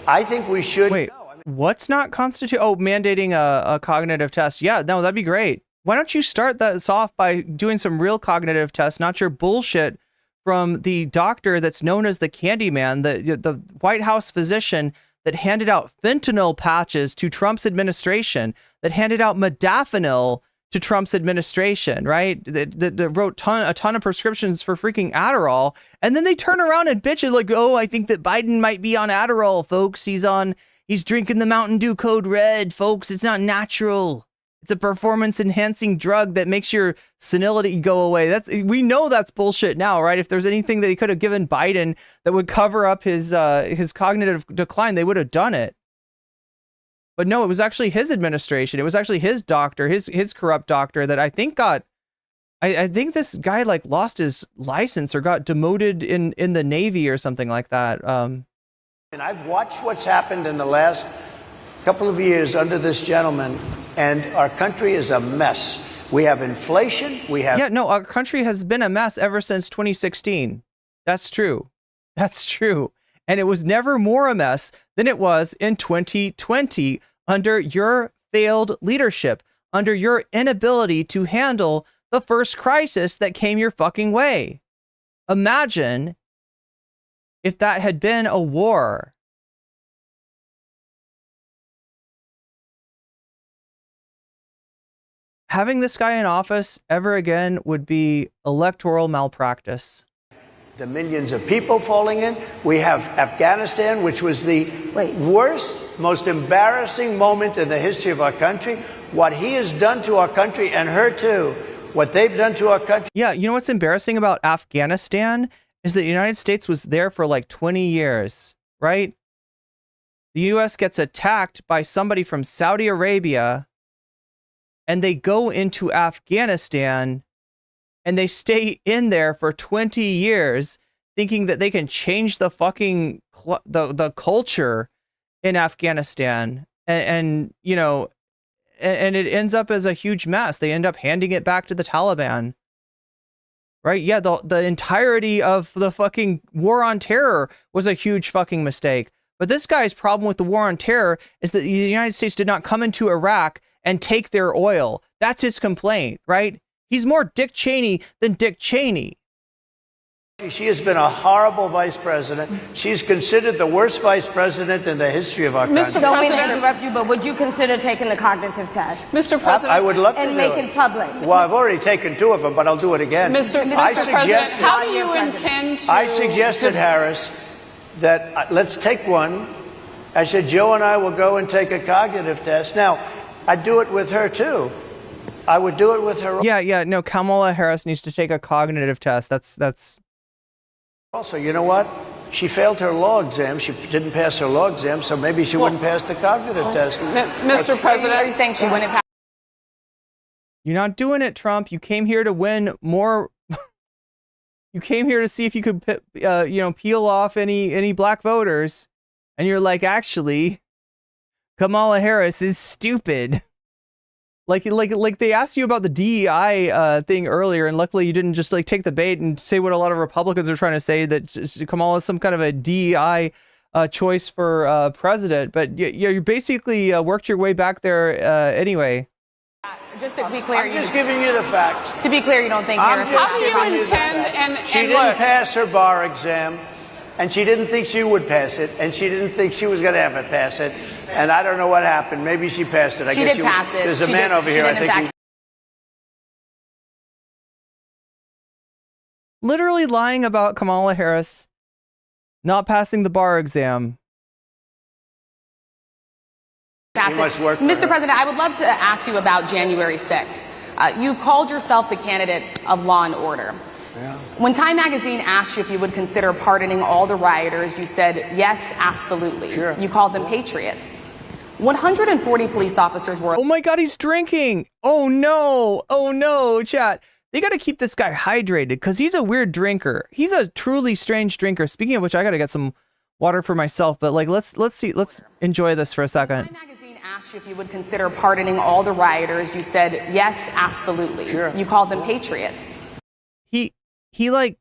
F: I think we should.
A: Wait, what's not constitutional? Oh, mandating a cognitive test. Yeah, no, that'd be great. Why don't you start this off by doing some real cognitive tests, not your bullshit from the doctor that's known as the Candyman, the White House physician that handed out fentanyl patches to Trump's administration, that handed out modafinil to Trump's administration, right? That wrote a ton of prescriptions for freaking Adderall. And then they turn around and bitch it like, oh, I think that Biden might be on Adderall, folks. He's drinking the Mountain Dew Code Red, folks. It's not natural. It's a performance enhancing drug that makes your senility go away. We know that's bullshit now, right? If there's anything that he could have given Biden that would cover up his cognitive decline, they would have done it. But no, it was actually his administration. It was actually his doctor, his corrupt doctor that I think I think this guy like lost his license or got demoted in the Navy or something like that.
F: And I've watched what's happened in the last couple of years under this gentleman. And our country is a mess. We have inflation. We have...
A: Yeah, no, our country has been a mess ever since 2016. That's true. That's true. And it was never more a mess than it was in 2020 under your failed leadership, under your inability to handle the first crisis that came your fucking way. Imagine if that had been a war. Having this guy in office ever again would be electoral malpractice.
F: The millions of people falling in. We have Afghanistan, which was the worst, most embarrassing moment in the history of our country. What he has done to our country, and her too, what they've done to our country.
A: Yeah, you know what's embarrassing about Afghanistan is that the United States was there for like 20 years, right? The US gets attacked by somebody from Saudi Arabia, and they go into Afghanistan and they stay in there for 20 years thinking that they can change the fucking the culture in Afghanistan, and you know, and it ends up as a huge mess. They end up handing it back to the Taliban. Right? Yeah, the entirety of the fucking war on terror was a huge fucking mistake. But this guy's problem with the war on terror is that the United States did not come into Iraq and take their oil. That's his complaint, right? He's more Dick Cheney than Dick Cheney.
F: She has been a horrible vice president. She's considered the worst vice president in the history of our country.
H: Mr. Don't mean to interrupt you, but would you consider taking the cognitive test?
G: Mr. President,
F: I would love to
H: and
F: do
H: make
F: it.
H: it public.
F: Well, I've already taken 2 of them, but I'll do it again.
G: Mr. President, how do you intend to...
F: I suggested, Harris, that let's take one. I said, Joe and I will go and take a cognitive test. Now, I'd do it with her, too. I would do it with her.
A: Yeah, no, Kamala Harris needs to take a cognitive test. That's...
F: Also, you know what? She failed her law exam. She didn't pass her law exam, so maybe she wouldn't pass the cognitive test.
G: Mr. President,
E: are you saying she wouldn't pass?
A: You're not doing it, Trump. You came here to win more. You came here to see if you could, peel off any black voters, and you're like, actually, Kamala Harris is stupid. Like they asked you about the DEI thing earlier, and luckily you didn't just like take the bait and say what a lot of Republicans are trying to say, that Kamala is some kind of a DEI choice for president. But you basically worked your way back there anyway.
E: Just to be clear,
F: I'm just giving you the facts.
E: To be clear, you don't think Harris...
G: How do you intend...
F: She didn't pass her bar exam, and she didn't think she would pass it, and she didn't think she was going to ever pass it. And I don't know what happened. Maybe she passed it.
E: She did pass it.
F: There's a man over here, I think.
A: Literally lying about Kamala Harris not passing the bar exam.
E: Mr. President, I would love to ask you about January 6th. You called yourself the candidate of law and order.
F: Yeah.
E: When Time Magazine asked you if you would consider pardoning all the rioters, you said, yes, absolutely.
F: Sure.
E: You called them patriots. 140 police officers were...
A: Oh my God, he's drinking. Oh no, chat. They got to keep this guy hydrated because he's a weird drinker. He's a truly strange drinker. Speaking of which, I got to get some water for myself, but like, let's enjoy this for a second.
E: Time Magazine asked you if you would consider pardoning all the rioters. You said, yes, absolutely.
F: Sure.
E: You called them patriots.
A: He like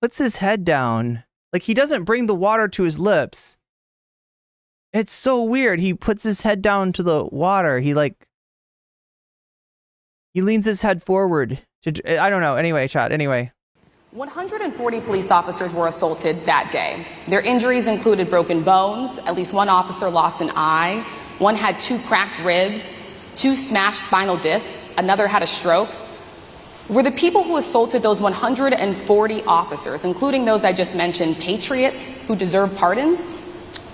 A: puts his head down. Like he doesn't bring the water to his lips. It's so weird. He puts his head down to the water. He leans his head forward to, I don't know. Anyway, chat. Anyway.
E: 140 police officers were assaulted that day. Their injuries included broken bones. At least one officer lost an eye. One had 2 cracked ribs, 2 smashed spinal discs. Another had a stroke. Were the people who assaulted those 140 officers, including those I just mentioned, patriots who deserve pardons?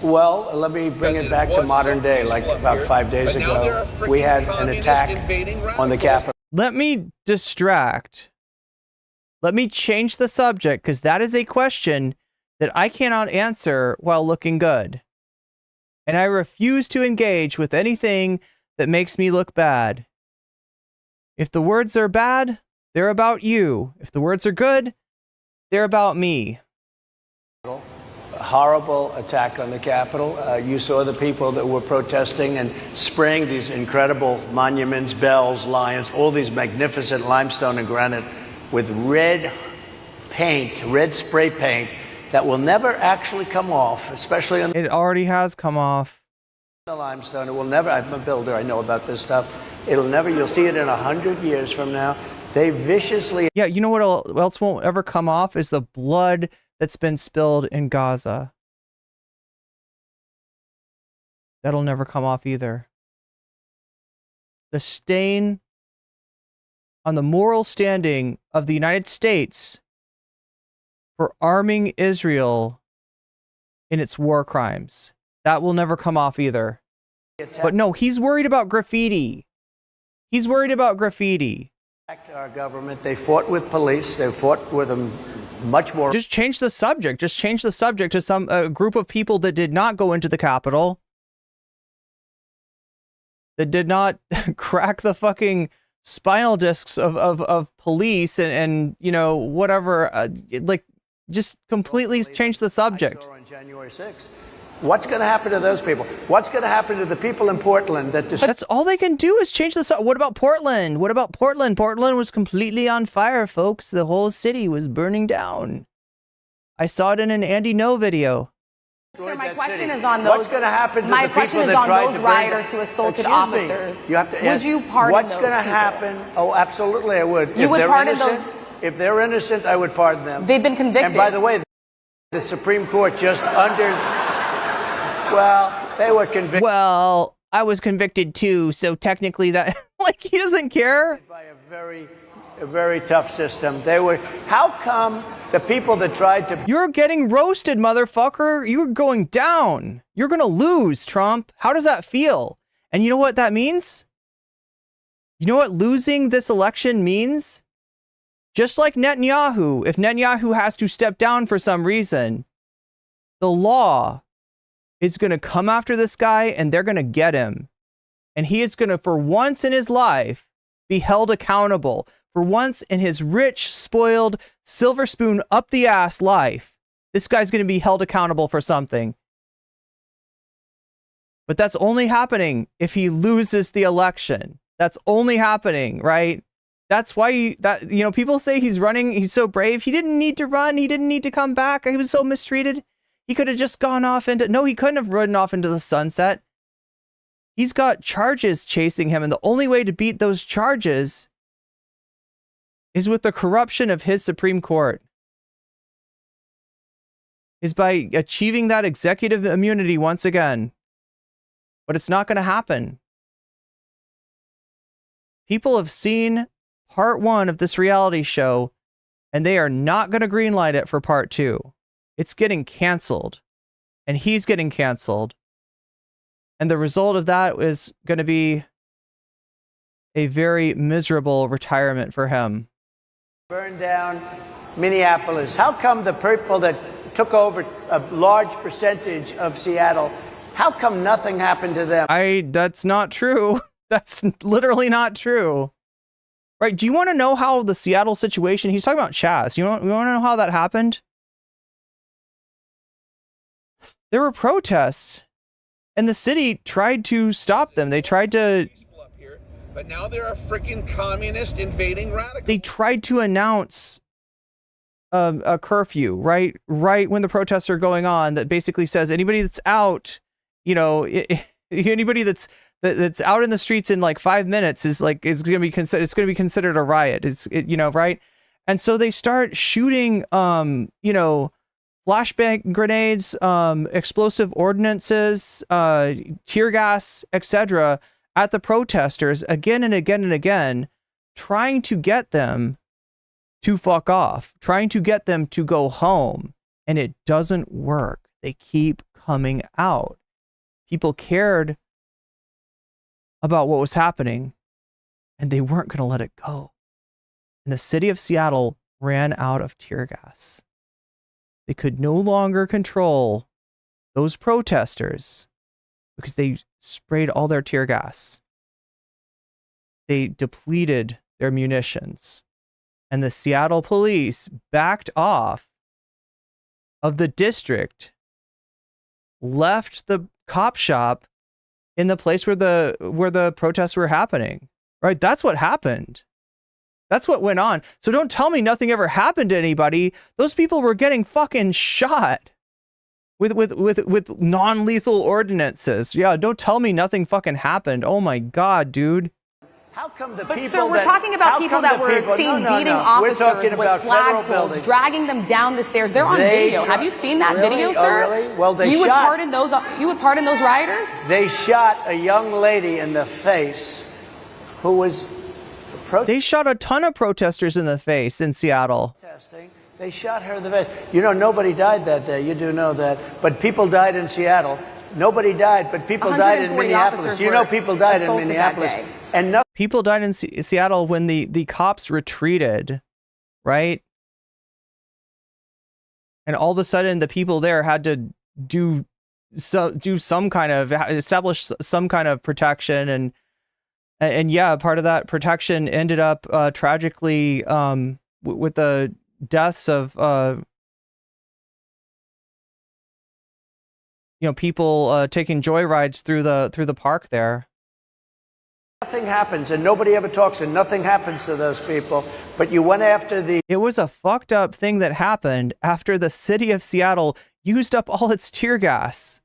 F: Well, let me bring it back to modern day. Like about 5 days ago, we had an attack on the Capitol.
A: Let me distract. Let me change the subject, because that is a question that I cannot answer while looking good. And I refuse to engage with anything that makes me look bad. If the words are bad, they're about you. If the words are good, they're about me.
F: horrible attack on the Capitol. You saw the people that were protesting and spraying these incredible monuments, bells, lions, all these magnificent limestone and granite with red paint, red spray paint that will never actually come off, especially on
A: It already has come off.
F: the limestone. It will never, I'm a builder, I know about this stuff. It'll never, you'll see it in 100 years from now. They viciously...
A: Yeah, you know what else won't ever come off is the blood that's been spilled in Gaza. That'll never come off either. The stain on the moral standing of the United States for arming Israel in its war crimes. That will never come off either. But no, he's worried about graffiti. He's worried about graffiti.
F: Our government, they fought with police, they fought with them much more...
A: Just change the subject. Just change the subject to some group of people that did not go into the Capitol. That did not crack the fucking spinal discs of police and you know, whatever, like, just completely change the subject.
F: On January 6th. What's going to happen to those people? What's going to happen to the people in Portland that...
A: That's all they can do is change the subject. What about Portland? What about Portland? Portland was completely on fire, folks. The whole city was burning down. I saw it in an Andy No video.
E: Sir, my question is on those.
F: What's going to happen to
E: my
F: the
E: question
F: people
E: is
F: that
E: on
F: tried
E: those
F: to bring
E: rioters who assaulted
F: Excuse
E: officers.
F: Me. You have to
E: would
F: ask,
E: you pardon
F: what's
E: those
F: going to
E: people?
F: happen? Oh, absolutely, I would.
E: You
F: if
E: would
F: they're
E: pardon
F: innocent,
E: those?
F: If they're innocent, I would pardon them.
E: They've been convicted.
F: And by the way, the Supreme Court just under... Well, they were convicted.
A: Well, I was convicted too, so technically that... like, he doesn't care.
F: By a very tough system. They were... How come the people that tried to...
A: You're getting roasted, motherfucker. You're going down. You're going to lose, Trump. How does that feel? And you know what that means? You know what losing this election means? Just like Netanyahu, if Netanyahu has to step down for some reason, the law is going to come after this guy and they're going to get him. And he is going to, for once in his life, be held accountable. For once in his rich, spoiled, silver spoon up the ass life, this guy's going to be held accountable for something. But that's only happening if he loses the election. That's only happening, right? That's why people say he's running. He's so brave. He didn't need to run. He didn't need to come back. He was so mistreated. He could have just gone off into... No, he couldn't have ridden off into the sunset. He's got charges chasing him. And the only way to beat those charges is with the corruption of his Supreme Court. Is by achieving that executive immunity once again. But it's not going to happen. People have seen part 1 of this reality show, and they are not going to greenlight it for part 2. It's getting canceled, and he's getting canceled. And the result of that is going to be a very miserable retirement for him.
F: Burned down Minneapolis. How come the people that took over a large percentage of Seattle, how come nothing happened to them?
A: That's not true. That's literally not true. Right? Do you want to know how the Seattle situation, he's talking about Chaz. You want to know how that happened? There were protests, and the city tried to stop them. They tried to...
C: But now there are freaking communist invading radicals.
A: They tried to announce a curfew, right when the protests are going on, that basically says anybody that's out, anybody that's out in the streets in like 5 minutes is going to be considered a riot. Right? And so they start shooting, flashbang grenades, explosive ordinances, tear gas, etc. at the protesters again and again and again, trying to get them to fuck off, trying to get them to go home. And it doesn't work. They keep coming out. People cared about what was happening, and they weren't going to let it go. And the city of Seattle ran out of tear gas. They could no longer control those protesters because they sprayed all their tear gas. They depleted their munitions. And the Seattle police backed off of the district left the cop shop in the place where the protests were happening, right? That's what happened. That's what went on. So don't tell me nothing ever happened to anybody. Those people were getting fucking shot with non-lethal ordinances. Yeah, don't tell me nothing fucking happened. Oh my God, dude.
F: How come the
E: But
F: people
E: sir, we're
F: that,
E: talking about people that were seen beating officers
F: talking
E: with
F: about
E: flagpoles, dragging them down the stairs. They're on video. Have you seen that video, sir?
F: Oh, really? Well,
E: you would pardon those rioters?
F: They shot a young lady in the face who was
A: They shot a ton of protesters in the face in Seattle.
F: protesting. They shot her in the face. You know, nobody died that day. You do know that. But people died in Seattle. Nobody died, but people died in Minneapolis. You know, people died in Minneapolis. And no
A: people died in Seattle when the cops retreated, right? And all of a sudden, the people there had to establish some kind of protection, and yeah, part of that protection ended up tragically with the deaths of people taking joyrides through the park there.
F: nothing happens, and nobody ever talks, and nothing happens to those people. But you went after the.
A: It was a fucked up thing that happened after the city of Seattle used up all its tear gas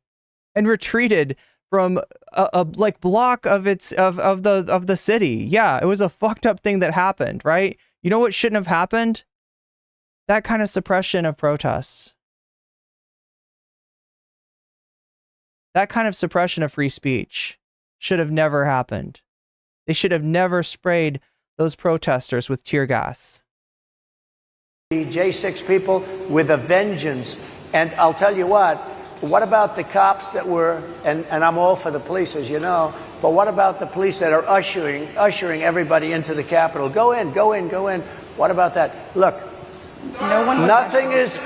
A: and retreated from a block of the city. Yeah, it was a fucked up thing that happened, right? You know what shouldn't have happened? That kind of suppression of protests. That kind of suppression of free speech should have never happened. They should have never sprayed those protesters with tear gas.
F: The J6 people with a vengeance. And I'll tell you what about the cops that were, and I'm all for the police, as you know, but what about the police that are ushering everybody into the Capitol? Go in, go in, go in. What about that? Look, nothing is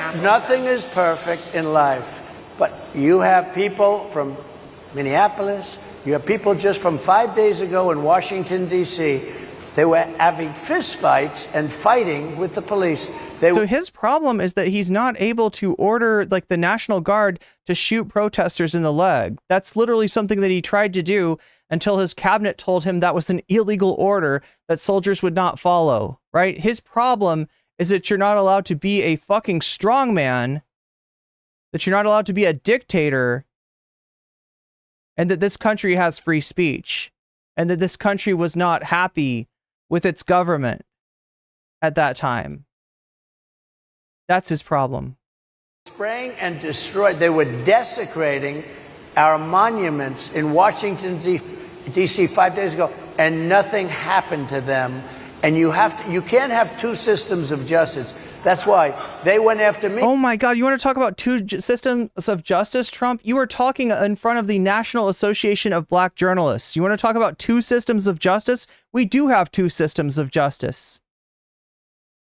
F: perfect in life, but you have people from Minneapolis, you have people just from 5 days ago in Washington, D.C., they were having fistfights and fighting with the police.
A: So his problem is that he's not able to order the National Guard to shoot protesters in the leg. That's literally something that he tried to do until his cabinet told him that was an illegal order that soldiers would not follow, right? His problem is that you're not allowed to be a fucking strongman, that you're not allowed to be a dictator, and that this country has free speech, and that this country was not happy with its government at that time. That's his problem.
F: Spraying and destroyed. They were desecrating our monuments in Washington, D.C. 5 days ago, and nothing happened to them. And you can't have two systems of justice. That's why they went after me.
A: Oh my God, you want to talk about two systems of justice, Trump? You were talking in front of the National Association of Black Journalists. You want to talk about two systems of justice? We do have two systems of justice.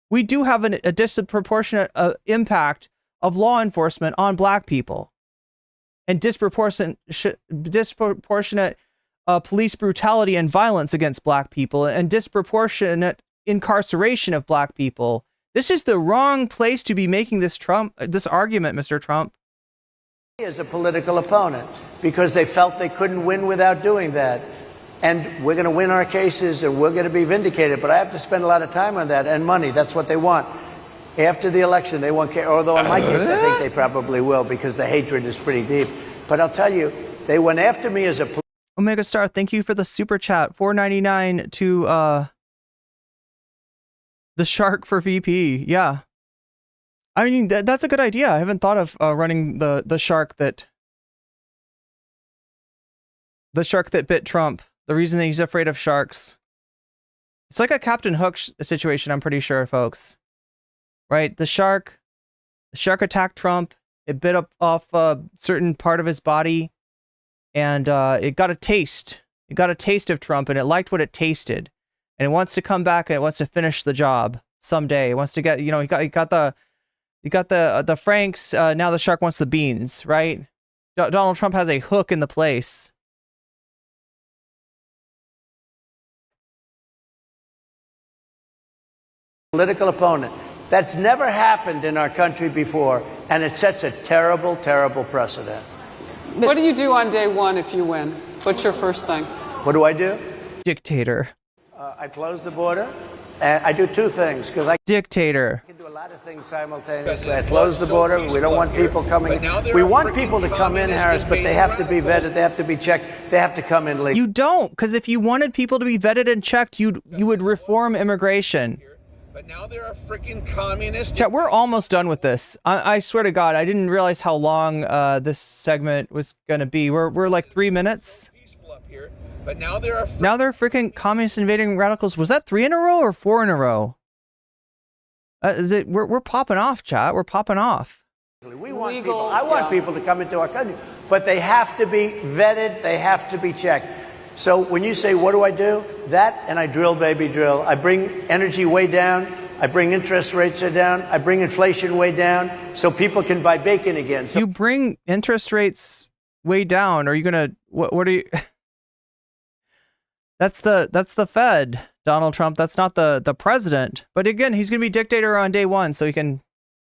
A: We do have a disproportionate impact of law enforcement on black people, and disproportionate police brutality and violence against black people, and disproportionate incarceration of black people. This is the wrong place to be making this argument, Mr. Trump.
F: As a political opponent, because they felt they couldn't win without doing that. And we're going to win our cases and we're going to be vindicated. But I have to spend a lot of time on that and money. That's what they want. After the election, they won't care. Although in my case, I think they probably will, because the hatred is pretty deep. But I'll tell you, they went after me as a...
A: Omega Star, thank you for the super chat. $4.99 to the shark for VP. Yeah. I mean, that's a good idea. I haven't thought of running the shark that... The shark that bit Trump. The reason that he's afraid of sharks. It's like a Captain Hook situation, I'm pretty sure, folks. Right? The shark attacked Trump. It bit off a certain part of his body. And it got a taste. It got a taste of Trump, and it liked what it tasted. And it wants to come back, and it wants to finish the job someday. It wants to get, he got the Franks. Now the shark wants the beans, right? Donald Trump has a hook in the place.
F: Political opponent. That's never happened in our country before, and it sets a terrible, terrible precedent.
G: What do you do on day one if you win? What's your first thing?
F: What do I do?
A: Dictator.
F: I close the border, and I do two things, because I
A: Dictator.
F: can do a lot of things simultaneously. I close the border. We don't want people coming in. We want people to come in, Harris, but they have to be vetted. They have to be checked. They have to come in legally.
A: You don't, because if you wanted people to be vetted and checked, you would reform immigration.
C: But now there are freaking communists.
A: Chat, we're almost done with this. I swear to God, I didn't realize how long this segment was going to be. We're like 3 minutes.
C: But now there are
A: Now they're freaking communist invading radicals. Was that 3 in a row or 4 in a row? We're popping off, chat. We're popping off.
F: We want people. I want people to come into our country, but they have to be vetted. They have to be checked. So when you say, what do I do? That, and I drill, baby, drill. I bring energy way down. I bring interest rates down. I bring inflation way down so people can buy bacon again. So
A: you bring interest rates way down. Are you going to, what are you? That's the Fed, Donald Trump. That's not the president. But again, he's going to be dictator on day one, so he can.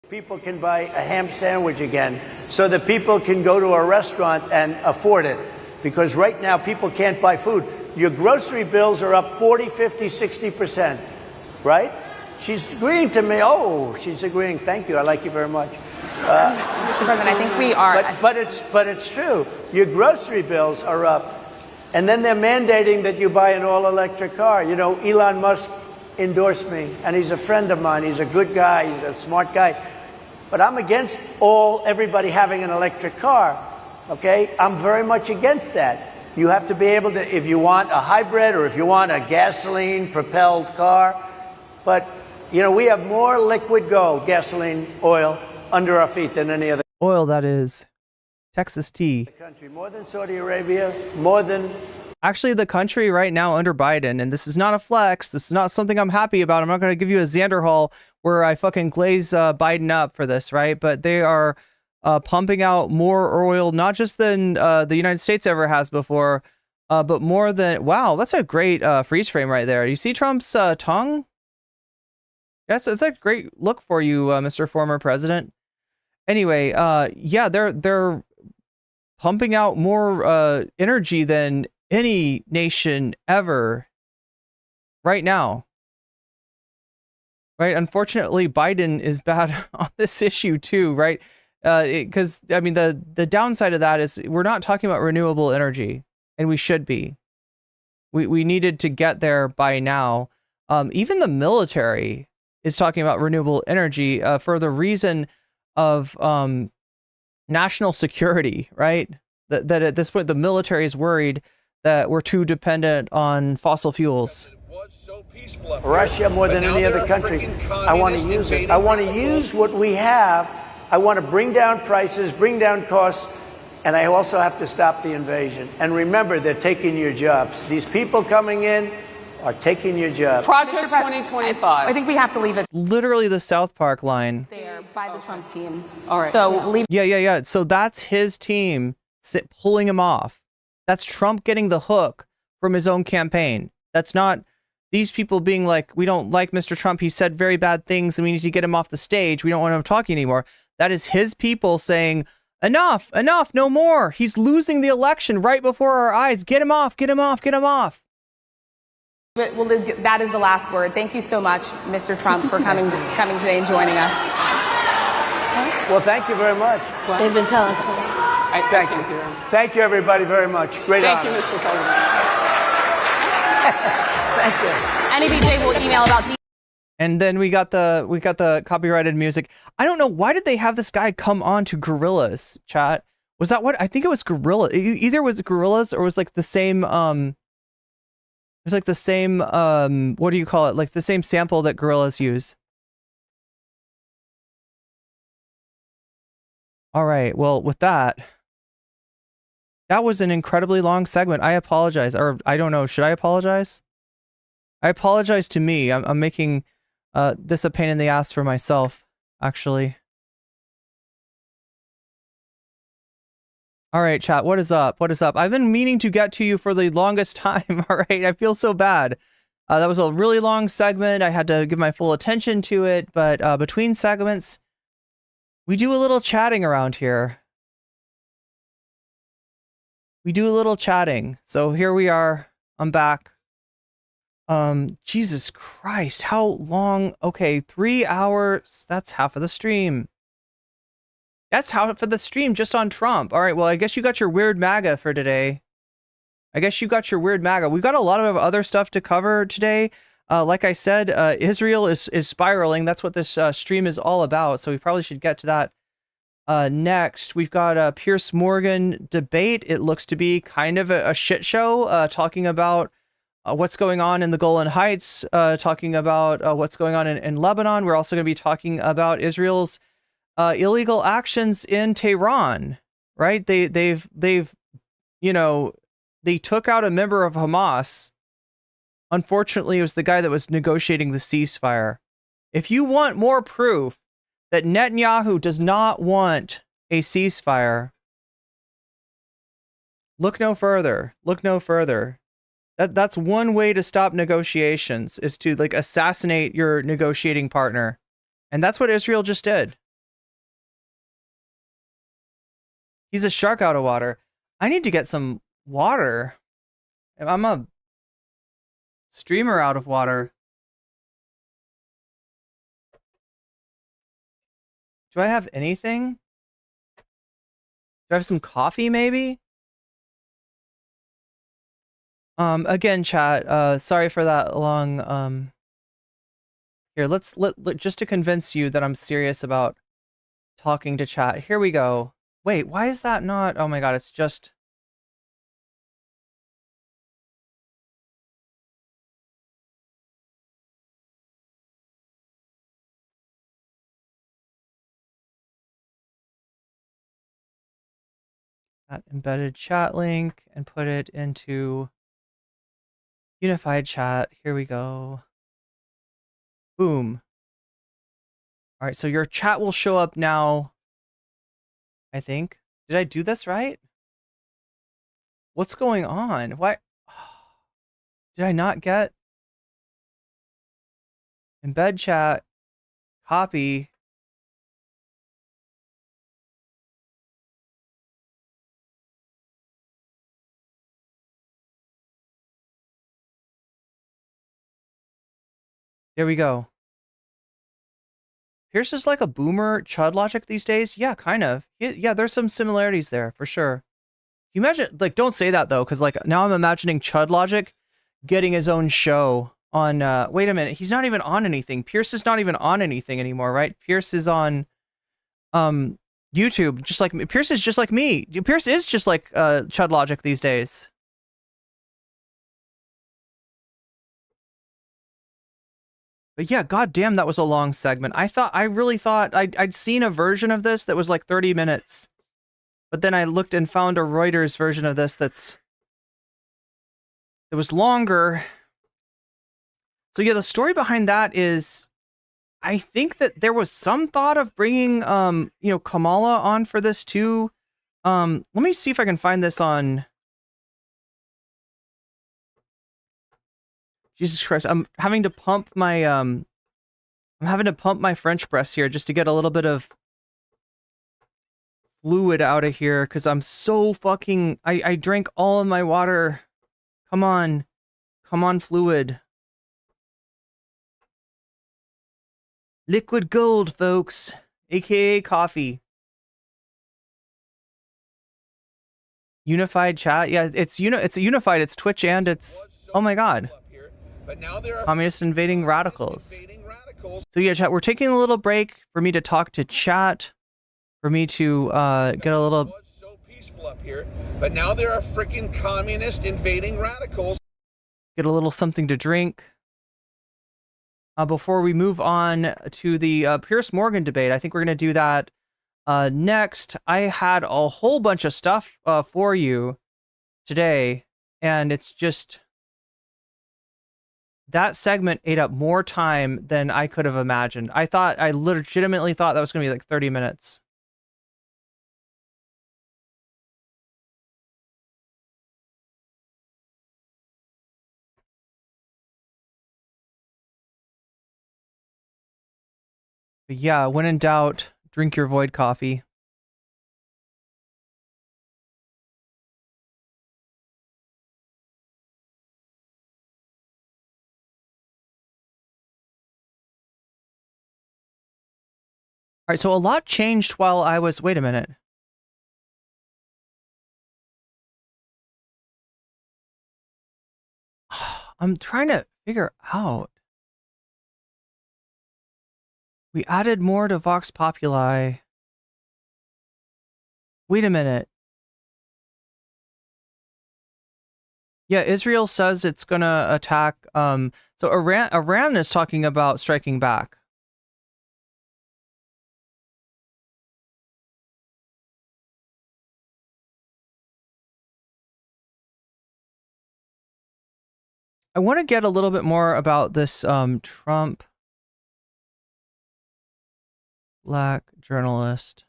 F: People can buy a ham sandwich again, so that people can go to a restaurant and afford it. Because right now, people can't buy food. Your grocery bills are up 40, 50, 60%, right? She's agreeing to me. Oh, she's agreeing. Thank you. I like you very much.
E: Mr. President, I think we are.
F: But it's true. Your grocery bills are up. And then they're mandating that you buy an all-electric car. You know, Elon Musk endorsed me, and he's a friend of mine. He's a good guy. He's a smart guy. But I'm against everybody having an electric car, okay? I'm very much against that. You have to be able to, if you want a hybrid or if you want a gasoline-propelled car. But, you know, we have more liquid gold, gasoline, oil, under our feet than any other
A: Oil, that is. Texas tea.
F: country. More than Saudi Arabia, more than...
A: Actually, the country right now under Biden, and this is not a flex, this is not something I'm happy about. I'm not going to give you a Xanderhal where I fucking glaze Biden up for this, right? But they are pumping out more oil, not just than the United States ever has before, but more than... Wow, that's a great freeze frame right there. You see Trump's tongue? Yes, it's a great look for you, Mr. Former President. Anyway, yeah, they're pumping out more energy than any nation ever right now. Right? Unfortunately, Biden is bad on this issue too, right? Because, I mean, the downside of that is we're not talking about renewable energy, and we should be. We needed to get there by now. Even the military is talking about renewable energy for the reason of national security, right? That at this point, the military is worried that we're too dependent on fossil fuels.
F: Russia more than any other country. I want to use it. I want to use what we have. I want to bring down prices, bring down costs, and I also have to stop the invasion. And remember, they're taking your jobs. These people coming in are taking your jobs.
G: Project 2025.
E: I think we have to leave it
A: Literally the South Park line.
E: there by the Trump team.
G: All right.
E: So leave.
A: Yeah. So that's his team pulling him off. That's Trump getting the hook from his own campaign. That's not these people being like, we don't like Mr. Trump. He said very bad things and we need to get him off the stage. We don't want him talking anymore. That is his people saying, enough, no more. He's losing the election right before our eyes. Get him off.
E: Well, that is the last word. Thank you so much, Mr. Trump, for coming today and joining us.
F: Well, thank you very much.
H: They've been telling us.
F: Thank you. Thank you, everybody, very much. Great
G: Thank
F: honor.
G: you, Mr. President.
F: Thank you.
E: NABJ will email about.
A: And then we got the copyrighted music. I don't know, why did they have this guy come on to Gorillas, chat? Was that what? I think it was Gorilla. Either was it Gorillas or was like the same it was like the same what do you call it? Like the same sample that Gorillas use. All right. Well, with that was an incredibly long segment. I apologize. Or I don't know, should I apologize? I apologize to me. I'm making this a pain in the ass for myself, actually. All right, chat, what is up? I've been meaning to get to you for the longest time, all right? I feel so bad. That was a really long segment. I had to give my full attention to it, but between segments, we do a little chatting around here. we do a little chatting. So here we are. I'm back. Jesus Christ, how long? Okay, 3 hours. That's half of the stream. That's half of the stream just on Trump. All right, well, I guess you got your weird MAGA for today. We've got a lot of other stuff to cover today. Like I said, Israel is spiraling. That's what this stream is all about. So we probably should get to that next. We've got a Piers Morgan debate. It looks to be kind of a shit show, talking about what's going on in the Golan Heights, talking about what's going on in Lebanon. We're also going to be talking about Israel's illegal actions in Tehran, right? They've you know, they took out a member of Hamas. Unfortunately, it was the guy that was negotiating the ceasefire. If you want more proof that Netanyahu does not want a ceasefire, look no further. Look no further. That's one way to stop negotiations, is to like assassinate your negotiating partner. And that's what Israel just did. He's a shark out of water. I need to get some water. I'm a streamer out of water. Do I have anything? Do I have some coffee maybe? Again, chat, sorry for that long, here, let just to convince you that I'm serious about talking to chat. Here we go. Wait, why is that not? Oh my God, it's just. That embedded chat link and put it into unified chat. Here we go. Boom. All right, so your chat will show up now, I think. Did I do this right? What's going on? Why? Did I not get embed chat, copy? There we go. Pierce is like a boomer chud logic these days. Yeah, kind of. Yeah, there's some similarities there for sure. You imagine, like, don't say that though, because like now I'm imagining chud logic getting his own show on. Wait a minute, he's not even on anything. Pierce is not even on anything anymore, right? Pierce is on YouTube, just like Pierce is just like me. Pierce is just like chud logic these days. But yeah, goddamn, that was a long segment. I really thought I'd seen a version of this that was like 30 minutes. But then I looked and found a Reuters version of this that was longer. So yeah, the story behind that is, I think that there was some thought of bringing, you know, Kamala on for this too. Let me see if I can find this on. Jesus Christ, I'm having to pump my French press here just to get a little bit of fluid out of here because I'm so fucking I drank all of my water. Come on, fluid. Liquid gold, folks, aka coffee. Unified chat, yeah, it's unified. It's Twitch and it's, oh my God.
C: But now there are
A: Communist invading radicals. So yeah, chat, we're taking a little break for me to talk to chat, for me to get a little.
C: So peaceful up here, but now there are freaking communist invading radicals.
A: Get a little something to drink. Before we move on to the Piers Morgan debate, I think we're gonna do that next. I had a whole bunch of stuff for you today, and it's just. That segment ate up more time than I could have imagined. I legitimately thought that was going to be like 30 minutes. But yeah, when in doubt, drink your void coffee. right, so a lot changed while I was... Wait a minute. I'm trying to figure out. We added more to Vox Populi. Wait a minute. Yeah, Israel says it's gonna attack. So Iran is talking about striking back. I want to get a little bit more about this Trump black journalist.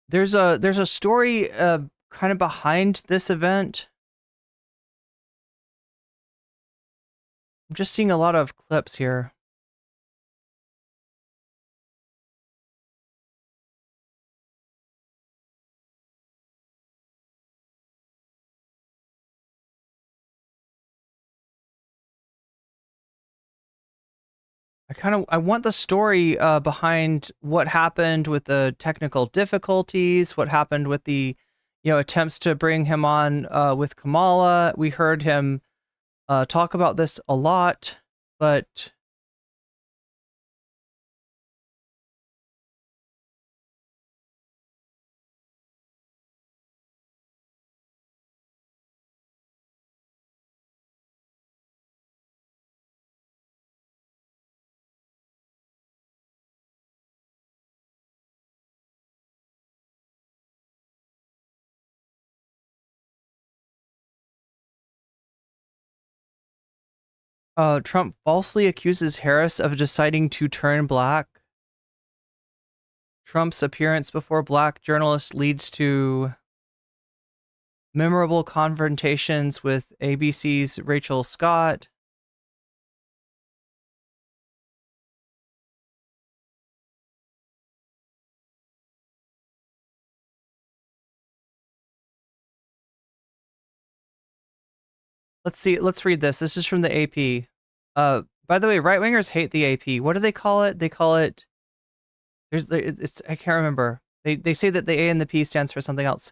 A: There's a story kind of behind this event. I'm just seeing a lot of clips here. I want the story behind what happened with the technical difficulties, what happened with the, attempts to bring him on with Kamala. We heard him talk about this a lot, but Trump falsely accuses Harris of deciding to turn black. Trump's appearance before black journalists leads to memorable confrontations with ABC's Rachel Scott. Let's read this. This is from the AP. By the way, right-wingers hate the AP. What do they call it? They call it... I can't remember. They say that the A and the P stands for something else.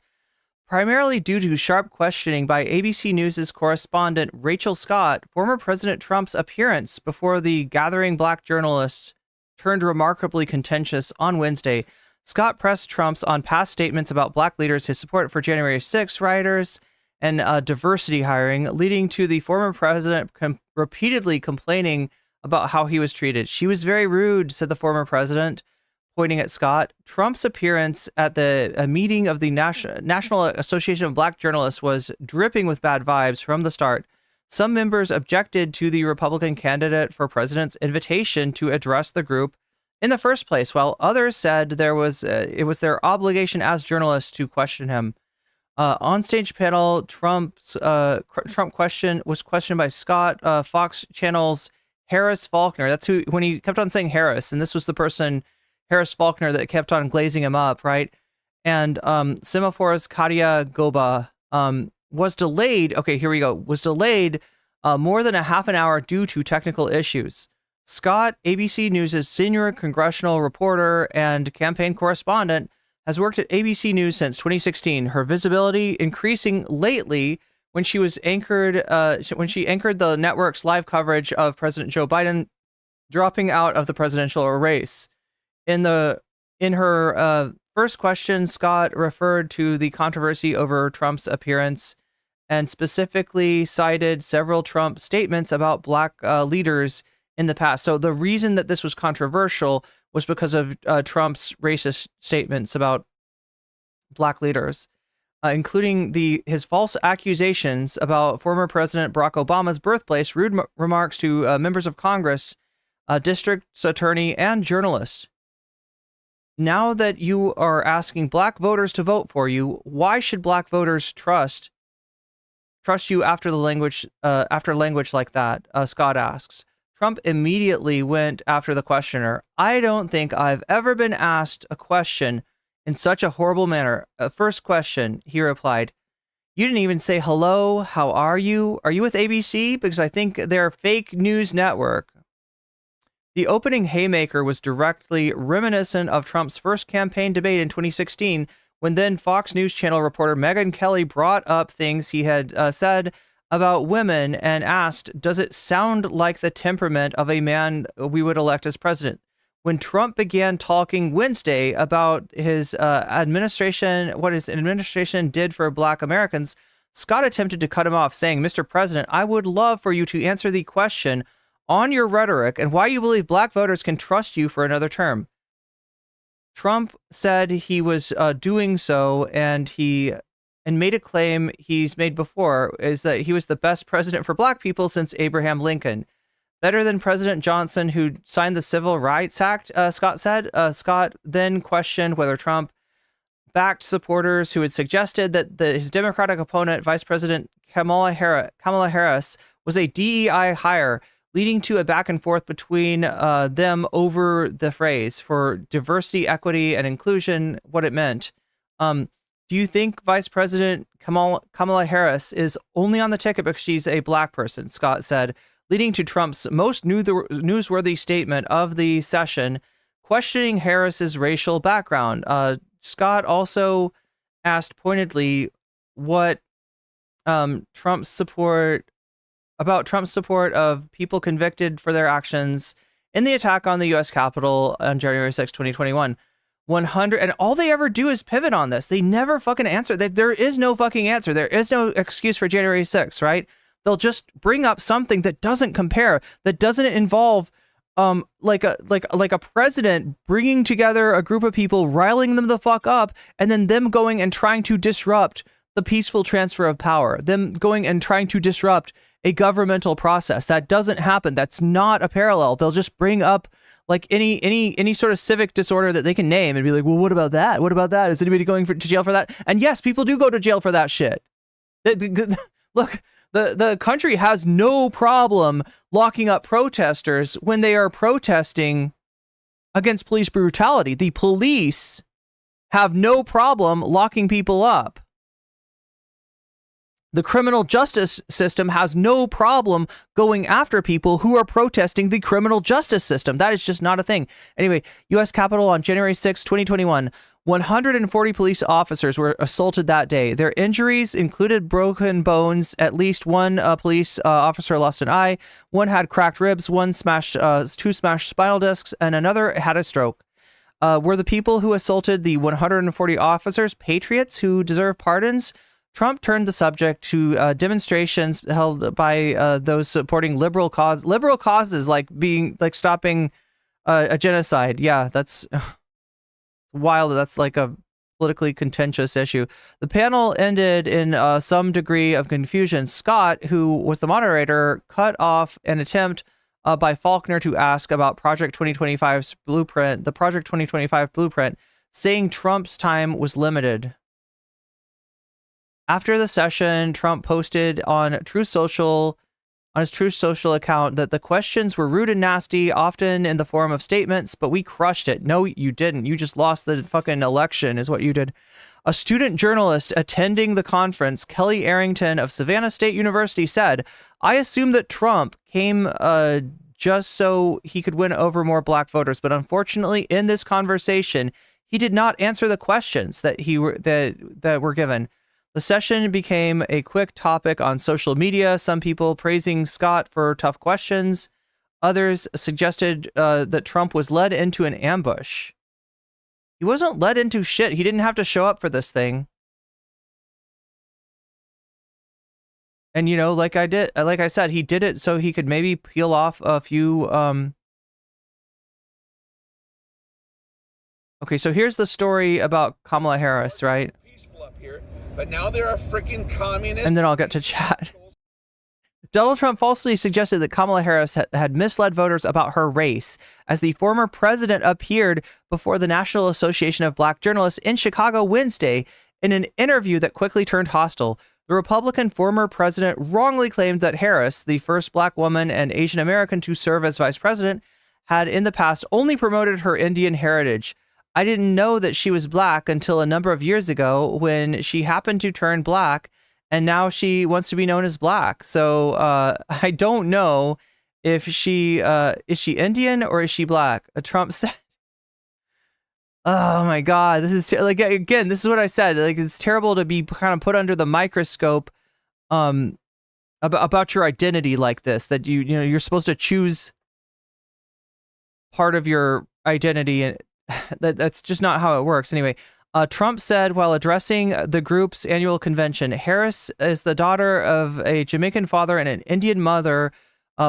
A: Primarily due to sharp questioning by ABC News' correspondent Rachel Scott, former President Trump's appearance before the gathering black journalists turned remarkably contentious on Wednesday. Scott pressed Trump's on past statements about black leaders, his support for January 6 rioters, and diversity hiring, leading to the former president repeatedly complaining about how he was treated. She was very rude, said the former president, pointing at Scott. Trump's appearance at a meeting of the National Association of Black Journalists was dripping with bad vibes from the start. Some members objected to the Republican candidate for president's invitation to address the group in the first place, while others said it was their obligation as journalists to question him. On-stage panel, Trump was questioned by Scott, Fox Channel's Harris Faulkner. That's who, when he kept on saying Harris, and this was the person, Harris Faulkner, that kept on glazing him up, right? And Semaphor's Katia Goba was delayed. Okay, here we go. Was delayed more than a half an hour due to technical issues. Scott, ABC News' senior congressional reporter and campaign correspondent, has worked at ABC News since 2016. Her visibility increasing lately when she anchored the network's live coverage of President Joe Biden dropping out of the presidential race. In her first question, Scott referred to the controversy over Trump's appearance and specifically cited several Trump statements about black leaders in the past. So the reason that this was controversial was because of Trump's racist statements about black leaders, including his false accusations about former President Barack Obama's birthplace, rude remarks to members of Congress, district's attorney, and journalists. Now that you are asking black voters to vote for you, why should black voters trust you after language like that? Scott asks. Trump immediately went after the questioner. I don't think I've ever been asked a question in such a horrible manner. First question, he replied. You didn't even say hello. How are you? Are you with ABC? Because I think they're a fake news network. The opening haymaker was directly reminiscent of Trump's first campaign debate in 2016, when then Fox News Channel reporter Megyn Kelly brought up things he had said about women and asked, does it sound like the temperament of a man we would elect as president? When Trump began talking Wednesday about his administration, what his administration did for Black Americans, Scott attempted to cut him off, saying, Mr. President, I would love for you to answer the question on your rhetoric and why you believe Black voters can trust you for another term. Trump said he was doing so, and made a claim he's made before, is that he was the best president for Black people since Abraham Lincoln. Better than President Johnson, who signed the Civil Rights Act, Scott said. Scott then questioned whether Trump backed supporters who had suggested that his Democratic opponent, Vice President Kamala Harris, was a DEI hire, leading to a back and forth between them over the phrase for diversity, equity, and inclusion, what it meant. Do you think Vice President Kamala Harris is only on the ticket because she's a Black person? Scott said, leading to Trump's most newsworthy statement of the session, questioning Harris's racial background. Scott also asked pointedly what Trump's support of people convicted for their actions in the attack on the U.S. Capitol on January 6, 2021. 100, and all they ever do is pivot on this. They never fucking answer. There is no fucking answer. There is no excuse for January 6th, right? They'll just bring up something that doesn't compare, that doesn't involve like a president bringing together a group of people, riling them the fuck up, and then them going and trying to disrupt the peaceful transfer of power, them going and trying to disrupt a governmental process. That doesn't happen. That's not a parallel. They'll just bring up like any sort of civic disorder that they can name and be like, well, what about that? What about that? Is anybody going to jail for that? And yes, people do go to jail for that shit. Look, the country has no problem locking up protesters when they are protesting against police brutality. The police have no problem locking people up. The criminal justice system has no problem going after people who are protesting the criminal justice system. That is just not a thing. Anyway, U.S. Capitol on January 6, 2021, 140 police officers were assaulted that day. Their injuries included broken bones. At least one police officer lost an eye. One had cracked ribs. Two smashed spinal discs, and another had a stroke. Were the people who assaulted the 140 officers patriots who deserve pardons? Trump turned the subject to demonstrations held by those supporting liberal causes like stopping a genocide. Yeah, that's wild. That's like a politically contentious issue. The panel ended in some degree of confusion. Scott, who was the moderator, cut off an attempt by Faulkner to ask about Project 2025's blueprint, the Project 2025 blueprint, saying Trump's time was limited. After the session, Trump posted on his Truth Social account that the questions were rude and nasty, often in the form of statements, but we crushed it. No, you didn't. You just lost the fucking election is what you did. A student journalist attending the conference, Kelly Arrington of Savannah State University, said, I assume that Trump came just so he could win over more Black voters, but unfortunately in this conversation, he did not answer the questions that were given. The session became a quick topic on social media, some people praising Scott for tough questions. Others suggested that Trump was led into an ambush. He wasn't led into shit. He didn't have to show up for this thing. And, you know, like I said, he did it so he could maybe peel off a few... Okay, so here's the story about Kamala Harris, right?
C: Up here, but now there are freaking communists.
A: And then I'll get to chat. Donald Trump falsely suggested that Kamala Harris had misled voters about her race as the former president appeared before the National Association of Black Journalists in Chicago Wednesday in an interview that quickly turned hostile. The Republican former president wrongly claimed that Harris, the first Black woman and Asian American to serve as vice president, had in the past only promoted her Indian heritage. I didn't know that she was Black until a number of years ago when she happened to turn Black, and now she wants to be known as Black. So I don't know if she is she Indian or is she black? Trump said. Oh my God, this is like, again, this is what I said. Like, it's terrible to be kind of put under the microscope about your identity like this, that you're supposed to choose part of your identity, and that's just not how it works. Anyway, Trump said while addressing the group's annual convention, Harris is the daughter of a Jamaican father and an Indian mother,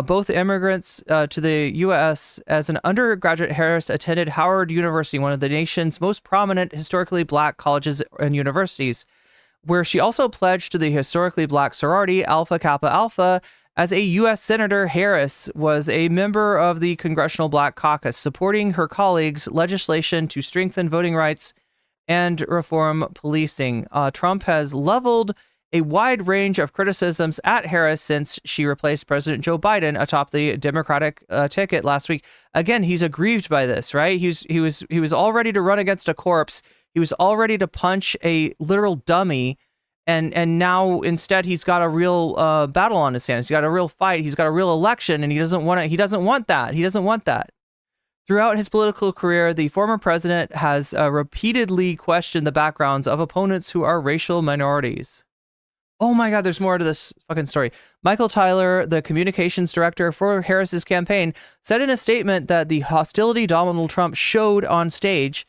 A: both immigrants to the U.S. As an undergraduate, Harris attended Howard University, one of the nation's most prominent historically black colleges and universities, where she also pledged to the historically black sorority Alpha Kappa Alpha. As a U.S. Senator, Harris was a member of the Congressional Black Caucus, supporting her colleagues' legislation to strengthen voting rights and reform policing. Trump has leveled a wide range of criticisms at Harris since she replaced President Joe Biden atop the Democratic ticket last week. Again, he's aggrieved by this, right? He was all ready to run against a corpse. He was all ready to punch a literal dummy. And now instead he's got a real battle on his hands. He's got a real fight. He's got a real election, and he doesn't want that. Throughout his political career, the former president has repeatedly questioned the backgrounds of opponents who are racial minorities. Oh my God, there's more to this fucking story. Michael Tyler, the communications director for Harris's campaign, said in a statement that the hostility Donald Trump showed on stage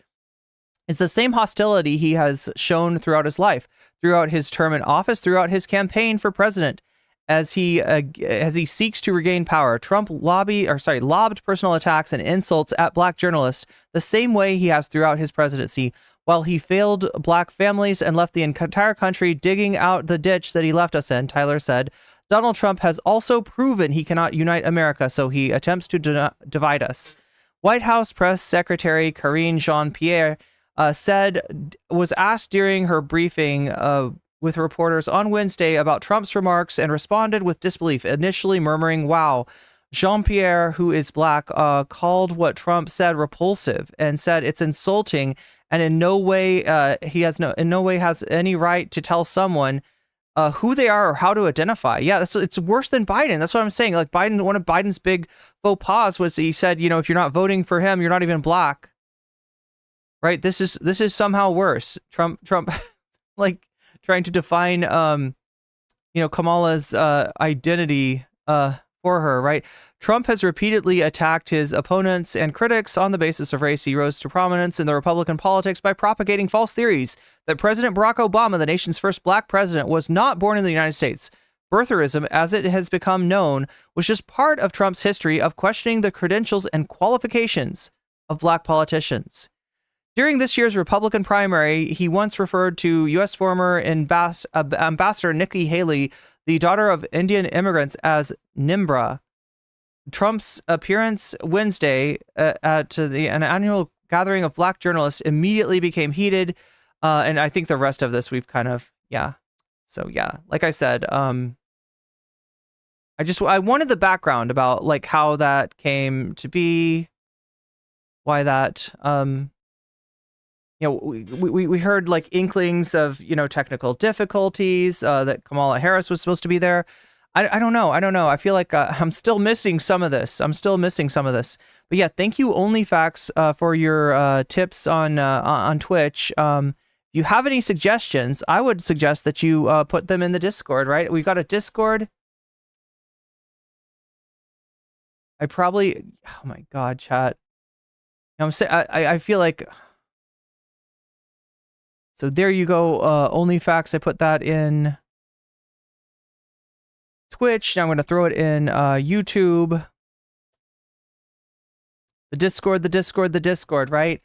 A: is the same hostility he has shown throughout his life, throughout his term in office, throughout his campaign for president. As he seeks to regain power, Trump lobbed personal attacks and insults at black journalists the same way he has throughout his presidency, while he failed black families and left the entire country digging out the ditch that he left us in. Tyler said, Donald Trump has also proven he cannot unite America, so he attempts to divide us. White House Press Secretary Karine Jean-Pierre was asked during her briefing with reporters on Wednesday about Trump's remarks and responded with disbelief, initially murmuring, "Wow." Jean-Pierre, who is black, called what Trump said repulsive and said it's insulting, and in no way has any right to tell someone who they are or how to identify. Yeah, it's worse than Biden. That's what I'm saying. Like Biden, one of Biden's big faux pas was he said, if you're not voting for him, you're not even black. Right? This is somehow worse. Trump like trying to define Kamala's identity for her, right? Trump has repeatedly attacked his opponents and critics on the basis of race. He rose to prominence in the Republican politics by propagating false theories that President Barack Obama, the nation's first black president, was not born in the United States. Birtherism, as it has become known, was just part of Trump's history of questioning the credentials and qualifications of black politicians. During this year's Republican primary, he once referred to U.S. former Ambassador Nikki Haley, the daughter of Indian immigrants, as Nimbra. Trump's appearance Wednesday at an annual gathering of black journalists immediately became heated, and I think the rest of this we've kind of, yeah. So yeah, like I said, I wanted the background about like how that came to be, why that, we heard like inklings of, technical difficulties, that Kamala Harris was supposed to be there. I don't know. I feel like I'm still missing some of this. But yeah, thank you, OnlyFacts, for your tips on Twitch. If you have any suggestions, I would suggest that you put them in the Discord, right? We've got a Discord. Oh my God, chat. I'm saying, I feel like... So there you go, OnlyFacts. I put that in Twitch. Now I'm going to throw it in YouTube. The Discord, right?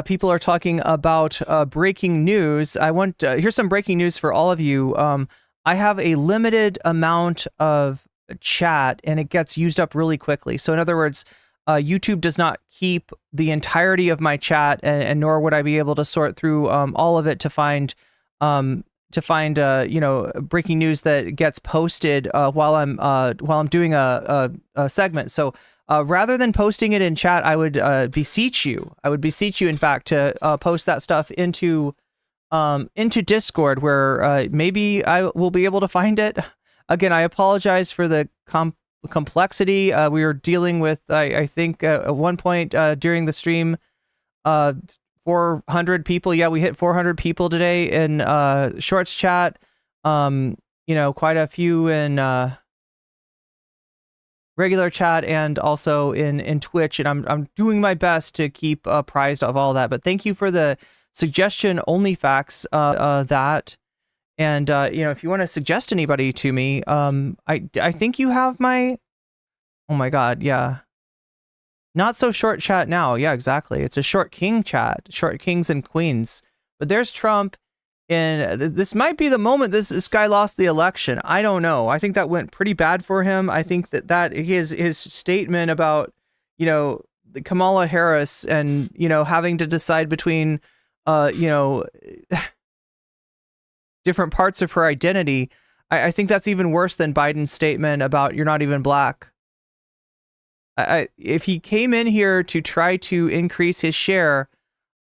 A: People are talking about breaking news. Here's some breaking news for all of you. I have a limited amount of chat, and it gets used up really quickly. So in other words, YouTube does not keep the entirety of my chat, and nor would I be able to sort through all of it to find breaking news that gets posted while I'm doing a segment. So rather than posting it in chat, I would beseech you, in fact, to post that stuff into Discord, where maybe I will be able to find it. Again, I apologize for the complexity. We were dealing with, I think, at one point during the stream, 400 people. Yeah, we hit 400 people today in Shorts chat. Quite a few in regular chat and also in Twitch. And I'm doing my best to keep apprised of all that. But thank you for the suggestion, only facts that. And, if you want to suggest anybody to me, I think you have my, oh my God, yeah. Not so short chat now. Yeah, exactly. It's a short king chat, short kings and queens. But there's Trump, and this might be the moment this guy lost the election. I don't know. I think that went pretty bad for him. I think that his statement about, Kamala Harris and, having to decide between, different parts of her identity. I think that's even worse than Biden's statement about you're not even black. If he came in here to try to increase his share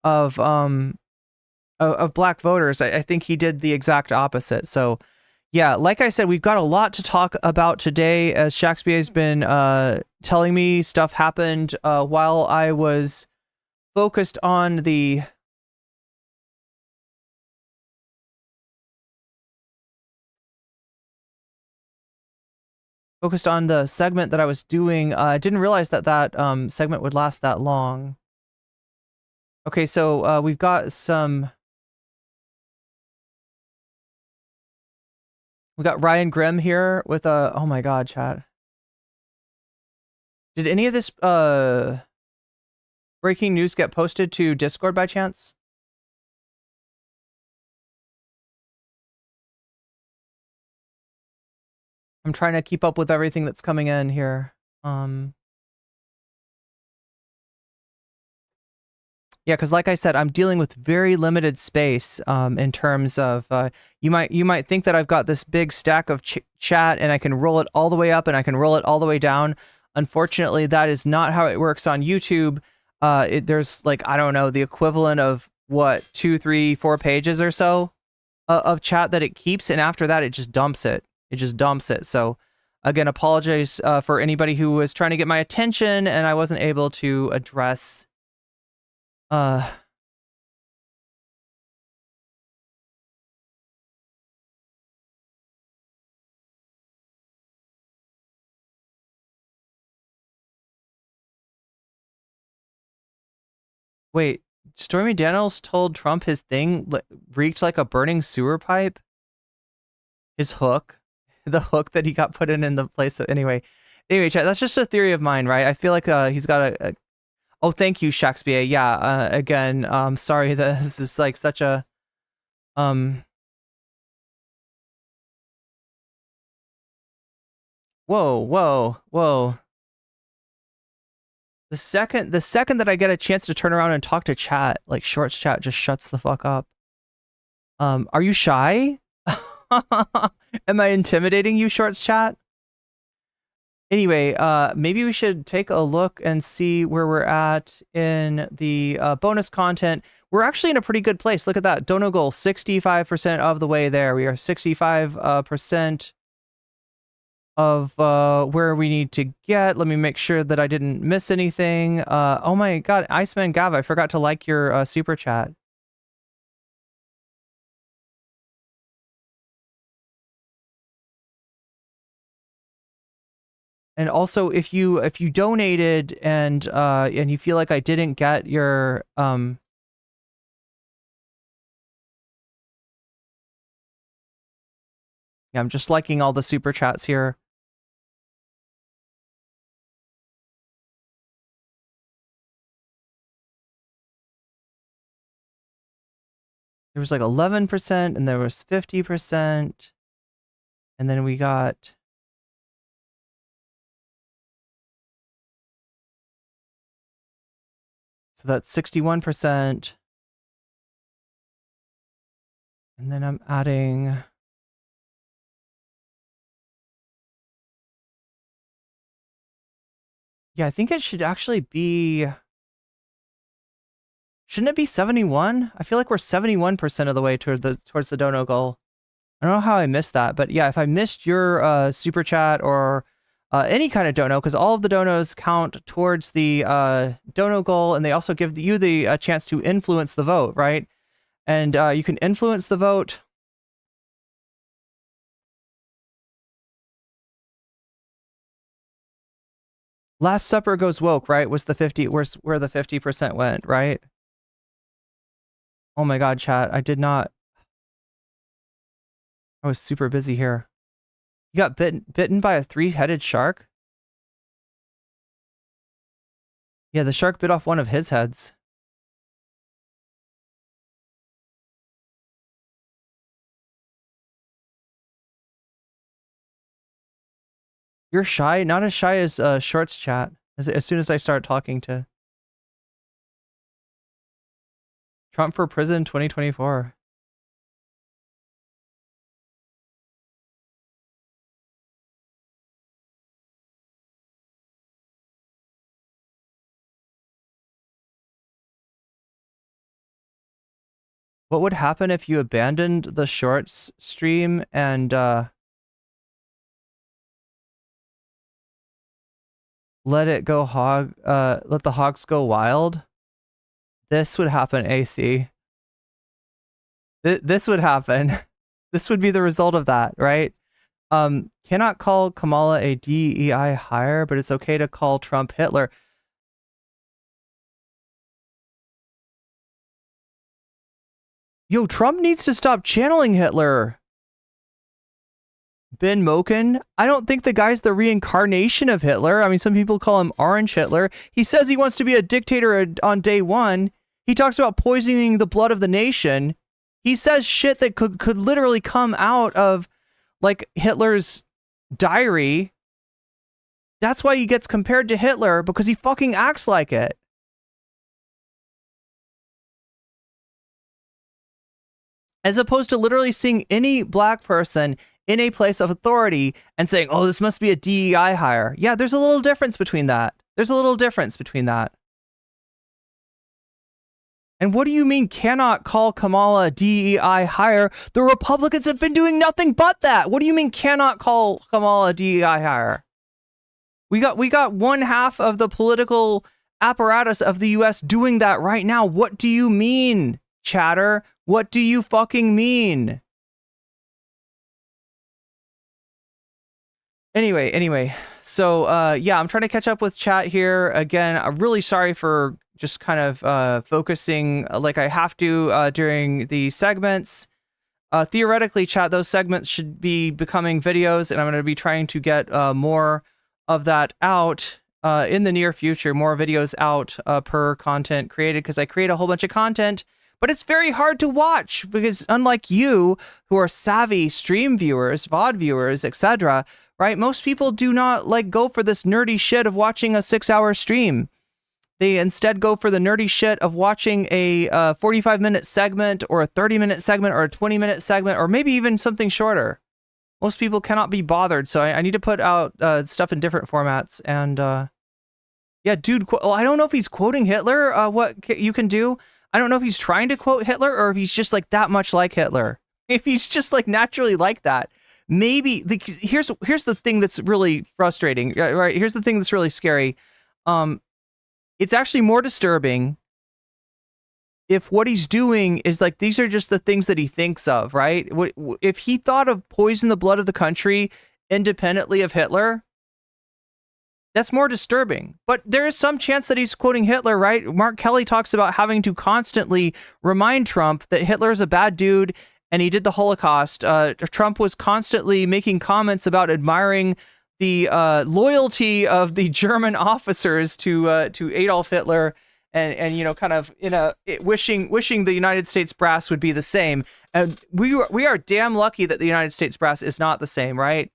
A: of black voters, I think he did the exact opposite. So, yeah, like I said, we've got a lot to talk about today. As Shakespeare has been telling me, stuff happened while I was focused on the segment that I was doing. I didn't realize that segment would last that long. Okay, so we've got we got Ryan Grimm here with a, oh my God, chat. Did any of this breaking news get posted to Discord by chance? I'm trying to keep up with everything that's coming in here. Yeah, because like I said, I'm dealing with very limited space in terms of you might think that I've got this big stack of chat and I can roll it all the way up and I can roll it all the way down. Unfortunately, that is not how it works on YouTube. There's like, I don't know, the equivalent of what, 2, 3, 4 pages or so of chat that it keeps, and after that it just dumps it. It just dumps it. So again, apologize for anybody who was trying to get my attention and I wasn't able to address Wait, Stormy Daniels told Trump his thing reeked like a burning sewer pipe? His hook? The hook that he got put in the place of... Anyway, chat, that's just a theory of mine, right? I feel like he's got a... Oh, thank you, Shakespeare. Yeah, again, sorry that this is like such a... Whoa. The second that I get a chance to turn around and talk to chat, like Shorts chat just shuts the fuck up. Are you shy? Am I intimidating you, Shorts chat? Anyway, maybe we should take a look and see where we're at in the bonus content. We're actually in a pretty good place. Look at that. Dono goal, 65% of the way there. We are 65% of where we need to get. Let me make sure that I didn't miss anything. Oh my God, Iceman Gav, I forgot to like your super chat. And also, if you donated and you feel like I didn't get your yeah, I'm just liking all the super chats here. There was like 11% and there was 50%. And then we got... So that's 61%. And then I'm adding... Yeah, I think it should actually be... Shouldn't it be 71? I feel like we're 71% of the way towards the dono goal. I don't know how I missed that, but yeah, if I missed your super chat or any kind of dono, because all of the donos count towards the dono goal, and they also give you the chance to influence the vote, right? And you can influence the vote. Last Supper goes woke, right? Was the 50 where the 50% went, right? Oh my god, chat. I was super busy here. You got bitten by a 3-headed shark? Yeah, the shark bit off one of his heads. You're shy? Not as shy as Shorts chat. As soon as I start talking to Trump for prison 2024. What would happen if you abandoned the Shorts stream and let it go let the hogs go wild? This would happen, AC. This would happen. This would be the result of that, right? Cannot call Kamala a DEI hire, but it's okay to call Trump Hitler. Yo, Trump needs to stop channeling Hitler. Ben Moken, I don't think the guy's the reincarnation of Hitler. I mean, some people call him Orange Hitler. He says he wants to be a dictator on day one. He talks about poisoning the blood of the nation. He says shit that could literally come out of, like, Hitler's diary. That's why he gets compared to Hitler, because he fucking acts like it. As opposed to literally seeing any black person in a place of authority and saying, oh, this must be a DEI hire. Yeah, there's a little difference between that. There's a little difference between that. And what do you mean cannot call Kamala a DEI hire? The Republicans have been doing nothing but that. What do you mean cannot call Kamala a DEI hire? We got one half of the political apparatus of the US doing that right now. What do you mean, chatter? What do you fucking mean? Anyway, so yeah, I'm trying to catch up with chat here. Again, I'm really sorry for just kind of focusing like I have to during the segments. Theoretically, chat, those segments should be becoming videos, and I'm going to be trying to get more of that out in the near future, more videos out per content created, because I create a whole bunch of content, but it's very hard to watch because unlike you, who are savvy stream viewers, VOD viewers, etc., right? Most people do not like go for this nerdy shit of watching a 6-hour stream. They instead go for the nerdy shit of watching a 45-minute segment or a 30-minute segment or a 20-minute segment or maybe even something shorter. Most people cannot be bothered, so I need to put out stuff in different formats. And yeah, dude, well, I don't know if he's quoting Hitler, what you can do. I don't know if he's trying to quote Hitler or if he's just like that much like Hitler. If he's just like naturally like that. Maybe here's the thing that's really frustrating, right? Here's the thing that's really scary. It's actually more disturbing if what he's doing is like, these are just the things that he thinks of, right? If he thought of poison the blood of the country independently of Hitler, that's more disturbing. But there is some chance that he's quoting Hitler, right? Mark Kelly talks about having to constantly remind Trump that Hitler is a bad dude and he did the Holocaust. Trump was constantly making comments about admiring the loyalty of the German officers to Adolf Hitler, and you know, kind of wishing the United States brass would be the same. And we are damn lucky that the United States brass is not the same, right?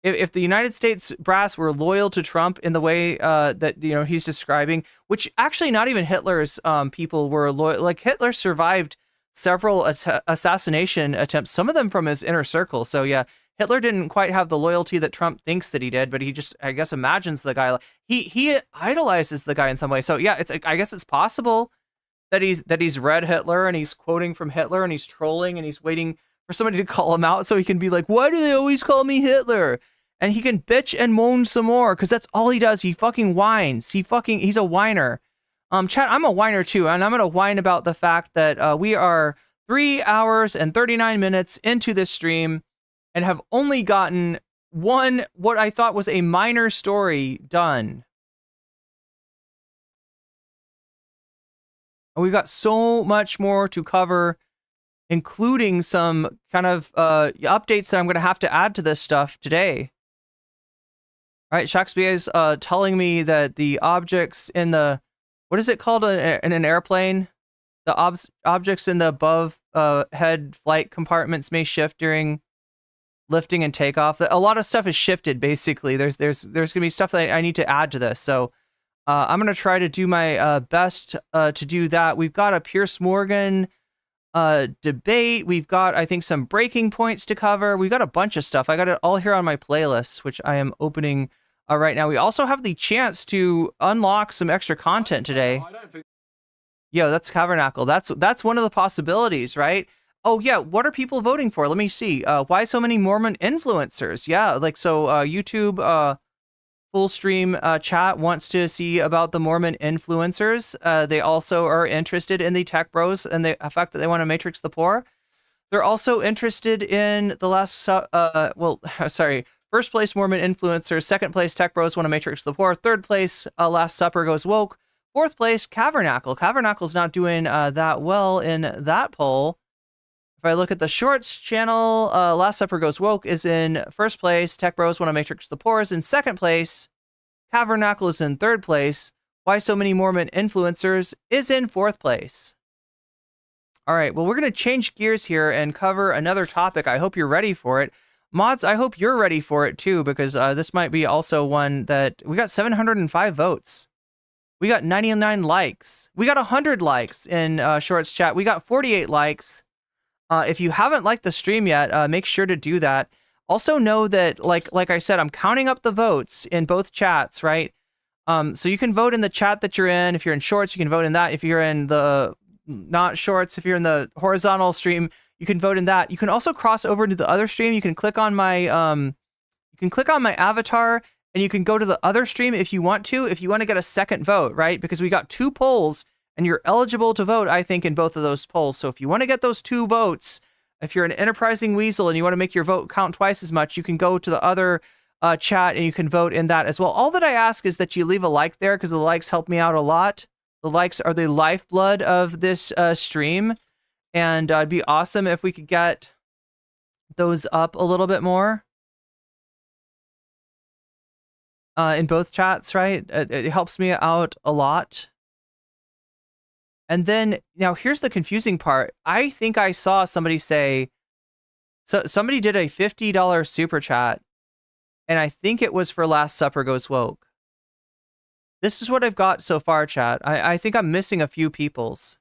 A: If the United States brass were loyal to Trump in the way that he's describing, which actually not even Hitler's people were loyal. Like Hitler survived several assassination attempts, some of them from his inner circle. So yeah, Hitler didn't quite have the loyalty that Trump thinks that he did, but he just, I guess, imagines the guy. He idolizes the guy in some way. So yeah, I guess it's possible that he's read Hitler and he's quoting from Hitler and he's trolling and he's waiting for somebody to call him out so he can be like, why do they always call me Hitler? and he can bitch and moan some more because that's all he does. He fucking whines. He's a whiner. Chat, I'm a whiner too, and I'm gonna whine about the fact that we are 3 hours and 39 minutes into this stream and have only gotten one, what I thought was a minor story done. And we've got so much more to cover, including some kind of updates that I'm going to have to add to this stuff today. All right, Shakespeare is telling me that the objects in the, what is it called in an airplane? The objects in the above head flight compartments may shift during lifting and takeoff. A lot of stuff is shifted, basically. There's going to be stuff that I need to add to this. So I'm going to try to do my best to do that. We've got a Piers Morgan debate. We've got, I think, some breaking points to cover. We've got a bunch of stuff. I got it all here on my playlist, which I am opening right now. We also have the chance to unlock some extra content today. Yo, that's Tabernacle. That's one of the possibilities, right? Oh yeah, what are people voting for? Let me see. Why so many Mormon influencers? Yeah, like so YouTube full stream chat wants to see about the Mormon influencers. They also are interested in the tech bros and the fact that they want to matrix the poor. They're also interested in the first place Mormon influencers, second place tech bros want to matrix the poor, third place Last Supper goes woke, fourth place Tabernacle. Tabernacle's not doing that well in that poll. If I look at the Shorts channel, Last Supper Goes Woke is in first place. Tech Bros Want to Matrix the Poor is in second place. Tabernacle is in third place. Why So Many Mormon Influencers is in fourth place. All right, well, we're going to change gears here and cover another topic. I hope you're ready for it. Mods, I hope you're ready for it too, because this might be also one that we got 705 votes. We got 99 likes. We got 100 likes in Shorts chat. We got 48 likes. If you haven't liked the stream yet, make sure to do that. Also know that, like I said, I'm counting up the votes in both chats, right? So you can vote in the chat that you're in. If you're in Shorts, you can vote in that. If you're in the not Shorts, if you're in the horizontal stream, you can vote in that. You can also cross over into the other stream. You can click on my avatar and you can go to the other stream if you want to get a second vote, right? Because we got 2 polls. And you're eligible to vote, I think, in both of those polls. So if you want to get those 2 votes, if you're an enterprising weasel and you want to make your vote count twice as much, you can go to the other chat and you can vote in that as well. All that I ask is that you leave a like there because the likes help me out a lot. The likes are the lifeblood of this stream. And it'd be awesome if we could get those up a little bit more. In both chats, right? It helps me out a lot. And then, now here's the confusing part. I think I saw somebody say, so somebody did a $50 super chat, and I think it was for Last Supper Goes Woke. This is what I've got so far, chat. I think I'm missing a few people's.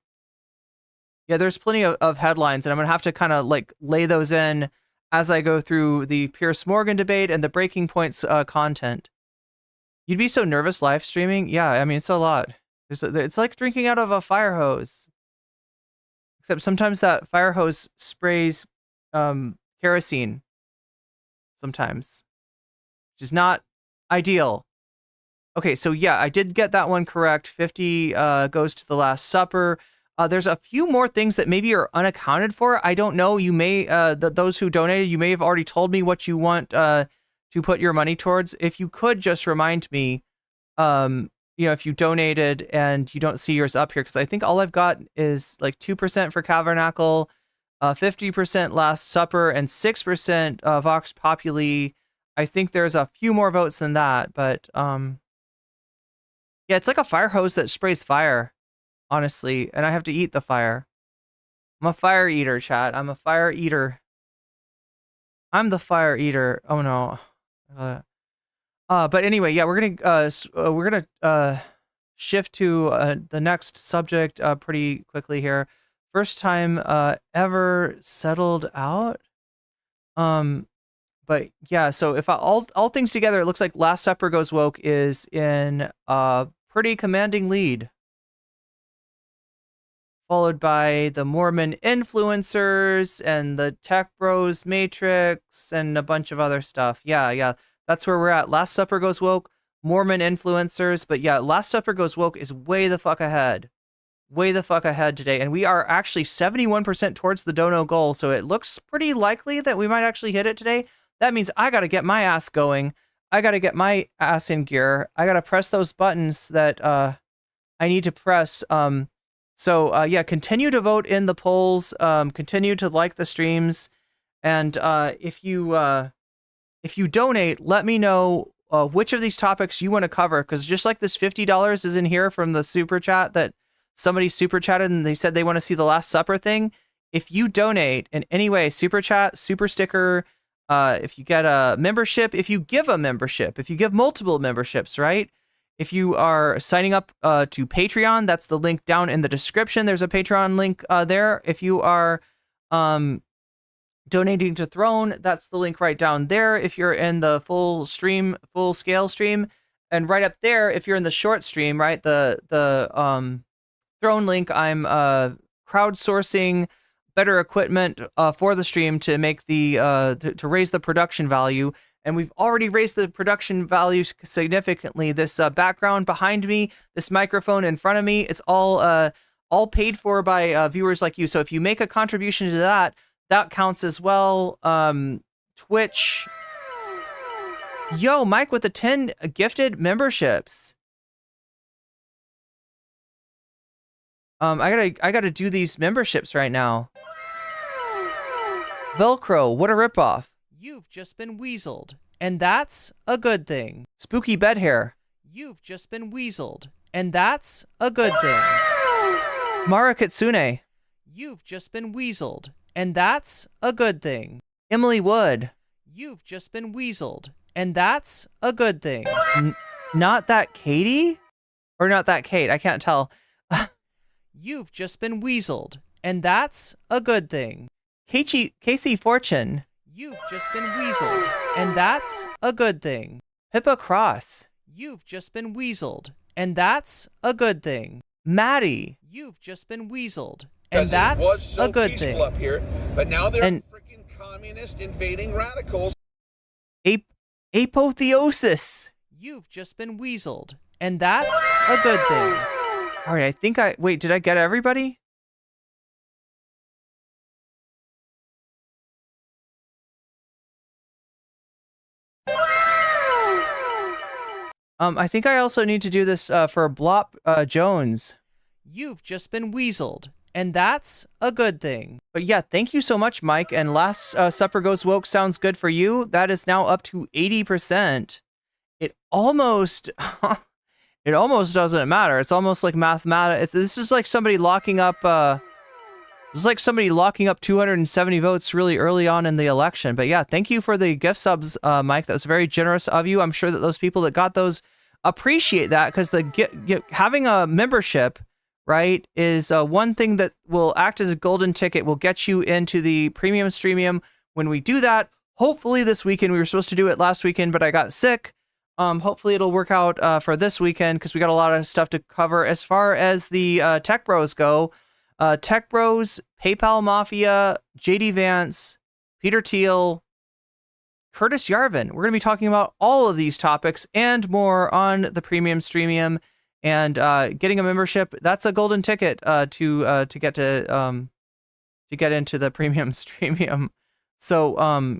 A: Yeah, there's plenty of headlines, and I'm going to have to kind of like lay those in as I go through the Piers Morgan debate and the Breaking Points content. You'd be so nervous live streaming? Yeah, I mean, it's a lot. It's like drinking out of a fire hose. Except sometimes that fire hose sprays kerosene. Sometimes. Which is not ideal. Okay, so yeah, I did get that one correct. 50 goes to the Last Supper. There's a few more things that maybe are unaccounted for. I don't know. You may, those who donated, you may have already told me what you want to put your money towards. If you could just remind me, if you donated and you don't see yours up here, because I think all I've got is like 2% for Tabernacle, 50% Last Supper, and 6% Vox Populi. I think there's a few more votes than that, but yeah, it's like a fire hose that sprays fire, honestly, and I have to eat the fire. I'm a fire eater, chat. I'm a fire eater. I'm the fire eater. Oh no. But anyway, yeah, we're gonna shift to the next subject pretty quickly here. First time ever settled out. But yeah, so if all things together, it looks like Last Supper Goes Woke is in a pretty commanding lead, followed by the Mormon influencers and the Tech Bros Matrix and a bunch of other stuff. Yeah. That's where we're at. Last Supper Goes Woke, Mormon influencers. But yeah, Last Supper Goes Woke is way the fuck ahead. Way the fuck ahead today. And we are actually 71% towards the dono goal. So it looks pretty likely that we might actually hit it today. That means I got to get my ass going. I got to get my ass in gear. I got to press those buttons that I need to press. So yeah, continue to vote in the polls. Continue to like the streams. And if you donate, let me know which of these topics you want to cover. Because just like this $50 is in here from the super chat that somebody super chatted and they said they want to see the Last Supper thing. If you donate in any way, super chat, super sticker, if you get a membership, if you give a membership, if you give multiple memberships, right? If you are signing up to Patreon, that's the link down in the description. There's a Patreon link there. If you are donating to Throne, that's the link right down there. If you're in the full scale stream, and right up there, if you're in the short stream, right, the Throne link, I'm crowdsourcing better equipment for the stream to make the to raise the production value. And we've already raised the production value significantly. This background behind me, this microphone in front of me, it's all paid for by viewers like you. So if you make a contribution to that, that counts as well. Twitch. Yo, Mike with the 10 gifted memberships. I gotta do these memberships right now. Velcro, what a ripoff. You've just been weaseled, and that's a good thing. Spooky bed hair. You've just been weaseled, and that's a good thing. Mara Kitsune. You've just been weaseled, and that's a good thing. Emily Wood. You've just been weaseled, and that's a good thing. Not that Katie? Or not that Kate, I can't tell. You've just been weaseled, and that's a good thing. Casey Fortune. You've just been weaseled, and that's a good thing. Pippa Cross. You've just been weaseled, and that's a good thing. Maddie. You've just been weaseled, and that's a good thing.
C: Up here, but now they're freaking communist invading radicals.
A: Apotheosis. You've just been weaseled, and that's a good thing. All right, wait, did I get everybody? I think I also need to do this for Blop Jones. You've just been weaseled, and that's a good thing. But yeah, thank you so much, Mike. And Last Supper Goes Woke sounds good for you. That is now up to 80%. It almost doesn't matter. It's almost like mathematics. This is like somebody locking up. This is like somebody locking up 270 votes really early on in the election. But yeah, thank you for the gift subs, Mike. That was very generous of you. I'm sure that those people that got those appreciate that, because having a membership, right, is one thing that will act as a golden ticket, will get you into the premium streamium. When we do that, hopefully this weekend, we were supposed to do it last weekend, but I got sick. Hopefully it'll work out for this weekend, because we got a lot of stuff to cover as far as the Tech Bros go. Tech Bros, PayPal Mafia, JD Vance, Peter Thiel, Curtis Yarvin. We're going to be talking about all of these topics and more on the premium streamium, and getting a membership. That's a golden ticket to get into the premium streamium. So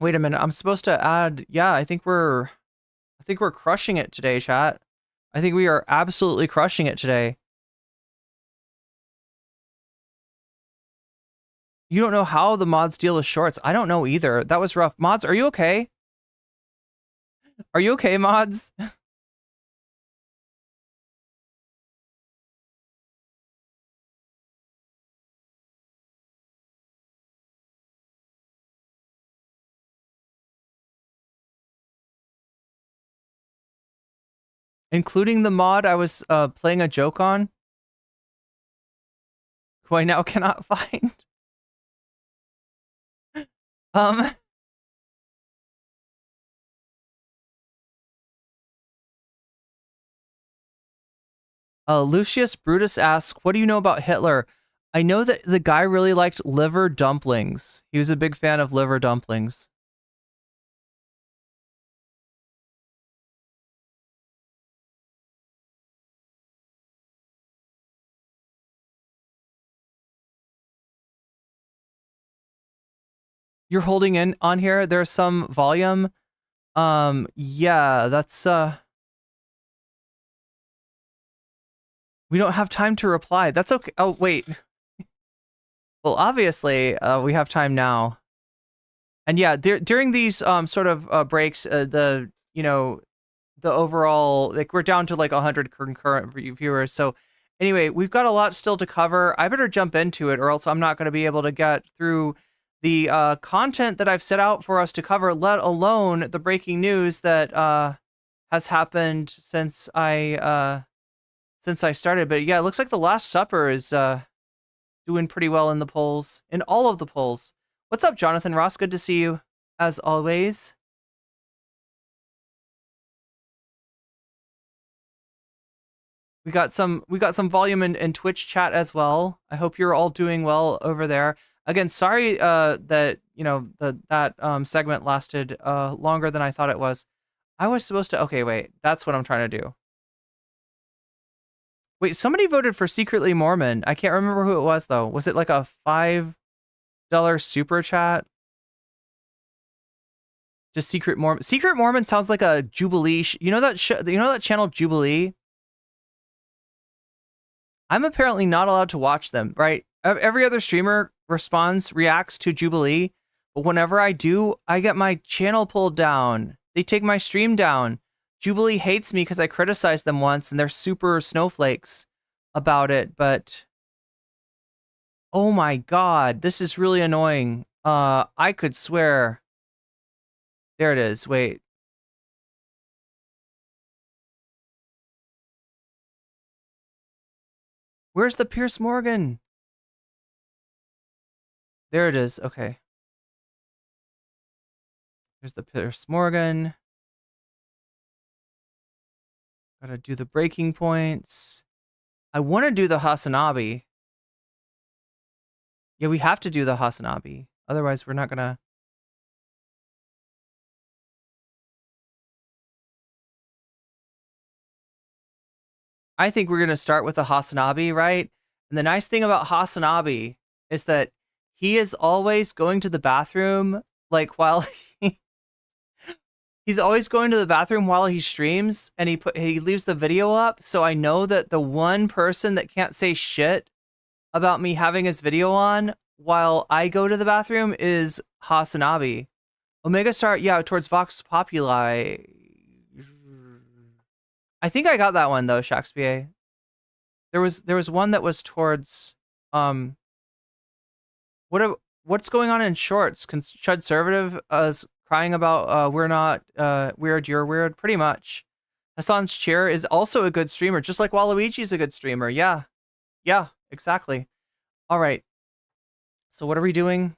A: wait a minute. I'm supposed to add. Yeah, I think we're crushing it today, chat. I think we are absolutely crushing it today. You don't know how the mods deal with shorts. I don't know either. That was rough. Mods, are you okay? Are you okay, mods? Including the mod I was playing a joke on, who I now cannot find. Lucius Brutus asks, what do you know about Hitler? I know that the guy really liked liver dumplings. He was a big fan of liver dumplings. you're holding in on here. There's some volume. Yeah, that's we don't have time to reply. That's okay. Oh, wait. Well, obviously, we have time now. And yeah, during these sort of breaks, the overall, like, we're down to like 100 concurrent viewers. So anyway, we've got a lot still to cover. I better jump into it, or else I'm not going to be able to get through the content that I've set out for us to cover, let alone the breaking news that has happened since I started. But yeah, it looks like The Last Supper is doing pretty well in the polls, in all of the polls. What's up, Jonathan Ross? Good to see you, as always. We got some volume in Twitch chat as well. I hope you're all doing well over there. Again, sorry that that segment lasted longer than I thought it was. I was supposed to. Okay, wait. That's what I'm trying to do. Wait, somebody voted for Secretly Mormon. I can't remember who it was though. Was it like a $5 super chat? Just Secret Mormon. Secret Mormon sounds like a Jubilee. You know that channel Jubilee? I'm apparently not allowed to watch them, right? Every other streamer reacts to Jubilee, but whenever I do, I get my channel pulled down. They take my stream down. Jubilee hates me because I criticized them once, and they're super snowflakes about it, but oh my god, this is really annoying. I could swear. There it is. Wait. Where's the Pierce Morgan? There it is. Okay. Here's the Pierce Morgan. Gotta do the breaking points. I want to do the Hasanabi. Yeah, we have to do the Hasanabi. Otherwise, we're not gonna... I think we're gonna start with the Hasanabi, right? And the nice thing about Hasanabi is that he is always going to the bathroom, like, while he's always going to the bathroom while he streams, and he leaves the video up, so I know that the one person that can't say shit about me having his video on while I go to the bathroom is Hasanabi. Omega Star, yeah, towards Vox Populi. I think I got that one though, Shakespeare. There was one that was towards what's going on in shorts? Conservative is crying about we're not weird, you're weird, pretty much. Hassan's Chair is also a good streamer, just like Waluigi's a good streamer. Yeah, exactly. All right. So what are we doing?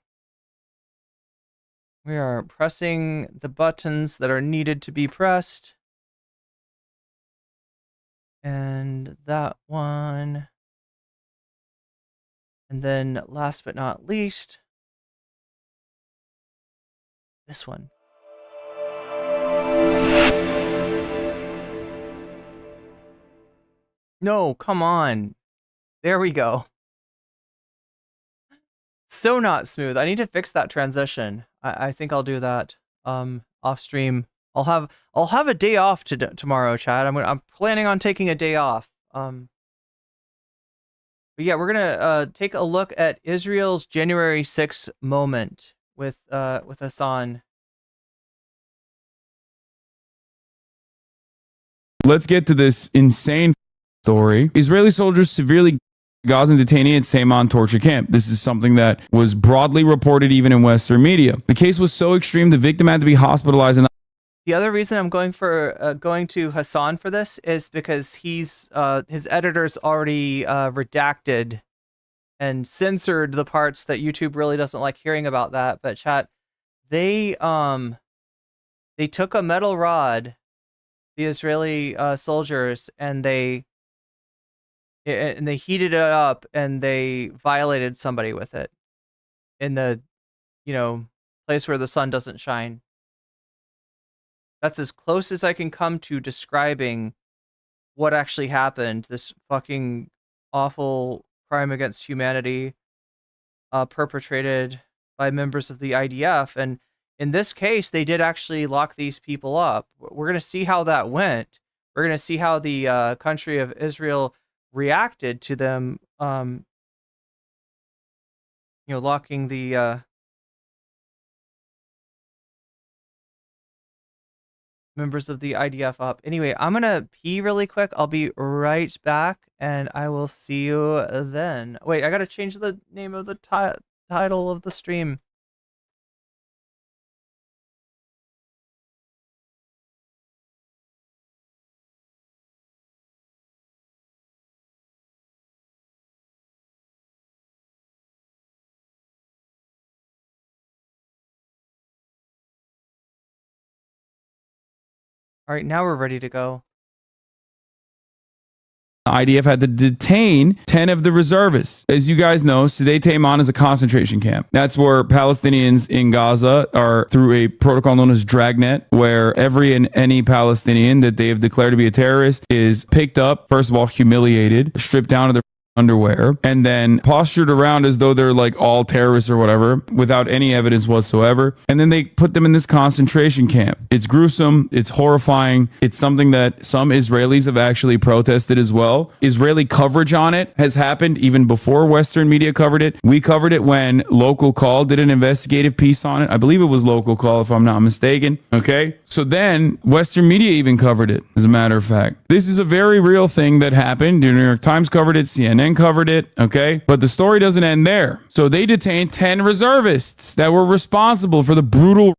A: We are pressing the buttons that are needed to be pressed. And that one. And then last but not least, this one. No, come on. There we go. So not smooth. I need to fix that transition. I think I'll do that off stream. I'll have a day off tomorrow, Chad. I'm planning on taking a day off. But yeah, we're gonna take a look at Israel's January 6th moment with Hassan.
J: Let's get to this insane story. Israeli soldiers severely Gazan detainee at Seyman torture camp. This is something that was broadly reported even in Western media. The case was so extreme, the victim had to be hospitalized. And
A: the other reason I'm going to Hassan for this is because his editors already redacted and censored the parts that YouTube really doesn't like hearing about that. But chat, they took a metal rod, the Israeli soldiers, and they heated it up and they violated somebody with it in the place where the sun doesn't shine. That's as close as I can come to describing what actually happened. This fucking awful crime against humanity perpetrated by members of the IDF. And in this case, they did actually lock these people up. We're going to see how that went. We're going to see how the country of Israel reacted to them, locking the members of the IDF up. Anyway, I'm going to pee really quick. I'll be right back, and I will see you then. Wait, I got to change the name of the title of the stream. All right, now we're ready to go.
J: IDF had to detain 10 of the reservists. As you guys know, Sde Tayman is a concentration camp. That's where Palestinians in Gaza are through a protocol known as Dragnet, where every and any Palestinian that they have declared to be a terrorist is picked up, first of all, humiliated, stripped down to their underwear, and then postured around as though they're like all terrorists or whatever, without any evidence whatsoever. And then they put them in this concentration camp. It's gruesome. It's horrifying. It's something that some Israelis have actually protested as well. Israeli coverage on it has happened even before Western media covered it. We covered it when Local Call did an investigative piece on it. I believe it was Local Call, if I'm not mistaken. Okay. So then Western media even covered it, as a matter of fact. This is a very real thing that happened. The New York Times covered it. CNN covered it, okay? But the story doesn't end there. So they detained 10 reservists that were responsible for the brutal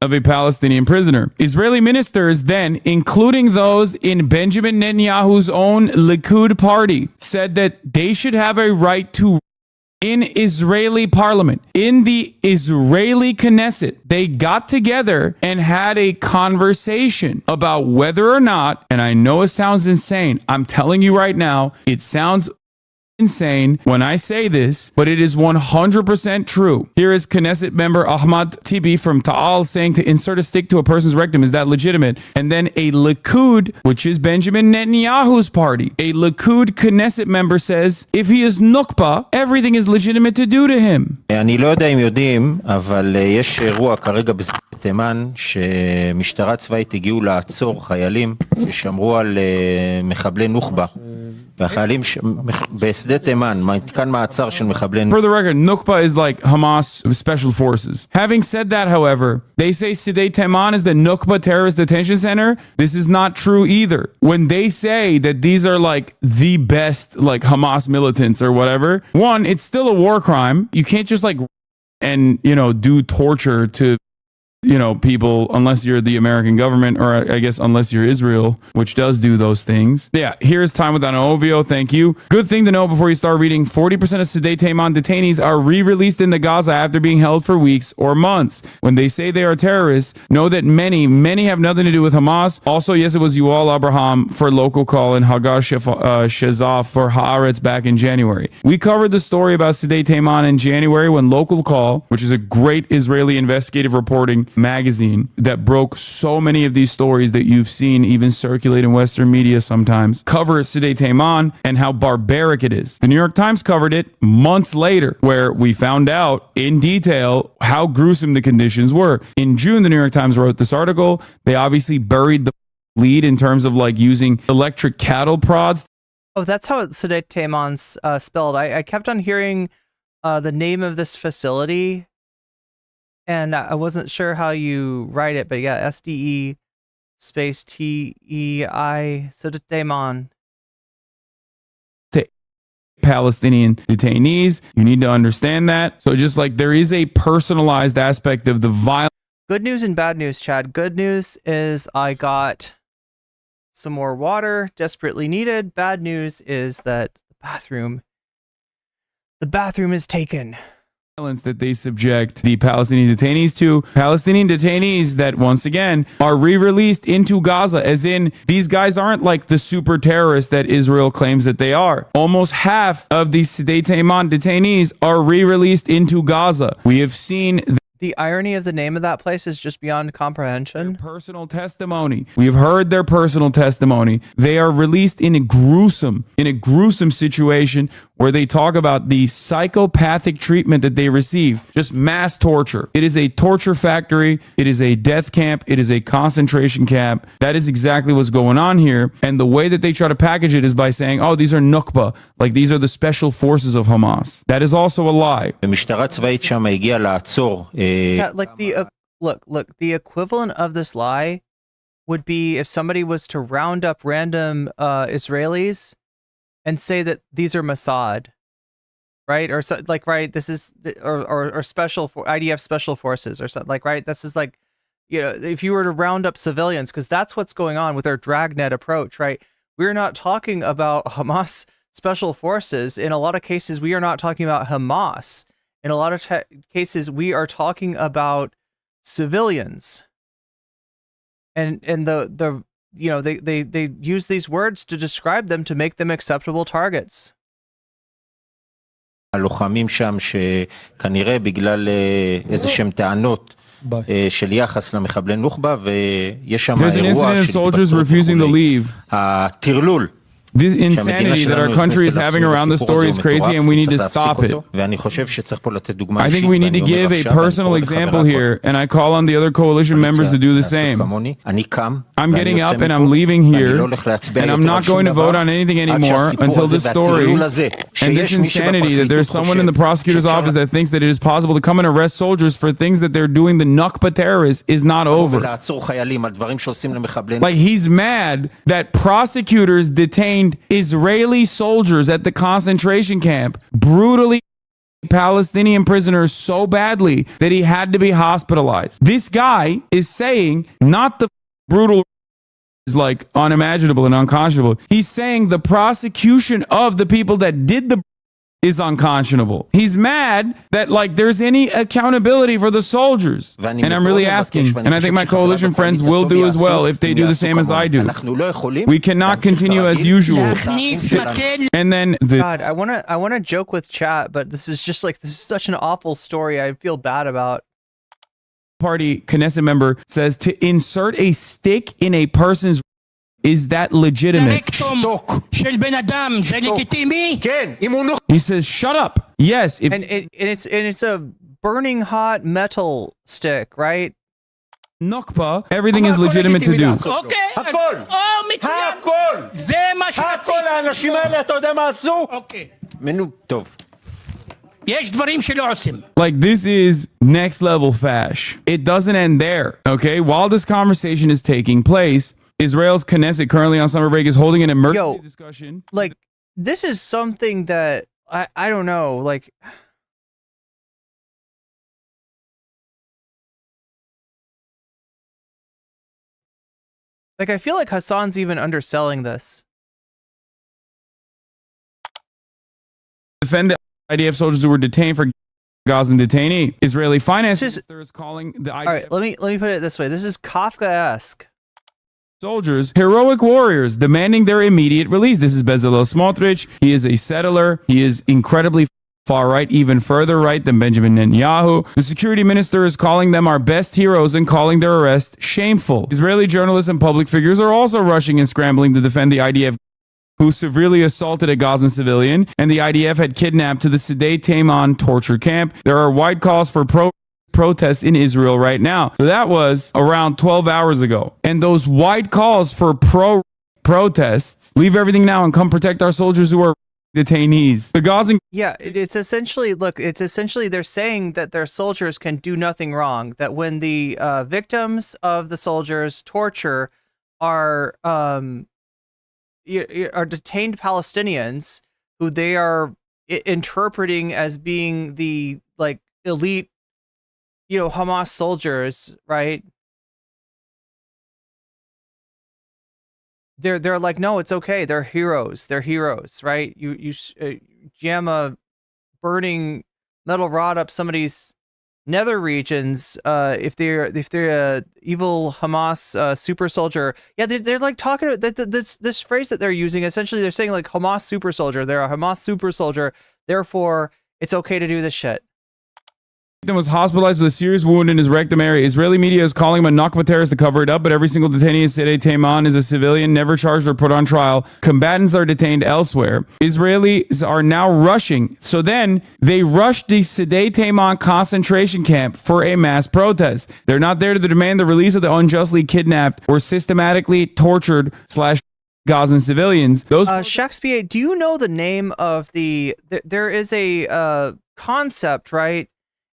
J: of a Palestinian prisoner. Israeli ministers then, including those in Benjamin Netanyahu's own Likud party, said that they should have a right to in Israeli parliament, in the Israeli Knesset, they got together and had a conversation about whether or not, and I know it sounds insane, I'm telling you right now, it sounds insane when I say this, but it is 100% true. Here is Knesset member Ahmad Tibi from Ta'al saying to insert a stick to a person's rectum, is that legitimate? And then a Likud, which is Benjamin Netanyahu's party, a Likud Knesset member says, if he is Nukba, everything is legitimate to do to him.
K: אני לא יודע אם יודעים, אבל יש אירוע כרגע בתימן שמשטרה צבאית הגיעו לעצור חיילים ששמרו על מחבלי נוח'בה.
J: For the record, Nukba is like Hamas special forces. Having said that, however, they say Sde Tayman is the Nukba terrorist detention center. This is not true either. When they say that these are like the best like Hamas militants or whatever, one, it's still a war crime. You can't just like and do torture to people, unless you're the American government, or I guess unless you're Israel, which does do those things. Yeah, here's time without an OVO. Thank you. Good thing to know before you start reading. 40% of Sde Tayman detainees are re-released into Gaza after being held for weeks or months. When they say they are terrorists, know that many have nothing to do with Hamas. Also, yes, it was Yuval Abraham for Local Call and Hagar Shezaf for Haaretz back in January. We covered the story about Sde Tayman in January when Local Call, which is a great Israeli investigative reporting magazine that broke so many of these stories that you've seen even circulate in Western media sometimes, cover Sde Tayman and how barbaric it is. The New York Times covered it months later, where we found out in detail how gruesome the conditions were. In June, the New York Times wrote this article. They obviously buried the lead in terms of like using electric cattle prods.
A: Oh, that's how Sde Tayman's spelled. I kept on hearing the name of this facility, and I wasn't sure how you write it, but yeah, SDE space TEI, Sde Tayman.
J: Palestinian detainees. You need to understand that. So just like there is a personalized aspect of the violence.
A: Good news and bad news, Chad. Good news is I got some more water, desperately needed. Bad news is that the bathroom is taken.
J: That they subject the Palestinian detainees to. Palestinian detainees that, once again, are re-released into Gaza, as in these guys aren't like the super terrorists that Israel claims that they are. Almost half of these Sde Tayman detainees are re-released into Gaza. We have seen
A: the irony of the name of that place is just beyond comprehension.
J: Their personal testimony. We've heard their personal testimony. They are released in a gruesome situation where they talk about the psychopathic treatment that they receive, just mass torture. It is a torture factory. It is a death camp. It is a concentration camp. That is exactly what's going on here. And the way that they try to package it is by saying, oh, these are Nukba, like these are the special forces of Hamas. That is also a lie.
A: Yeah, like look, the equivalent of this lie would be if somebody was to round up random Israelis and say that these are Mossad, right? Or so, like, right, this is or special for IDF special forces or something, like, right? This is like, you know, if you were to round up civilians, because that's what's going on with our dragnet approach, right? We're not talking about Hamas special forces. In a lot of cases, we are not talking about Hamas. In a lot of cases, we are talking about civilians. And the you know, they use these words to describe them to make them acceptable targets.
K: הלוחמים שם שכנראה בגלל איזה שהם טענות של יחס למחבלי נוח'בה ויש שם אירוע של התבטאות הטרלול.
J: This insanity that our country is having around the story is crazy and we need to stop it. I think we need to give a personal example here, and I call on the other coalition members to do the same. I'm getting up and I'm leaving here, and I'm not going to vote on anything anymore until this story and this insanity that there's someone in the prosecutor's office that thinks that it is possible to come and arrest soldiers for things that they're doing the Nakba terrorists is not over. Like, he's mad that prosecutors detained Israeli soldiers at the concentration camp, brutally Palestinian prisoners so badly that he had to be hospitalized. This guy is saying not the brutal is like unimaginable and unconscionable. He's saying the prosecution of the people that did the is unconscionable. He's mad that like there's any accountability for the soldiers. And I'm really asking, and I think my coalition friends will do as well if they do the same as I do. We cannot continue as usual. And then
A: God, I wanna joke with chat, but this is such an awful story. I feel bad about.
J: Party Knesset member says to insert a stick in a person's. Is that legitimate? He says, shut up. Yes.
A: And it's a burning hot metal stick, right?
J: Nukba, everything is legitimate to do. Like, this is next level fash. It doesn't end there. Okay. While this conversation is taking place, Israel's Knesset, currently on summer break, is holding an emergency discussion.
A: Like, this is something that I don't know. Like, I feel like Hassan's even underselling this.
J: Defend the IDF soldiers who were detained for Gaza detainee. Israeli finance minister is calling the IDF.
A: All right, let me put it this way. This is Kafkaesque.
J: Soldiers, heroic warriors, demanding their immediate release. This is Bezalel Smotrich. He is a settler. He is incredibly far right, even further right than Benjamin Netanyahu. The security minister is calling them our best heroes and calling their arrest shameful. Israeli journalists and public figures are also rushing and scrambling to defend the IDF, who severely assaulted a Gazan civilian, and the IDF had kidnapped to the Sdei Taman torture camp. There are wide calls for protests in Israel right now. So that was around 12 hours ago. And those wide calls for protests, leave everything now and come protect our soldiers who are detainees. The Gazan...
A: Yeah, it's essentially, they're saying that their soldiers can do nothing wrong. That when the victims of the soldiers' torture are detained Palestinians who they are interpreting as being the like elite, Hamas soldiers, right? They're like, no, it's okay. They're heroes. They're heroes, right? You jam a burning metal rod up somebody's nether regions. If they're a evil Hamas super soldier, yeah, they're like talking about this phrase that they're using. Essentially, they're saying like Hamas super soldier. They're a Hamas super soldier. Therefore, it's okay to do this shit.
J: was hospitalized with a serious wound in his rectum area. Israeli media is calling him a Nakba terrorist to cover it up, but every single detainee in Sede Teiman is a civilian, never charged or put on trial. Combatants are detained elsewhere. Israelis are now rushing. So then they rushed the Sede Teiman concentration camp for a mass protest. They're not there to demand the release of the unjustly kidnapped or systematically tortured / Gazan civilians. Those
A: Shakespeare, do you know the name of there is a concept, right,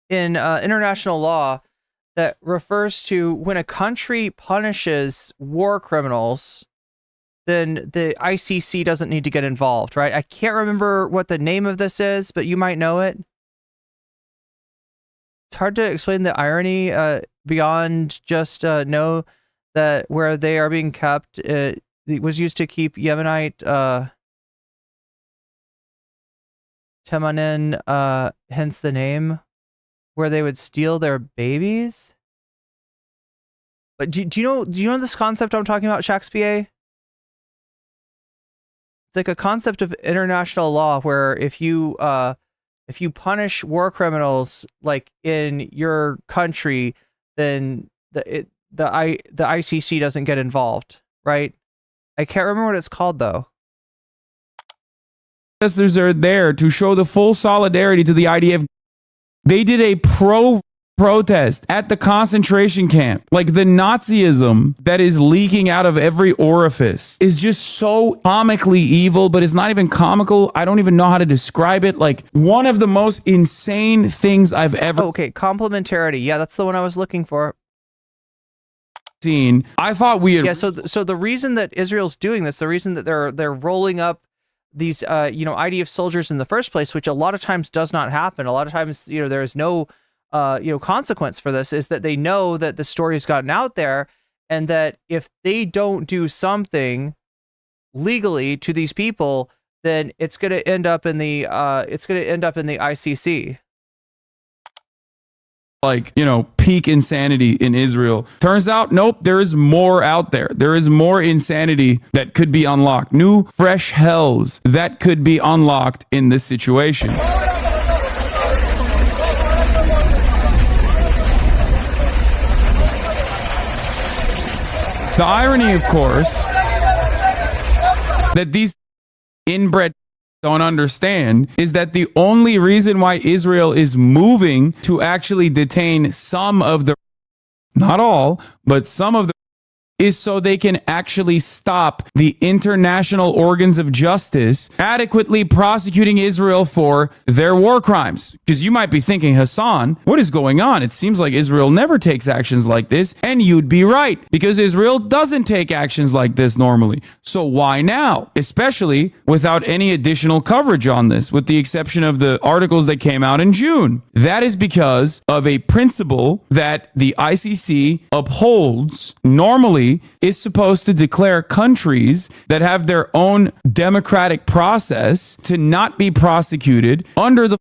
A: in international law that refers to when a country punishes war criminals, then the ICC doesn't need to get involved, right? I can't remember what the name of this is, but you might know it. It's hard to explain the irony beyond just know that where they are being kept, it was used to keep Yemenite Temanin, hence the name, where they would steal their babies. But do you know this concept I'm talking about, Shakespeare? It's like a concept of international law where if you punish war criminals like in your country, then the ICC doesn't get involved, right? I can't remember what it's called though.
J: Protesters are there to show the full solidarity to the IDF. They did a protest at the concentration camp. Like, the Nazism that is leaking out of every orifice is just so comically evil, but it's not even comical. I don't even know how to describe it. Like, one of the most insane things I've ever
A: complementarity. Yeah, that's the one I was looking for.
J: Seen. I thought we had.
A: Yeah, so the reason that Israel's doing this, the reason that they're rolling up these IDF soldiers in the first place, which a lot of times does not happen. A lot of times, there is no consequence for this, is that they know that the story has gotten out there, and that if they don't do something legally to these people, then it's going to end up in the ICC.
J: Like, peak insanity in Israel. Turns out, nope, there is more out there. There is more insanity that could be unlocked. New, fresh hells that could be unlocked in this situation. The irony, of course, that these inbred don't understand is that the only reason why Israel is moving to actually detain some of the, not all, but some of the, is so they can actually stop the international organs of justice adequately prosecuting Israel for their war crimes. Because you might be thinking, Hassan, what is going on? It seems like Israel never takes actions like this. And you'd be right, because Israel doesn't take actions like this normally. So why now? Especially without any additional coverage on this, with the exception of the articles that came out in June. That is because of a principle that the ICC upholds. Normally, is supposed to declare countries that have their own democratic process to not be prosecuted under the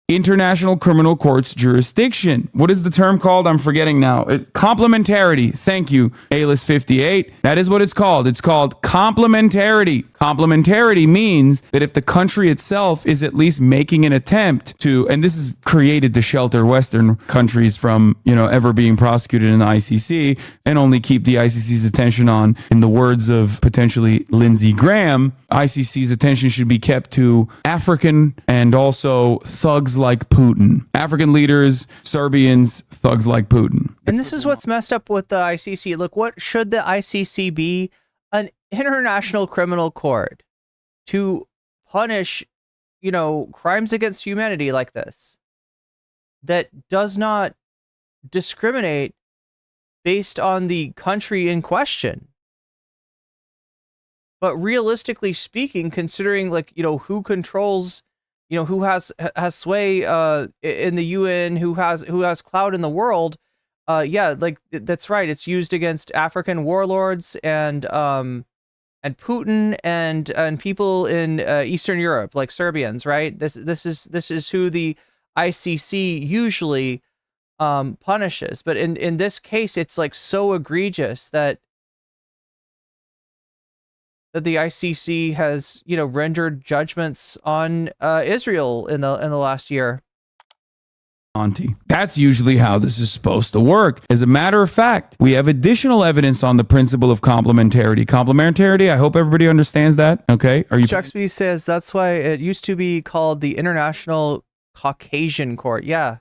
J: International Criminal Court's jurisdiction. What is the term called? I'm forgetting now. Complementarity. Thank you, A-List 58. That is what it's called. It's called complementarity. Complementarity means that if the country itself is at least making an attempt to, and this is created to shelter Western countries from, ever being prosecuted in the ICC, and only keep the ICC's attention on, in the words of potentially Lindsey Graham, ICC's attention should be kept to African and also thugs like Putin. African leaders, Serbians, thugs like Putin.
A: And this is what's messed up with the ICC. Look, what should the ICC be? An international criminal court to punish, crimes against humanity like this, that does not discriminate based on the country in question. But realistically speaking, considering who controls, who has sway in the UN, who has clout in the world, that's right. It's used against African warlords and Putin and people in Eastern Europe, like Serbians, right? This is who the ICC usually punishes. But in this case, it's like so egregious that the ICC has, rendered judgments on Israel in the last year.
J: auntie. That's usually how this is supposed to work. As a matter of fact, we have additional evidence on the principle of complementarity. Complementarity, I hope everybody understands that. Okay? Are you?
A: Chucksby says that's why it used to be called the International Caucasian Court. Yeah.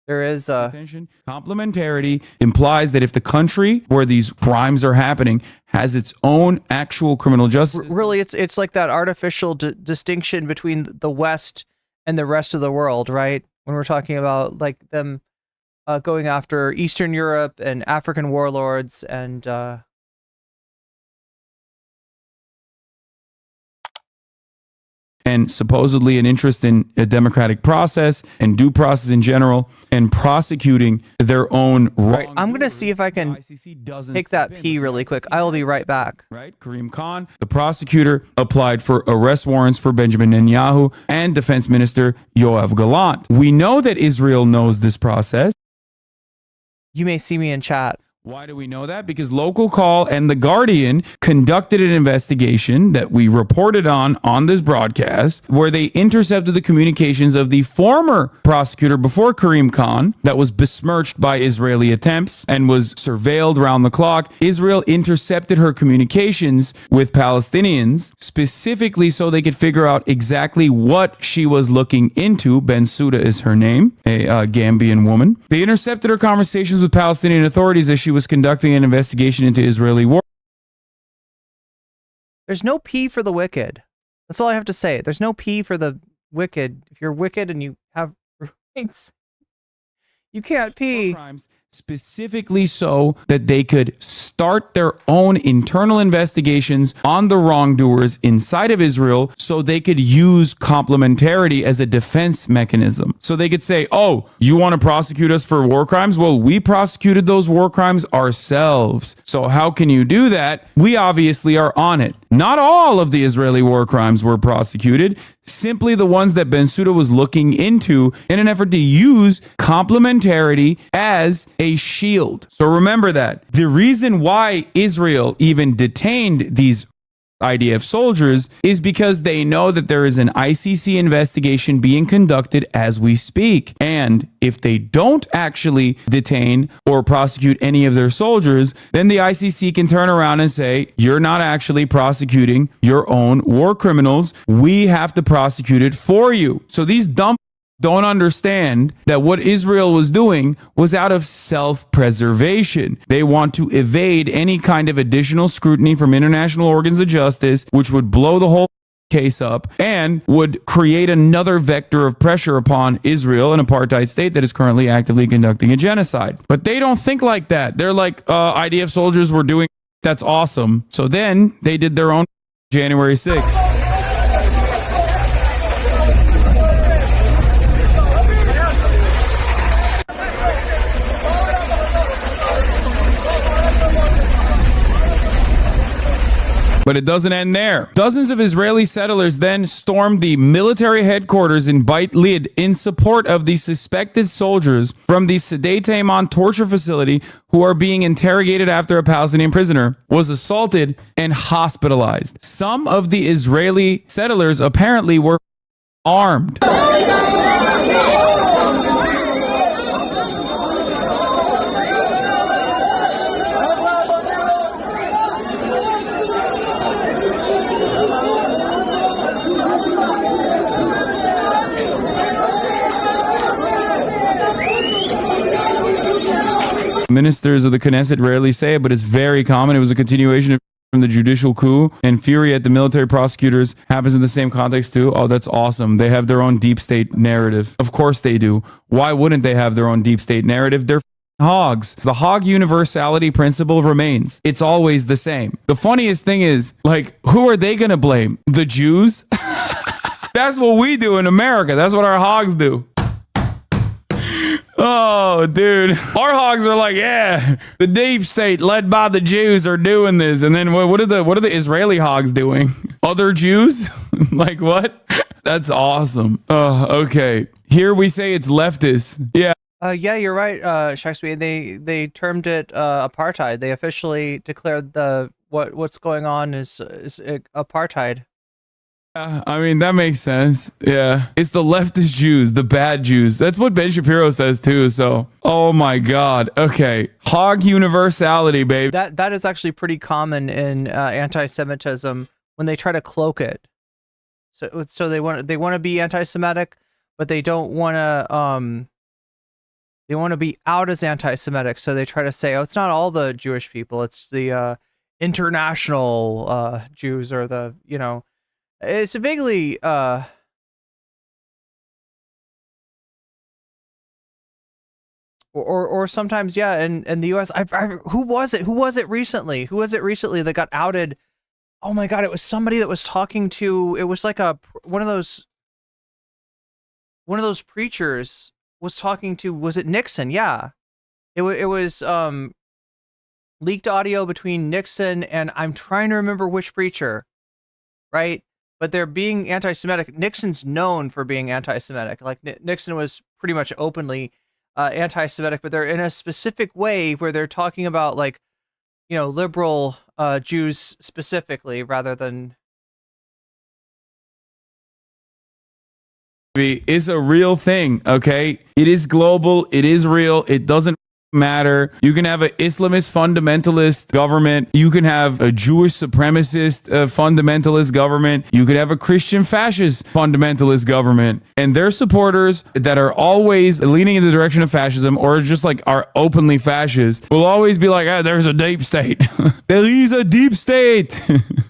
A: There is
J: attention. Complementarity implies that if the country where these crimes are happening has its own actual criminal justice system,
A: really, it's like that artificial distinction between the West and the rest of the world, right? When we're talking about like them going after Eastern Europe and African warlords and
J: supposedly an interest in a democratic process and due process in general and prosecuting their own wrong.
A: Right. I'm going to see if I can take that pee really quick. I will be right back.
J: Right. Karim Khan, the prosecutor, applied for arrest warrants for Benjamin Netanyahu and Defense Minister Yoav Gallant. We know that Israel knows this process.
A: You may see me in chat.
J: Why do we know that? Because Local Call and The Guardian conducted an investigation that we reported on this broadcast where they intercepted the communications of the former prosecutor before Karim Khan that was besmirched by Israeli attempts and was surveilled round the clock. Israel intercepted her communications with Palestinians specifically so they could figure out exactly what she was looking into. Bensouda is her name, a Gambian woman. They intercepted her conversations with Palestinian authorities as she was conducting an investigation into Israeli war.
A: There's no P for the wicked. That's all I have to say. There's no P for the wicked. If you're wicked and you have rights, you can't pee.
J: Crimes specifically so that they could start their own internal investigations on the wrongdoers inside of Israel so they could use complementarity as a defense mechanism. So they could say, oh, you want to prosecute us for war crimes? Well, we prosecuted those war crimes ourselves. So how can you do that? We obviously are on it. Not all of the Israeli war crimes were prosecuted, simply the ones that Bensouda was looking into in an effort to use complementarity as a shield. So remember that. The reason why Israel even detained these IDF soldiers is because they know that there is an ICC investigation being conducted as we speak. And if they don't actually detain or prosecute any of their soldiers, then the ICC can turn around and say, you're not actually prosecuting your own war criminals. We have to prosecute it for you. So these dumb don't understand that what Israel was doing was out of self-preservation. They want to evade any kind of additional scrutiny from international organs of justice, which would blow the whole case up and would create another vector of pressure upon Israel, an apartheid state that is currently actively conducting a genocide. But they don't think like that. They're like, IDF soldiers were doing, that's awesome. So then they did their own January 6th. But it doesn't end there. Dozens of Israeli settlers then stormed the military headquarters in Beit Lid in support of the suspected soldiers from the Sdei Taimon torture facility who are being interrogated after a Palestinian prisoner was assaulted and hospitalized. Some of the Israeli settlers apparently were armed. Ministers of the Knesset rarely say it, but it's very common. It was a continuation from the judicial coup, and fury at the military prosecutors happens in the same context too. Oh, that's awesome. They have their own deep state narrative. Of course they do. Why wouldn't they have their own deep state narrative? They're hogs. The hog universality principle remains. It's always the same. The funniest thing is, like, who are they going to blame? The Jews? That's what we do in America. That's what our hogs do. Oh, dude. Our hogs are like, yeah, the deep state led by the Jews are doing this. And then what are the Israeli hogs doing? Other Jews? Like what? That's awesome. Oh, okay. Here we say it's leftist. Yeah.
A: Yeah, you're right, Shakespeare. They termed it apartheid. They officially declared what's going on is apartheid.
J: I mean, that makes sense. Yeah. It's the leftist Jews, the bad Jews. That's what Ben Shapiro says too. So, oh my God. Okay. Hog universality, babe.
A: That is actually pretty common in anti-Semitism when they try to cloak it. So they want to be anti-Semitic, but they don't want to they want to be out as anti-Semitic. So they try to say, oh, it's not all the Jewish people, it's the international Jews, or the, you know, it's a vaguely or sometimes, yeah, in the US, who was it recently that got outed? Oh my God, it was somebody that was talking to, it was like one of those preachers was talking to, was it Nixon? Yeah. It was leaked audio between Nixon and, I'm trying to remember which preacher, right? But they're being anti-Semitic. Nixon's known for being anti-Semitic. Like Nixon was pretty much openly anti-Semitic, but they're in a specific way where they're talking about, like, you know, liberal Jews specifically, rather than.
J: It's a real thing, okay? It is global. It is real. It doesn't matter. You can have an Islamist fundamentalist government. You can have a Jewish supremacist fundamentalist government. You could have a Christian fascist fundamentalist government. And their supporters that are always leaning in the direction of fascism, or just like are openly fascist, will always be like, there's a deep state. There is a deep state.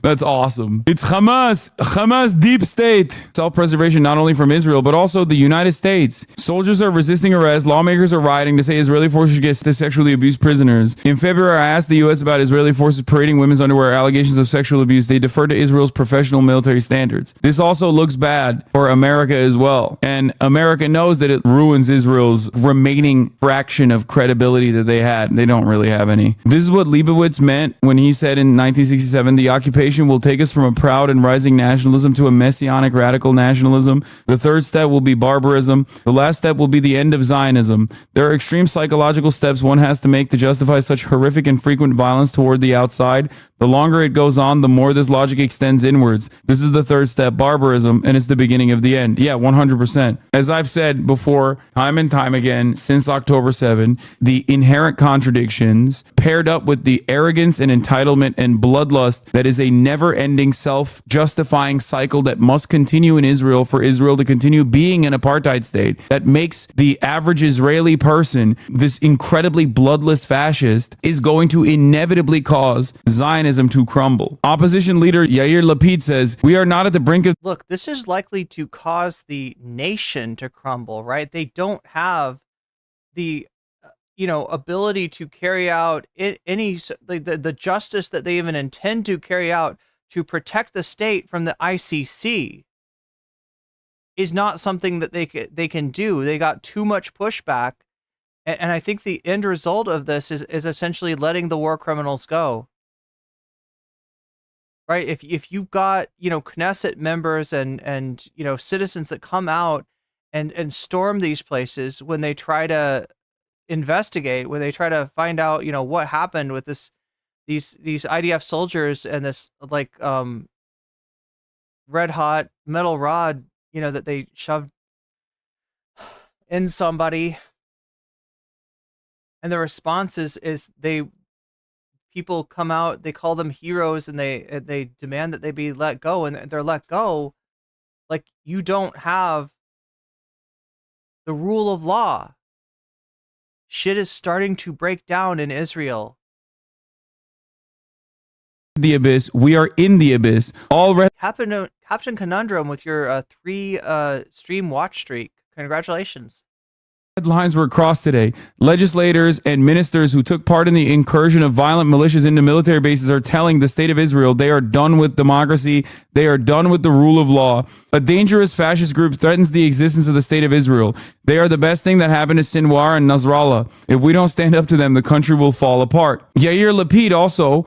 J: That's awesome. It's Hamas deep state. Self-preservation not only from Israel, but also the United States. Soldiers are resisting arrest. Lawmakers are rioting to say Israeli forces should get to sexually abused prisoners. In February, I asked the U.S. about Israeli forces parading women's underwear allegations of sexual abuse. They defer to Israel's professional military standards. This also looks bad for America as well. And America knows that it ruins Israel's remaining fraction of credibility that they had. They don't really have any. This is what Leibowitz meant when he said in 1967, the occupation will take us from a proud and rising nationalism to a messianic radical nationalism. The third step will be barbarism. The last step will be the end of Zionism. There are extreme psychological steps one has to make to justify such horrific and frequent violence toward the outside. The longer it goes on, the more this logic extends inwards. This is the third step, barbarism, and it's the beginning of the end. Yeah, 100%. As I've said before, time and time again, since October 7, the inherent contradictions paired up with the arrogance and entitlement and bloodlust that is a never-ending self-justifying cycle that must continue in Israel for Israel to continue being an apartheid state, that makes the average Israeli person this incredibly bloodless fascist, is going to inevitably cause Zionism to crumble. Opposition leader Yair Lapid says, we are not at the brink of...
A: Look, this is likely to cause the nation to crumble, right? They don't have the, ability to carry out any, the justice that they even intend to carry out to protect the state from the ICC is not something that they can do. They got too much pushback. And I think the end result of this is essentially letting the war criminals go. Right? If you've got, Knesset members and citizens that come out and storm these places when they try to investigate, when they try to find out, what happened with these IDF soldiers and this red hot metal rod, that they shoved in somebody. And the response is people come out, they call them heroes, and they demand that they be let go, and they're let go. Like, you don't have the rule of law. Shit is starting to break down in Israel.
J: The abyss. We are in the abyss. Already.
A: Captain Conundrum with your 3 stream watch streak. Congratulations.
J: Lines were crossed today. Legislators and ministers who took part in the incursion of violent militias into military bases are telling the state of Israel they are done with democracy. They are done with the rule of law. A dangerous fascist group threatens the existence of the state of Israel. They are the best thing that happened to Sinwar and Nasrallah. If we don't stand up to them, the country will fall apart. Yair Lapid also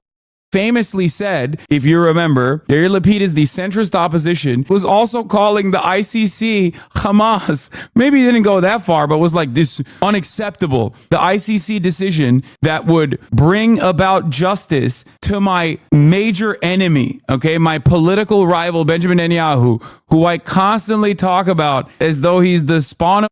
J: famously said, if you remember, Yair Lapid is the centrist opposition, was also calling the ICC Hamas. Maybe he didn't go that far, but was like, this unacceptable. The ICC decision that would bring about justice to my major enemy, okay, my political rival, Benjamin Netanyahu, who I constantly talk about as though he's the spawn of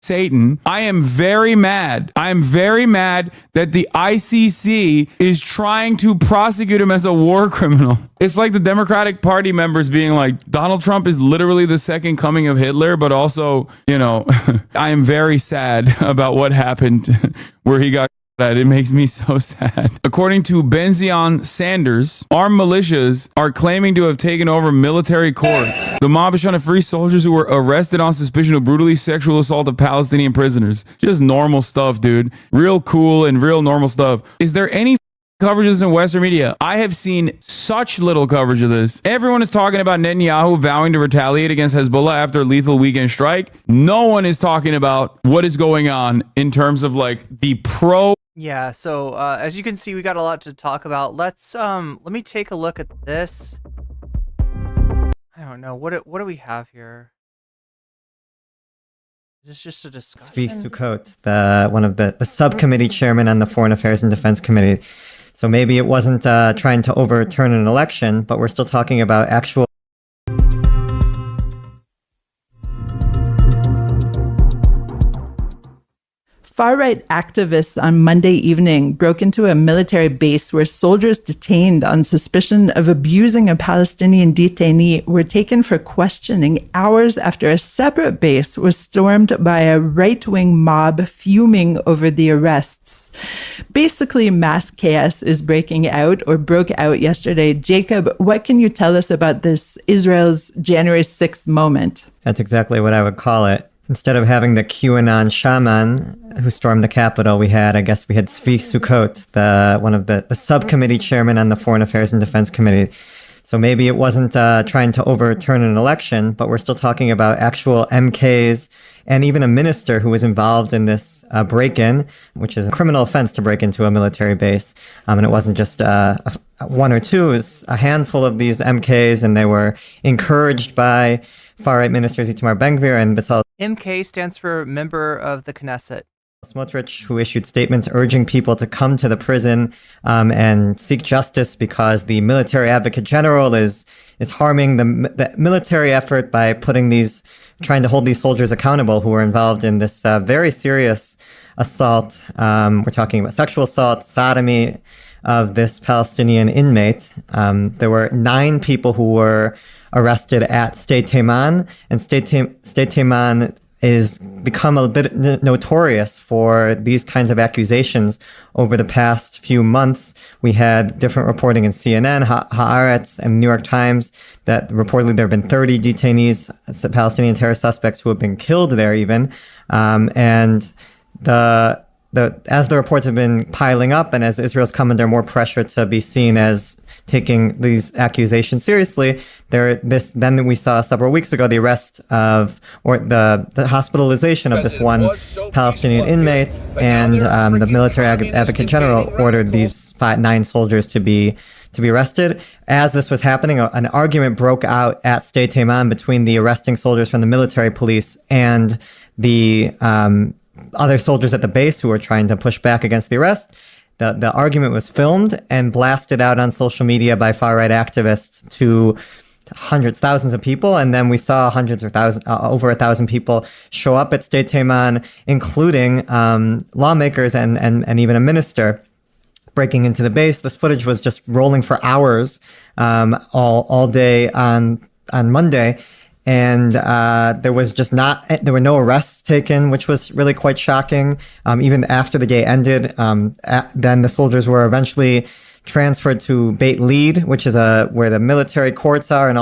J: Satan. I am very mad. I am very mad that the ICC is trying to prosecute him as a war criminal. It's like the Democratic Party members being like, Donald Trump is literally the second coming of Hitler, but also, you know, I am very sad about what happened where he got. It makes me so sad. According to Benzion Sanders, armed militias are claiming to have taken over military courts. The mob is trying to free soldiers who were arrested on suspicion of brutally sexual assault of Palestinian prisoners. Just normal stuff, dude. Real cool and real normal stuff. Is there any coverages in Western media? I have seen such little coverage of this. Everyone is talking about Netanyahu vowing to retaliate against Hezbollah after a lethal weekend strike. No one is talking about what is going on in terms of like the pro.
A: Yeah, so as you can see, we got a lot to talk about. Let's let me take a look at this. I don't know, what do we have here? Is this just a discussion?
L: Zvi Sukkot, one of the subcommittee chairman on the Foreign Affairs and Defense Committee. So maybe it wasn't trying to overturn an election, but we're still talking about actual.
M: Far-right activists on Monday evening broke into a military base where soldiers detained on suspicion of abusing a Palestinian detainee were taken for questioning hours after a separate base was stormed by a right-wing mob fuming over the arrests. Basically, mass chaos is breaking out or broke out yesterday. Jacob, what can you tell us about this Israel's January 6th moment?
L: That's exactly what I would call it. Instead of having the QAnon shaman who stormed the Capitol, we had Zvi Sukkot, one of the subcommittee chairman on the Foreign Affairs and Defense Committee. So maybe it wasn't trying to overturn an election, but we're still talking about actual MKs and even a minister who was involved in this break-in, which is a criminal offense to break into a military base. And it wasn't just one or two, it was a handful of these MKs, and they were encouraged by far-right ministers Itamar Ben-Gvir and Bezalel.
A: MK stands for Member of the Knesset.
L: Smotrich, who issued statements urging people to come to the prison and seek justice because the military advocate general is harming the military effort by trying to hold these soldiers accountable who were involved in this very serious assault. We're talking about sexual assault, sodomy of this Palestinian inmate. There were 9 people who were arrested at State Teiman, and State Teiman is become a bit notorious for these kinds of accusations over the past few months. We had different reporting in CNN, Haaretz, and New York Times that reportedly there have been 30 detainees, Palestinian terror suspects who have been killed there even. And as the reports have been piling up and as Israel's come under more pressure to be seen as taking these accusations seriously, then we saw several weeks ago the arrest of, or the hospitalization of this one Palestinian inmate, and the military advocate general ordered these 9 soldiers to be arrested. As this was happening, an argument broke out at State Teiman between the arresting soldiers from the military police and the other soldiers at the base who were trying to push back against the arrest. The argument was filmed and blasted out on social media by far-right activists to hundreds, thousands of people. And then we saw hundreds or thousands, over 1,000 people show up at State Teiman, including lawmakers and even a minister breaking into the base. This footage was just rolling for hours all day on Monday. And there were no arrests taken, which was really quite shocking. Even after the day ended, then the soldiers were eventually transferred to Beit Lead, which is where the military courts are, and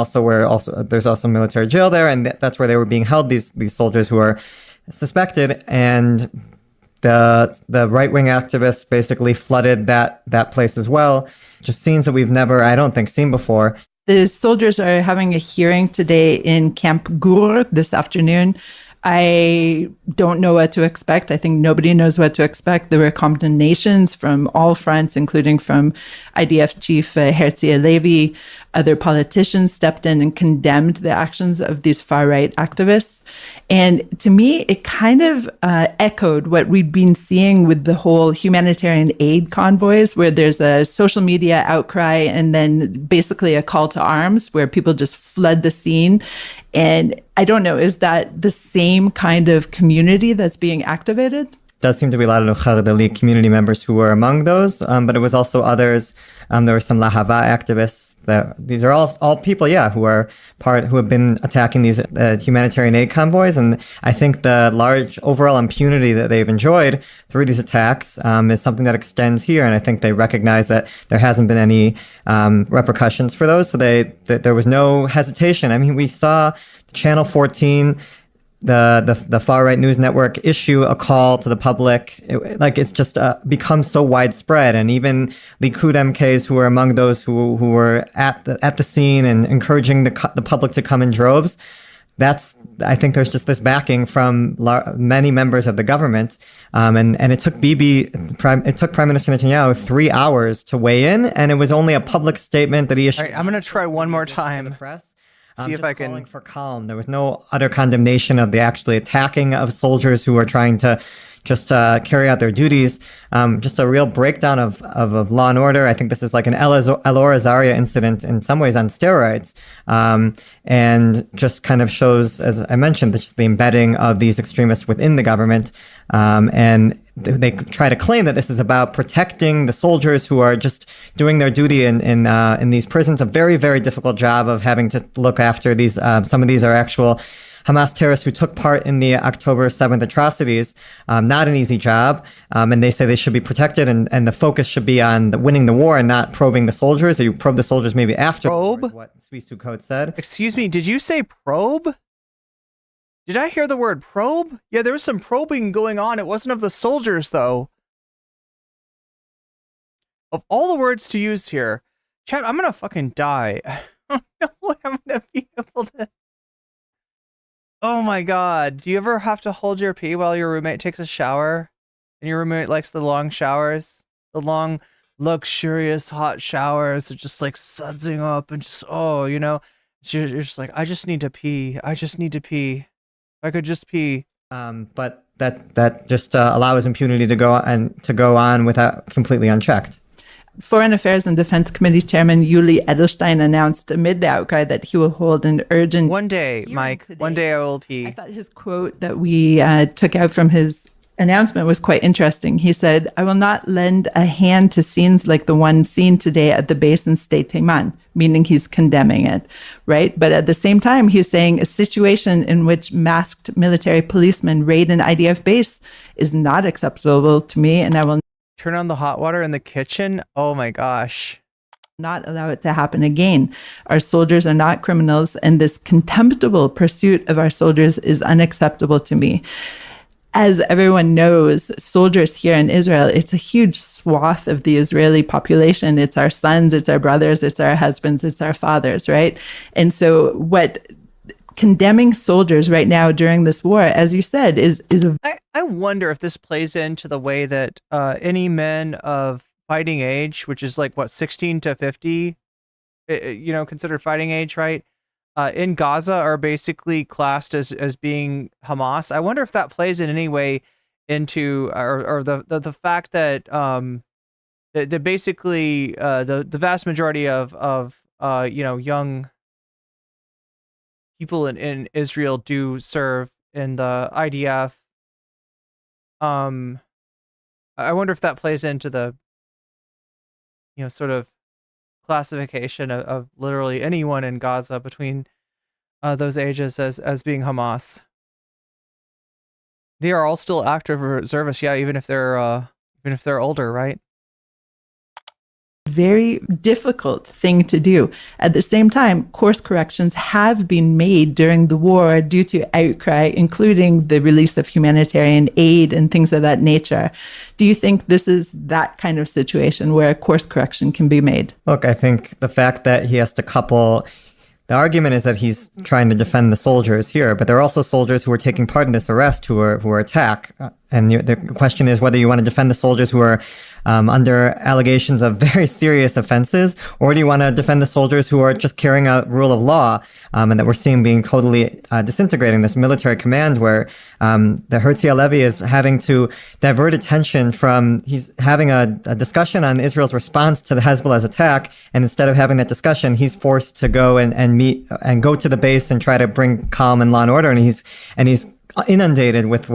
L: there's also military jail there, and that's where they were being held. These soldiers who are suspected, and the right-wing activists basically flooded that place as well. Just scenes that we've never, I don't think, seen before.
M: The soldiers are having a hearing today in Camp Gur this afternoon. I don't know what to expect. I think nobody knows what to expect. There were condemnations from all fronts, including from IDF chief Herzi Halevi. Other politicians stepped in and condemned the actions of these far-right activists. And to me, it kind of echoed what we'd been seeing with the whole humanitarian aid convoys, where there's a social media outcry and then basically a call to arms where people just flood the scene. And I don't know, is that the same kind of community that's being activated?
L: Does seem to be a lot of Khardali community members who were among those, but it was also others. There were some Lahava activists. These are all people, who have been attacking these humanitarian aid convoys, and I think the large overall impunity that they've enjoyed through these attacks is something that extends here, and I think they recognize that there hasn't been any repercussions for those, so there was no hesitation. I mean, we saw Channel 14. The far-right news network issue a call to the public. It's just become so widespread, and even Likud MKs who were among those who were at the scene and encouraging the public to come in droves. I think there's just this backing from many members of the government, and it took Prime Minister Netanyahu 3 hours to weigh in, and it was only a public statement that he issued.
A: All right, I'm going to try one more time.
L: To the press.
A: See if I can.
L: Calling for calm. There was no utter condemnation of the actually attacking of soldiers who were trying to just carry out their duties. Just a real breakdown of law and order. I think this is like an Elor Azaria incident in some ways on steroids, and just kind of shows, as I mentioned, just the embedding of these extremists within the government. And they try to claim that this is about protecting the soldiers who are just doing their duty in these prisons. A very, very difficult job of having to look after these. Some of these are actual Hamas terrorists who took part in the October 7th atrocities. Not an easy job. And they say they should be protected, and the focus should be on winning the war and not probing the soldiers. You probe the soldiers maybe after
A: probe?
L: The war, is what Svisu Code said.
A: Excuse me, did you say probe? Did I hear the word probe? Yeah, there was some probing going on. It wasn't of the soldiers, though. Of all the words to use here, chat, I'm gonna fucking die. I don't know what I'm gonna be able to... Oh my god. Do you ever have to hold your pee while your roommate takes a shower? And your roommate likes the long showers? The long, luxurious, hot showers. They're just like sudsing up and just, you're just like, I just need to pee. I just need to pee. I could just pee.
L: But that just allows impunity to go on without completely unchecked.
M: Foreign Affairs and Defense Committee Chairman Yuli Edelstein announced amid the outcry that he will hold an urgent...
A: One day, Mike. Today. One day I will pee.
M: I thought his quote that we took out from his announcement was quite interesting. He said, "I will not lend a hand to scenes like the one seen today at the base in State Taiman," meaning he's condemning it, right? But at the same time, he's saying a situation in which masked military policemen raid an IDF base is not acceptable to me, and I will
A: turn on the hot water in the kitchen. Oh my gosh.
M: Not allow it to happen again. Our soldiers are not criminals, and this contemptible pursuit of our soldiers is unacceptable to me. As everyone knows, soldiers here in Israel, it's a huge swath of the Israeli population. It's our sons, it's our brothers, it's our husbands, it's our fathers, right? And so what condemning soldiers right now during this war, as you said, is
A: I wonder if this plays into the way that any men of fighting age, which is like, 16 to 50, considered fighting age, right? In Gaza are basically classed as being Hamas. I wonder if that plays in any way into or the fact that that basically the vast majority of young people in Israel do serve in the IDF. I wonder if that plays into the sort of classification of literally anyone in Gaza between those ages as being Hamas. They are all still active reservists, even if they're older, right?
M: Very difficult thing to do. At the same time, course corrections have been made during the war due to outcry, including the release of humanitarian aid and things of that nature. Do you think this is that kind of situation where a course correction can be made?
L: Look, I think the fact that he has to couple the argument is that he's trying to defend the soldiers here, but there are also soldiers who are taking part in this arrest who are attacked. And the question is whether you want to defend the soldiers who are under allegations of very serious offenses, or do you want to defend the soldiers who are just carrying out rule of law, and that we're seeing being totally disintegrating this military command where the Herzl Levy is having to divert attention from, he's having a discussion on Israel's response to the Hezbollah's attack, and instead of having that discussion, he's forced to go and meet and go to the base and try to bring calm and law and order, and he's inundated with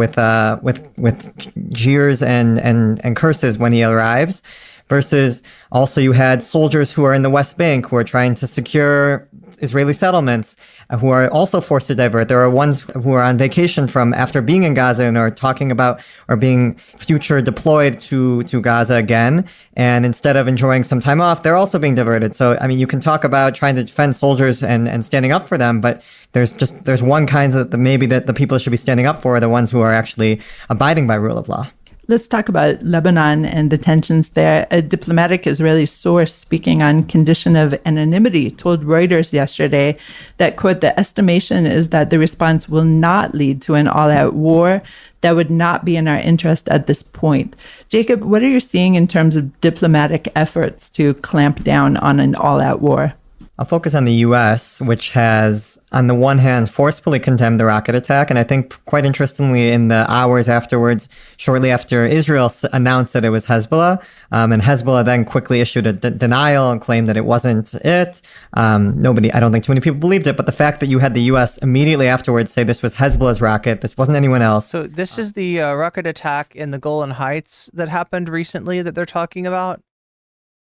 L: jeers and curses when he arrives. Versus also you had soldiers who are in the West Bank who are trying to secure Israeli settlements, who are also forced to divert. There are ones who are on vacation from after being in Gaza and are talking about or being future deployed to Gaza again. And instead of enjoying some time off, they're also being diverted. So, I mean, you can talk about trying to defend soldiers and standing up for them, but there's one kind that maybe that the people should be standing up for are the ones who are actually abiding by rule of law.
M: Let's talk about Lebanon and the tensions there. A diplomatic Israeli source speaking on condition of anonymity told Reuters yesterday that, quote, the estimation is that the response will not lead to an all-out war. That would not be in our interest at this point. Jacob, what are you seeing in terms of diplomatic efforts to clamp down on an all-out war?
L: I'll focus on the U.S., which has, on the one hand, forcefully condemned the rocket attack. And I think, quite interestingly, in the hours afterwards, shortly after Israel announced that it was Hezbollah, and Hezbollah then quickly issued a denial and claimed that it wasn't it. I don't think too many people believed it. But the fact that you had the U.S. immediately afterwards say this was Hezbollah's rocket, this wasn't anyone else.
A: So this is the rocket attack in the Golan Heights that happened recently that they're talking about.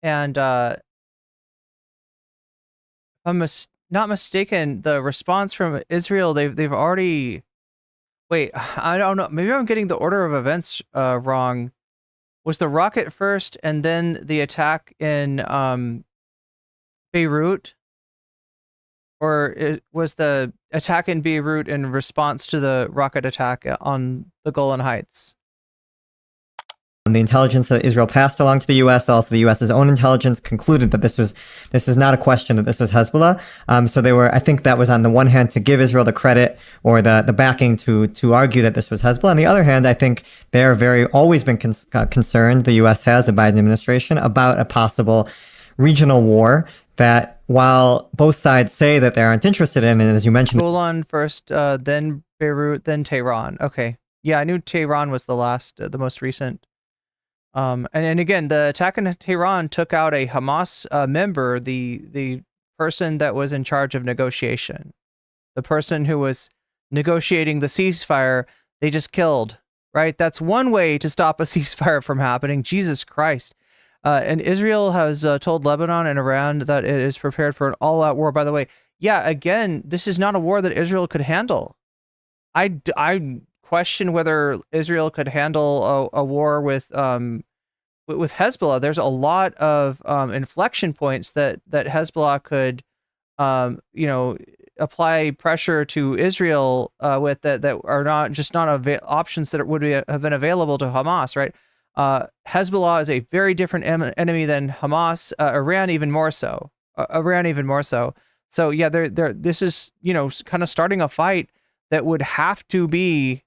A: And I'm not mistaken, the response from Israel, they've already... Wait, I don't know. Maybe I'm getting the order of events wrong. Was the rocket first and then the attack in Beirut? Or was the attack in Beirut in response to the rocket attack on the Golan Heights?
L: The intelligence that Israel passed along to the U.S., also the U.S.'s own intelligence, concluded that this is not a question, that this was Hezbollah. So they were, I think that was on the one hand to give Israel the credit or the backing to argue that this was Hezbollah. On the other hand, I think they're always been concerned, the U.S. has, the Biden administration, about a possible regional war that, while both sides say that they aren't interested in, and as you mentioned...
A: Golan first, then Beirut, then Tehran. Okay. Yeah, I knew Tehran was the most recent. And again, the attack in Tehran took out a Hamas member, the person that was in charge of negotiation. The person who was negotiating the ceasefire, they just killed, right? That's one way to stop a ceasefire from happening. Jesus Christ. And Israel has told Lebanon and Iran that it is prepared for an all-out war. By the way, yeah, again, this is not a war that Israel could handle. I question whether Israel could handle a war with Hezbollah. There's a lot of inflection points that Hezbollah could, apply pressure to Israel with that are not options that would have been available to Hamas, right? Hezbollah is a very different enemy than Hamas. Iran even more so. So yeah, this is kind of starting a fight that would have to be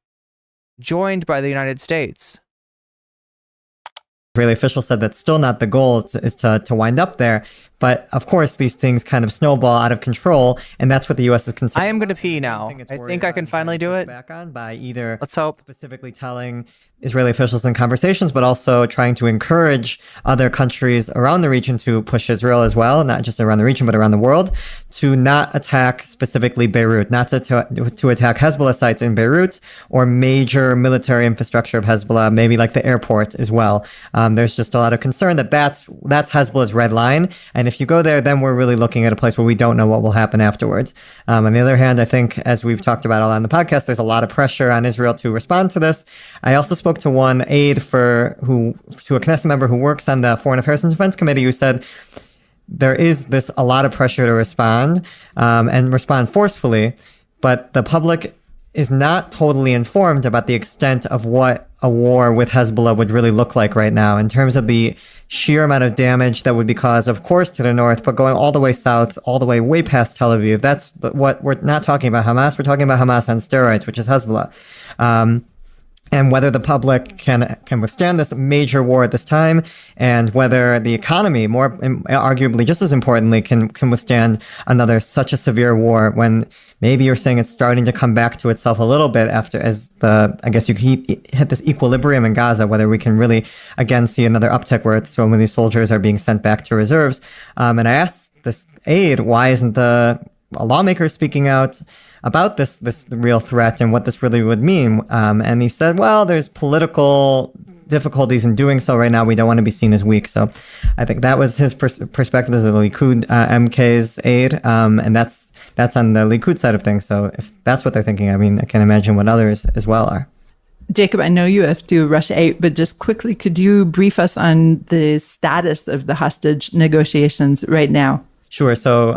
A: joined by the United States.
L: Israeli officials said that's still not the goal, is to wind up there. But of course, these things kind of snowball out of control, and that's what the U.S. is concerned.
A: I am going to pee now. I think I can finally do it.
L: Back on by either,
A: let's hope,
L: specifically telling Israeli officials in conversations, but also trying to encourage other countries around the region to push Israel as well, not just around the region, but around the world, to not attack specifically Beirut, not to attack Hezbollah sites in Beirut or major military infrastructure of Hezbollah, maybe like the airport as well. There's just a lot of concern that that's Hezbollah's red line. And if you go there, then we're really looking at a place where we don't know what will happen afterwards. On the other hand, I think, as we've talked about all on the podcast, there's a lot of pressure on Israel to respond to this. I also spoke to one aide to a Knesset member who works on the Foreign Affairs and Defense Committee, who said there is a lot of pressure to respond and respond forcefully, but the public is not totally informed about the extent of what a war with Hezbollah would really look like right now in terms of the sheer amount of damage that would be caused, of course, to the north, but going all the way south, all the way past Tel Aviv. That's what we're not talking about Hamas. We're talking about Hamas on steroids, which is Hezbollah. And whether the public can withstand this major war at this time, and whether the economy, more arguably just as importantly, can withstand another such a severe war when maybe you're saying it's starting to come back to itself a little bit after I guess you hit this equilibrium in Gaza, whether we can really again see another uptick where so many soldiers are being sent back to reserves. And I asked this aide, why isn't a lawmaker speaking out about this real threat and what this really would mean. And he said, well, there's political difficulties in doing so right now. We don't want to be seen as weak. So I think that was his perspective as a Likud MK's aide. And that's on the Likud side of things. So if that's what they're thinking, I mean, I can imagine what others as well are.
M: Jacob, I know you have to rush out, but just quickly, could you brief us on the status of the hostage negotiations right now?
L: Sure. So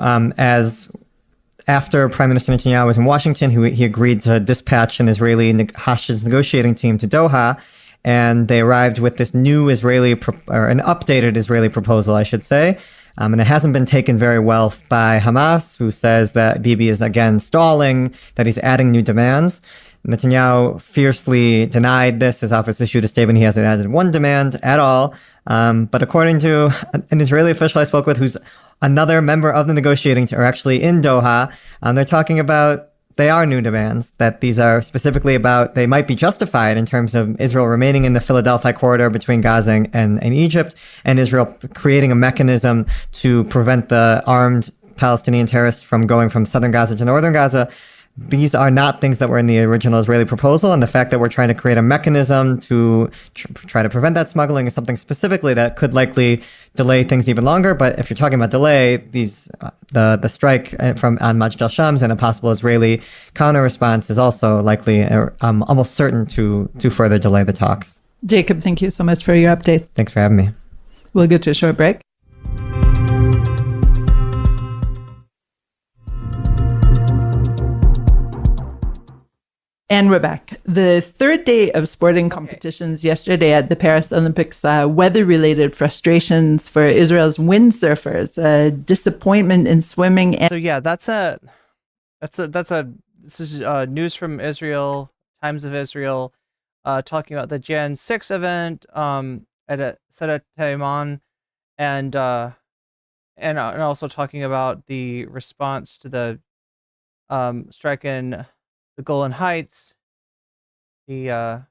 L: after Prime Minister Netanyahu was in Washington, he agreed to dispatch an Israeli hostage negotiating team to Doha, and they arrived with this new an updated Israeli proposal, I should say. And it hasn't been taken very well by Hamas, who says that Bibi is again stalling, that he's adding new demands. Netanyahu fiercely denied this. His office issued a statement. He hasn't added one demand at all. But according to an Israeli official I spoke with, who's another member of the negotiating team, are actually in Doha, they're talking about they are new demands, that these are specifically about, they might be justified in terms of Israel remaining in the Philadelphia corridor between Gaza and Egypt, and Israel creating a mechanism to prevent the armed Palestinian terrorists from going from southern Gaza to northern Gaza. These are not things that were in the original Israeli proposal, and the fact that we're trying to create a mechanism to try to prevent that smuggling is something specifically that could likely delay things even longer. But if you're talking about delay, the strike on Majd al-Shams and a possible Israeli counter response is also likely almost certain to further delay the talks.
M: Jacob, thank you so much for your update.
L: Thanks for having me.
M: We'll get to a short break. And we're back. The third day of sporting competitions yesterday at the Paris Olympics, weather-related frustrations for Israel's windsurfers, disappointment in swimming.
A: So yeah, this is news from Israel, Times of Israel, talking about the Jan 6 event at Sedat Taiman, and also talking about the response to the strike in the Golan Heights, the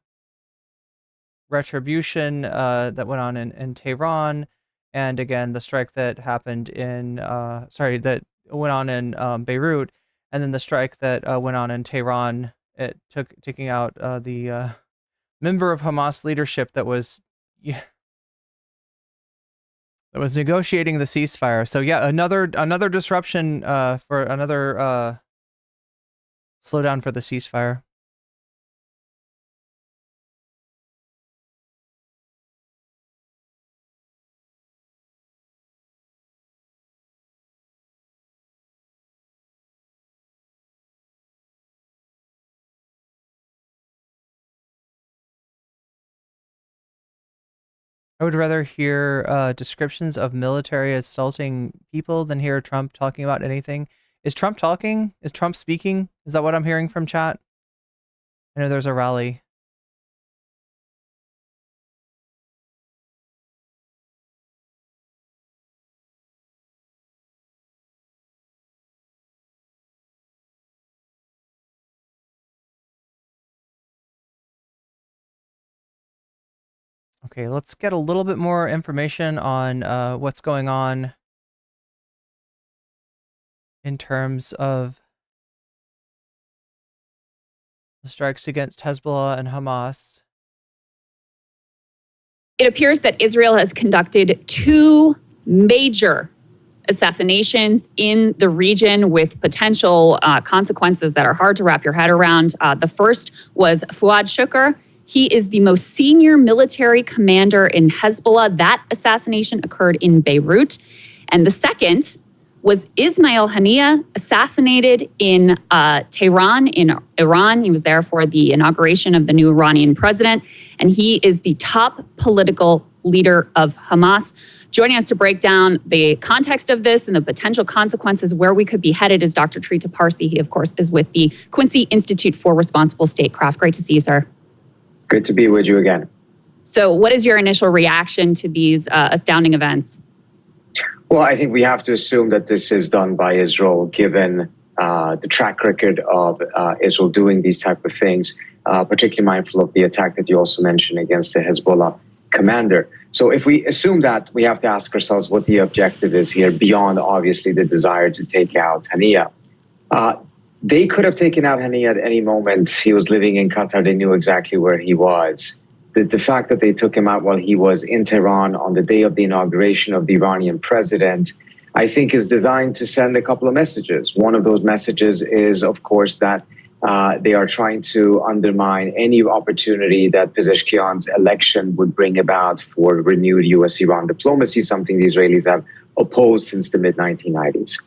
A: retribution that went on in Tehran, and again the strike that happened that went on in Beirut, and then the strike that went on in Tehran. It taking out the member of Hamas leadership that was negotiating the ceasefire. So yeah, another disruption for another slowdown for the ceasefire. I would rather hear descriptions of military assaulting people than hear Trump talking about anything. Is Trump talking? Is Trump speaking? Is that what I'm hearing from chat? I know there's a rally. Okay, let's get a little bit more information on what's going on in terms of the strikes against Hezbollah and Hamas.
N: It appears that Israel has conducted 2 major assassinations in the region with potential consequences that are hard to wrap your head around. The first was Fuad Shukr. He is the most senior military commander in Hezbollah. That assassination occurred in Beirut. And the second Was Ismail Haniyeh assassinated in Tehran, in Iran? He was there for the inauguration of the new Iranian president, and he is the top political leader of Hamas. Joining us to break down the context of this and the potential consequences, where we could be headed, is Dr. Trita Parsi. He, of course, is with the Quincy Institute for Responsible Statecraft. Great to see you, sir.
O: Good to be with you again.
N: So what is your initial reaction to these astounding events?
O: Well, I think we have to assume that this is done by Israel, given the track record of Israel doing these type of things, particularly mindful of the attack that you also mentioned against the Hezbollah commander. So if we assume that, we have to ask ourselves what the objective is here, beyond obviously the desire to take out Haniyeh. They could have taken out Haniyeh at any moment. He was living in Qatar. They knew exactly where he was. The fact that they took him out while he was in Tehran on the day of the inauguration of the Iranian president, I think is designed to send a couple of messages. One of those messages is, of course, that they are trying to undermine any opportunity that Pezeshkian's election would bring about for renewed U.S.-Iran diplomacy, something the Israelis have opposed since the mid-1990s.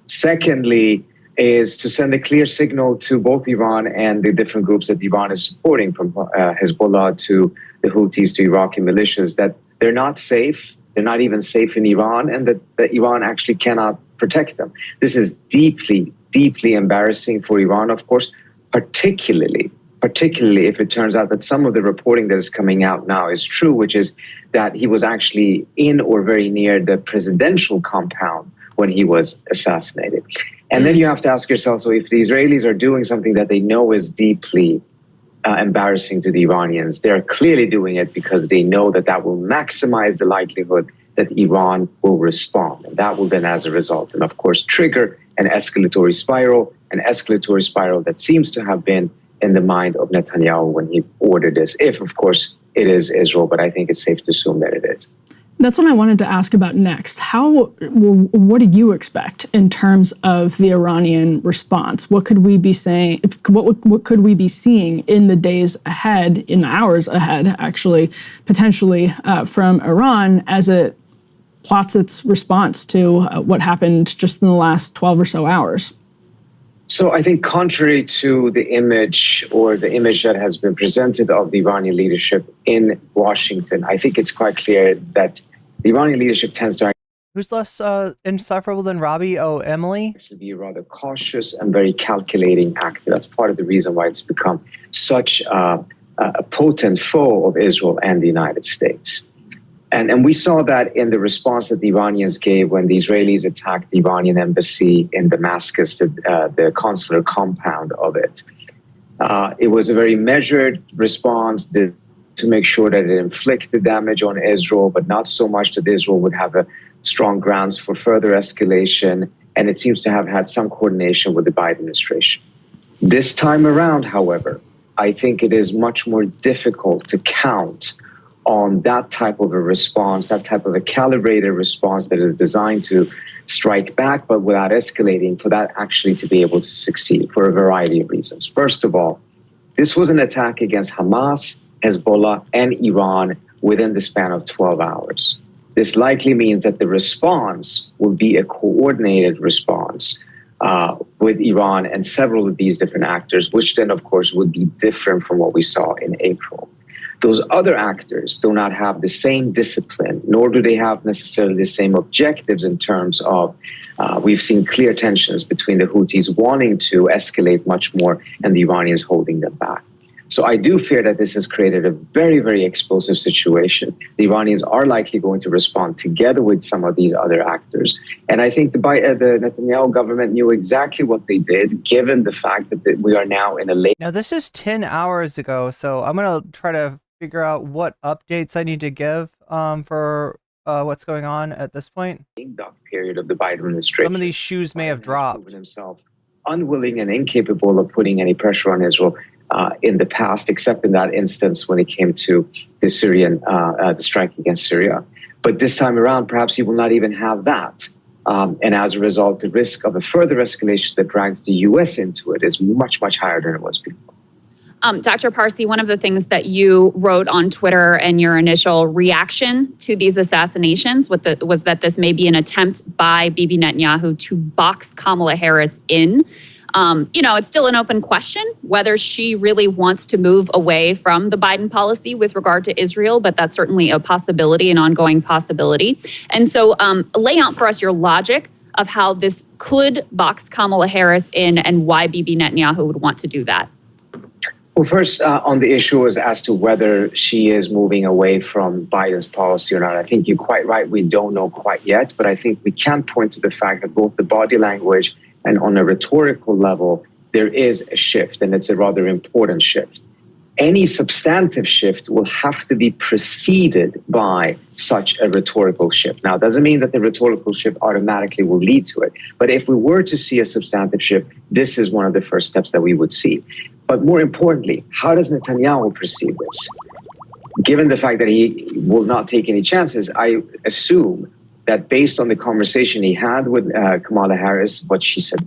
O: Secondly, is to send a clear signal to both Iran and the different groups that Iran is supporting, from Hezbollah to the Houthis to Iraqi militias, that they're not safe, they're not even safe in Iran, and that Iran actually cannot protect them. This is deeply, deeply embarrassing for Iran, of course, particularly if it turns out that some of the reporting that is coming out now is true, which is that he was actually in or very near the presidential compound when he was assassinated. And then you have to ask yourself, so if the Israelis are doing something that they know is deeply embarrassing to the Iranians, they're clearly doing it because they know that that will maximize the likelihood that Iran will respond. And that will then, as a result, and of course, trigger an escalatory spiral that seems to have been in the mind of Netanyahu when he ordered this, if, of course, it is Israel, but I think it's safe to assume that it is.
P: That's what I wanted to ask about next. What do you expect in terms of the Iranian response? What could we be saying? What could we be seeing in the days ahead, in the hours ahead, actually, potentially from Iran as it plots its response to what happened just in the last 12 or so hours?
O: So I think contrary to the image that has been presented of the Iranian leadership in Washington, I think it's quite clear that the Iranian leadership tends to...
A: Who's less insufferable than Robbie? Oh, Emily?
O: ...actually be a rather cautious and very calculating actor. That's part of the reason why it's become such a potent foe of Israel and the United States. And we saw that in the response that the Iranians gave when the Israelis attacked the Iranian embassy in Damascus, the consular compound of it. It was a very measured response to make sure that it inflicted damage on Israel, but not so much that Israel would have a strong grounds for further escalation. And it seems to have had some coordination with the Biden administration. This time around, however, I think it is much more difficult to count on that type of a response, that type of a calibrated response that is designed to strike back, but without escalating, for that actually to be able to succeed for a variety of reasons. First of all, this was an attack against Hamas, Hezbollah, and Iran within the span of 12 hours. This likely means that the response will be a coordinated response with Iran and several of these different actors, which then, of course, would be different from what we saw in April. Those other actors do not have the same discipline, nor do they have necessarily the same objectives in terms of, we've seen clear tensions between the Houthis wanting to escalate much more and the Iranians holding them back. So I do fear that this has created a very, very explosive situation. The Iranians are likely going to respond together with some of these other actors. And I think the Netanyahu government knew exactly what they did, given the fact that we are now in a late...
A: Now, this is 10 hours ago, so I'm going to try to figure out what updates I need to give for what's going on at this point.
O: ...period of the Biden administration.
A: Some of these shoes may have dropped.
O: ...himself unwilling and incapable of putting any pressure on Israel in the past, except in that instance when it came to the the strike against Syria. But this time around, perhaps he will not even have that. And as a result, the risk of a further escalation that drags the U.S. into it is much, much higher than it was before.
N: Dr. Parsi, one of the things that you wrote on Twitter and your initial reaction to these assassinations was that this may be an attempt by Bibi Netanyahu to box Kamala Harris in. It's still an open question whether she really wants to move away from the Biden policy with regard to Israel, but that's certainly a possibility, an ongoing possibility. And so lay out for us your logic of how this could box Kamala Harris in and why Bibi Netanyahu would want to do that.
O: Well, first, on the issue as to whether she is moving away from Biden's policy or not, I think you're quite right. We don't know quite yet, but I think we can point to the fact that both the body language and on a rhetorical level, there is a shift, and it's a rather important shift. Any substantive shift will have to be preceded by such a rhetorical shift. Now, it doesn't mean that the rhetorical shift automatically will lead to it, but if we were to see a substantive shift, this is one of the first steps that we would see. But more importantly, how does Netanyahu perceive this? Given the fact that he will not take any chances, I assume that based on the conversation he had with Kamala Harris, what she said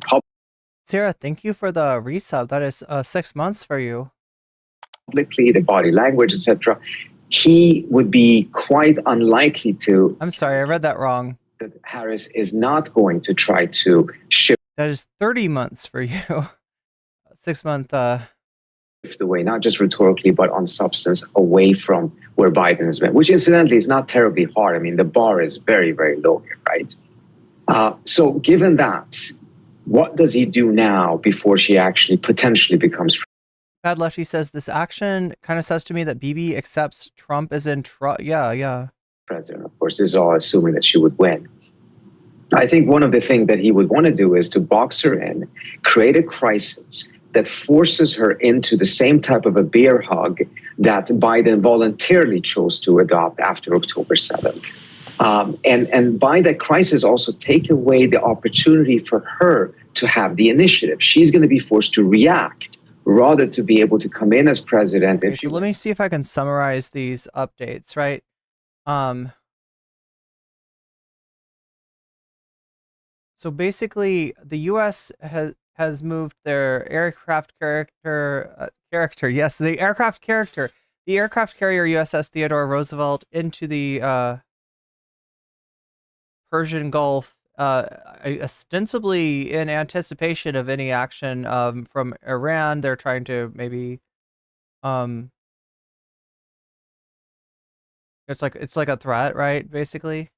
A: Sarah, thank you for the resub. That is 6 months for you.
O: Publicly, the body language, etc., he would be quite unlikely to.
A: I'm sorry, I read that wrong.
O: That Harris is not going to try to shift.
A: That is 30 months for you. 6 month.
O: Shift away, not just rhetorically, but on substance, away from where Biden has been, which incidentally is not terribly hard. I mean, the bar is very, very low here, right? So given that, what does he do now before she actually potentially becomes
A: Bad Lefty says this action kind of says to me that Bibi accepts Trump as in yeah.
O: president? Of course, this is all assuming that she would win. I think one of the things that he would want to do is to box her in, create a crisis that forces her into the same type of a bear hug that Biden voluntarily chose to adopt after October 7th. And by that crisis also take away the opportunity for her to have the initiative. She's going to be forced to react rather to be able to come in as president.
A: Okay, so let me see if I can summarize these updates, right? So basically, the U.S. has moved their aircraft character. Yes, the aircraft carrier USS Theodore Roosevelt into the Persian Gulf, ostensibly in anticipation of any action from Iran. They're trying to maybe it's like a threat, right? Basically,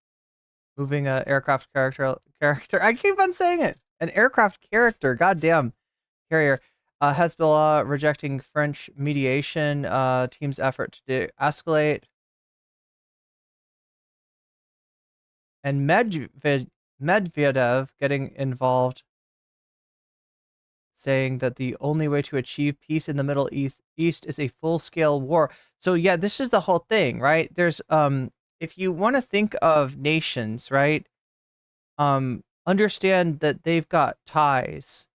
A: moving an aircraft character. I keep on saying it. An aircraft character, goddamn carrier. Hezbollah rejecting French mediation team's effort to de-escalate. And Medvedev getting involved, saying that the only way to achieve peace in the Middle East is a full-scale war. So yeah, this is the whole thing, right? There's if you want to think of nations, right? Understand that they've got ties,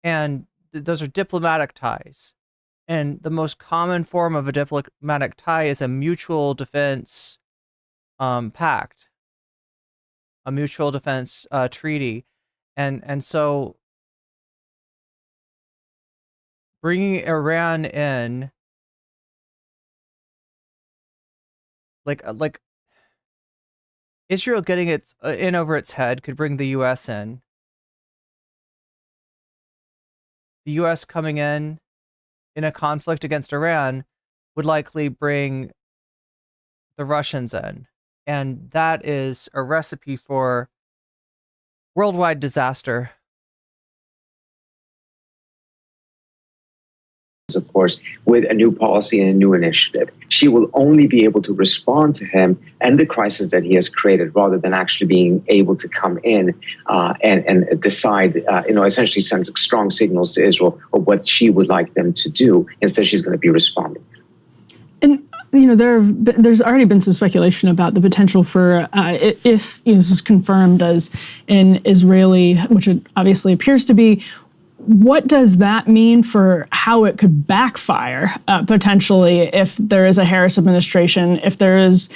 A: and those are diplomatic ties. And the most common form of a diplomatic tie is a mutual defense pact, a mutual defense treaty. And so bringing Iran in, like Israel getting its in over its head could bring the U.S. in. The U.S. coming in a conflict against Iran would likely bring the Russians in. And that is a recipe for worldwide disaster.
O: Of course, with a new policy and a new initiative. She will only be able to respond to him and the crisis that he has created rather than actually being able to come in and decide, essentially sends strong signals to Israel of what she would like them to do. Instead, she's going to be responding.
P: And there's already been some speculation about the potential for, if this is confirmed as an Israeli, which it obviously appears to be, what does that mean for how it could backfire potentially if there is a Harris administration? If there is,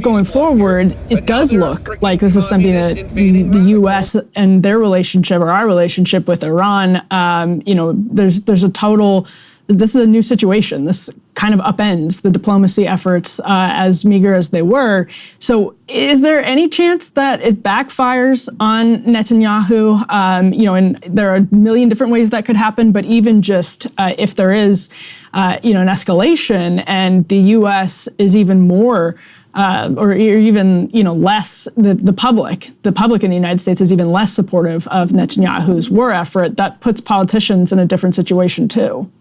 P: going forward, it does look like this is something that the U.S. and their relationship or our relationship with Iran, there's a total this is a new situation. This kind of upends the diplomacy efforts as meager as they were. So is there any chance that it backfires on Netanyahu? And there are a million different ways that could happen, but even just if there is, an escalation and the U.S. is even more or even, less, the public in the United States is even less supportive of Netanyahu's war effort, that puts politicians in a different situation too.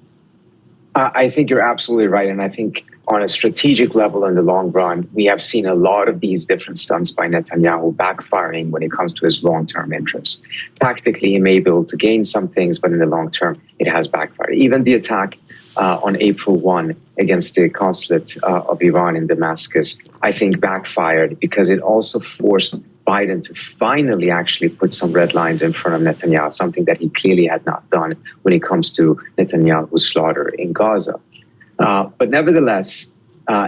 O: I think you're absolutely right. And I think on a strategic level in the long run, we have seen a lot of these different stunts by Netanyahu backfiring when it comes to his long-term interests. Tactically, he may be able to gain some things, but in the long term, it has backfired. Even the attack on April 1 against the consulate of Iran in Damascus, I think backfired because it also forced Biden to finally actually put some red lines in front of Netanyahu, something that he clearly had not done when it comes to Netanyahu's slaughter in Gaza. But nevertheless,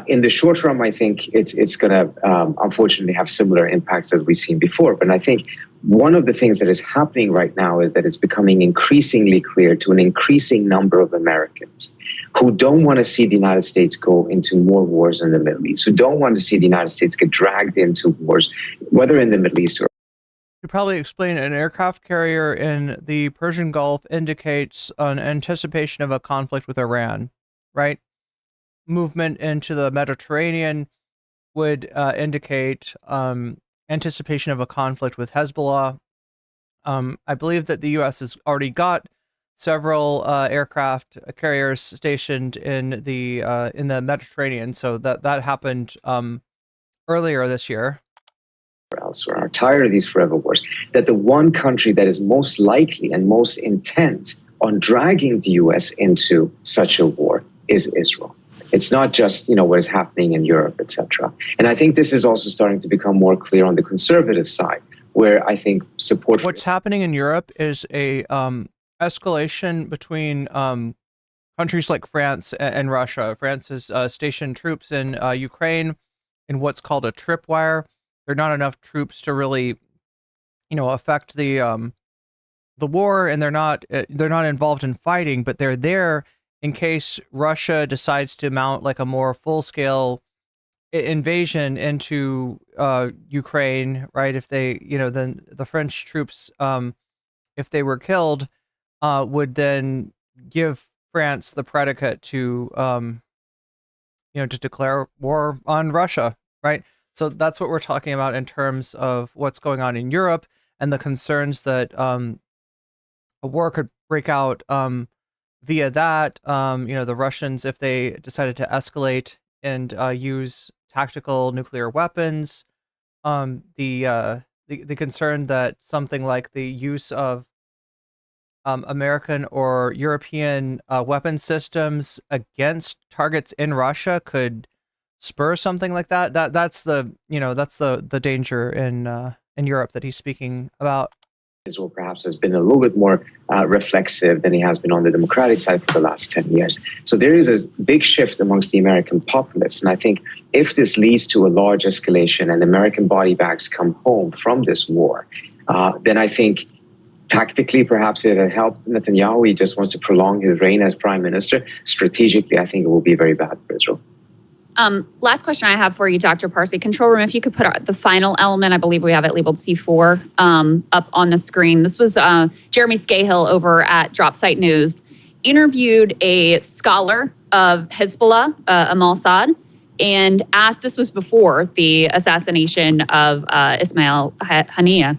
O: in the short run, I think it's going to unfortunately have similar impacts as we've seen before. But I think one of the things that is happening right now is that it's becoming increasingly clear to an increasing number of Americans who don't want to see the United States go into more wars in the Middle East, who don't want to see the United States get dragged into wars, whether in the Middle East or...
A: You probably explain an aircraft carrier in the Persian Gulf indicates an anticipation of a conflict with Iran, right? Movement into the Mediterranean would indicate anticipation of a conflict with Hezbollah. I believe that the U.S. has already got several aircraft carriers stationed in the Mediterranean, so that happened earlier this year.
O: Elsewhere are tired of these forever wars. That the one country that is most likely and most intent on dragging the U.S. into such a war is Israel. It's not just what is happening in Europe, etc. And I think this is also starting to become more clear on the conservative side, where I think support.
A: What's happening in Europe is a escalation between countries like France and Russia. France has stationed troops in Ukraine in what's called a tripwire. There are not enough troops to really, affect the war, and they're not involved in fighting, but they're there in case Russia decides to mount like a more full-scale invasion into Ukraine, right? If they, then the French troops, if they were killed, would then give France the predicate to, to declare war on Russia, right? So that's what we're talking about in terms of what's going on in Europe and the concerns that a war could break out via that. The Russians, if they decided to escalate and use tactical nuclear weapons, the concern that something like the use of American or European weapon systems against targets in Russia could spur something like that. That's the danger in Europe that he's speaking about.
O: Israel perhaps has been a little bit more reflexive than he has been on the Democratic side for the last 10 years. So there is a big shift amongst the American populace. And I think if this leads to a large escalation and American body bags come home from this war, then I think tactically perhaps it had helped Netanyahu. He just wants to prolong his reign as prime minister. Strategically, I think it will be very bad for Israel.
N: Last question I have for you, Dr. Parsi. Control room, if you could put the final element, I believe we have it labeled C4, up on the screen. This was Jeremy Scahill over at Drop Site News, interviewed a scholar of Hezbollah, Amal Saad, and asked, this was before the assassination of Ismail Haniyeh,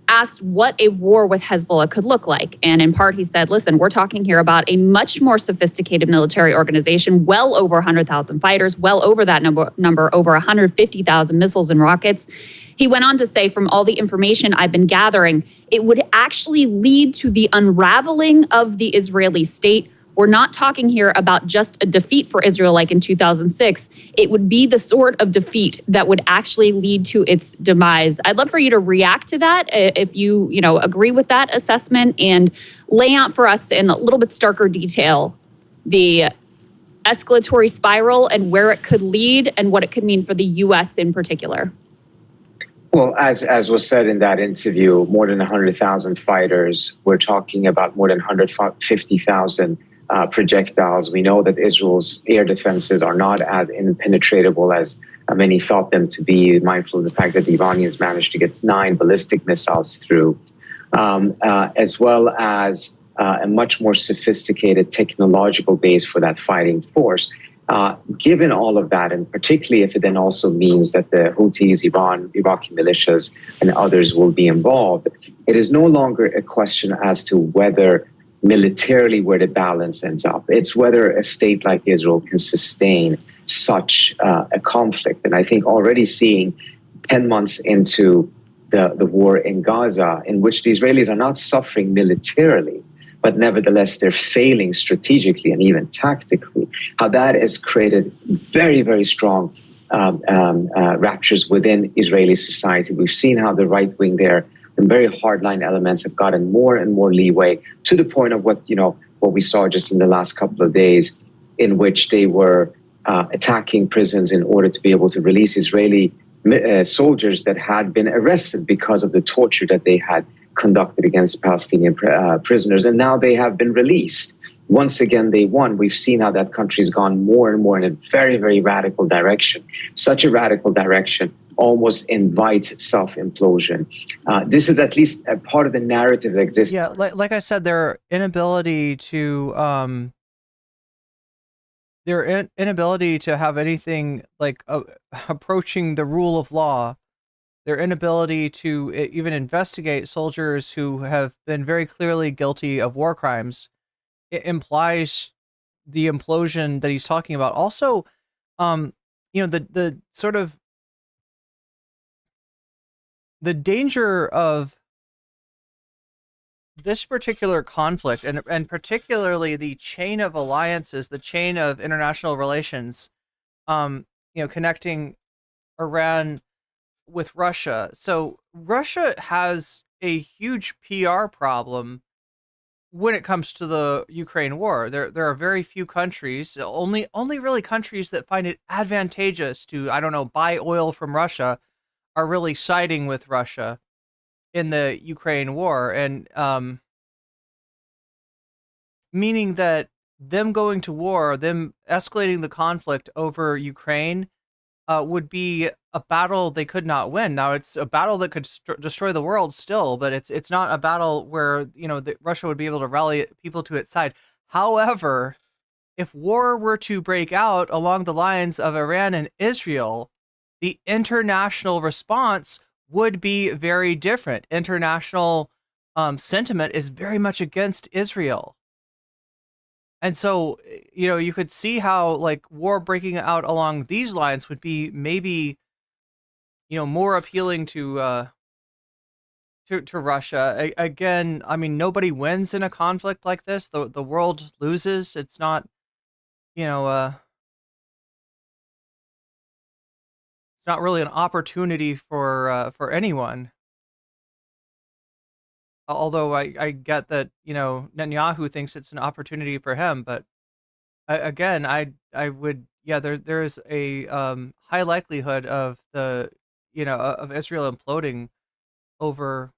N: asked what a war with Hezbollah could look like. And in part, he said, listen, we're talking here about a much more sophisticated military organization, well over 100,000 fighters, well over that number, over 150,000 missiles and rockets. He went on to say, from all the information I've been gathering, it would actually lead to the unraveling of the Israeli state. We're not talking here about just a defeat for Israel like in 2006. It would be the sort of defeat that would actually lead to its demise. I'd love for you to react to that, if you agree with that assessment, and lay out for us in a little bit starker detail the escalatory spiral and where it could lead and what it could mean for the U.S. in particular.
O: Well, as was said in that interview, more than 100,000 fighters. We're talking about more than 150,000 projectiles. We know that Israel's air defenses are not as impenetrable as many thought them to be, mindful of the fact that the Iranians managed to get 9 ballistic missiles through, as well as a much more sophisticated technological base for that fighting force. Given all of that, and particularly if it then also means that the Houthis, Iraqi militias, and others will be involved, it is no longer a question as to whether militarily where the balance ends up. It's whether a state like Israel can sustain such a conflict. And I think already seeing 10 months into the war in Gaza, in which the Israelis are not suffering militarily, but nevertheless they're failing strategically and even tactically, how that has created very, very strong ruptures within Israeli society. We've seen how the right wing there and very hardline elements have gotten more and more leeway, to the point of what we saw just in the last couple of days, in which they were attacking prisons in order to be able to release Israeli soldiers that had been arrested because of the torture that they had conducted against Palestinian prisoners, and now they have been released. Once again, they won. We've seen how that country's gone more and more in a very, very radical direction. Such a radical direction almost invites self-implosion. This is at least a part of the narrative that exists.
A: Yeah, like I said, their inability to have anything like approaching the rule of law, their inability to even investigate soldiers who have been very clearly guilty of war crimes, it implies the implosion that he's talking about. Also, the sort of the danger of this particular conflict, and particularly the chain of alliances, the chain of international relations, connecting Iran with Russia. So Russia has a huge PR problem when it comes to the Ukraine war. There are very few countries, only really countries that find it advantageous to, buy oil from Russia are really siding with Russia in the Ukraine war. And meaning that them going to war, them escalating the conflict over Ukraine would be a battle they could not win. Now, it's a battle that could destroy the world still, but it's not a battle where, Russia would be able to rally people to its side. However, if war were to break out along the lines of Iran and Israel, the international response would be very different. International sentiment is very much against Israel. And so, you could see how war breaking out along these lines would be maybe, more appealing to Russia. Again, nobody wins in a conflict like this. The world loses. It's not, it's not really an opportunity for anyone. Although I get that, Netanyahu thinks it's an opportunity for him, but again, I would, there is a high likelihood of of Israel imploding over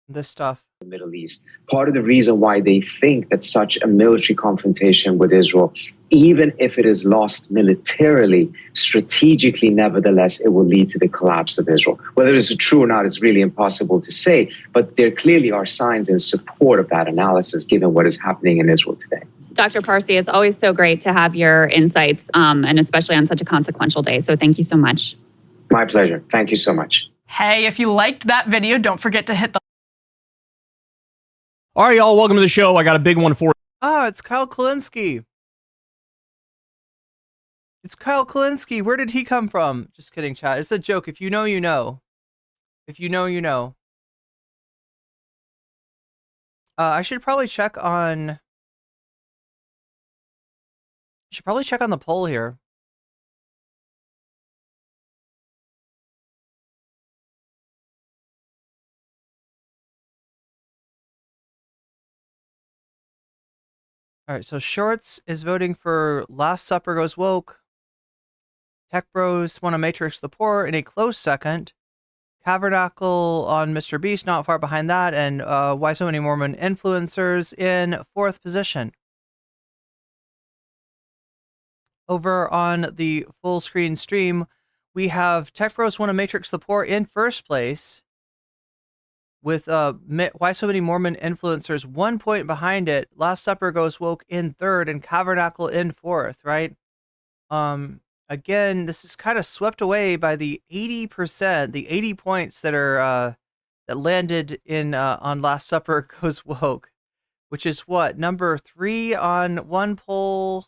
A: this stuff.
O: The Middle East. Part of the reason why they think that such a military confrontation with Israel, even if it is lost militarily, strategically, nevertheless, it will lead to the collapse of Israel. Whether it's true or not is really impossible to say, but there clearly are signs in support of that analysis, given what is happening in Israel today.
N: Dr. Parsi, it's always so great to have your insights, and especially on such a consequential day. So thank you so much.
O: My pleasure. Thank you so much.
Q: Hey, if you liked that video, don't forget to hit the...
R: All right, y'all, welcome to the show. I got a big one for you.
A: Oh, it's Kyle Kulinski. It's Kyle Kulinski. Where did he come from? Just kidding, chat. It's a joke. If you know, you know. If you know, you know. I should probably check on... should probably check on the poll here. All right, so Shorts is voting for Last Supper Goes Woke. Tech Bros want to matrix the poor in a close second. Tabernacle on Mr. Beast, not far behind that, and Why So Many Mormon Influencers in 4th position. Over on the full screen stream, we have Tech Bros Wanna Matrix the Poor in 1st place, with Why So Many Mormon Influencers 1 point behind it. Last Supper Goes Woke in 3rd, and Tabernacle in 4th, right? Again, this is kind of swept away by the 80%, the 80 points that are that landed in on Last Supper Goes Woke, which is what, number 3 on one poll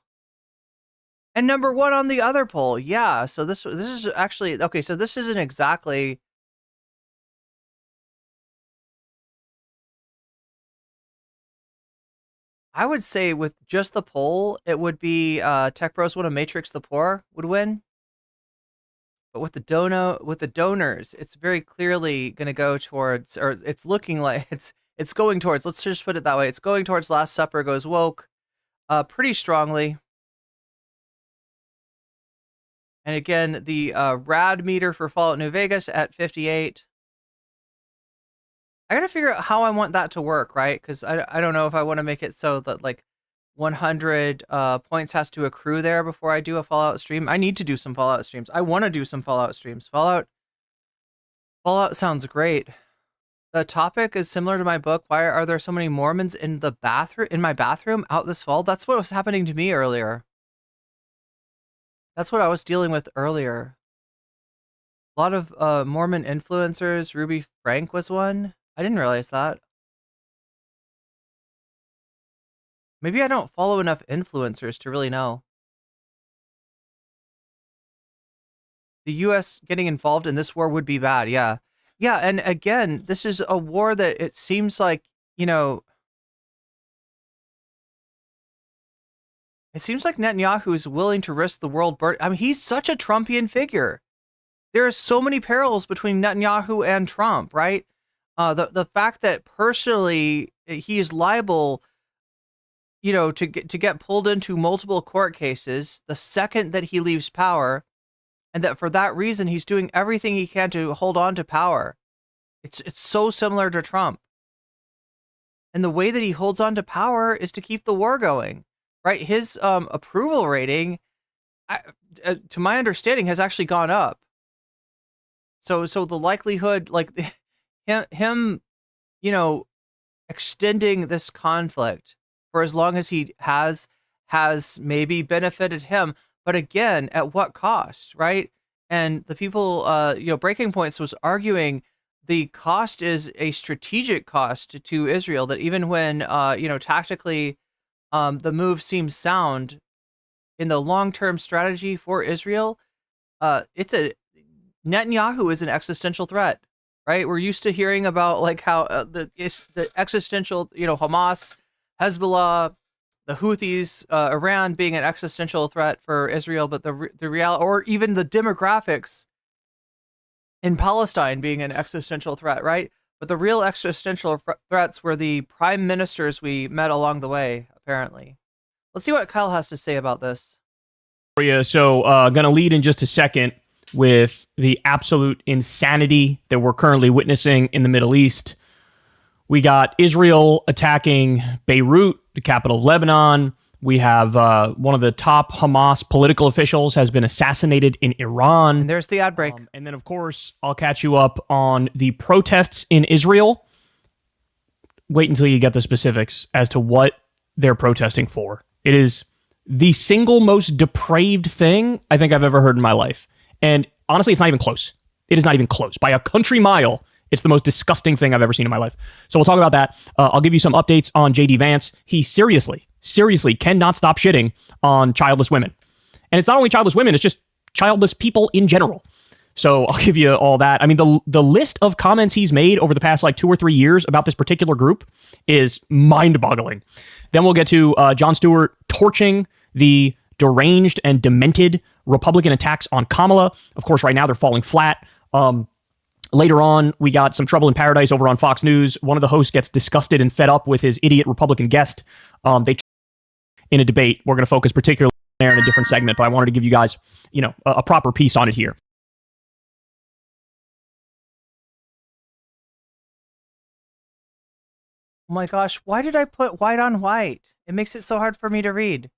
A: and number 1 on the other poll. Yeah, so this is actually okay. So this isn't exactly. I would say with just the poll, it would be Tech Bros Wanna Matrix the Poor would win. But with the donors, it's very clearly going to go towards, or it's looking like it's going towards. Let's just put it that way. It's going towards Last Supper Goes Woke, pretty strongly. And again, the rad meter for Fallout New Vegas at 58. I gotta figure out how I want that to work, right? Because I don't know if I want to make it so that like 100 points has to accrue there before I do a Fallout stream. I need to do some Fallout streams. I want to do some Fallout streams. Fallout sounds great. The topic is similar to my book. Why are there so many Mormons in the bathroom, in my bathroom out this fall? That's what was happening to me earlier. That's what I was dealing with earlier. A lot of Mormon influencers. Ruby Frank was one. I didn't realize that. Maybe I don't follow enough influencers to really know. The U.S. getting involved in this war would be bad, yeah. Yeah, and again, this is a war that it seems like, you know, it seems like Netanyahu is willing to risk the world burn. I mean, he's such a Trumpian figure. There are so many parallels between Netanyahu and Trump, right? The fact that personally he is liable, you know, to get pulled into multiple court cases the second that he leaves power, and that for that reason he's doing everything he can to hold on to power. It's so similar to Trump. And the way that he holds on to power is to keep the war going, right? His approval rating, to my understanding, has actually gone up. So the likelihood, like him, you know, extending this conflict for as long as he has maybe benefited him, but again, at what cost, right? And the people, you know, Breaking Points was arguing the cost is a strategic cost to Israel, that even when, you know, tactically, the move seems sound, in the long-term strategy for Israel, Netanyahu is an existential threat, right? We're used to hearing about like how the existential, you know, Hamas, Hezbollah, the Houthis, Iran being an existential threat for Israel, but the reality, or even the demographics in Palestine being an existential threat, right? But the real existential threats were the prime ministers we met along the way, apparently. Let's see what Kyle has to say about this.
R: So, gonna lead in just a second with the absolute insanity that we're currently witnessing in the Middle East. We got Israel attacking Beirut, the capital of Lebanon. We have one of the top Hamas political officials has been assassinated in Iran.
A: And there's the ad break.
R: And then, of course, I'll catch you up on the protests in Israel. Wait until you get the specifics as to what they're protesting for. It is the single most depraved thing I think I've ever heard in my life. And honestly, it's not even close. It is not even close. By a country mile, it's the most disgusting thing I've ever seen in my life. So we'll talk about that. I'll give you some updates on JD Vance. He seriously cannot stop shitting on childless women. And it's not only childless women, it's just childless people in general. So I'll give you all that. I mean, the list of comments he's made over the past like 2 or 3 years about this particular group is mind-boggling. Then we'll get to Jon Stewart torching the deranged and demented Republican attacks on Kamala. Of course, right now they're falling flat. Later on, we got some trouble in paradise over on Fox News. One of the hosts gets disgusted and fed up with his idiot Republican guest. They in a debate. We're going to focus particularly there in a different segment, but I wanted to give you guys, you know, a proper piece on it here.
A: Oh my gosh, why did I put white on white? It makes it so hard for me to read.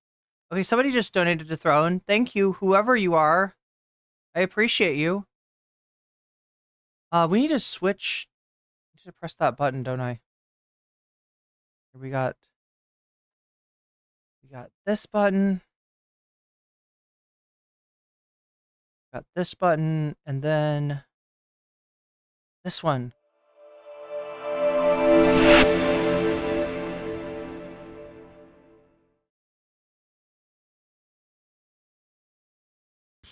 A: Okay, somebody just donated to Throne. Thank you, whoever you are. I appreciate you. We need to switch. I need to press that button, don't I? Here we got this button. Got this button, and then this one.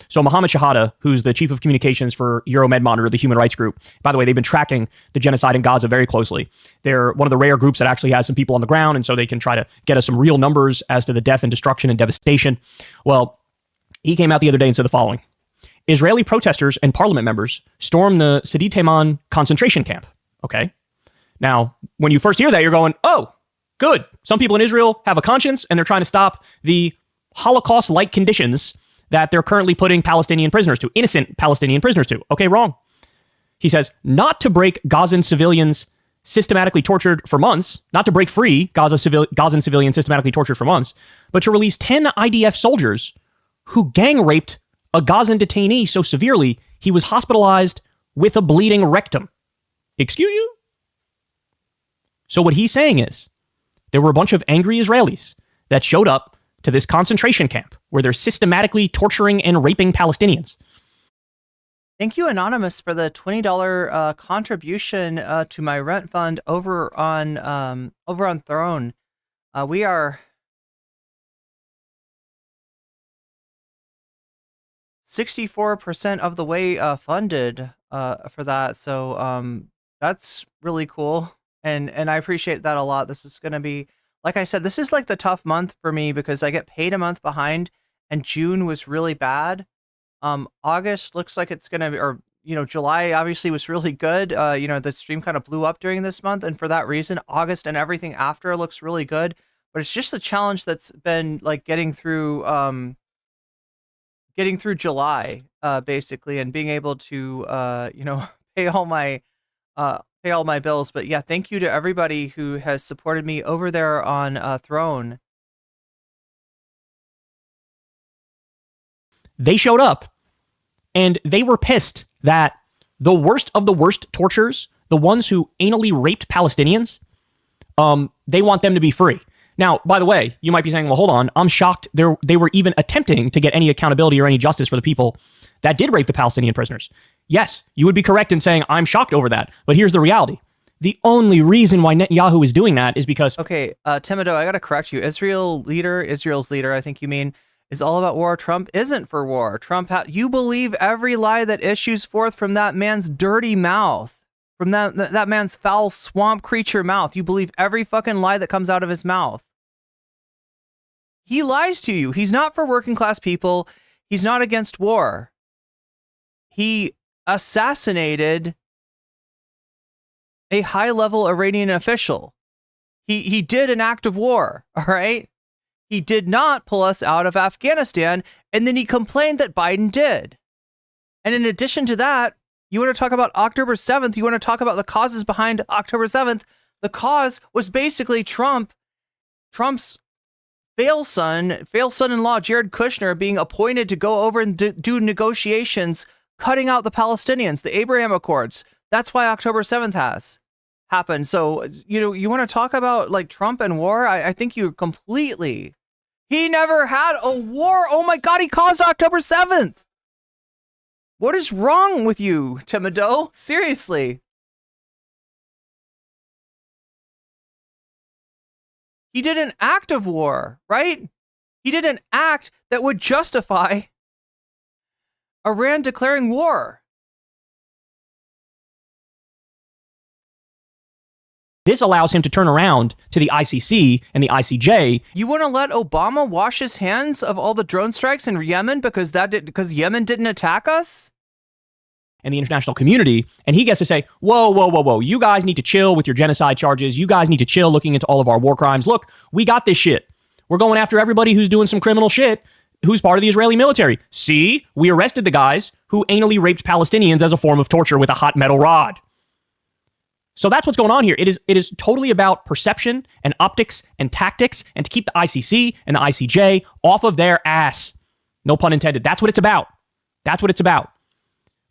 R: So Mohammed Shahada, who's the chief of communications for Euromed Monitor, the human rights group, by the way, they've been tracking the genocide in Gaza very closely. They're one of the rare groups that actually has some people on the ground, and so they can try to get us some real numbers as to the death and destruction and devastation. Well, he came out the other day and said the following. Israeli protesters and parliament members stormed the Sidi Teiman concentration camp. Okay. Now, when you first hear that, you're going, oh, good. Some people in Israel have a conscience, and they're trying to stop the Holocaust-like conditions that they're currently putting Palestinian prisoners to, innocent Palestinian prisoners to. Okay, wrong. He says, not to break Gazan civilians systematically tortured for months, not to break free Gazan civilians systematically tortured for months, but to release 10 IDF soldiers who gang raped a Gazan detainee so severely he was hospitalized with a bleeding rectum. Excuse you? So what he's saying is, there were a bunch of angry Israelis that showed up to this concentration camp where they're systematically torturing and raping Palestinians.
A: Thank you, Anonymous, for the $20 contribution to my rent fund over on Throne. We are 64% of the way funded for that, so that's really cool, and I appreciate that a lot. This is going to be, like I said, this is like the tough month for me because I get paid a month behind, and June was really bad. August looks like it's gonna be, or July obviously was really good. The stream kind of blew up during this month, and for that reason, August and everything after looks really good. But it's just the challenge that's been like getting through July, basically, and being able to pay all my bills. But yeah, thank you to everybody who has supported me over there on Throne.
R: They showed up and they were pissed that the worst of the worst torturers, the ones who anally raped Palestinians, they want them to be free. Now, by the way, you might be saying, well, hold on, I'm shocked they were even attempting to get any accountability or any justice for the people that did rape the Palestinian prisoners. Yes, you would be correct in saying I'm shocked over that. But here's the reality. The only reason why Netanyahu is doing that is because...
A: Okay, Timido, I got to correct you. Israel's leader, I think you mean, is all about war. Trump isn't for war. You believe every lie that issues forth from that man's dirty mouth, from that man's foul swamp creature mouth. You believe every fucking lie that comes out of his mouth. He lies to you. He's not for working class people. He's not against war. He assassinated a high-level Iranian official. He did an act of war, all right? He did not pull us out of Afghanistan, and then he complained that Biden did. And in addition to that, you want to talk about October 7th, you want to talk about the causes behind October 7th, the cause was basically Trump's fail son-in-law, Jared Kushner, being appointed to go over and do negotiations, cutting out the Palestinians, the Abraham Accords. That's why October 7th has happened. So, you want to talk about like Trump and war? I think you completely... He never had a war. Oh my God, he caused October 7th. What is wrong with you, Timido? Seriously. He did an act of war, right? He did an act that would justify Iran declaring war.
R: This allows him to turn around to the ICC and the ICJ.
A: You want to let Obama wash his hands of all the drone strikes in Yemen because Yemen didn't attack us?
R: And the international community, and he gets to say, whoa, you guys need to chill with your genocide charges. You guys need to chill looking into all of our war crimes. Look, we got this shit. We're going after everybody who's doing some criminal shit, who's part of the Israeli military. See, we arrested the guys who anally raped Palestinians as a form of torture with a hot metal rod. So that's what's going on here. It is totally about perception and optics and tactics and to keep the ICC and the ICJ off of their ass. No pun intended. That's what it's about. That's what it's about.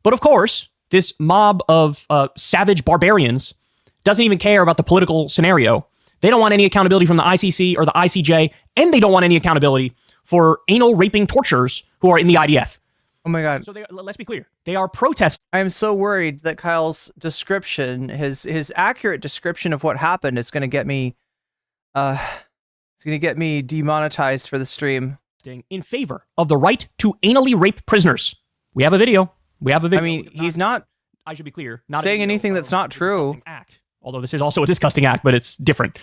R: But of course, this mob of savage barbarians doesn't even care about the political scenario. They don't want any accountability from the ICC or the ICJ, and they don't want any accountability for anal raping torturers who are in the IDF.
A: Oh my God.
R: So let's be clear. They are protesting.
A: I am so worried that Kyle's description, his accurate description of what happened is going to get me, it's going to get me demonetized for the stream.
R: In favor of the right to anally rape prisoners. We have a video. I
A: mean, he's not.
R: I should be clear. Not
A: saying anything that's not true.
R: Act. Although this is also a disgusting act, but it's different.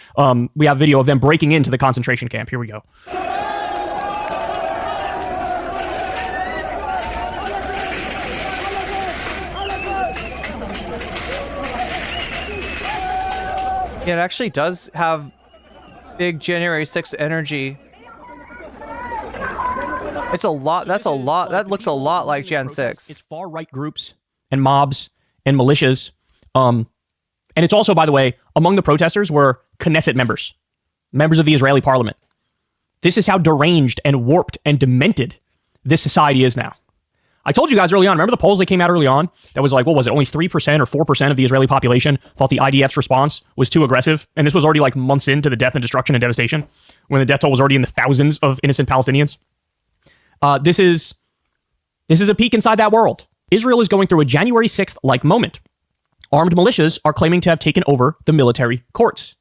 R: We have video of them breaking into the concentration camp. Here we go.
A: Yeah, it actually does have big January 6th energy. It's a lot. That's a lot. That looks a lot like Jan 6.
R: It's far-right groups and mobs and militias. And it's also, by the way, among the protesters were Knesset members of the Israeli parliament. This is how deranged and warped and demented this society is now. I told you guys early on, remember the polls that came out early on? That was like, what was it? Only 3% or 4% of the Israeli population thought the IDF's response was too aggressive. And this was already like months into the death and destruction and devastation when the death toll was already in the thousands of innocent Palestinians. This is a peek inside that world. Israel is going through a January 6th-like moment. Armed militias are claiming to have taken over the military courts.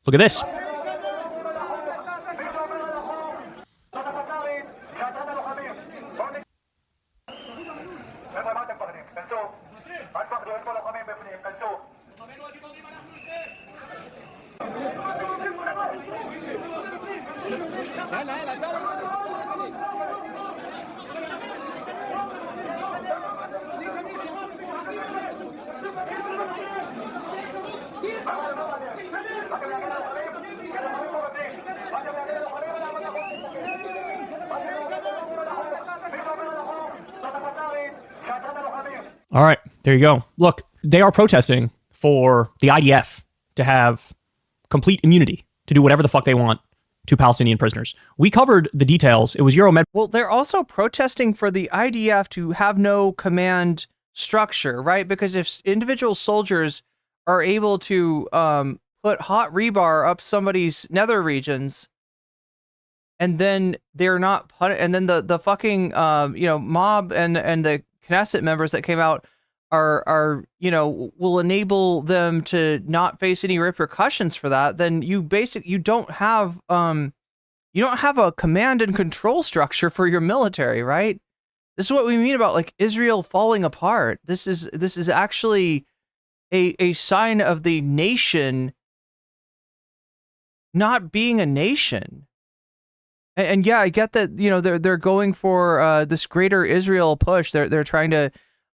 R: Look at this. All right, there you go. Look, they are protesting for the IDF to have complete immunity to do whatever the fuck they want to Palestinian prisoners. We covered the details. It was Euromed.
A: Well, they're also protesting for the IDF to have no command structure, right? Because if individual soldiers are able to put hot rebar up somebody's nether regions, and then they're not and then the fucking mob and the Knesset members that came out are will enable them to not face any repercussions for that, then you don't have a command and control structure for your military, right? This is what we mean about like Israel falling apart. This is actually a sign of the nation not being a nation. And yeah, I get that, they're going for this greater Israel push. They're trying to,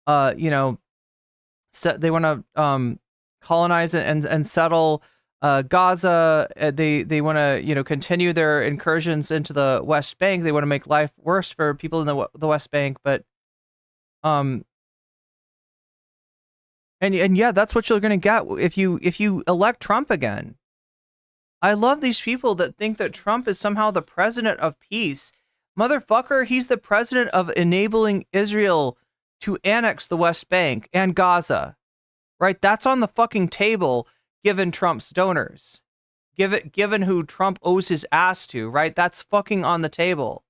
A: they want to colonize and settle Gaza. They want to, continue their incursions into the West Bank. They want to make life worse for people in the West Bank. But, and yeah, that's what you're going to get if you elect Trump again. I love these people that think that Trump is somehow the president of peace. Motherfucker, he's the president of enabling Israel to annex the West Bank and Gaza. Right? That's on the fucking table, given Trump's donors. Given who Trump owes his ass to, right? That's fucking on the table.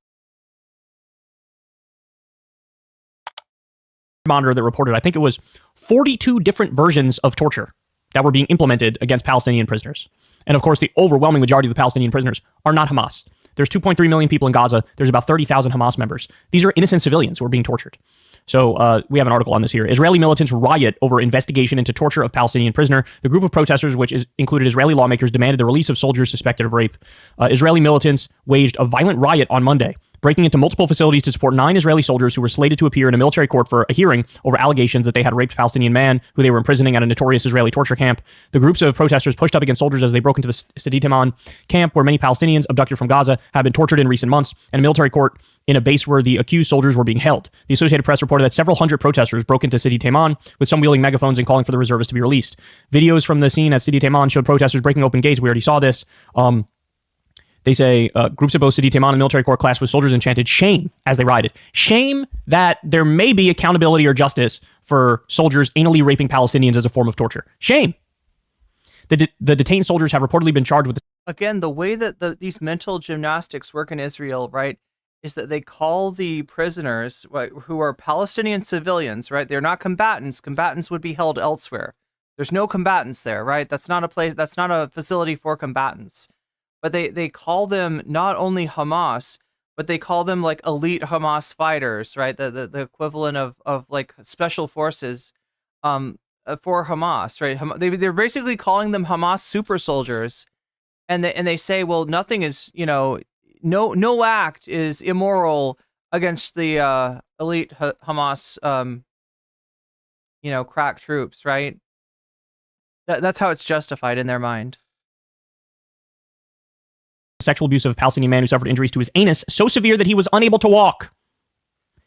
R: Monitor that reported, I think it was 42 different versions of torture that were being implemented against Palestinian prisoners. And of course, the overwhelming majority of the Palestinian prisoners are not Hamas. There's 2.3 million people in Gaza. There's about 30,000 Hamas members. These are innocent civilians who are being tortured. So we have an article on this here. Israeli militants riot over investigation into torture of Palestinian prisoner. The group of protesters, which included Israeli lawmakers, demanded the release of soldiers suspected of rape. Israeli militants waged a violent riot on Monday breaking into multiple facilities to support 9 Israeli soldiers who were slated to appear in a military court for a hearing over allegations that they had raped a Palestinian man who they were imprisoning at a notorious Israeli torture camp. The groups of protesters pushed up against soldiers as they broke into the Sidi Taman camp, where many Palestinians abducted from Gaza have been tortured in recent months, and a military court in a base where the accused soldiers were being held. The Associated Press reported that several hundred protesters broke into Sidi Taman, with some wielding megaphones and calling for the reservists to be released. Videos from the scene at Sidi Taman showed protesters breaking open gates. We already saw this. They say groups of both Sidi Taman and military court clashed with soldiers and chanted shame as they rioted. Shame that there may be accountability or justice for soldiers anally raping Palestinians as a form of torture. Shame. The detained soldiers have reportedly been charged with this.
A: Again, the way that these mental gymnastics work in Israel, right, is that they call the prisoners, right, who are Palestinian civilians, right? They're not combatants. Combatants would be held elsewhere. There's no combatants there, right? That's not a place. That's not a facility for combatants. But they call them not only Hamas, but they call them like elite Hamas fighters, right? The equivalent of like special forces for Hamas, right? They're basically calling them Hamas super soldiers, and they say, well, nothing is, no act is immoral against the elite Hamas, crack troops, right? That's how it's justified in their mind.
R: Sexual abuse of a Palestinian man who suffered injuries to his anus so severe that he was unable to walk.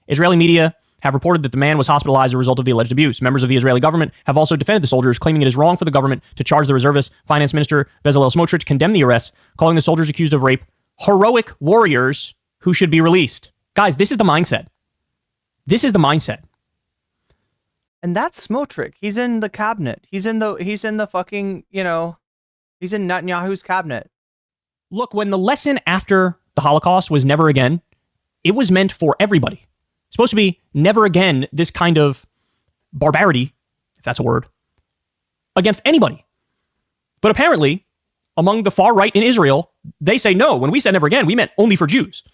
R: Israeli media have reported that the man was hospitalized as a result of the alleged abuse. Members of the Israeli government have also defended the soldiers, claiming it is wrong for the government to charge the reservists. Finance Minister Bezalel Smotrich condemned the arrests, calling the soldiers accused of rape heroic warriors who should be released. Guys, this is the mindset. This is the mindset.
A: And that's Smotrich. He's in the cabinet. He's in the fucking, he's in Netanyahu's cabinet.
R: Look, when the lesson after the Holocaust was never again, it was meant for everybody. It's supposed to be never again this kind of barbarity, if that's a word, against anybody. But apparently, among the far right in Israel, they say no. When we said never again, we meant only for Jews.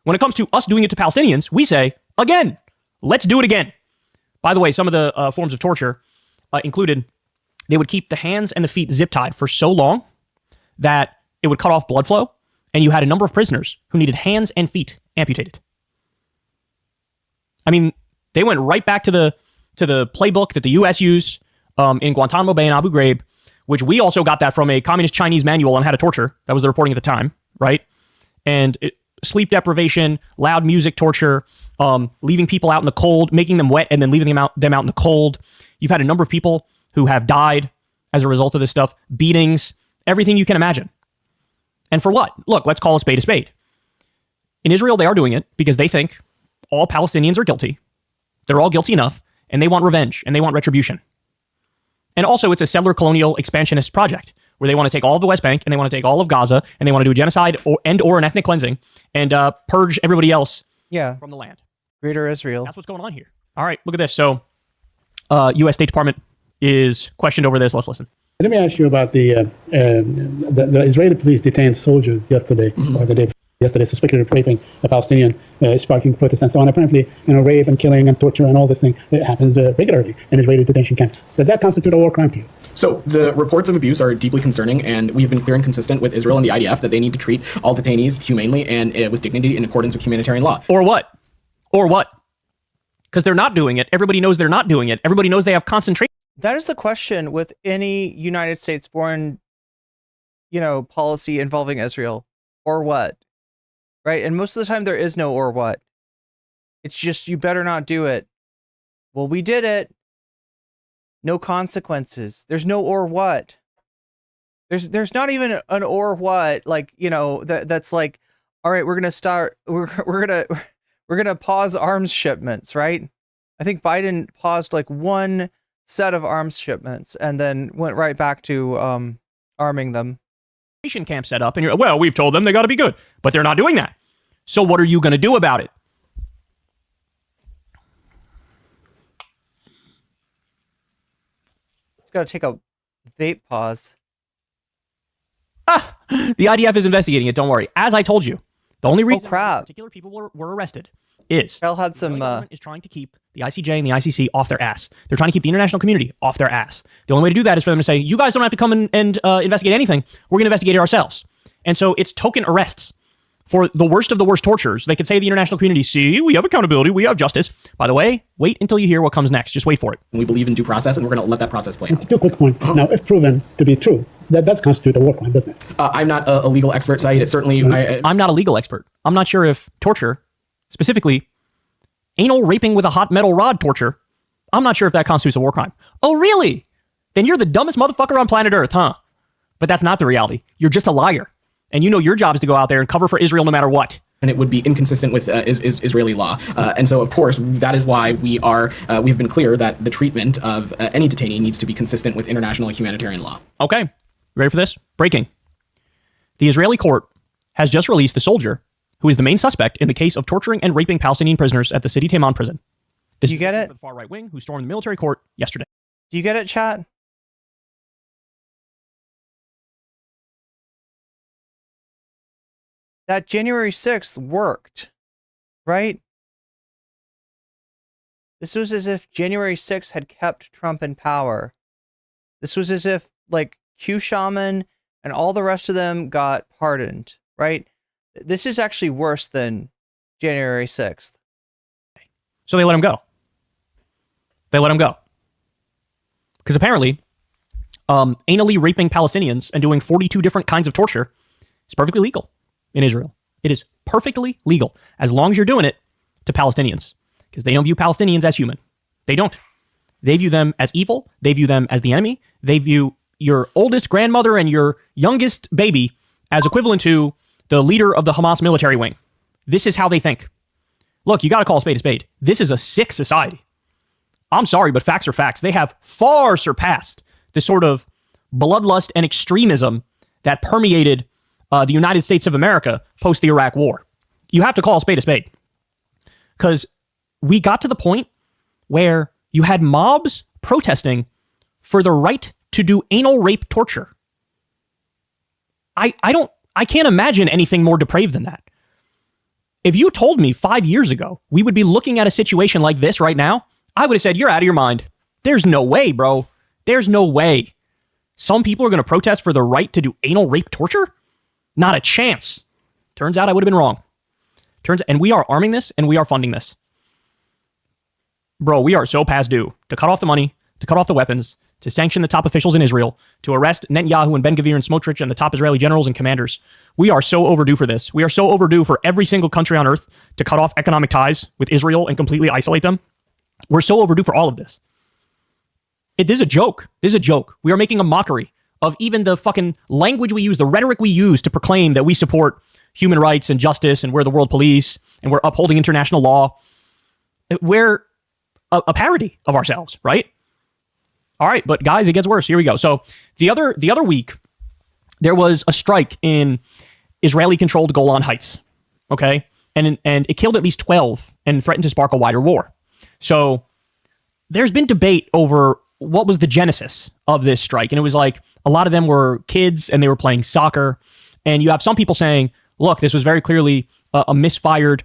R: When it comes to us doing it to Palestinians, we say, again, let's do it again. By the way, some of the forms of torture included, they would keep the hands and the feet zip-tied for so long that it would cut off blood flow, and you had a number of prisoners who needed hands and feet amputated. I mean, they went right back to the playbook that the U.S. used in Guantanamo Bay and Abu Ghraib, which we also got that from a communist Chinese manual on how to torture. That was the reporting at the time, right? And sleep deprivation, loud music torture, leaving people out in the cold, making them wet, and then leaving them out in the cold. You've had a number of people who have died as a result of this stuff, beatings, everything you can imagine. And for what? Look, let's call a spade a spade. In Israel, they are doing it because they think all Palestinians are guilty. They're all guilty enough, and they want revenge, and they want retribution. And also, it's a settler colonial expansionist project where they want to take all of the West Bank, and they want to take all of Gaza, and they want to do a genocide or an ethnic cleansing and purge everybody else from the land.
A: Greater Israel.
R: That's what's going on here. All right, look at this. So, U.S. State Department is questioned over this. Let's listen.
S: Let me ask you about the Israeli police detained soldiers yesterday, or the day yesterday, suspected of raping a Palestinian, sparking protests and so on. Apparently, rape and killing and torture and all this thing happens regularly in Israeli detention camps. Does that constitute a war crime to you?
T: So the reports of abuse are deeply concerning, and we've been clear and consistent with Israel and the IDF that they need to treat all detainees humanely and with dignity in accordance with humanitarian law.
R: Or what? Or what? Because they're not doing it. Everybody knows they're not doing it. Everybody knows they have concentration.
A: That is the question with any United States foreign, policy involving Israel. Or what? Right? And most of the time there is no or what. It's just, you better not do it. Well, we did it. No consequences. There's no or what. There's not even an or what, like, that's like, all right, we're going to start, we're going to pause arms shipments, right? I think Biden paused like one set of arms shipments and then went right back to arming them.
R: Camp set up, and you're, well, we've told them they got to be good, but they're not doing that. So what are you going to do about it?
A: It's got to take a vape pause.
R: The IDF is investigating it. Don't worry. As I told you, the only reason particular people were arrested is
A: Hell had some
R: is trying to keep the ICJ and the ICC off their ass. They're trying to keep the international community off their ass. The only way to do that is for them to say, you guys don't have to come and investigate anything. We're going to investigate it ourselves. And so it's token arrests for the worst of the worst tortures. They could say to the international community, see, we have accountability, we have justice. By the way, wait until you hear what comes next. Just wait for it.
T: We believe in due process, and we're going to let that process play out.
S: 2 quick points. Now, if proven to be true, that does constitute a war crime, doesn't it?
T: I'm not a legal expert, Saeed. It's certainly...
R: I'm not a legal expert. I'm not sure if torture, specifically anal raping with a hot metal rod torture, I'm not sure if that constitutes a war crime. Oh, really? Then you're the dumbest motherfucker on planet Earth, huh? But that's not the reality. You're just a liar. And you know your job is to go out there and cover for Israel no matter what.
T: And it would be inconsistent with Israeli law. And so, of course, that is why we've been clear that the treatment of any detainee needs to be consistent with international humanitarian law.
R: Okay. Ready for this? Breaking. The Israeli court has just released the soldier who is the main suspect in the case of torturing and raping Palestinian prisoners at the City Taman prison. This
A: you get it?
R: The far right wing who stormed the military court yesterday.
A: Do you get it, chat? That January 6th worked, right? This was as if January 6th had kept Trump in power. This was as if, like, Q Shaman and all the rest of them got pardoned, right? This is actually worse than January 6th.
R: So they let him go. They let him go. Because apparently, anally raping Palestinians and doing 42 different kinds of torture is perfectly legal in Israel. It is perfectly legal as long as you're doing it to Palestinians, because they don't view Palestinians as human. They don't. They view them as evil. They view them as the enemy. They view your oldest grandmother and your youngest baby as equivalent to the leader of the Hamas military wing. This is how they think. Look, you got to call a spade a spade. This is a sick society. I'm sorry, but facts are facts. They have far surpassed the sort of bloodlust and extremism that permeated the United States of America post the Iraq War. You have to call a spade a spade. Because we got to the point where you had mobs protesting for the right to do anal rape torture. I can't imagine anything more depraved than that. If you told me 5 years ago we would be looking at a situation like this right now, I would have said, you're out of your mind. There's no way, bro. There's no way. Some people are going to protest for the right to do anal rape torture? Not a chance. Turns out I would have been wrong. And we are arming this and we are funding this. Bro, we are so past due to cut off the money, to cut off the weapons, to sanction the top officials in Israel, to arrest Netanyahu and Ben-Gvir and Smotrich and the top Israeli generals and commanders. We are so overdue for this. We are so overdue for every single country on earth to cut off economic ties with Israel and completely isolate them. We're so overdue for all of this. This is a joke. This is a joke. We are making a mockery of even the fucking language we use, the rhetoric we use to proclaim that we support human rights and justice and we're the world police and we're upholding international law. We're a parody of ourselves, right? All right, but guys, it gets worse. Here we go. So the other week, there was a strike in Israeli-controlled Golan Heights, okay? And it killed at least 12 and threatened to spark a wider war. So there's been debate over what was the genesis of this strike. And it was like a lot of them were kids and they were playing soccer. And you have some people saying, look, this was very clearly a misfired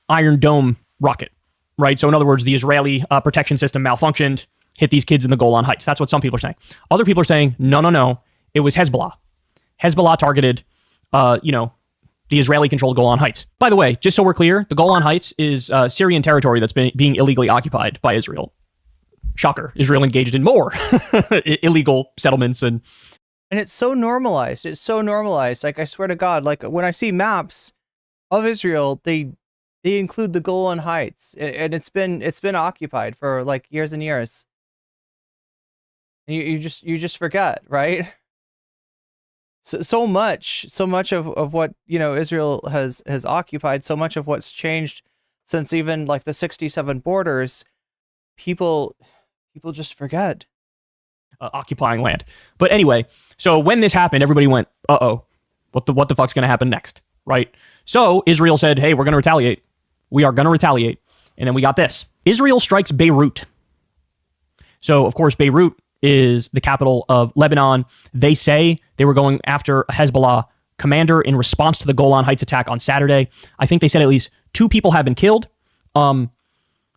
R: Iron Dome rocket, right? So in other words, the Israeli protection system malfunctioned, hit these kids in the Golan Heights. That's what some people are saying. Other people are saying, no. It was Hezbollah. Hezbollah targeted, the Israeli-controlled Golan Heights. By the way, just so we're clear, the Golan Heights is Syrian territory that's being illegally occupied by Israel. Shocker. Israel engaged in more illegal settlements and
A: it's so normalized. It's so normalized. Like, I swear to God, like when I see maps of Israel, they include the Golan Heights, and it's been occupied for like years and years. And you just forget, right? So much of what Israel has occupied, so much of what's changed since even like the 67 borders, people just forget.
R: Occupying land. But anyway, so when this happened, everybody went, uh-oh, what the fuck's going to happen next, right? So Israel said, hey, we're going to retaliate. We are going to retaliate. And then we got this. Israel strikes Beirut. So, of course, Beirut is the capital of Lebanon. They say they were going after a Hezbollah commander in response to the Golan Heights attack on Saturday. I think they said at least 2 people have been killed.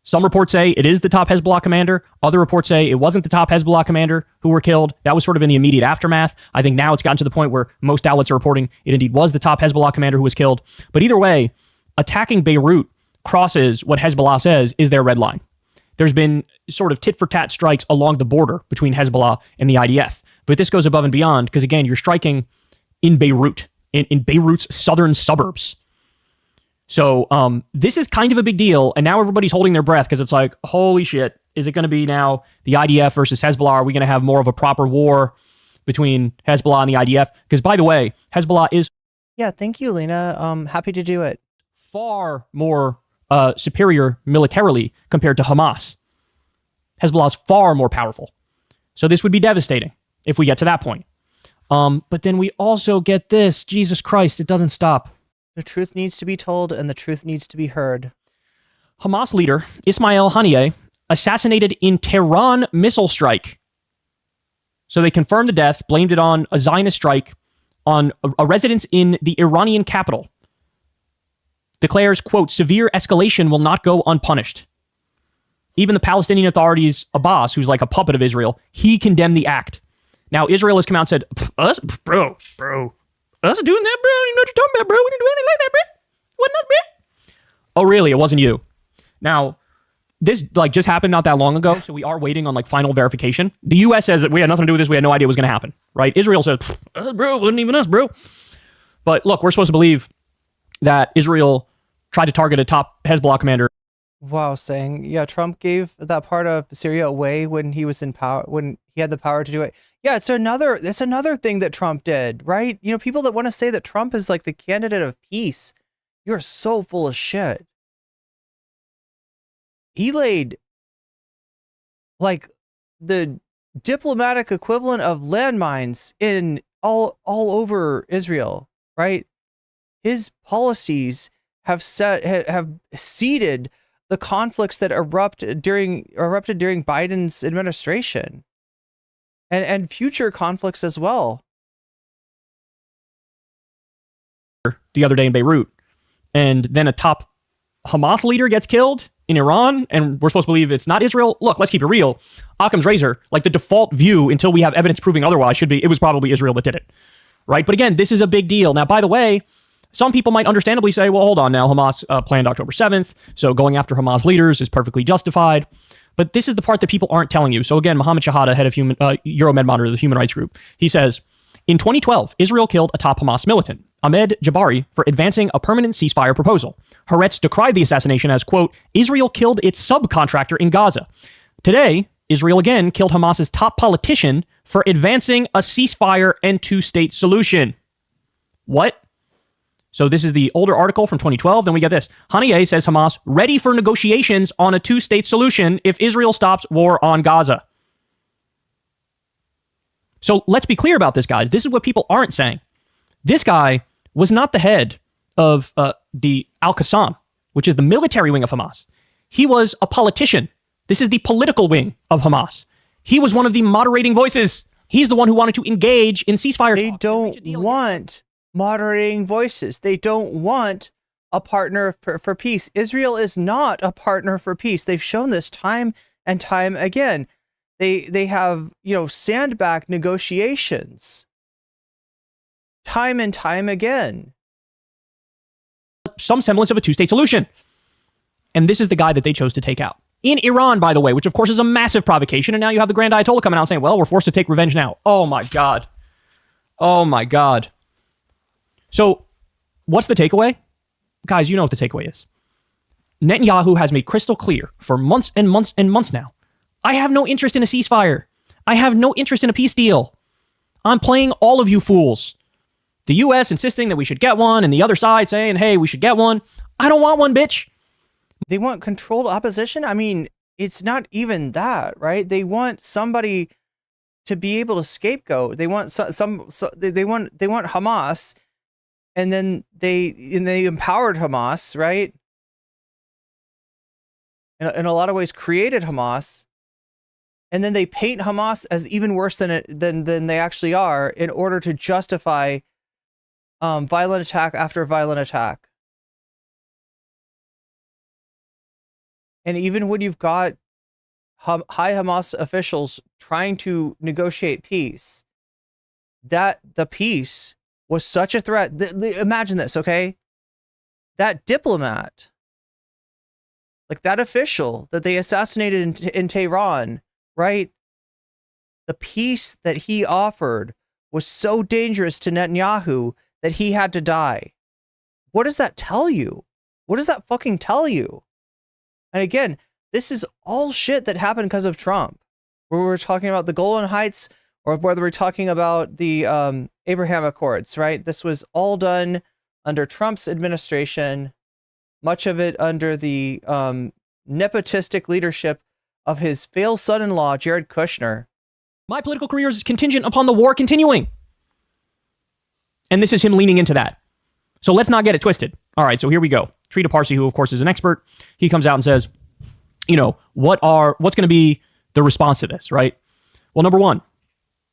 R: Some reports say it is the top Hezbollah commander. Other reports say it wasn't the top Hezbollah commander who were killed. That was sort of in the immediate aftermath. I think now it's gotten to the point where most outlets are reporting it indeed was the top Hezbollah commander who was killed. But either way, attacking Beirut crosses what Hezbollah says is their red line. There's been sort of tit-for-tat strikes along the border between Hezbollah and the IDF. But this goes above and beyond because, again, you're striking in Beirut, in Beirut's southern suburbs. So this is kind of a big deal, and now everybody's holding their breath because it's like, holy shit, is it going to be now the IDF versus Hezbollah? Are we going to have more of a proper war between Hezbollah and the IDF? Because, by the way, Hezbollah is...
A: Yeah, thank you, Lena. Happy to do it.
R: Far more superior militarily compared to Hamas. Hezbollah is far more powerful. So this would be devastating if we get to that point. But then we also get this. Jesus Christ, it doesn't stop.
A: The truth needs to be told and the truth needs to be heard.
R: Hamas leader Ismail Haniyeh assassinated in Tehran missile strike. So they confirmed the death, blamed it on a Zionist strike on a residence in the Iranian capital. Declares, quote, severe escalation will not go unpunished. Even the Palestinian Authority's Abbas, who's like a puppet of Israel, he condemned the act. Now, Israel has come out and said, us doing that, bro. You know what you're talking about, bro. We didn't do anything like that, bro. Wasn't us, bro. Oh, really? It wasn't you. Now, this just happened not that long ago, so we are waiting on final verification. The U.S. says that we had nothing to do with this. We had no idea it was going to happen, right? Israel says, us, bro. It wasn't even us, bro. But look, we're supposed to believe that Israel tried to target a top Hezbollah commander.
A: Wow, saying, yeah, Trump gave that part of Syria away when he was in power, when he had the power to do it. Yeah, it's another thing that Trump did, right? You know, people that want to say that Trump is like the candidate of peace, you're so full of shit. He laid like the diplomatic equivalent of landmines in all over Israel, right? His policies have seeded the conflicts that erupted during Biden's administration, and future conflicts as well.
R: The other day in Beirut, and then a top Hamas leader gets killed in Iran, and we're supposed to believe it's not Israel. Look, let's keep it real. Occam's razor, like the default view until we have evidence proving otherwise, should be it was probably Israel that did it, right? But again, this is a big deal. Now, by the way, some people might understandably say, well, hold on now, Hamas planned October 7th, so going after Hamas leaders is perfectly justified. But this is the part that people aren't telling you. So again, Mohammed Shahada, head of Euromed Monitor, the human rights group, he says, in 2012, Israel killed a top Hamas militant, Ahmed Jabari, for advancing a permanent ceasefire proposal. Haaretz decried the assassination as, quote, Israel killed its subcontractor in Gaza. Today, Israel again killed Hamas's top politician for advancing a ceasefire and two-state solution. What? So this is the older article from 2012. Then we get this. Haniyeh says Hamas ready for negotiations on a two-state solution if Israel stops war on Gaza. So let's be clear about this, guys. This is what people aren't saying. This guy was not the head of the Al-Qassam, which is the military wing of Hamas. He was a politician. This is the political wing of Hamas. He was one of the moderating voices. He's the one who wanted to engage in ceasefire.
A: They don't want moderating voices. They don't want a partner for peace. Israel is not a partner for peace. They've shown this time and time again. They have, sandbag negotiations time and time again.
R: Some semblance of a two-state solution. And this is the guy that they chose to take out. In Iran, by the way, which of course is a massive provocation. And now you have the Grand Ayatollah coming out saying, well, we're forced to take revenge now. Oh my God. Oh my God. So what's the takeaway? Guys, you know what the takeaway is. Netanyahu has made crystal clear for months and months and months now. I have no interest in a ceasefire. I have no interest in a peace deal. I'm playing all of you fools. The U.S. insisting that we should get one and the other side saying, hey, we should get one. I don't want one, bitch.
A: They want controlled opposition. I mean, it's not even that, right? They want somebody to be able to scapegoat. They want they want Hamas, and then they empowered Hamas, right? In a lot of ways, created Hamas, and then they paint Hamas as even worse than they actually are in order to justify violent attack after violent attack. And even when you've got high Hamas officials trying to negotiate peace, that the peace was such a threat. Imagine this, okay? That diplomat, like that official that they assassinated in Tehran, right? The peace that he offered was so dangerous to Netanyahu that he had to die. What does that tell you? What does that fucking tell you? And again, this is all shit that happened because of Trump. Where we're talking about the Golan Heights, or whether we're talking about the Abraham Accords, right? This was all done under Trump's administration, much of it under the nepotistic leadership of his failed son-in-law, Jared Kushner.
R: My political career is contingent upon the war continuing. And this is him leaning into that. So let's not get it twisted. All right, so here we go. Trita Parsi, who of course is an expert, he comes out and says, you know, what's going to be the response to this, right? Well, number one,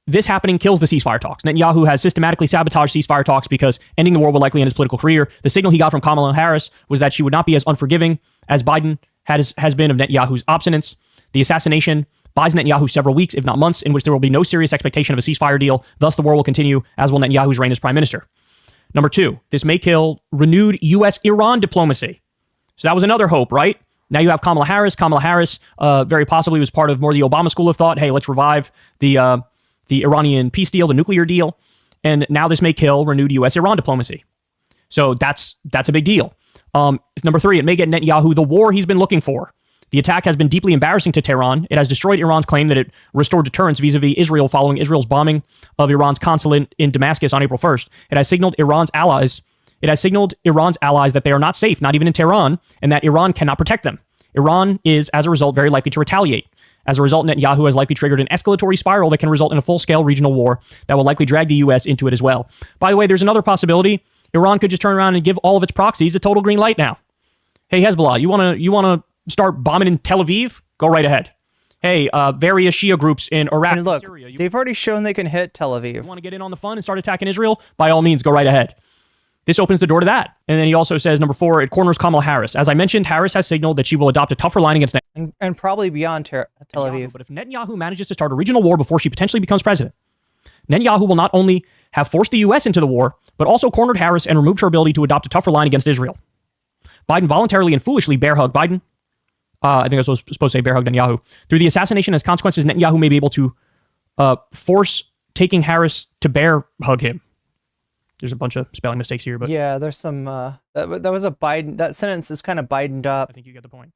R: this happening kills the ceasefire talks. Netanyahu has systematically sabotaged ceasefire talks because ending the war will likely end his political career. The signal he got from Kamala Harris was that she would not be as unforgiving as Biden has been of Netanyahu's obstinance. The assassination buys Netanyahu several weeks, if not months, in which there will be no serious expectation of a ceasefire deal. Thus, the war will continue, as will Netanyahu's reign as prime minister. Number two, this may kill renewed U.S.-Iran diplomacy. So that was another hope, right? Now you have Kamala Harris. Kamala Harris very possibly was part of more the Obama school of thought. Hey, let's revive the Iranian peace deal, the nuclear deal. And now this may kill renewed U.S.-Iran diplomacy. So that's a big deal. Number three, it may get Netanyahu the war he's been looking for. The attack has been deeply embarrassing to Tehran. It has destroyed Iran's claim that it restored deterrence vis-a-vis Israel following Israel's bombing of Iran's consulate in Damascus on April 1st. It has signaled Iran's allies that they are not safe, not even in Tehran, and that Iran cannot protect them. Iran is, as a result, very likely to retaliate. As a result, Netanyahu has likely triggered an escalatory spiral that can result in a full-scale regional war that will likely drag the U.S. into it as well. By the way, there's another possibility. Iran could just turn around and give all of its proxies a total green light now. Hey, Hezbollah, you want to start bombing in Tel Aviv? Go right ahead. Hey, various Shia groups in Iraq and Syria.
A: They've already shown they can hit Tel Aviv.
R: You want to get in on the fun and start attacking Israel? By all means, go right ahead. This opens the door to that. And then he also says, number four, it corners Kamala Harris. As I mentioned, Harris has signaled that she will adopt a tougher line against
A: and probably beyond Tel Aviv.
R: But if Netanyahu manages to start a regional war before she potentially becomes president, Netanyahu will not only have forced the U.S. into the war, but also cornered Harris and removed her ability to adopt a tougher line against Israel. Biden voluntarily and foolishly bear-hugged Biden. I think I was supposed to say bear-hugged Netanyahu. Through the assassination as consequences, Netanyahu may be able to force taking Harris to bear-hug him. There's a bunch of spelling mistakes here, but
A: yeah, there's some. That was a Biden. That sentence is kind of Bidened up.
R: I think you get the point.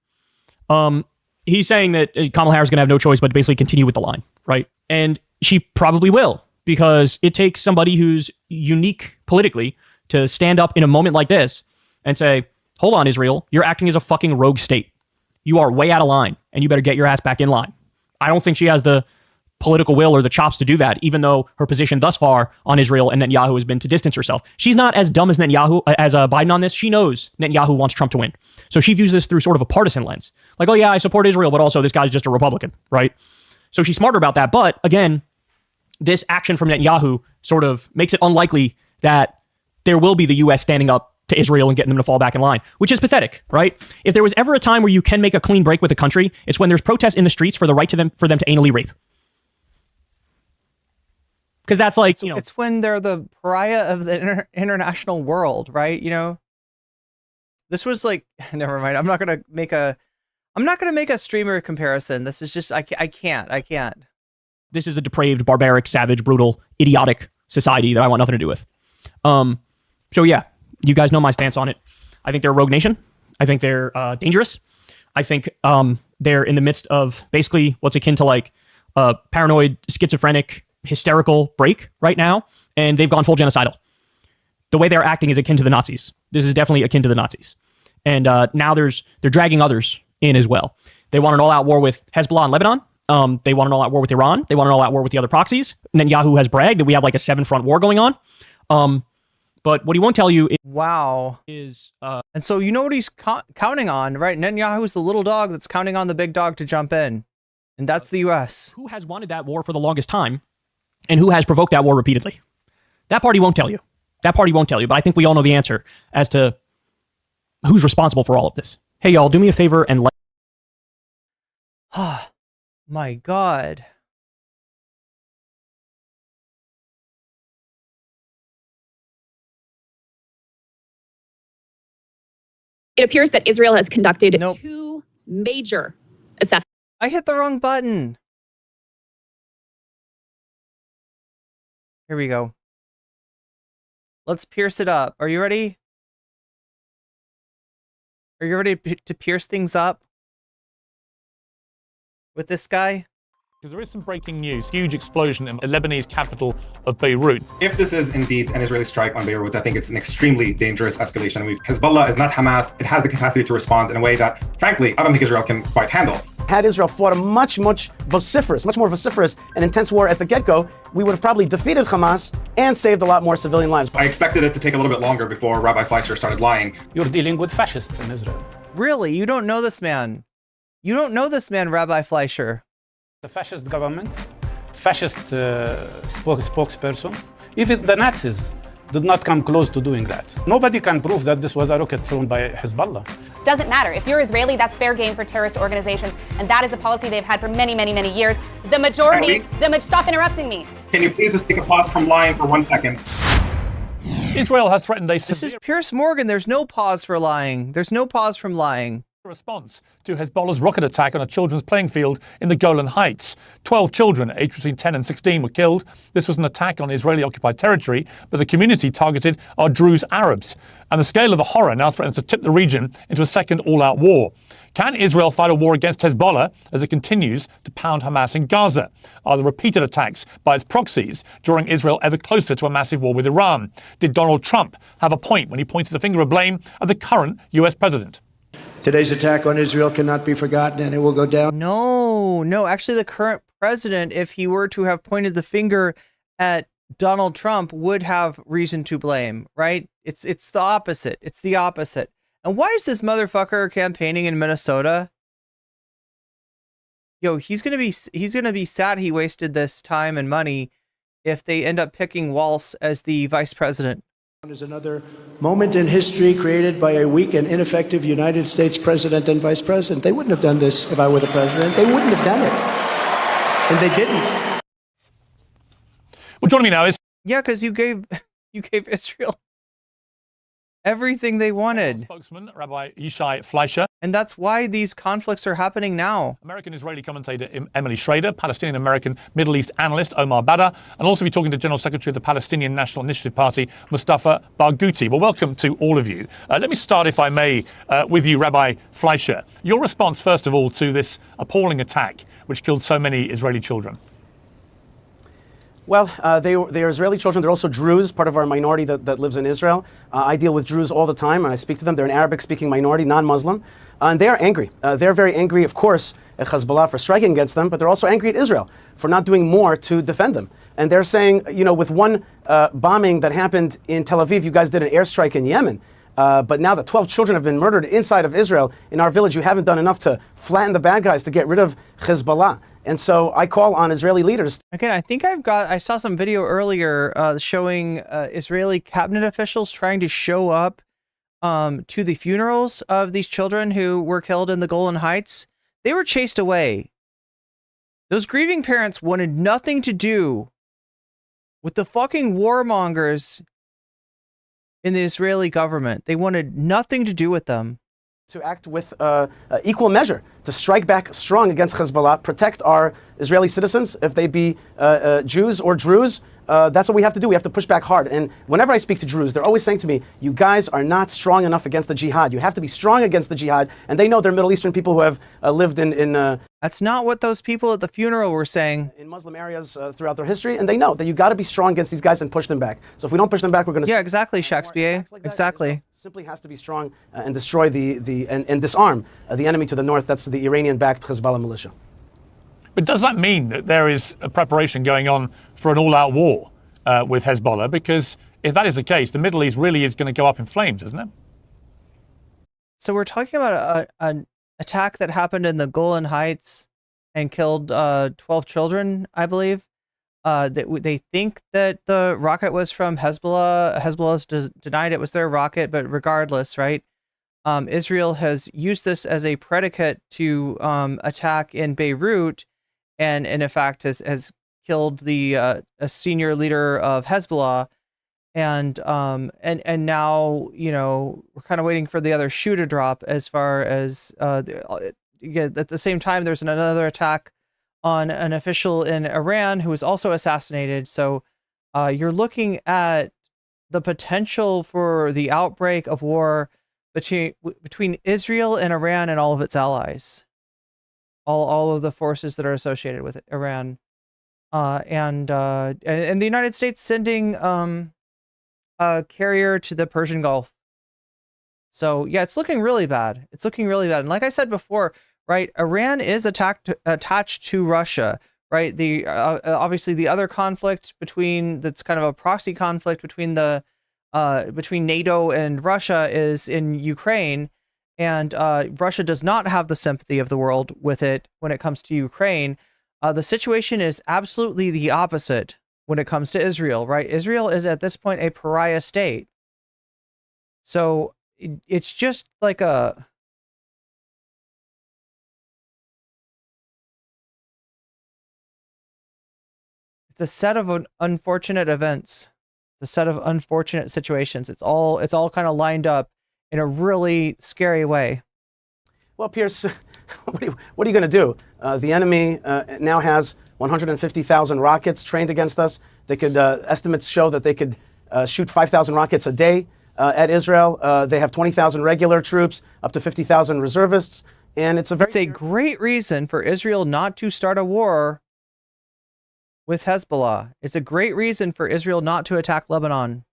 R: He's saying that Kamala Harris is going to have no choice but to basically continue with the line, right? And she probably will, because it takes somebody who's unique politically to stand up in a moment like this and say, hold on, Israel, you're acting as a fucking rogue state. You are way out of line, and you better get your ass back in line. I don't think she has the political will or the chops to do that, even though her position thus far on Israel and Netanyahu has been to distance herself. She's not as dumb as Netanyahu, as Biden on this. She knows Netanyahu wants Trump to win. So she views this through sort of a partisan lens. Like, oh yeah, I support Israel, but also this guy's just a Republican, right? So she's smarter about that. But again, this action from Netanyahu sort of makes it unlikely that there will be the U.S. standing up to Israel and getting them to fall back in line, which is pathetic, right? If there was ever a time where you can make a clean break with a country, it's when there's protests in the streets for the right for them to anally rape. Because that's like, you know,
A: it's when they're the pariah of the international world, right? You know, this was like, never mind. I'm not gonna make a streamer comparison. This is just, I can't.
R: This is a depraved, barbaric, savage, brutal, idiotic society that I want nothing to do with. So yeah, you guys know my stance on it. I think they're a rogue nation. I think they're dangerous. I think they're in the midst of basically what's akin to like a paranoid, schizophrenic, hysterical break right now, and they've gone full genocidal. The way they're acting is akin to the Nazis. This is definitely akin to the Nazis. And now they're dragging others in as well. They want an all-out war with Hezbollah and Lebanon. They want an all-out war with Iran. They want an all-out war with the other proxies. Netanyahu has bragged that we have like a 7-front war going on. But what he won't tell you is...
A: Wow.
R: Is,
A: and so you know what he's counting on, right? Netanyahu is the little dog that's counting on the big dog to jump in. And that's the U.S.
R: Who has wanted that war for the longest time, and who has provoked that war repeatedly? That party won't tell you. But I think we all know the answer as to who's responsible for all of this. Hey, y'all, do me a favor and like
A: My God.
N: It appears that Israel has conducted two major assessments.
A: I hit the wrong button. Here we go. Let's pierce it up. Are you ready? Are you ready to pierce things up with this guy?
U: Because there is some breaking news. Huge explosion in the Lebanese capital of Beirut.
V: If this is indeed an Israeli strike on Beirut, I think it's an extremely dangerous escalation. Hezbollah is not Hamas. It has the capacity to respond in a way that, frankly, I don't think Israel can quite handle.
W: Had Israel fought a much more vociferous and intense war at the get-go, we would have probably defeated Hamas and saved a lot more civilian lives.
V: I expected it to take a little bit longer before Rabbi Fleischer started lying.
X: You're dealing with fascists in Israel.
A: Really? You don't know this man? You don't know this man, Rabbi Fleischer?
X: The fascist government, fascist spokesperson, even the Nazis did not come close to doing that. Nobody can prove that this was a rocket thrown by Hezbollah.
E: Doesn't matter. If you're Israeli, that's fair game for terrorist organizations, and that is a policy they've had for many, many, many years. The majority, stop interrupting me.
V: Can you please just take a pause from lying for 1 second?
U: Israel has threatened a
A: This is Pierce Morgan. There's no pause for lying. There's no pause from lying.
U: Response to Hezbollah's rocket attack on a children's playing field in the Golan Heights. 12 children aged between 10 and 16 were killed. This was an attack on Israeli-occupied territory, but the community targeted are Druze Arabs. And the scale of the horror now threatens to tip the region into a second all-out war. Can Israel fight a war against Hezbollah as it continues to pound Hamas in Gaza? Are the repeated attacks by its proxies drawing Israel ever closer to a massive war with Iran? Did Donald Trump have a point when he pointed the finger of blame at the current US president?
F: Today's attack on Israel cannot be forgotten, and it will go down.
A: No, actually the current president, if he were to have pointed the finger at Donald Trump, would have reason to blame, right? It's the opposite. It's the opposite. And why is this motherfucker campaigning in Minnesota? Yo, he's gonna be sad he wasted this time and money if they end up picking Walz as the vice president.
F: Is another moment in history created by a weak and ineffective United States president and vice president. They wouldn't have done this if I were the president. They wouldn't have done it. And they didn't.
U: Well, joining me now is...
A: Yeah, because you gave Israel everything they wanted.
U: Spokesman Rabbi Yishai Fleischer.
A: And that's why these conflicts are happening now.
U: American-Israeli commentator Emily Schrader, Palestinian-American Middle East analyst Omar Badr, and also be talking to General Secretary of the Palestinian National Initiative Party, Mustafa Barghouti. Well, welcome to all of you. Let me start, if I may, with you, Rabbi Fleischer. Your response, first of all, to this appalling attack which killed so many Israeli children.
W: Well, they are Israeli children. They're also Druze, part of our minority that lives in Israel. I deal with Druze all the time, and I speak to them. They're an Arabic-speaking minority, non-Muslim. And they are angry. They're very angry, of course, at Hezbollah for striking against them, but they're also angry at Israel for not doing more to defend them. And they're saying, you know, with one bombing that happened in Tel Aviv, you guys did an airstrike in Yemen. But now that 12 children have been murdered inside of Israel, in our village, you haven't done enough to flatten the bad guys to get rid of Hezbollah. And so I call on Israeli leaders.
A: Again, I think I saw some video earlier showing Israeli cabinet officials trying to show up to the funerals of these children who were killed in the Golan Heights. They were chased away. Those grieving parents wanted nothing to do with the fucking warmongers in the Israeli government. They wanted nothing to do with them.
W: To act with equal measure, to strike back strong against Hezbollah, protect our Israeli citizens, if they be Jews or Druze. That's what we have to do. We have to push back hard. And whenever I speak to Druze, they're always saying to me, you guys are not strong enough against the jihad. You have to be strong against the jihad. And they know they're Middle Eastern people who have lived in
A: That's not what those people at the funeral were saying.
W: In Muslim areas throughout their history. And they know that you got to be strong against these guys and push them back. So if we don't push them back, we're going to...
A: Yeah, exactly, Shakespeare. Exactly.
W: Simply has to be strong and destroy and disarm the enemy to the north. That's the Iranian-backed Hezbollah militia.
U: But does that mean that there is a preparation going on for an all-out war with Hezbollah? Because if that is the case, the Middle East really is going to go up in flames, isn't it?
A: So we're talking about an attack that happened in the Golan Heights and killed 12 children, I believe. They think that the rocket was from Hezbollah. Hezbollah's denied it was their rocket, but regardless, right? Israel has used this as a predicate to attack in Beirut, and in fact has killed the a senior leader of Hezbollah, and now we're kind of waiting for the other shoe to drop. As far as at the same time, there's another attack on an official in Iran who was also assassinated. So you're looking at the potential for the outbreak of war between Israel and Iran and all of its allies, all of the forces that are associated with Iran, and the United States sending a carrier to the Persian Gulf. So yeah, it's looking really bad. It's looking really bad. And like I said before, right, Iran is attached to Russia. Right, the obviously the other conflict that's kind of a proxy conflict between NATO and Russia is in Ukraine, and Russia does not have the sympathy of the world with it when it comes to Ukraine. The situation is absolutely the opposite when it comes to Israel. Right, Israel is at this point a pariah state. So it's just like a set of unfortunate events, the set of unfortunate situations. It's all kind of lined up in a really scary way.
W: Well, Pierce, what are you going to do? The enemy now has 150,000 rockets trained against us. They could estimates show that they could shoot 5,000 rockets a day at Israel. They have 20,000 regular troops, up to 50,000 reservists, and it's a
A: great reason for Israel not to start a war with Hezbollah. It's a great reason for Israel not to attack Lebanon.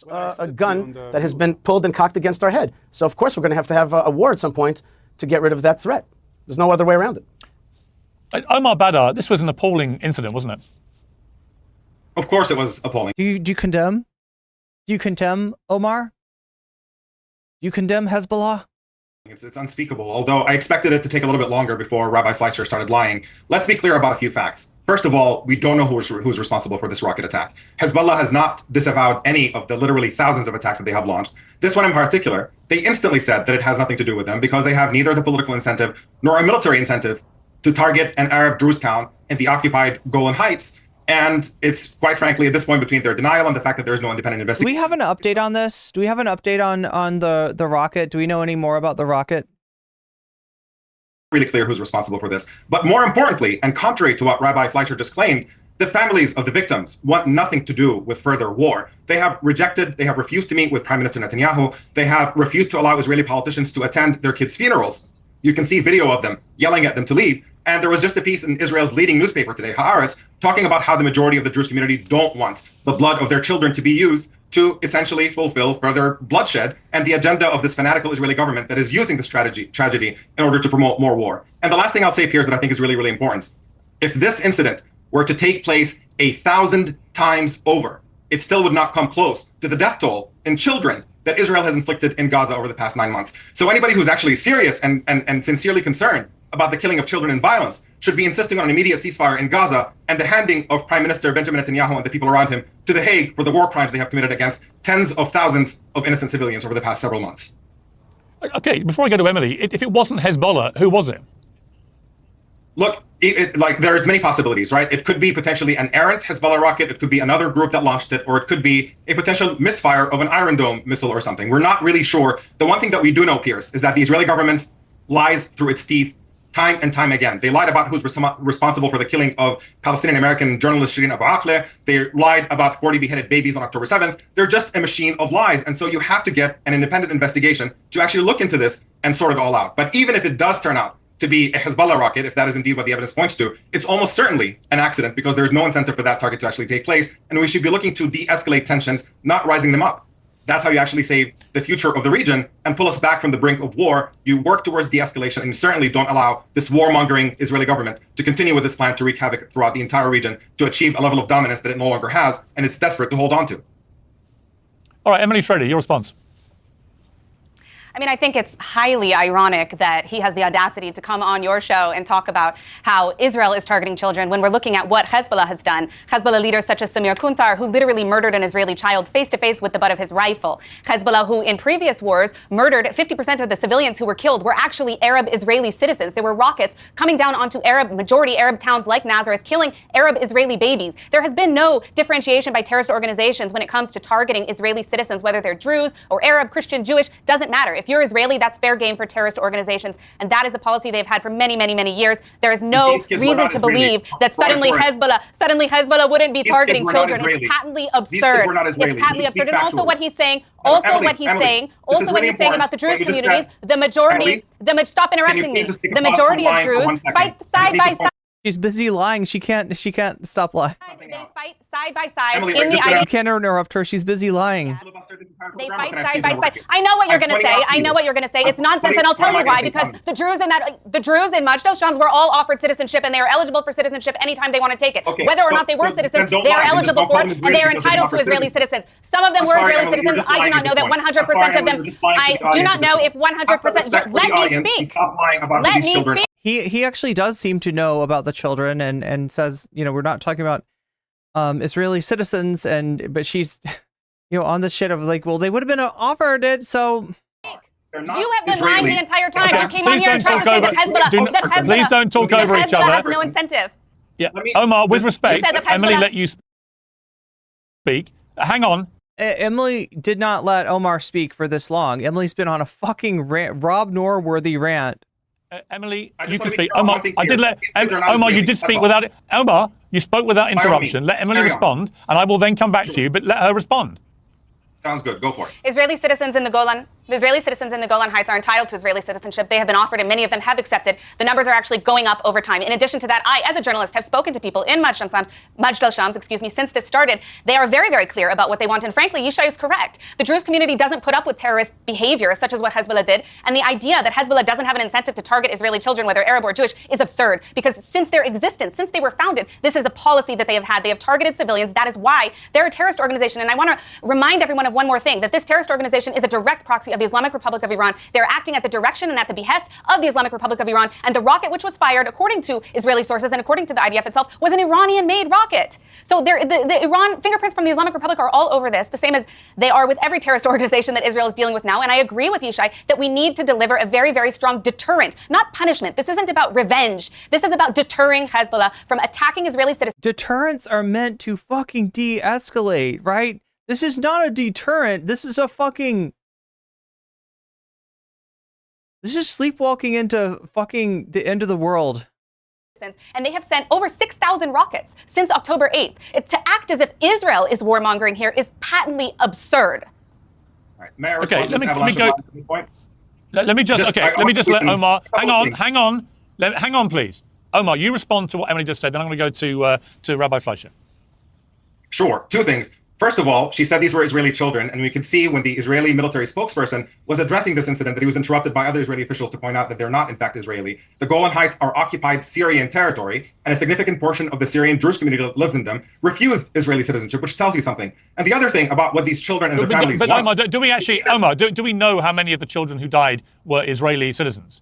W: A gun that has been pulled and cocked against our head. So of course we're going to have a war at some point to get rid of that threat. There's no other way around it.
U: Omar Badr, this was an appalling incident, wasn't it?
V: Of course it was appalling.
A: Do you condemn? Do you condemn Omar? Do you condemn Hezbollah?
V: It's unspeakable, although I expected it to take a little bit longer before Rabbi Fleischer started lying. Let's be clear about a few facts. First of all, we don't know who's responsible for this rocket attack. Hezbollah has not disavowed any of the literally thousands of attacks that they have launched. This one in particular, they instantly said that it has nothing to do with them because they have neither the political incentive nor a military incentive to target an Arab Druze town in the occupied Golan Heights. And it's quite frankly, at this point, between their denial and the fact that there's no independent investigation.
A: Do we have an update on this? Do we have an update on the rocket? Do we know any more about the rocket?
V: Really clear who's responsible for this. But more importantly, and contrary to what Rabbi Fleischer just claimed, the families of the victims want nothing to do with further war. They have refused to meet with Prime Minister Netanyahu. They have refused to allow Israeli politicians to attend their kids' funerals. You can see video of them yelling at them to leave. And there was just a piece in Israel's leading newspaper today, Haaretz, talking about how the majority of the Jewish community don't want the blood of their children to be used to essentially fulfill further bloodshed and the agenda of this fanatical Israeli government that is using this tragedy in order to promote more war. And the last thing I'll say, Piers, that I think is really, really important. If this incident were to take place 1,000 times over, it still would not come close to the death toll in children that Israel has inflicted in Gaza over the past 9 months. So anybody who's actually serious and sincerely concerned about the killing of children and violence should be insisting on an immediate ceasefire in Gaza and the handing of Prime Minister Benjamin Netanyahu and the people around him to The Hague for the war crimes they have committed against tens of thousands of innocent civilians over the past several months.
U: Okay, before I go to Emily, if it wasn't Hezbollah, who was it?
V: Look, there's many possibilities, right? It could be potentially an errant Hezbollah rocket. It could be another group that launched it, or it could be a potential misfire of an Iron Dome missile or something. We're not really sure. The one thing that we do know, Piers, is that the Israeli government lies through its teeth time and time again. They lied about who's responsible for the killing of Palestinian-American journalist Shireen Abu Akleh. They lied about 40 beheaded babies on October 7th. They're just a machine of lies. And so you have to get an independent investigation to actually look into this and sort it all out. But even if it does turn out to be a Hezbollah rocket, if that is indeed what the evidence points to, it's almost certainly an accident because there's no incentive for that target to actually take place. And we should be looking to de-escalate tensions, not rising them up. That's how you actually save the future of the region and pull us back from the brink of war. You work towards de-escalation, and you certainly don't allow this warmongering Israeli government to continue with this plan to wreak havoc throughout the entire region to achieve a level of dominance that it no longer has, and it's desperate to hold on to.
U: All right, Emily Schroeder, your response.
E: I mean, I think it's highly ironic that he has the audacity to come on your show and talk about how Israel is targeting children when we're looking at what Hezbollah has done. Hezbollah leaders such as Samir Kuntar, who literally murdered an Israeli child face-to-face with the butt of his rifle. Hezbollah, who in previous wars murdered 50% of the civilians who were killed were actually Arab Israeli citizens. There were rockets coming down onto majority Arab towns like Nazareth, killing Arab Israeli babies. There has been no differentiation by terrorist organizations when it comes to targeting Israeli citizens, whether they're Druze or Arab, Christian, Jewish, doesn't matter. If you're Israeli, that's fair game for terrorist organizations. And that is a policy they've had for many, many, many years. There is no reason to believe that suddenly Hezbollah wouldn't be targeting children. It's patently absurd. It's patently absurd. And also what he's saying, about the Jewish communities, the majority, stop interrupting me. The majority of Druze fight side by side.
A: She's busy lying. She can't stop lying.
E: They fight side by side
A: Emily,
E: in the
A: you can't interrupt her. She's busy lying.
E: They fight side by side. I know what you're going to say. It's nonsense, and I'll tell you why. Because the Druze in Majda Shams were all offered citizenship, and they are eligible for citizenship anytime they want to take it. Whether or not they were citizens, they are eligible for it, and they are entitled to Israeli citizens. Some of them were Israeli citizens. I do not know that 100% of them. I do not know if 100%. Let me speak. Let me speak.
A: He actually does seem to know about the children and says, we're not talking about Israeli citizens, but she's on the shit of like, well, they would have been offered it, so
E: you have been lying the entire time. You came on here and tried to say that Hezbollah
U: please don't talk over each other.
E: Has no incentive.
U: Yeah, Omar, with respect, Emily let you speak. Hang on.
A: Emily did not let Omar speak for this long. Emily's been on a fucking Rob Noor-worthy rant.
U: Emily, you can speak. Omar, I did let Omar. You did speak without it. Omar, you spoke without interruption. Let Emily respond, and I will then come back to you. But let her respond.
V: Sounds good. Go for it.
E: Israeli citizens in the Golan Heights are entitled to Israeli citizenship. They have been offered, and many of them have accepted. The numbers are actually going up over time. In addition to that, I, as a journalist, have spoken to people in Majda Shams, since this started. They are very, very clear about what they want. And frankly, Yishai is correct. The Druze community doesn't put up with terrorist behavior, such as what Hezbollah did. And the idea that Hezbollah doesn't have an incentive to target Israeli children, whether Arab or Jewish, is absurd. Because since their existence, since they were founded, this is a policy that they have had. They have targeted civilians. That is why they're a terrorist organization. And I want to remind everyone of one more thing, that this terrorist organization is a direct proxy of the Islamic Republic of Iran. They're acting at the direction and at the behest of the Islamic Republic of Iran. And the rocket which was fired, according to Israeli sources and according to the IDF itself, was an Iranian-made rocket. So the Iran fingerprints from the Islamic Republic are all over this, the same as they are with every terrorist organization that Israel is dealing with now. And I agree with Yishai that we need to deliver a very, very strong deterrent, not punishment. This isn't about revenge. This is about deterring Hezbollah from attacking Israeli citizens.
A: Deterrents are meant to fucking de-escalate, right? This is not a deterrent. This is this is sleepwalking into fucking the end of the world.
E: And they have sent over 6,000 rockets since October 8th. To act as if Israel is warmongering here is patently absurd.
V: All right. Mayor,
U: okay, let me go. Let me just let Omar. Hang on, please. Omar, you respond to what Emily just said. Then I'm going to go to Rabbi Fleischer.
V: Sure. Two things. First of all, she said these were Israeli children, and we could see when the Israeli military spokesperson was addressing this incident that he was interrupted by other Israeli officials to point out that they're not, in fact, Israeli. The Golan Heights are occupied Syrian territory, and a significant portion of the Syrian Druze community that lives in them refused Israeli citizenship, which tells you something. And the other thing about what these children and their families want...
U: Omar, do we know how many of the children who died were Israeli citizens?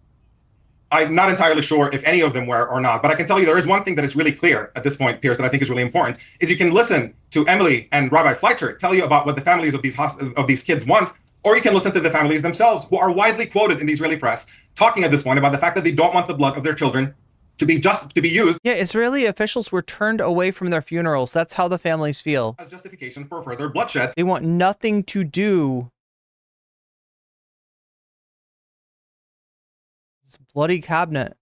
V: I'm not entirely sure if any of them were or not, but I can tell you there is one thing that is really clear at this point, Piers, that I think is really important, is you can listen to Emily and Rabbi Fleischer tell you about what the families of these kids want, or you can listen to the families themselves, who are widely quoted in the Israeli press, talking at this point about the fact that they don't want the blood of their children to be used.
A: Yeah, Israeli officials were turned away from their funerals. That's how the families feel.
V: As justification for further bloodshed.
A: They want nothing to do. This bloody cabinet.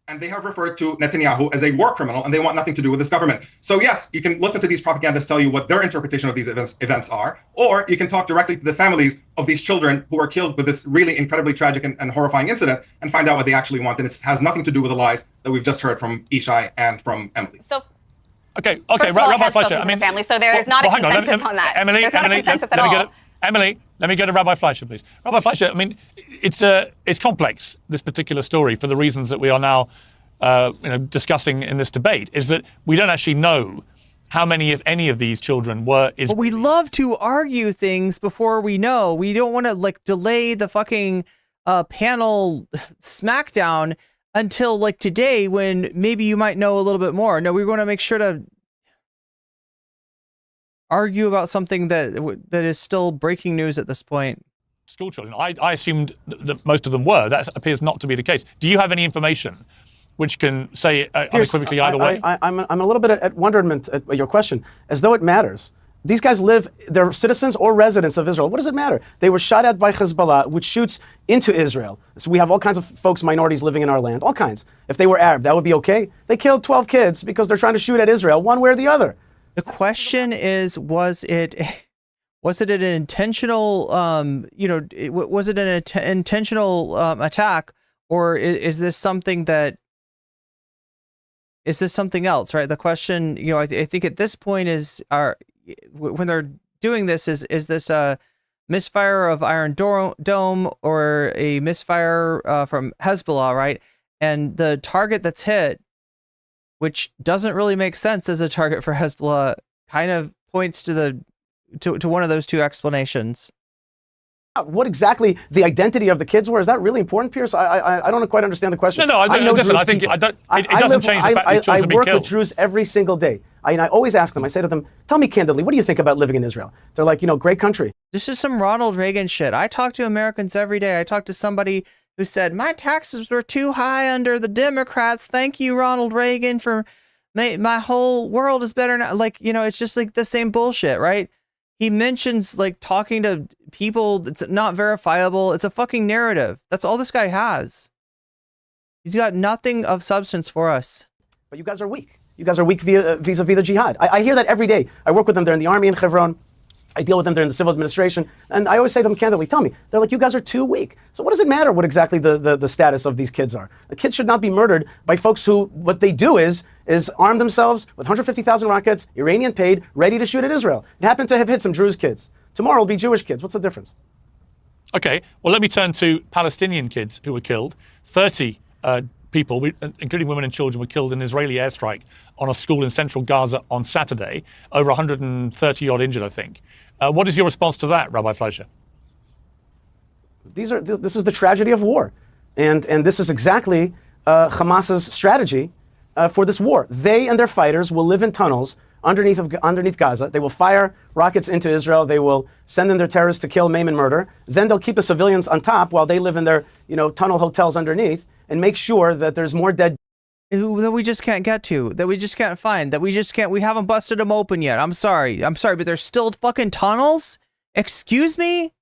V: And they have referred to Netanyahu as a war criminal, and they want nothing to do with this government. So yes, you can listen to these propagandists tell you what their interpretation of these events are, or you can talk directly to the families of these children who were killed with this really incredibly tragic and horrifying incident and find out what they actually want. And it has nothing to do with the lies that we've just heard from Yishai and from Emily.
E: So,
U: okay, Rabbi Fleischer. I mean,
E: family, so there's not a consensus on that.
U: Emily, let me go to Rabbi Fleischer, please. Rabbi Fleischer, I mean, it's complex, this particular story, for the reasons that we are now discussing in this debate, is that we don't actually know how many, if any, of these children were
A: But we love to argue things before we know. We don't want to like delay the fucking panel smackdown until like today when maybe you might know a little bit more. No, we want to make sure to argue about something that is still breaking news at this point.
U: School children. I assumed that most of them were. That appears not to be the case. Do you have any information which can say unequivocally either way?
W: I'm a little bit at wonderment at your question, as though it matters. These guys live, they're citizens or residents of Israel. What does it matter? They were shot at by Hezbollah, which shoots into Israel. So we have all kinds of folks, minorities living in our land, all kinds. If they were Arab, that would be okay. They killed 12 kids because they're trying to shoot at Israel, one way or the other.
A: The question is, was it an intentional, was it an intentional attack, or is this something that, is this something else, right? The question, I think at this point is, when they're doing this, is this a misfire of Iron Dome or a misfire from Hezbollah, right? And the target that's hit, which doesn't really make sense as a target for Hezbollah, kind of points to one of those two explanations.
W: What exactly the identity of the kids were? Is that really important, Pierce? I don't quite understand the question.
U: No, listen, I think it doesn't change the fact that children be killed.
W: I work with Druze every single day. I always ask them, I say to them, tell me candidly, what do you think about living in Israel? They're like, great country.
A: This is some Ronald Reagan shit. I talk to Americans every day. I talk to somebody who said, my taxes were too high under the Democrats. Thank you, Ronald Reagan, for my whole world is better now. Like, it's just like the same bullshit, right? He mentions like talking to people that's not verifiable. It's a fucking narrative. That's all this guy has. He's got nothing of substance for us.
W: But you guys are weak. You guys are weak vis-a-vis the jihad. I hear that every day. I work with them. They're in the army in Hebron. I deal with them. They're in the civil administration. And I always say to them candidly, tell me. They're like, you guys are too weak. So what does it matter what exactly the status of these kids are? The kids should not be murdered by folks who, what they do is arm themselves with 150,000 rockets, Iranian paid, ready to shoot at Israel. It happened to have hit some Druze kids. Tomorrow will be Jewish kids. What's the difference?
U: Okay, well, let me turn to Palestinian kids who were killed. 30 people, including women and children, were killed in an Israeli airstrike on a school in central Gaza on Saturday. Over 130-odd injured, I think. What is your response to that, Rabbi Fleischer?
W: This is the tragedy of war. And this is exactly Hamas's strategy for this war. They and their fighters will live in tunnels underneath Gaza. They will fire rockets into Israel. They will send in their terrorists to kill, maim, and murder. Then they'll keep the civilians on top while they live in their tunnel hotels underneath and make sure that there's more dead
A: that we just can't get to, that we just can't find, we haven't busted them open yet. I'm sorry, but there's still fucking tunnels? Excuse me?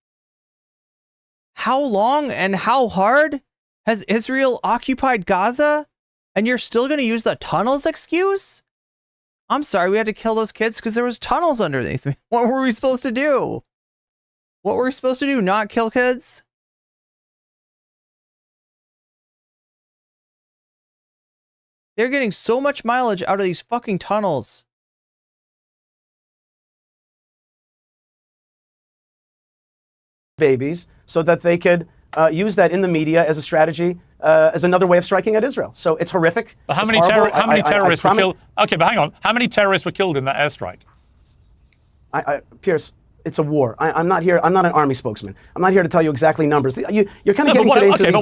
A: How long and how hard has Israel occupied Gaza? And you're still going to use the tunnels excuse? I'm sorry, we had to kill those kids because there was tunnels underneath me. What were we supposed to do? Not kill kids? They're getting so much mileage out of these fucking tunnels.
W: Babies so that they could use that in the media as a strategy, as another way of striking at Israel. So it's horrific.
U: But how many terrorists were killed? Okay, but hang on. How many terrorists were killed in that airstrike?
W: Pierce, it's a war. I'm not here. I'm not an army spokesman. I'm not here to tell you exactly numbers. You're kind of getting today into these,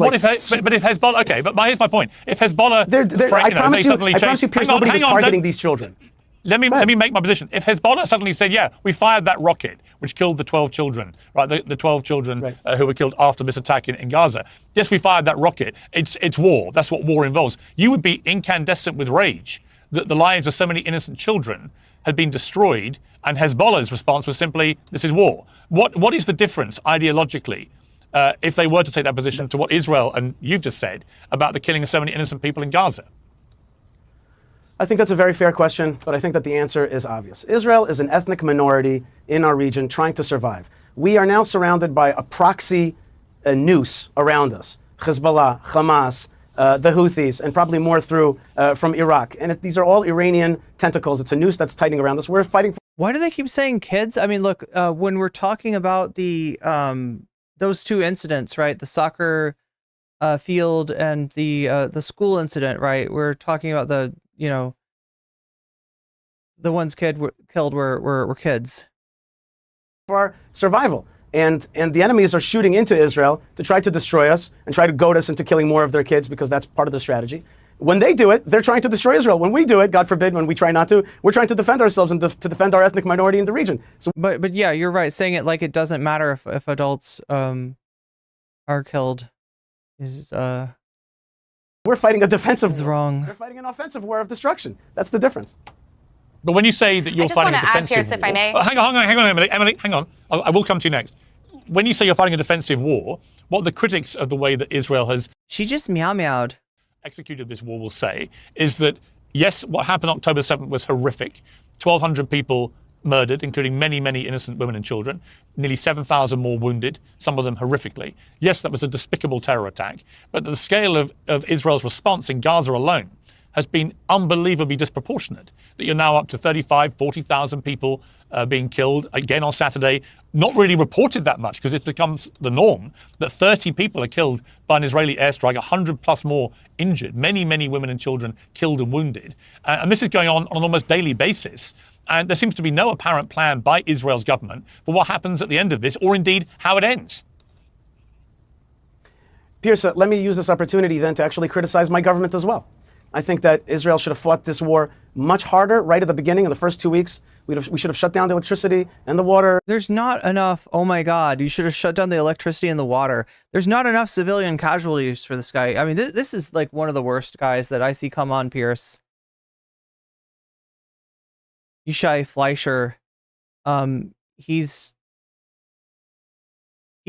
U: but if Hezbollah, okay, but here's my point. If Hezbollah,
W: I promise you, Pierce, nobody was targeting these children.
U: Let me make my position. If Hezbollah suddenly said, yeah, we fired that rocket, which killed the 12 children, right? The 12 children who were killed after this attack in Gaza. Yes, we fired that rocket. It's war. That's what war involves. You would be incandescent with rage that the lives of so many innocent children had been destroyed, and Hezbollah's response was simply, this is war. What is the difference ideologically if they were to take that position to what Israel and you've just said about the killing of so many innocent people in Gaza?
W: I think that's a very fair question, but I think that the answer is obvious. Israel is an ethnic minority in our region trying to survive. We are now surrounded by a proxy noose around us. Hezbollah, Hamas, the Houthis, and probably more through from Iraq. And these are all Iranian tentacles. It's a noose that's tightening around us. We're fighting for...
A: Why do they keep saying kids? I mean, look, when we're talking about the those two incidents, right? The soccer field and the school incident, right? We're talking about the the ones killed were kids.
W: For our survival. And the enemies are shooting into Israel to try to destroy us and try to goad us into killing more of their kids because that's part of the strategy. When they do it, they're trying to destroy Israel. When we do it, God forbid, when we try not to, we're trying to defend ourselves and to defend our ethnic minority in the region. So,
A: but yeah, you're right. Saying it like it doesn't matter if adults are killed is
W: we're fighting a defensive
A: war. Wrong.
W: They're fighting an offensive war of destruction. That's the difference.
U: But when you say that you're fighting a defensive
E: Pierce, if I may.
U: war, hang on, Emily. Emily, hang on. I will come to you next. When you say you're fighting a defensive war, what the critics of the way that Israel has
A: she just meowed
U: executed this war will say is that yes, what happened October 7th was horrific. 1,200 people murdered, including many, many innocent women and children. Nearly 7,000 more wounded, some of them horrifically. Yes, that was a despicable terror attack, but the scale of Israel's response in Gaza alone has been unbelievably disproportionate, that you're now up to 35, 40,000 people being killed. Again on Saturday, not really reported that much because it becomes the norm that 30 people are killed by an Israeli airstrike, 100 plus more injured, many, many women and children killed and wounded. And this is going on an almost daily basis. And there seems to be no apparent plan by Israel's government for what happens at the end of this, or indeed how it ends.
W: Pierce, let me use this opportunity then to actually criticize my government as well. I think that Israel should have fought this war much harder right at the beginning, in the first 2 weeks. We should have shut down the electricity and the water.
A: There's not enough. Oh my God, you should have shut down the electricity and the water. There's not enough civilian casualties for this guy. I mean, this is like one of the worst guys that I see come on, Pierce. Yishai Fleischer. He's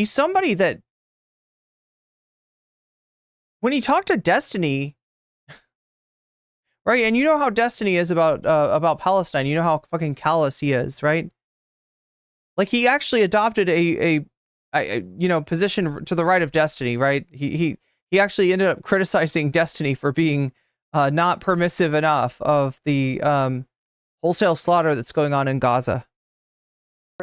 A: somebody that when he talked to Destiny, right? And you know how Destiny is about Palestine. You know how fucking callous he is, right? Like he actually adopted a position to the right of Destiny, right? He actually ended up criticizing Destiny for being not permissive enough of the wholesale slaughter that's going on in Gaza.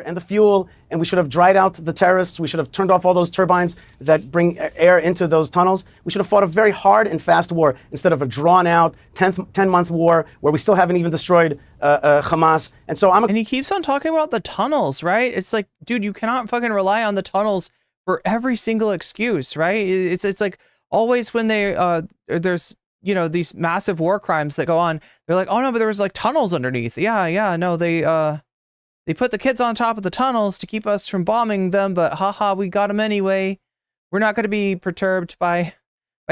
W: And the fuel, and we should have dried out the terrorists. We should have turned off all those turbines that bring air into those tunnels. We should have fought a very hard and fast war instead of a drawn-out 10-month war where we still haven't even destroyed Hamas. And so
A: and he keeps on talking about the tunnels, right? It's like, dude, you cannot fucking rely on the tunnels for every single excuse, right? It's like always when there's these massive war crimes that go on, they're like, oh no, but there was like tunnels underneath. Yeah, no, they put the kids on top of the tunnels to keep us from bombing them, but haha, we got them anyway. We're not going to be perturbed by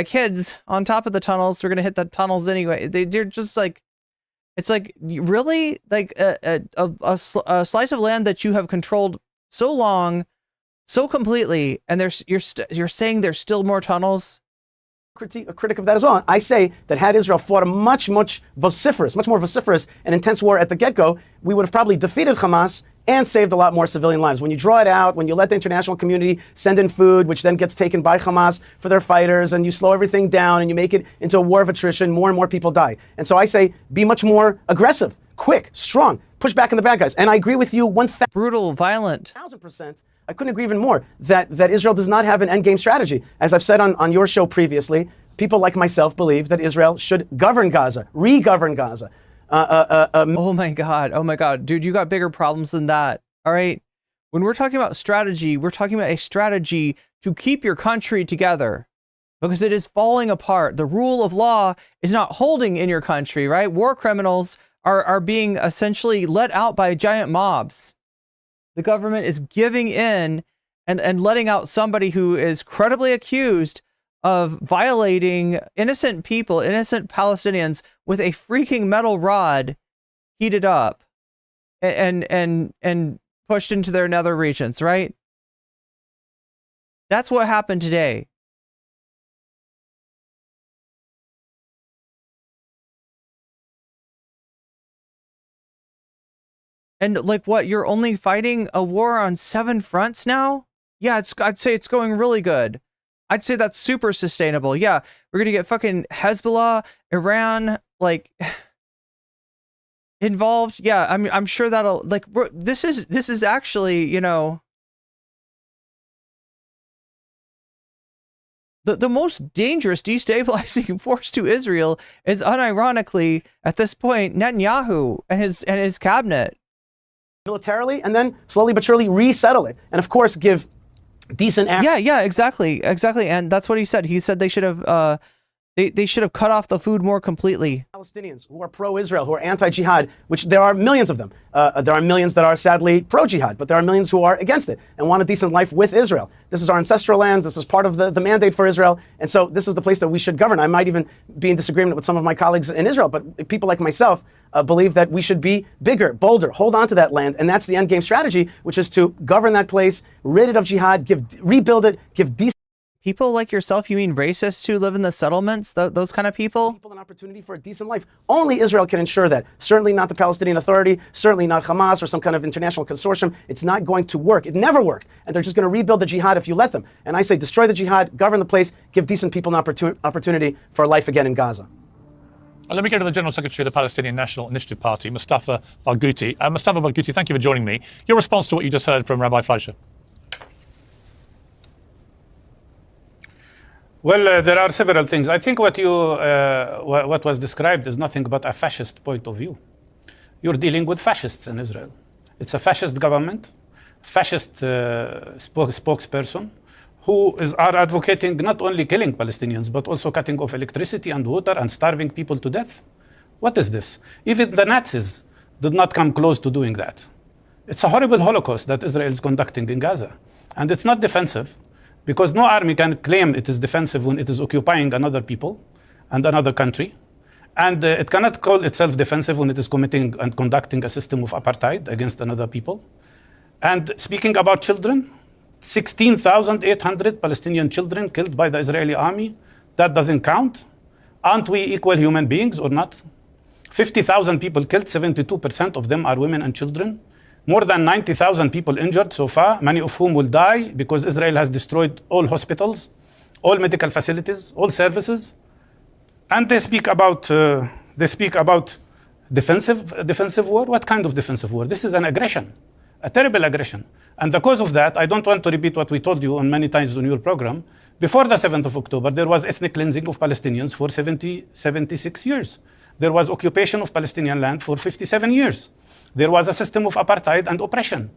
A: kids on top of the tunnels. We're going to hit the tunnels anyway. They're just like, it's like really like a slice of land that you have controlled so long, so completely, and you're saying there's still more tunnels.
W: A critic of that as well. I say that had Israel fought a much more vociferous and intense war at the get-go, we would have probably defeated Hamas and saved a lot more civilian lives. When you draw it out, when you let the international community send in food, which then gets taken by Hamas for their fighters, and you slow everything down and you make it into a war of attrition, more and more people die. And so I say, be much more aggressive, quick, strong, push back on the bad guys. And I agree with you 1,000%.
A: Brutal, violent.
W: 1,000%. I couldn't agree even more that Israel does not have an endgame strategy. As I've said on your show previously, people like myself believe that Israel should govern Gaza, re-govern Gaza.
A: Oh my God, dude, you got bigger problems than that. All right. When we're talking about strategy, we're talking about a strategy to keep your country together because it is falling apart. The rule of law is not holding in your country, right? War criminals are being essentially let out by giant mobs. The government is giving in and letting out somebody who is credibly accused of violating innocent people, innocent Palestinians, with a freaking metal rod heated up and pushed into their nether regions, right? That's what happened today. And like what, you're only fighting a war on 7 fronts now? Yeah, I'd say it's going really good. I'd say that's super sustainable. Yeah, we're going to get fucking Hezbollah, Iran, like involved. Yeah, I'm sure that'll like this is actually, The most dangerous destabilizing force to Israel is unironically at this point Netanyahu and his cabinet.
W: Militarily, and then slowly but surely resettle it, and of course give decent.
A: Yeah, exactly, and that's what he said. He said they should have they should have cut off the food more completely.
W: Palestinians who are pro-Israel, who are anti-jihad, which there are millions of them. There are millions that are sadly pro-jihad, but there are millions who are against it and want a decent life with Israel. This is our ancestral land. This is part of the mandate for Israel. And so this is the place that we should govern. I might even be in disagreement with some of my colleagues in Israel, but people like myself believe that we should be bigger, bolder, hold on to that land. And that's the end game strategy, which is to govern that place, rid it of jihad, rebuild it, give decent.
A: People like yourself, you mean racists who live in the settlements? Those kind of people?
W: People an opportunity for a decent life. Only Israel can ensure that. Certainly not the Palestinian Authority, certainly not Hamas or some kind of international consortium. It's not going to work. It never worked. And they're just going to rebuild the jihad if you let them. And I say destroy the jihad, govern the place, give decent people an opportunity for life again in Gaza.
U: Let me go to the General Secretary of the Palestinian National Initiative Party, Mustafa Barghouti. Mustafa Barghouti, thank you for joining me. Your response to what you just heard from Rabbi Fleischer.
X: Well, there are several things. I think what was described is nothing but a fascist point of view. You're dealing with fascists in Israel. It's a fascist government, fascist spokesperson who are advocating not only killing Palestinians, but also cutting off electricity and water and starving people to death. What is this? Even the Nazis did not come close to doing that. It's a horrible Holocaust that Israel is conducting in Gaza. And it's not defensive, because no army can claim it is defensive when it is occupying another people and another country. And it cannot call itself defensive when it is committing and conducting a system of apartheid against another people. And speaking about children, 16,800 Palestinian children killed by the Israeli army. That doesn't count. Aren't we equal human beings or not? 50,000 people killed, 72% of them are women and children. More than 90,000 people injured so far, many of whom will die because Israel has destroyed all hospitals, all medical facilities, all services. And they speak about defensive war. What kind of defensive war? This is an aggression, a terrible aggression. And the cause of that, I don't want to repeat what we told you on many times on your program. Before the 7th of October, there was ethnic cleansing of Palestinians for 76 years. There was occupation of Palestinian land for 57 years. There was a system of apartheid and oppression.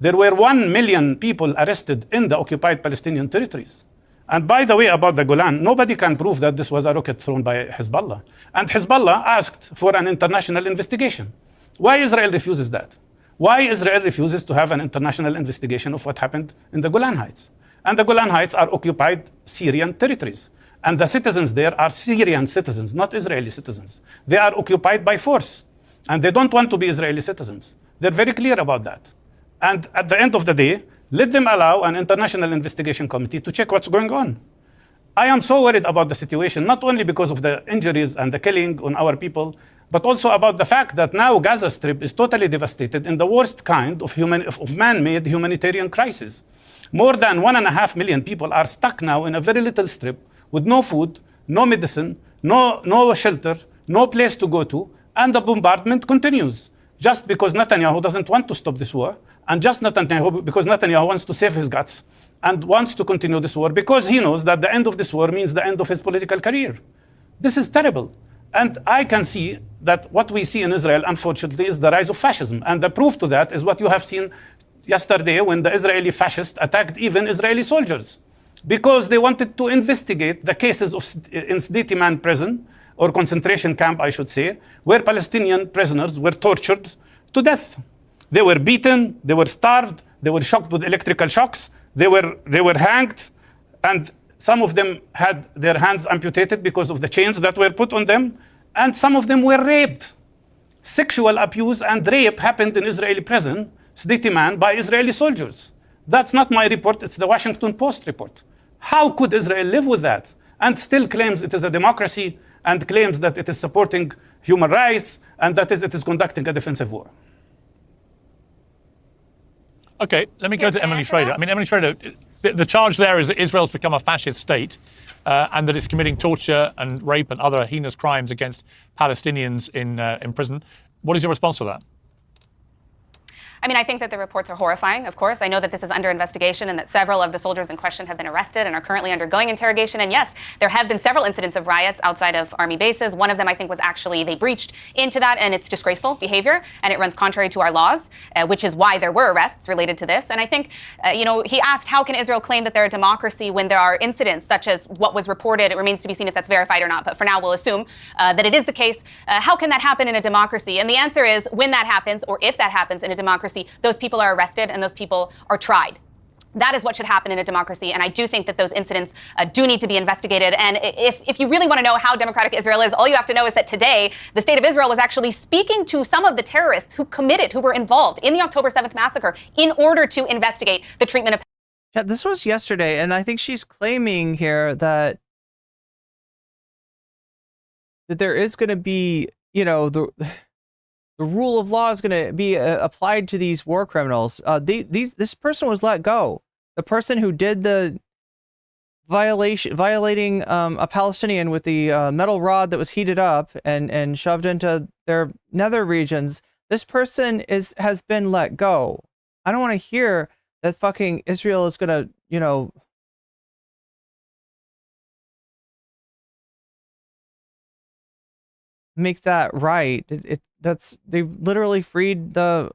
X: There were 1 million people arrested in the occupied Palestinian territories. And by the way, about the Golan, nobody can prove that this was a rocket thrown by Hezbollah. And Hezbollah asked for an international investigation. Why Israel refuses that? Why Israel refuses to have an international investigation of what happened in the Golan Heights? And the Golan Heights are occupied Syrian territories. And the citizens there are Syrian citizens, not Israeli citizens. They are occupied by force. And they don't want to be Israeli citizens. They're very clear about that. And at the end of the day, let them allow an international investigation committee to check what's going on. I am so worried about the situation, not only because of the injuries and the killing on our people, but also about the fact that now Gaza Strip is totally devastated in the worst kind of man-made humanitarian crisis. More than 1.5 million people are stuck now in a very little strip with no food, no medicine, no shelter, no place to go to, and the bombardment continues. Just because Netanyahu doesn't want to stop this war, and just because Netanyahu wants to save his guts and wants to continue this war because he knows that the end of this war means the end of his political career. This is terrible. And I can see that what we see in Israel, unfortunately, is the rise of fascism. And the proof to that is what you have seen yesterday when the Israeli fascists attacked even Israeli soldiers because they wanted to investigate the cases in Sdeti Man prison, or concentration camp, I should say, where Palestinian prisoners were tortured to death. They were beaten, they were starved, they were shocked with electrical shocks, they were hanged, and some of them had their hands amputated because of the chains that were put on them, and some of them were raped. Sexual abuse and rape happened in Israeli prison, Sdeti Man, by Israeli soldiers. That's not my report, it's the Washington Post report. How could Israel live with that and still claims it is a democracy and claims that it is supporting human rights and that it is conducting a defensive war?
U: Okay, let me go to Emily Schrader. I mean, Emily Schrader, the charge there is that Israel's become a fascist state and that it's committing torture and rape and other heinous crimes against Palestinians in prison. What is your response to that?
E: I mean, I think that the reports are horrifying, of course. I know that this is under investigation and that several of the soldiers in question have been arrested and are currently undergoing interrogation. And yes, there have been several incidents of riots outside of army bases. One of them, I think, was actually they breached into that, and it's disgraceful behavior, and it runs contrary to our laws, which is why there were arrests related to this. And I think, he asked, how can Israel claim that they're a democracy when there are incidents such as what was reported? It remains to be seen if that's verified or not, but for now we'll assume that it is the case. How can that happen in a democracy? And the answer is, when that happens, or if that happens in a democracy, those people are arrested and those people are tried. That is what should happen in a democracy, and I do think that those incidents do need to be investigated. And if you really want to know how democratic Israel is, all you have to know is that today, the state of Israel was actually speaking to some of the terrorists who were involved in the October 7th massacre in order to investigate the treatment of...
A: Yeah, this was yesterday, and I think she's claiming here that there is going to be, the rule of law is going to be applied to these war criminals. This person was let go. The person who did the violating a Palestinian with the metal rod that was heated up and shoved into their nether regions. This person has been let go. I don't want to hear that fucking Israel is going to, make that right. They've literally freed the...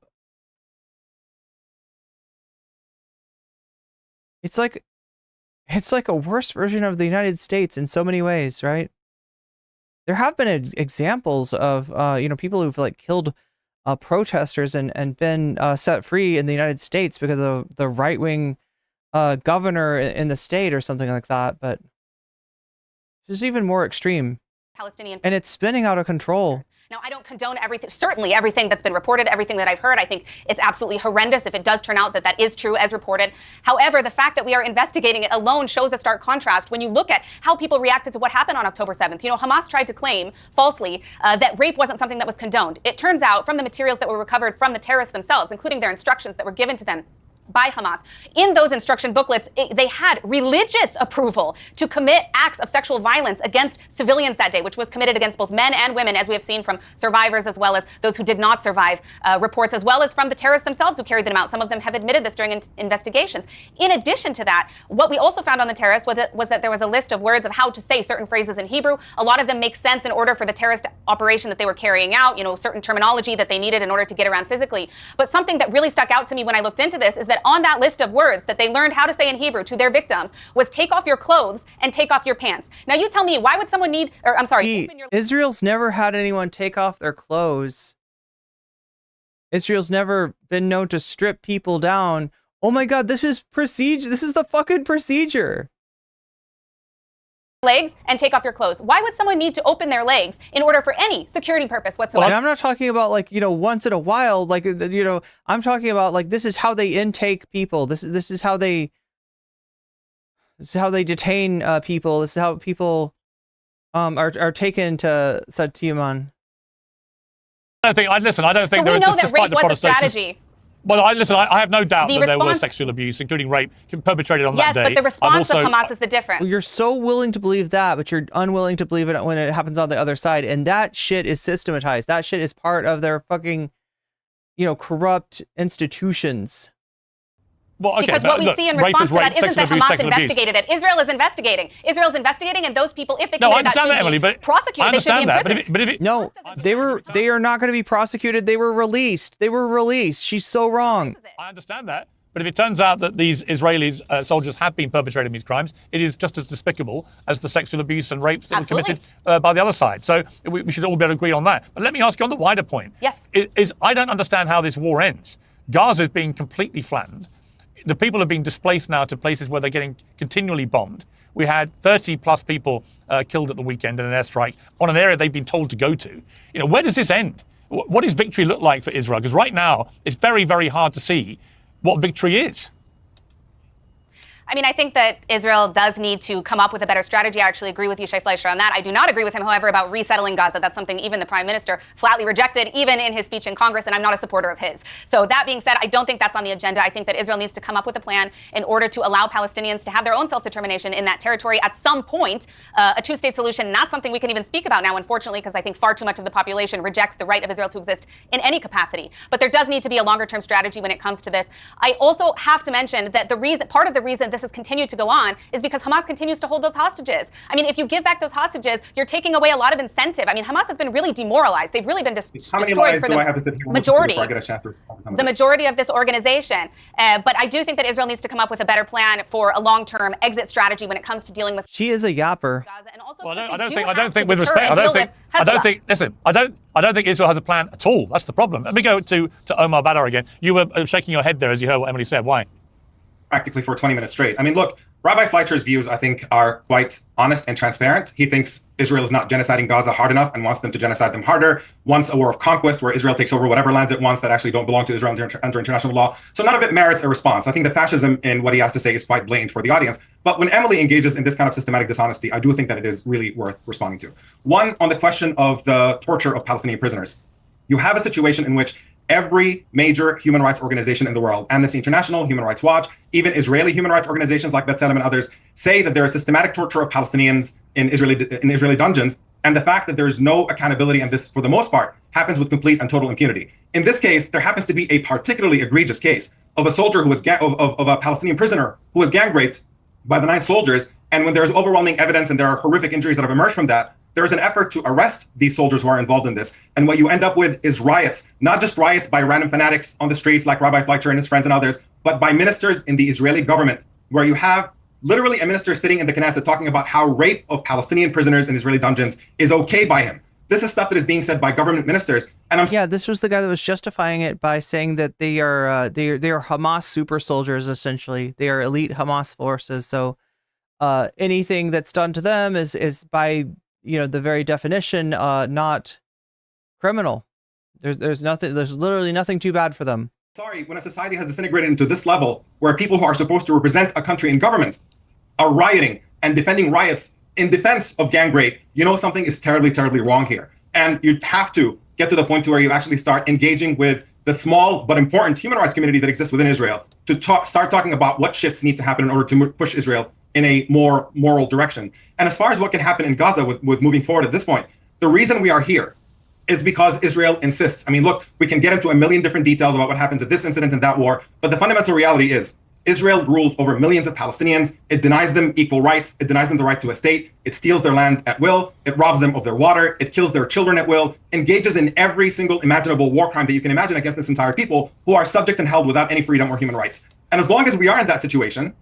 A: It's like a worse version of the United States in so many ways, right? There have been examples of people who've killed protesters and been set free in the United States because of the right-wing governor in the state or something like that, but this is even more extreme.
E: Palestinian...
A: And it's spinning out of control.
E: Now, I don't condone everything, certainly everything that's been reported, everything that I've heard. I think it's absolutely horrendous if it does turn out that that is true as reported. However, the fact that we are investigating it alone shows a stark contrast when you look at how people reacted to what happened on October 7th. Hamas tried to claim falsely that rape wasn't something that was condoned. It turns out from the materials that were recovered from the terrorists themselves, including their instructions that were given to them by Hamas. In those instruction booklets, they had religious approval to commit acts of sexual violence against civilians that day, which was committed against both men and women, as we have seen from survivors as well as those who did not survive reports, as well as from the terrorists themselves who carried them out. Some of them have admitted this during investigations. In addition to that, what we also found on the terrorists was that there was a list of words of how to say certain phrases in Hebrew. A lot of them make sense in order for the terrorist operation that they were carrying out, certain terminology that they needed in order to get around physically. But something that really stuck out to me when I looked into this is that on that list of words that they learned how to say in Hebrew to their victims was take off your clothes and take off your pants. Now you tell me, why would someone need,
A: Israel's never had anyone take off their clothes. Israel's never been known to strip people down. Oh my God, this is procedure. This is the fucking procedure.
E: Legs and take off your clothes. Why would someone need to open their legs in order for any security purpose whatsoever?
A: And I'm not talking about once in a while, I'm talking about this is how they intake people. This is how they detain people. This is how people are taken to Satyaman.
U: I don't think
E: we know that rape was a strategy.
U: Well, I have no doubt that there was sexual abuse, including rape, perpetrated on that day.
E: Yes, but the response of Hamas is the difference.
A: Well, you're so willing to believe that, but you're unwilling to believe it when it happens on the other side. And that shit is systematized. That shit is part of their fucking, corrupt institutions.
U: Well, okay,
E: because what we see in response to that isn't that Hamas investigated it. Israel is investigating. Israel's investigating, and those people, if they committed that should be prosecuted, they should be imprisoned.
A: No, they are not going to be prosecuted. They were released. She's so wrong.
U: I understand that. But if it turns out that these Israeli soldiers have been perpetrating these crimes, it is just as despicable as the sexual abuse and rapes that were committed by the other side. So we should all be able to agree on that. But let me ask you on the wider point.
E: Yes.
U: I don't understand how this war ends. Gaza is being completely flattened. The people are being displaced now to places where they're getting continually bombed. We had 30 plus people killed at the weekend in an airstrike on an area they've been told to go to. Where does this end? What does victory look like for Israel? Because right now, it's very, very hard to see what victory is.
E: I mean, I think that Israel does need to come up with a better strategy. I actually agree with Yishai Fleischer on that. I do not agree with him, however, about resettling Gaza. That's something even the prime minister flatly rejected, even in his speech in Congress, and I'm not a supporter of his. So that being said, I don't think that's on the agenda. I think that Israel needs to come up with a plan in order to allow Palestinians to have their own self-determination in that territory at some point. A two-state solution, not something we can even speak about now, unfortunately, because I think far too much of the population rejects the right of Israel to exist in any capacity. But there does need to be a longer-term strategy when it comes to this. I also have to mention that part of the reason this has continued to go on is because Hamas continues to hold those hostages. I mean, if you give back those hostages, you're taking away a lot of incentive. I mean, Hamas has been really demoralized. They've really been destroyed for the majority of this organization. But I do think that Israel needs to come up with a better plan for a long-term exit strategy when it comes to dealing with.
A: She is a yapper.
U: Well, I don't think with respect, I don't think Israel has a plan at all. That's the problem. Let me go to Omar Badar again. You were shaking your head there as you heard what Emily said. Why?
V: Practically for 20 minutes straight. I mean, look, Rabbi Fleischer's views, I think, are quite honest and transparent. He thinks Israel is not genociding Gaza hard enough and wants them to genocide them harder, wants a war of conquest where Israel takes over whatever lands it wants that actually don't belong to Israel under international law. So none of it merits a response. I think the fascism in what he has to say is quite blatant for the audience. But when Emily engages in this kind of systematic dishonesty, I do think that it is really worth responding to. One, on the question of the torture of Palestinian prisoners. You have a situation in which every major human rights organization in the world, Amnesty International, Human Rights Watch, even Israeli human rights organizations like B'Tselem and others, say that there is systematic torture of Palestinians in Israeli dungeons, and the fact that there is no accountability, and this, for the most part, happens with complete and total impunity. In this case, there happens to be a particularly egregious case of a soldier who was of a Palestinian prisoner who was gang raped by the 9th soldiers, and when there is overwhelming evidence and there are horrific injuries that have emerged from that, there is an effort to arrest these soldiers who are involved in this. And what you end up with is riots, not just riots by random fanatics on the streets like Rabbi Fleischer and his friends and others, but by ministers in the Israeli government, where you have literally a minister sitting in the Knesset talking about how rape of Palestinian prisoners in Israeli dungeons is okay by him. This is stuff that is being said by government ministers. And
A: this was the guy that was justifying it by saying that they are Hamas super soldiers, essentially. They are elite Hamas forces. So anything that's done to them is by the very definition, not criminal. There's literally nothing too bad for them.
V: Sorry, when a society has disintegrated into this level, where people who are supposed to represent a country in government are rioting and defending riots in defense of gang rape, something is terribly, terribly wrong here. And you have to get to the point to where you actually start engaging with the small but important human rights community that exists within Israel to start talking about what shifts need to happen in order to push Israel in a more moral direction. And as far as what can happen in Gaza with moving forward at this point, the reason we are here is because Israel insists. I mean, look, we can get into a million different details about what happens at this incident and that war, but the fundamental reality is Israel rules over millions of Palestinians. It denies them equal rights. It denies them the right to a state. It steals their land at will. It robs them of their water. It kills their children at will, engages in every single imaginable war crime that you can imagine against this entire people who are subject and held without any freedom or human rights. And as long as we are in that situation,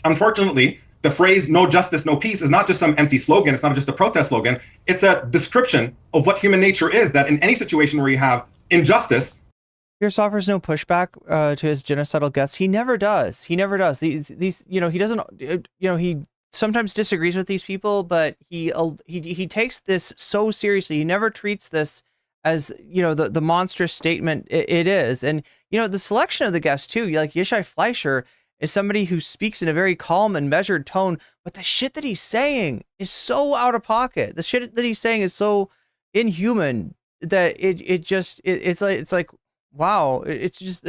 V: unfortunately, the phrase "no justice, no peace" is not just some empty slogan. It's not just a protest slogan. It's a description of what human nature is, that in any situation where you have injustice.
A: Pierce offers no pushback to his genocidal guests. He never does. He never does. These he doesn't, he sometimes disagrees with these people, but he takes this so seriously. He never treats this as, the monstrous statement it is. And, the selection of the guests too, like Yishai Fleischer, is somebody who speaks in a very calm and measured tone, but the shit that he's saying is so out of pocket. The shit that he's saying is so inhuman that it's like, wow. It's just,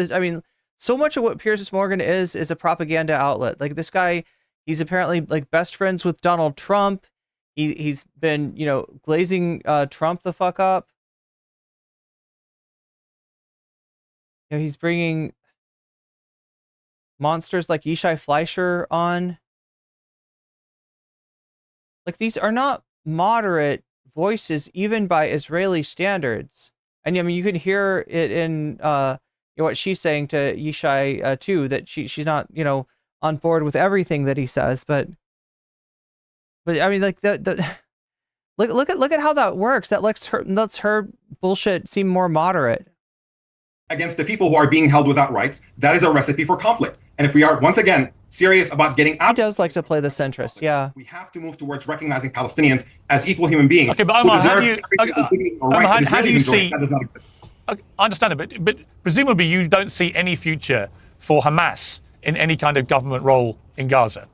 A: so much of what Piers Morgan is a propaganda outlet. Like this guy, he's apparently like best friends with Donald Trump. He's been, glazing Trump the fuck up. He's bringing monsters like Yishai Fleischer on. Like, these are not moderate voices, even by Israeli standards. And you can hear it in what she's saying to Yishai too, that she's not on board with everything that he says, but like look at how that works. That lets her bullshit seem more moderate.
V: Against the people who are being held without rights, that is a recipe for conflict. And if we are, once again, serious about getting out...
A: He does like to play the centrist, yeah.
V: We have to move towards recognizing Palestinians as equal human beings.
U: Okay, but Omar, how do you see... I understand it, but presumably you don't see any future for Hamas in any kind of government role in Gaza?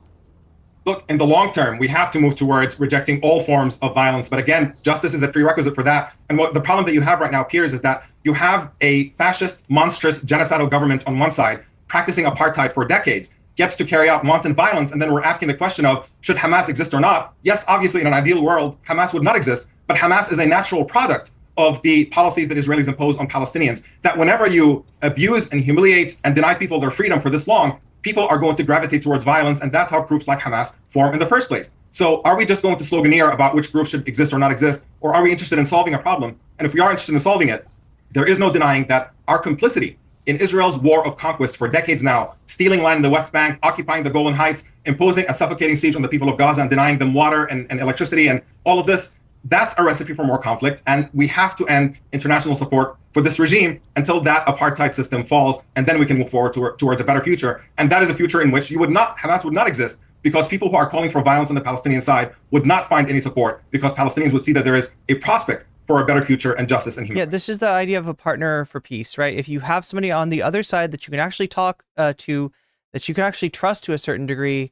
V: Look, in the long term, we have to move towards rejecting all forms of violence. But again, justice is a prerequisite for that. And what the problem that you have right now, Piers, is that you have a fascist, monstrous, genocidal government on one side, practicing apartheid for decades, gets to carry out wanton violence. And then we're asking the question of, should Hamas exist or not? Yes, obviously, in an ideal world, Hamas would not exist. But Hamas is a natural product of the policies that Israelis impose on Palestinians. That whenever you abuse and humiliate and deny people their freedom for this long, people are going to gravitate towards violence, and that's how groups like Hamas form in the first place. So are we just going to sloganeer about which group should exist or not exist, or are we interested in solving a problem? And if we are interested in solving it, there is no denying that our complicity in Israel's war of conquest for decades now, stealing land in the West Bank, occupying the Golan Heights, imposing a suffocating siege on the people of Gaza and denying them water and electricity and all of this, that's a recipe for more conflict. And we have to end international support for this regime until that apartheid system falls, and then we can move forward towards a better future. And that is a future in which Hamas would not exist, because people who are calling for violence on the Palestinian side would not find any support, because Palestinians would see that there is a prospect for a better future and justice and human rights.
A: This is the idea of a partner for peace, right? If you have somebody on the other side that you can actually talk to, that you can actually trust to a certain degree,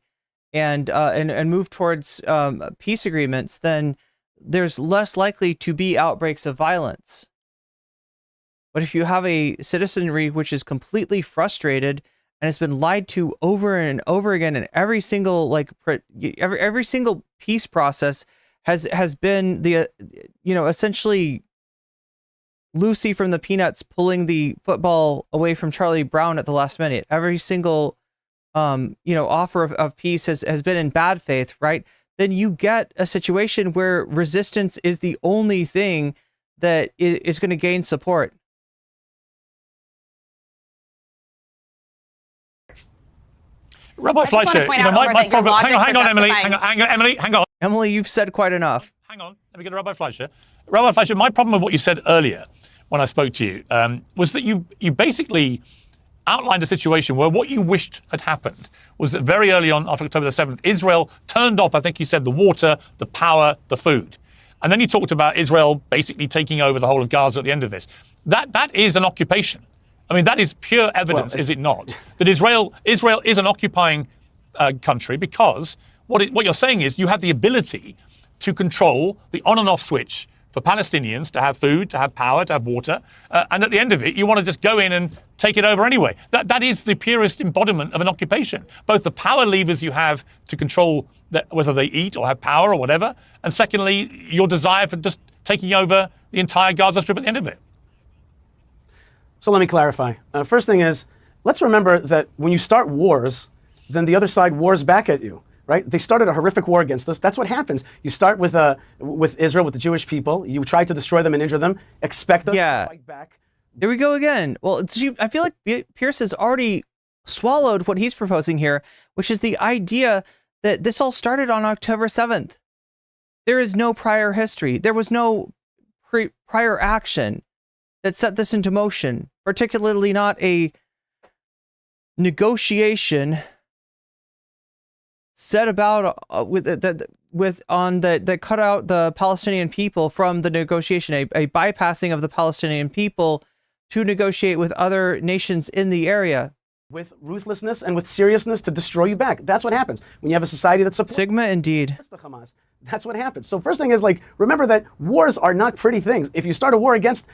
A: and move towards peace agreements, then there's less likely to be outbreaks of violence. But if you have a citizenry which is completely frustrated and has been lied to over and over again, and every single every single peace process has been the essentially Lucy from the Peanuts pulling the football away from Charlie Brown at the last minute. Every single offer of peace has been in bad faith, right? Then you get a situation where resistance is the only thing that is going to gain support.
U: Rabbi Fleischer, my problem. Hang on, Emily. Hang on.
A: Emily, you've said quite enough.
U: Hang on. Let me get to Rabbi Fleischer. Rabbi Fleischer, my problem with what you said earlier when I spoke to you was that you basically outlined a situation where what you wished had happened was that very early on, after October the 7th, Israel turned off, I think you said, the water, the power, the food. And then you talked about Israel basically taking over the whole of Gaza at the end of this. That is an occupation. I mean, that is pure evidence, is it not, that Israel is an occupying country, because what you're saying is you have the ability to control the on and off switch for Palestinians to have food, to have power, to have water, and at the end of it, you want to just go in and take it over anyway. That is the purest embodiment of an occupation. Both the power levers you have to control whether they eat or have power or whatever, and secondly, your desire for just taking over the entire Gaza Strip at the end of it.
W: So let me clarify. First thing is, let's remember that when you start wars, then the other side wars back at you. Right? They started a horrific war against us. That's what happens. You start with Israel, with the Jewish people. You try to destroy them and injure them. Expect us to fight back.
A: There we go again. Well, I feel like Pierce has already swallowed what he's proposing here, which is the idea that this all started on October 7th. There is no prior history. There was no prior action that set this into motion, particularly not a negotiation set about that cut out the Palestinian people from the negotiation, a bypassing of the Palestinian people to negotiate with other nations in the area.
W: With ruthlessness and with seriousness to destroy you back. That's what happens when you have a society that supports
A: Sigma, indeed.
W: The Hamas. That's what happens. So first thing is, remember that wars are not pretty things. If you start a war against,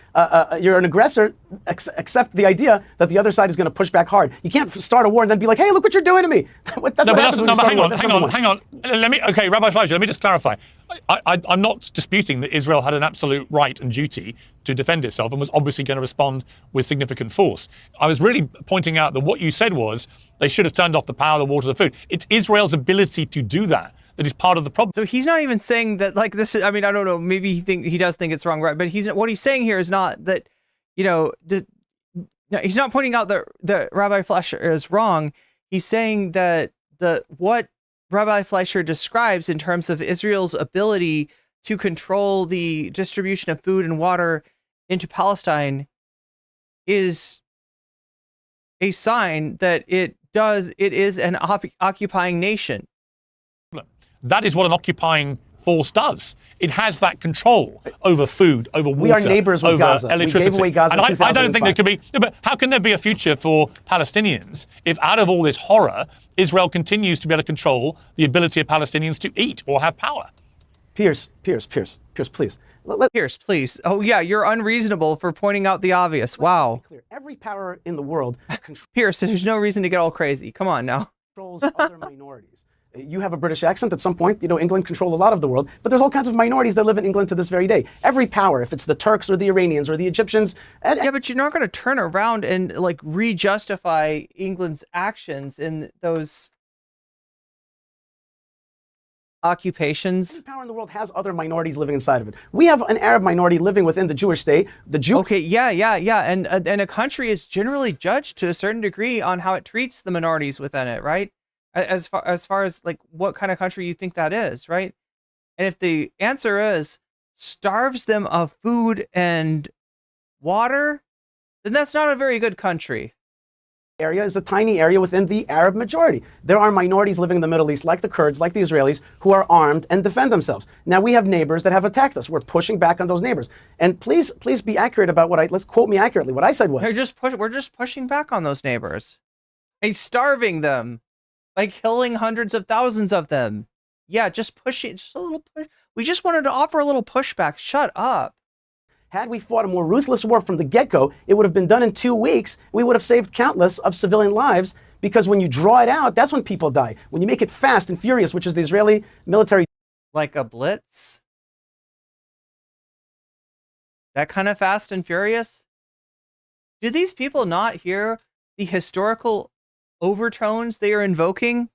W: you're an aggressor, accept the idea that the other side is going to push back hard. You can't start a war and then be like, hey, look what you're doing to me.
U: Hang on. Okay, Rabbi Fleischer, let me just clarify. I'm not disputing that Israel had an absolute right and duty to defend itself and was obviously going to respond with significant force. I was really pointing out that what you said was they should have turned off the power, the water, the food. It's Israel's ability to do that is part of the problem.
A: So he's not even saying that this is, I mean, I don't know, maybe he does think it's wrong, right? But what he's saying here is not that, he's not pointing out that Rabbi Fleischer is wrong. He's saying that what Rabbi Fleischer describes in terms of Israel's ability to control the distribution of food and water into Palestine is a sign that it is an occupying nation.
U: That is what an occupying force does. It has that control over food, over water,
W: We are neighbors with
U: over
W: Gaza.
U: electricity.
W: We gave away Gaza
U: and
W: in
U: I don't think there
W: 2005.
U: could be. But how can there be a future for Palestinians if, out of all this horror, Israel continues to be able to control the ability of Palestinians to eat or have power?
W: Pierce, please.
A: Pierce, please. Oh yeah, you're unreasonable for pointing out the obvious. Wow.
W: Every power in the world
A: Pierce, there's no reason to get all crazy. Come on now.
W: controls other minorities. You have a British accent at some point. You know, England controlled a lot of the world, but there's all kinds of minorities that live in England to this very day. Every power, if it's the Turks or the Iranians or the Egyptians.
A: Yeah, but you're not going to turn around and like re-justify England's actions in those occupations.
W: Every power in the world has other minorities living inside of it. We have an Arab minority living within the Jewish state. The Jew.
A: Okay, yeah, and a country is generally judged to a certain degree on how it treats the minorities within it, right? As far as like what kind of country you think that is, right? And if the answer is starves them of food and water, then that's not a very good country.
W: Area is a tiny area within the Arab majority. There are minorities living in the Middle East, like the Kurds, like the Israelis, who are armed and defend themselves. Now we have neighbors that have attacked us. We're pushing back on those neighbors. And please be accurate about let's quote me accurately. What I said was,
A: we're just pushing back on those neighbors. He's starving them by killing hundreds of thousands of them. Yeah, just pushing, just a little push. We just wanted to offer a little pushback. Shut up.
W: had we fought a more ruthless war from the get-go, it would have been done in 2 weeks. We would have saved countless of civilian lives, because when you draw it out, that's when people die. When you make it fast and furious, which is the Israeli military.
A: Like a blitz? That kind of fast and furious? Do these people not hear the historical overtones they are invoking?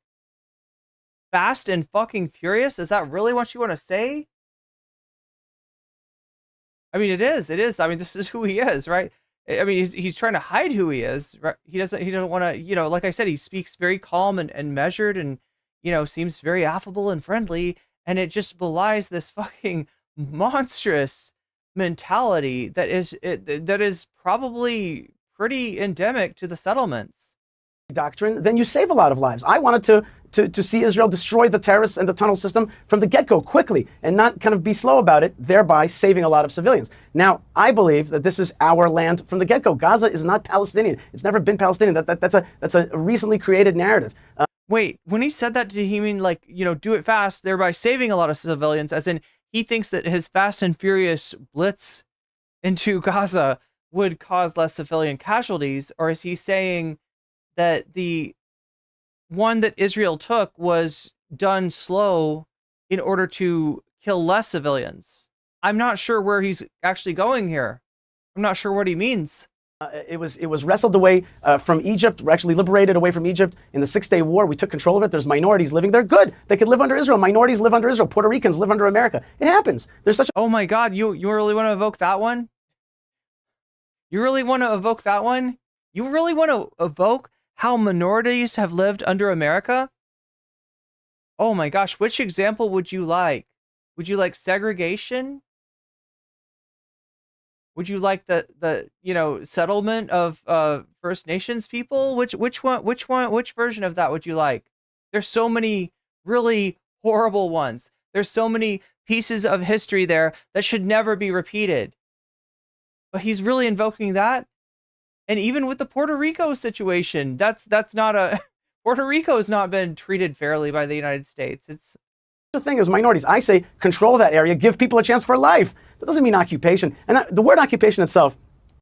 A: Fast and fucking furious? Is that really what you want to say? I mean, it is. I mean, this is who he is, right? I mean, he's trying to hide who he is, right? He doesn't want to, you know, like I said, he speaks very calm and measured and, you know, seems very affable and friendly. And it just belies this fucking monstrous mentality that is probably pretty endemic to the settlements.
W: Doctrine, then you save a lot of lives. I wanted to see Israel destroy the terrorists and the tunnel system from the get-go quickly and not kind of be slow about it, thereby saving a lot of civilians. Now, I believe that this is our land from the get-go. Gaza is not Palestinian. It's never been Palestinian. That's a recently created narrative.
A: Wait, when he said that, did he mean like, you know, do it fast, thereby saving a lot of civilians, as in he thinks that his fast and furious blitz into Gaza would cause less civilian casualties? Or is he saying that the one that Israel took was done slow in order to kill less civilians? I'm not sure where he's actually going here. I'm not sure what he means.
W: It was wrestled away from Egypt. We're actually liberated away from Egypt in the 6-Day War. We took control of it. There's minorities living there. Good. They could live under Israel. Minorities live under Israel. Puerto Ricans live under America. It happens. There's such.
A: Oh my God! You really want to evoke that one? You really want to evoke that one? You really want to evoke how minorities have lived under America? Oh my gosh, which example would you like? Would you like segregation? Would you like the you know, settlement of First Nations people? Which version of that would you like? There's so many really horrible ones. There's so many pieces of history there that should never be repeated. But he's really invoking that. And even with the Puerto Rico situation, that's not a Puerto Rico has not been treated fairly by the United States. It's
W: the thing is minorities. I say control that area, give people a chance for life. That doesn't mean occupation. And the word occupation itself.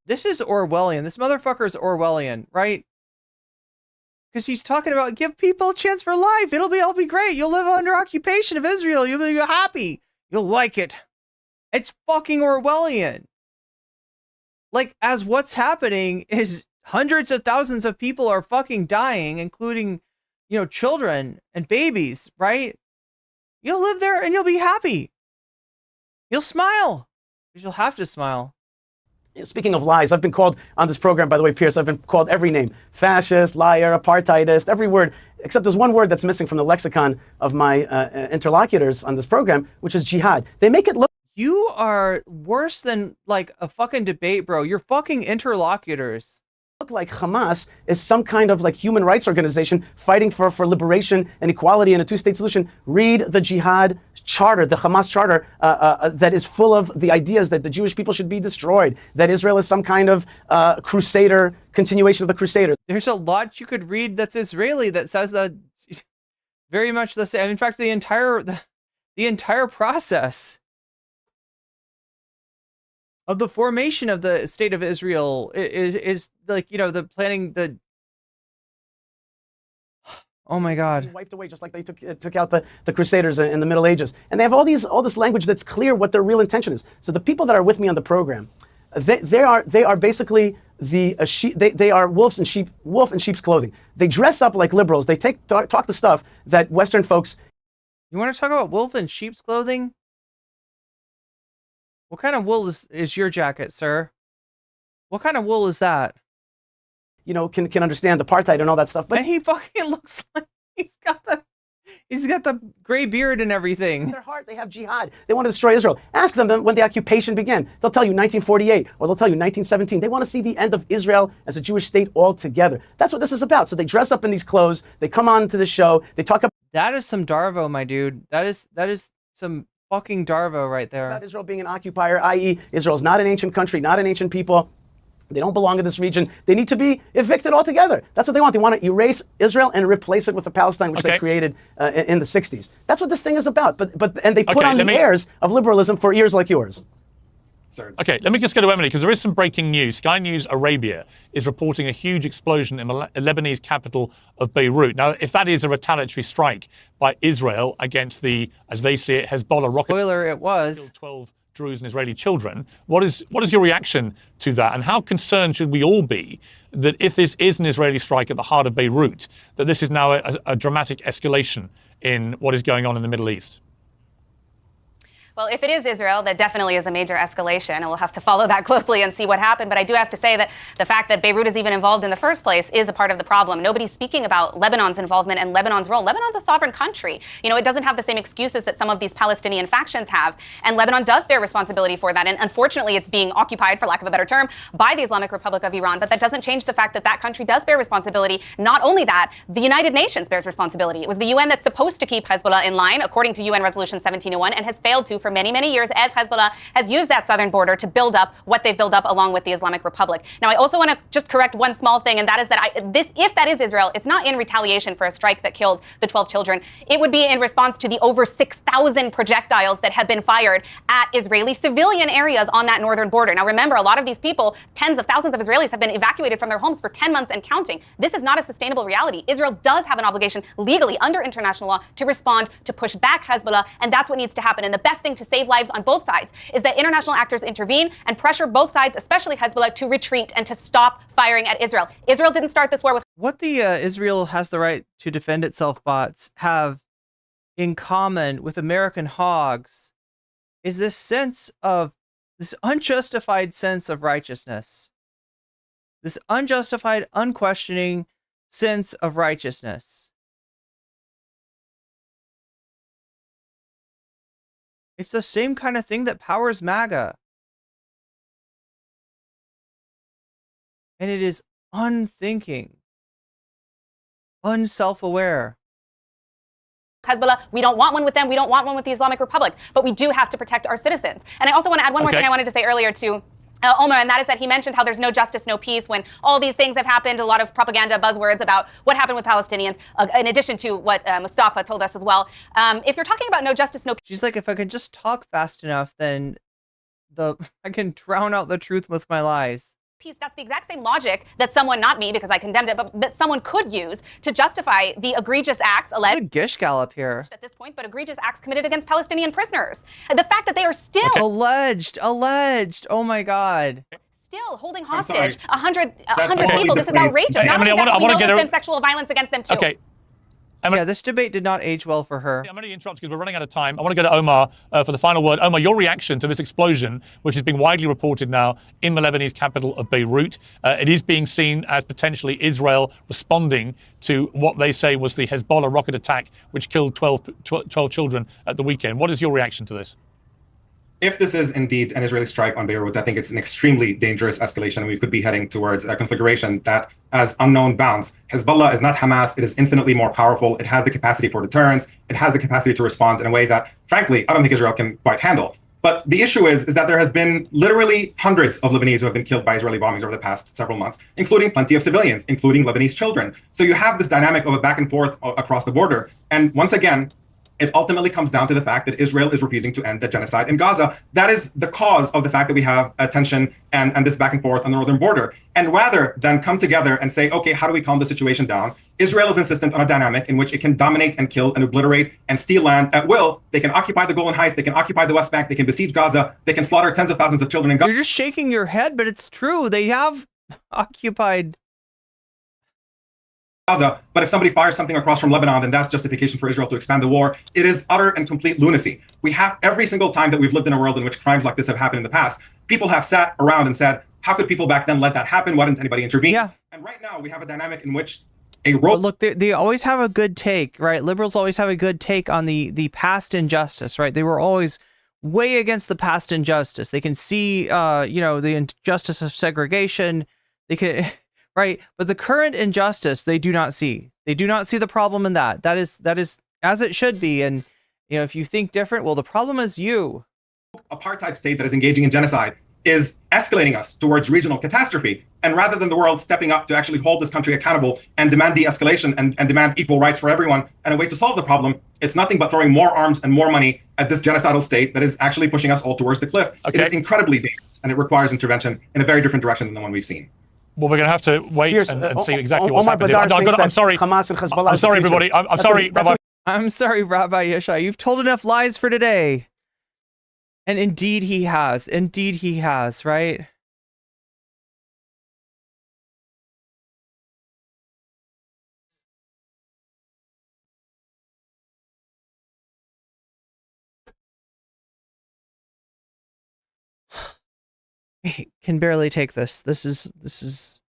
A: This is Orwellian. This motherfucker is Orwellian, right? Because he's talking about give people a chance for life. It'll be great. You'll live under occupation of Israel. You'll be happy. You'll like it. It's fucking Orwellian. Like, as what's happening is hundreds of thousands of people are fucking dying, including, you know, children and babies, right? You'll live there and you'll be happy. You'll smile. Because you'll have to smile.
W: Speaking of lies, I've been called on this program, by the way, Pierce, I've been called every name. Fascist, liar, apartheidist, every word, except there's one word that's missing from the lexicon of my interlocutors on this program, which is jihad. They make it look.
A: You are worse than like a fucking debate, bro. You're fucking interlocutors.
W: look like Hamas is some kind of like human rights organization fighting for liberation and equality and a two-state solution. Read the Jihad charter, the Hamas charter, that is full of the ideas that the Jewish people should be destroyed, that Israel is some kind of crusader, continuation of the Crusaders.
A: There's a lot you could read that's Israeli that says that very much the same. In fact, the entire process of the formation of the state of Israel is like, you know, the planning, the, oh my God.
W: Wiped away just like they took out the Crusaders in the Middle Ages. And they have all this language that's clear what their real intention is. So the people that are with me on the program, they are basically they are wolf in sheep's clothing. They dress up like liberals. They talk the stuff that Western folks.
A: You want to talk about wolf in sheep's clothing? What kind of wool is your jacket, sir? What kind of wool is that?
W: You know, can understand apartheid and all that stuff. But
A: and he fucking looks like he's got the gray beard and everything.
W: In their heart, they have jihad. They want to destroy Israel. Ask them when the occupation began. They'll tell you 1948, or they'll tell you 1917. They want to see the end of Israel as a Jewish state altogether. That's what this is about. So they dress up in these clothes. They come on to the show. They talk about.
A: That is some Darvo, my dude. That is some fucking Darvo right there.
W: About Israel being an occupier, i.e. Israel's not an ancient country, not an ancient people. They don't belong in this region. They need to be evicted altogether. That's what they want. They want to erase Israel and replace it with the Palestine, which they created in the 60s. That's what this thing is about. And they put on the airs of liberalism for ears like yours.
U: Okay, let me just go to Emily, because there is some breaking news. Sky News Arabia is reporting a huge explosion in the Lebanese capital of Beirut. Now, if that is a retaliatory strike by Israel against the, as they see it, Hezbollah rocket...
A: Spoiler, it was.
U: 12 Druze and Israeli children. What is your reaction to that? And how concerned should we all be that if this is an Israeli strike at the heart of Beirut, that this is now a dramatic escalation in what is going on in the Middle East?
E: Well, if it is Israel, that definitely is a major escalation, and we'll have to follow that closely and see what happened. But I do have to say that the fact that Beirut is even involved in the first place is a part of the problem. Nobody's speaking about Lebanon's involvement and Lebanon's role. Lebanon's a sovereign country. You know, it doesn't have the same excuses that some of these Palestinian factions have, and Lebanon does bear responsibility for that. And unfortunately, it's being occupied, for lack of a better term, by the Islamic Republic of Iran. But that doesn't change the fact that that country does bear responsibility. Not only that, the United Nations bears responsibility. It was the UN that's supposed to keep Hezbollah in line, according to UN Resolution 1701, and has failed to for many, many years, as Hezbollah has used that southern border to build up what they've built up along with the Islamic Republic. Now, I also want to just correct one small thing, and that is that if that is Israel, it's not in retaliation for a strike that killed the 12 children. It would be in response to the over 6,000 projectiles that have been fired at Israeli civilian areas on that northern border. Now, remember, a lot of these people, tens of thousands of Israelis, have been evacuated from their homes for 10 months and counting. This is not a sustainable reality. Israel does have an obligation legally under international law to respond, to push back Hezbollah, and that's what needs to happen. And the best thing to save lives on both sides is that international actors intervene and pressure both sides, especially Hezbollah, to retreat and to stop firing at Israel. Israel didn't start this war with...
A: What the Israel has the right to defend itself bots have in common with American hogs is this sense of, this unjustified sense of righteousness. This unjustified, unquestioning sense of righteousness. It's the same kind of thing that powers MAGA. And it is unthinking, unself-aware.
E: Hezbollah, we don't want one with them. We don't want one with the Islamic Republic. But we do have to protect our citizens. And I also want to add one more thing I wanted to say earlier to Omar, and that is that he mentioned how there's no justice, no peace, when all these things have happened, a lot of propaganda buzzwords about what happened with Palestinians, in addition to what Mustafa told us as well. If you're talking about no justice, no peace.
A: She's like, if I can just talk fast enough, then I can drown out the truth with my lies.
E: Peace, that's the exact same logic that someone, not me because I condemned it, but that someone could use to justify the egregious acts alleged.
A: The Gish Gallop here.
E: At this point, but egregious acts committed against Palestinian prisoners. And the fact that they are still
A: alleged. Oh my God.
E: Still holding hostage 100 people. This is outrageous. Not only that, we know there's been sexual violence against them too.
U: Okay.
A: Yeah, this debate did not age well for her.
U: I'm going to interrupt because we're running out of time. I want to go to Omar for the final word. Omar, your reaction to this explosion, which is being widely reported now in the Lebanese capital of Beirut. It is being seen as potentially Israel responding to what they say was the Hezbollah rocket attack, which killed 12 children at the weekend. What is your reaction to this?
V: if this is indeed an Israeli strike on Beirut, I think it's an extremely dangerous escalation, and we could be heading towards a configuration that has unknown bounds. Hezbollah is not Hamas. It is infinitely more powerful. It has the capacity for deterrence. It has the capacity to respond in a way that, frankly, I don't think Israel can quite handle. But the issue is that there has been literally hundreds of Lebanese who have been killed by Israeli bombings over the past several months, including plenty of civilians, including Lebanese children. So you have this dynamic of a back and forth across the border. And once again, it ultimately comes down to the fact that Israel is refusing to end the genocide in Gaza. That is the cause of the fact that we have tension and this back and forth on the northern border. And rather than come together and say, okay, how do we calm the situation down? Israel is insistent on a dynamic in which it can dominate and kill and obliterate and steal land at will. They can occupy the Golan Heights. They can occupy the West Bank. They can besiege Gaza. They can slaughter tens of thousands of children in Gaza.
A: You're just shaking your head, but it's true. They have occupied
V: Gaza, but if somebody fires something across from Lebanon, then that's justification for Israel to expand the war. It is utter and complete lunacy. We have every single time that we've lived in a world in which crimes like this have happened in the past, people have sat around and said, how could people back then let that happen? Why didn't anybody intervene?
A: Yeah.
V: And right now we have a dynamic in which a
A: look, they always have a good take, right? Liberals always have a good take on the past injustice, right? They were always way against the past injustice. They can see, the injustice of segregation. They can... Right, but the current injustice they do not see. They do not see the problem in that. That is as it should be. And if you think different, well, the problem is you.
V: Apartheid state that is engaging in genocide is escalating us towards regional catastrophe. And rather than the world stepping up to actually hold this country accountable and demand de-escalation and demand equal rights for everyone and a way to solve the problem, it's nothing but throwing more arms and more money at this genocidal state that is actually pushing us all towards the cliff. Okay. It is incredibly dangerous, and it requires intervention in a very different direction than the one we've seen.
U: Well, we're going to have to wait and see exactly what's happening. I'm sorry.
W: Hamas and Hezbollah.
U: I'm sorry, everybody. I'm sorry, Rabbi.
A: I'm sorry, Rabbi Yishai. You've told enough lies for today. And indeed he has. Indeed he has, right? I can barely take this. This is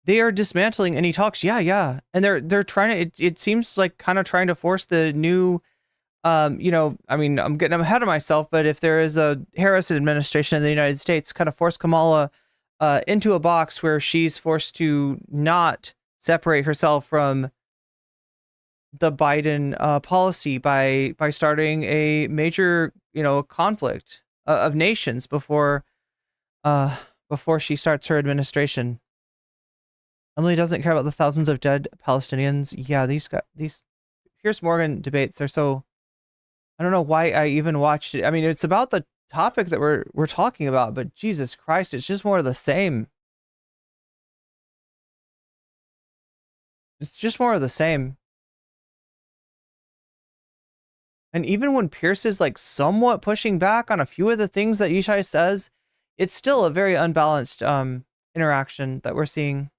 A: they are dismantling any talks. Yeah. And they're trying to, it seems like kind of trying to force the new, I mean, I'm getting ahead of myself, but if there is a Harris administration in the United States, kind of force Kamala into a box where she's forced to not separate herself from the Biden policy by starting a major, conflict of nations before she starts her administration. Emily doesn't care about the thousands of dead Palestinians. Yeah, these Piers Morgan debates are so. I don't know why I even watched it. I mean, it's about the topic that we're talking about, but Jesus Christ, it's just more of the same. It's just more of the same. And even when Pierce is like somewhat pushing back on a few of the things that Yishai says, it's still a very unbalanced interaction that we're seeing.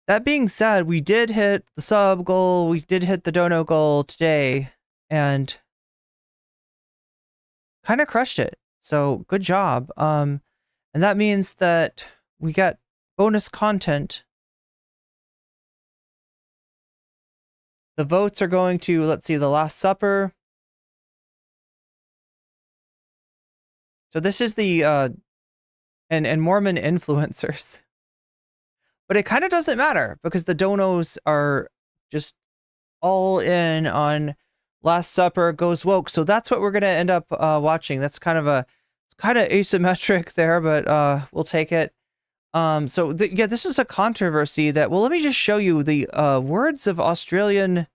A: That being said, we did hit the sub goal, we did hit the dono goal today, and kind of crushed it. So good job. And that means that we get bonus content. The votes are going to, let's see, The Last Supper. So this is the and Mormon influencers. But it kind of doesn't matter because the donos are just all in on Last Supper goes woke. So that's what we're going to end up watching. That's kind of asymmetric there, but we'll take it. This is a controversy that, well, let me just show you the words of Australian.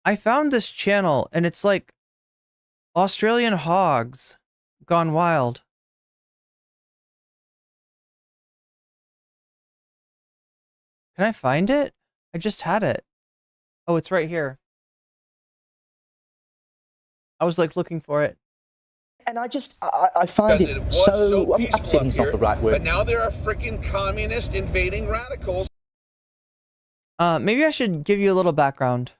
A: I found this channel and it's like Australian hogs gone wild. Can I find it? I just had it. Oh, it's right here. I was like looking for it.
B: And I find it so upsetting is not the right word.
C: But now there are freaking communist invading radicals.
A: Maybe I should give you a little background.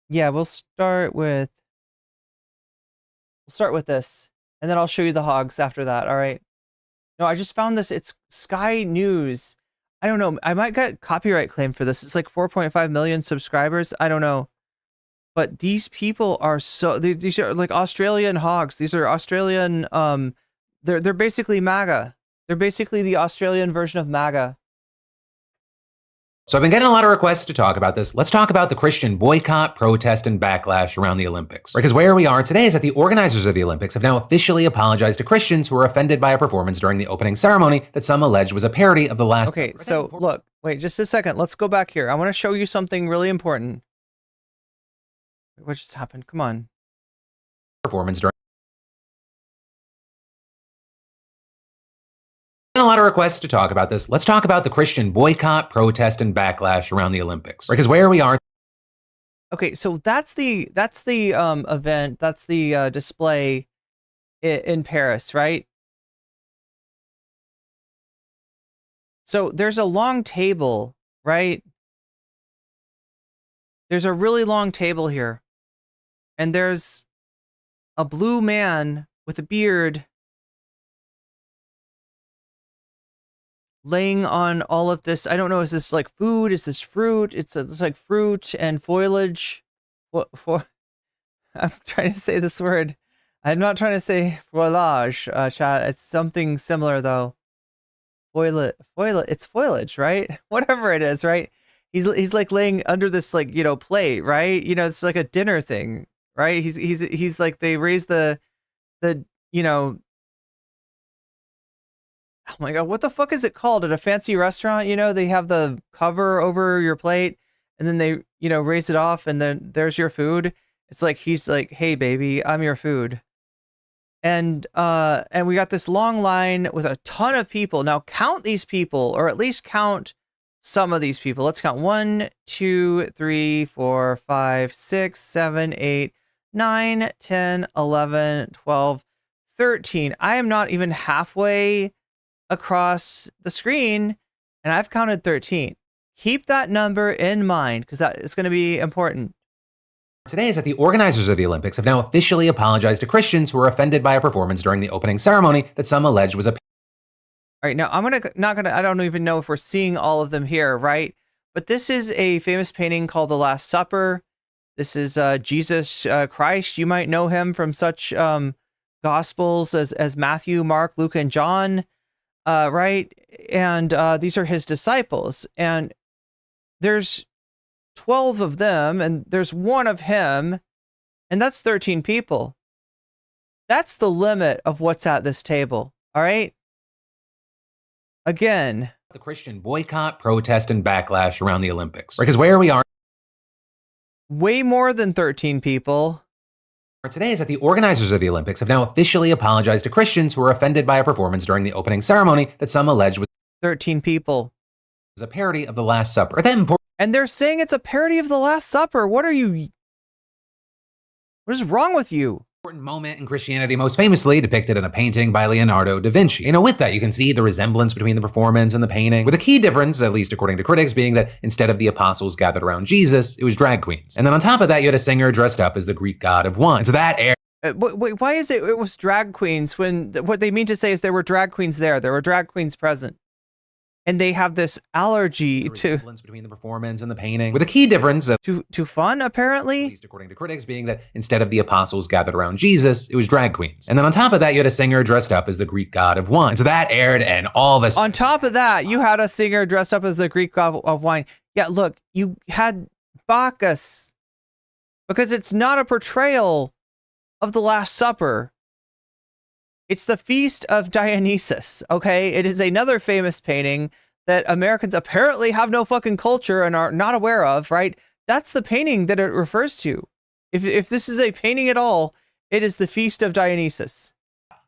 A: Yeah, we'll start with We'll start with this, and then I'll show you the hogs after that, all right? No, I just found this. It's Sky News. I don't know. I might get copyright claim for this. It's like 4.5 million subscribers. I don't know. But these people are so... These are like Australian hogs. These are Australian... They're basically MAGA. They're basically the Australian version of MAGA.
D: So I've been getting a lot of requests to talk about this. Let's talk about the Christian boycott, protest, and backlash around the Olympics. Because where we are today is that the organizers of the Olympics have now officially apologized to Christians who were offended by a performance during the opening ceremony that some alleged was a parody of the last...
A: Okay, so look, wait, just a second. Let's go back here. I want to show you something really important. What just happened? Come on.
D: Performance during... A lot of requests to talk about this. Let's talk about the Christian boycott, protest, and backlash around the Olympics. Because where we are...
A: Okay, so that's the event, that's the display in Paris, right? So there's a long table, right? There's a really long table here. And there's a blue man with a beard laying on all of this. I don't know, is this like food? Is this fruit? It's like fruit and foliage. What for? I'm trying to say this word. I'm not trying to say foliage, chat. It's something similar though. It's foliage, right? Whatever it is, right? He's like laying under this like, plate, right? It's like a dinner thing, right? He's like, they raise the oh my God, what the fuck is it called at a fancy restaurant? They have the cover over your plate and then they, raise it off and then there's your food. It's like, he's like, hey baby, I'm your food. And we got this long line with a ton of people. Now count these people, or at least count some of these people. Let's count 1, 2, 3, 4, 5, 6, 7, 8, 9, 10, 11, 12, 13. I am not even halfway across the screen, and I've counted 13. Keep that number in mind, because that is going to be important.
D: Today is that the organizers of the Olympics have now officially apologized to Christians who were offended by a performance during the opening ceremony that some alleged was a...
A: All right, now I don't even know if we're seeing all of them here, right? But this is a famous painting called The Last Supper. This is Jesus Christ. You might know him from such gospels as Matthew, Mark, Luke, and John. Right? And these are his disciples. And there's 12 of them, and there's one of him, and that's 13 people. That's the limit of what's at this table. All right? Again.
D: The Christian boycott, protest, and backlash around the Olympics. Because where we are...
A: Way more than 13 people.
D: Today is that the organizers of the Olympics have now officially apologized to Christians who were offended by a performance during the opening ceremony that some alleged was
A: 13 people.
D: Was a parody of the Last Supper. That important.
A: And they're saying it's a parody of the Last Supper. What is wrong with you?
D: Important moment in Christianity, most famously depicted in a painting by Leonardo da Vinci. With that, you can see the resemblance between the performance and the painting, with a key difference, at least according to critics, being that instead of the apostles gathered around Jesus, it was drag queens. And then on top of that, you had a singer dressed up as the Greek god of wine. So that air...
A: Wait, why is it was drag queens when what they mean to say is there were drag queens there? There were drag queens present. And they have this allergy to
D: between the performance and the painting, with a key difference of
A: to fun, apparently.
D: At least according to critics, being that instead of the apostles gathered around Jesus, it was drag queens. And then on top of that, you had a singer dressed up as the Greek god of wine. So that aired, and all of us.
A: On top of that, you had a singer dressed up as the Greek god of wine. Yeah, look, you had Bacchus, because it's not a portrayal of the Last Supper. It's the Feast of Dionysus, okay? It is another famous painting that Americans apparently have no fucking culture and are not aware of, right? That's the painting that it refers to. If this is a painting at all, it is the Feast of Dionysus.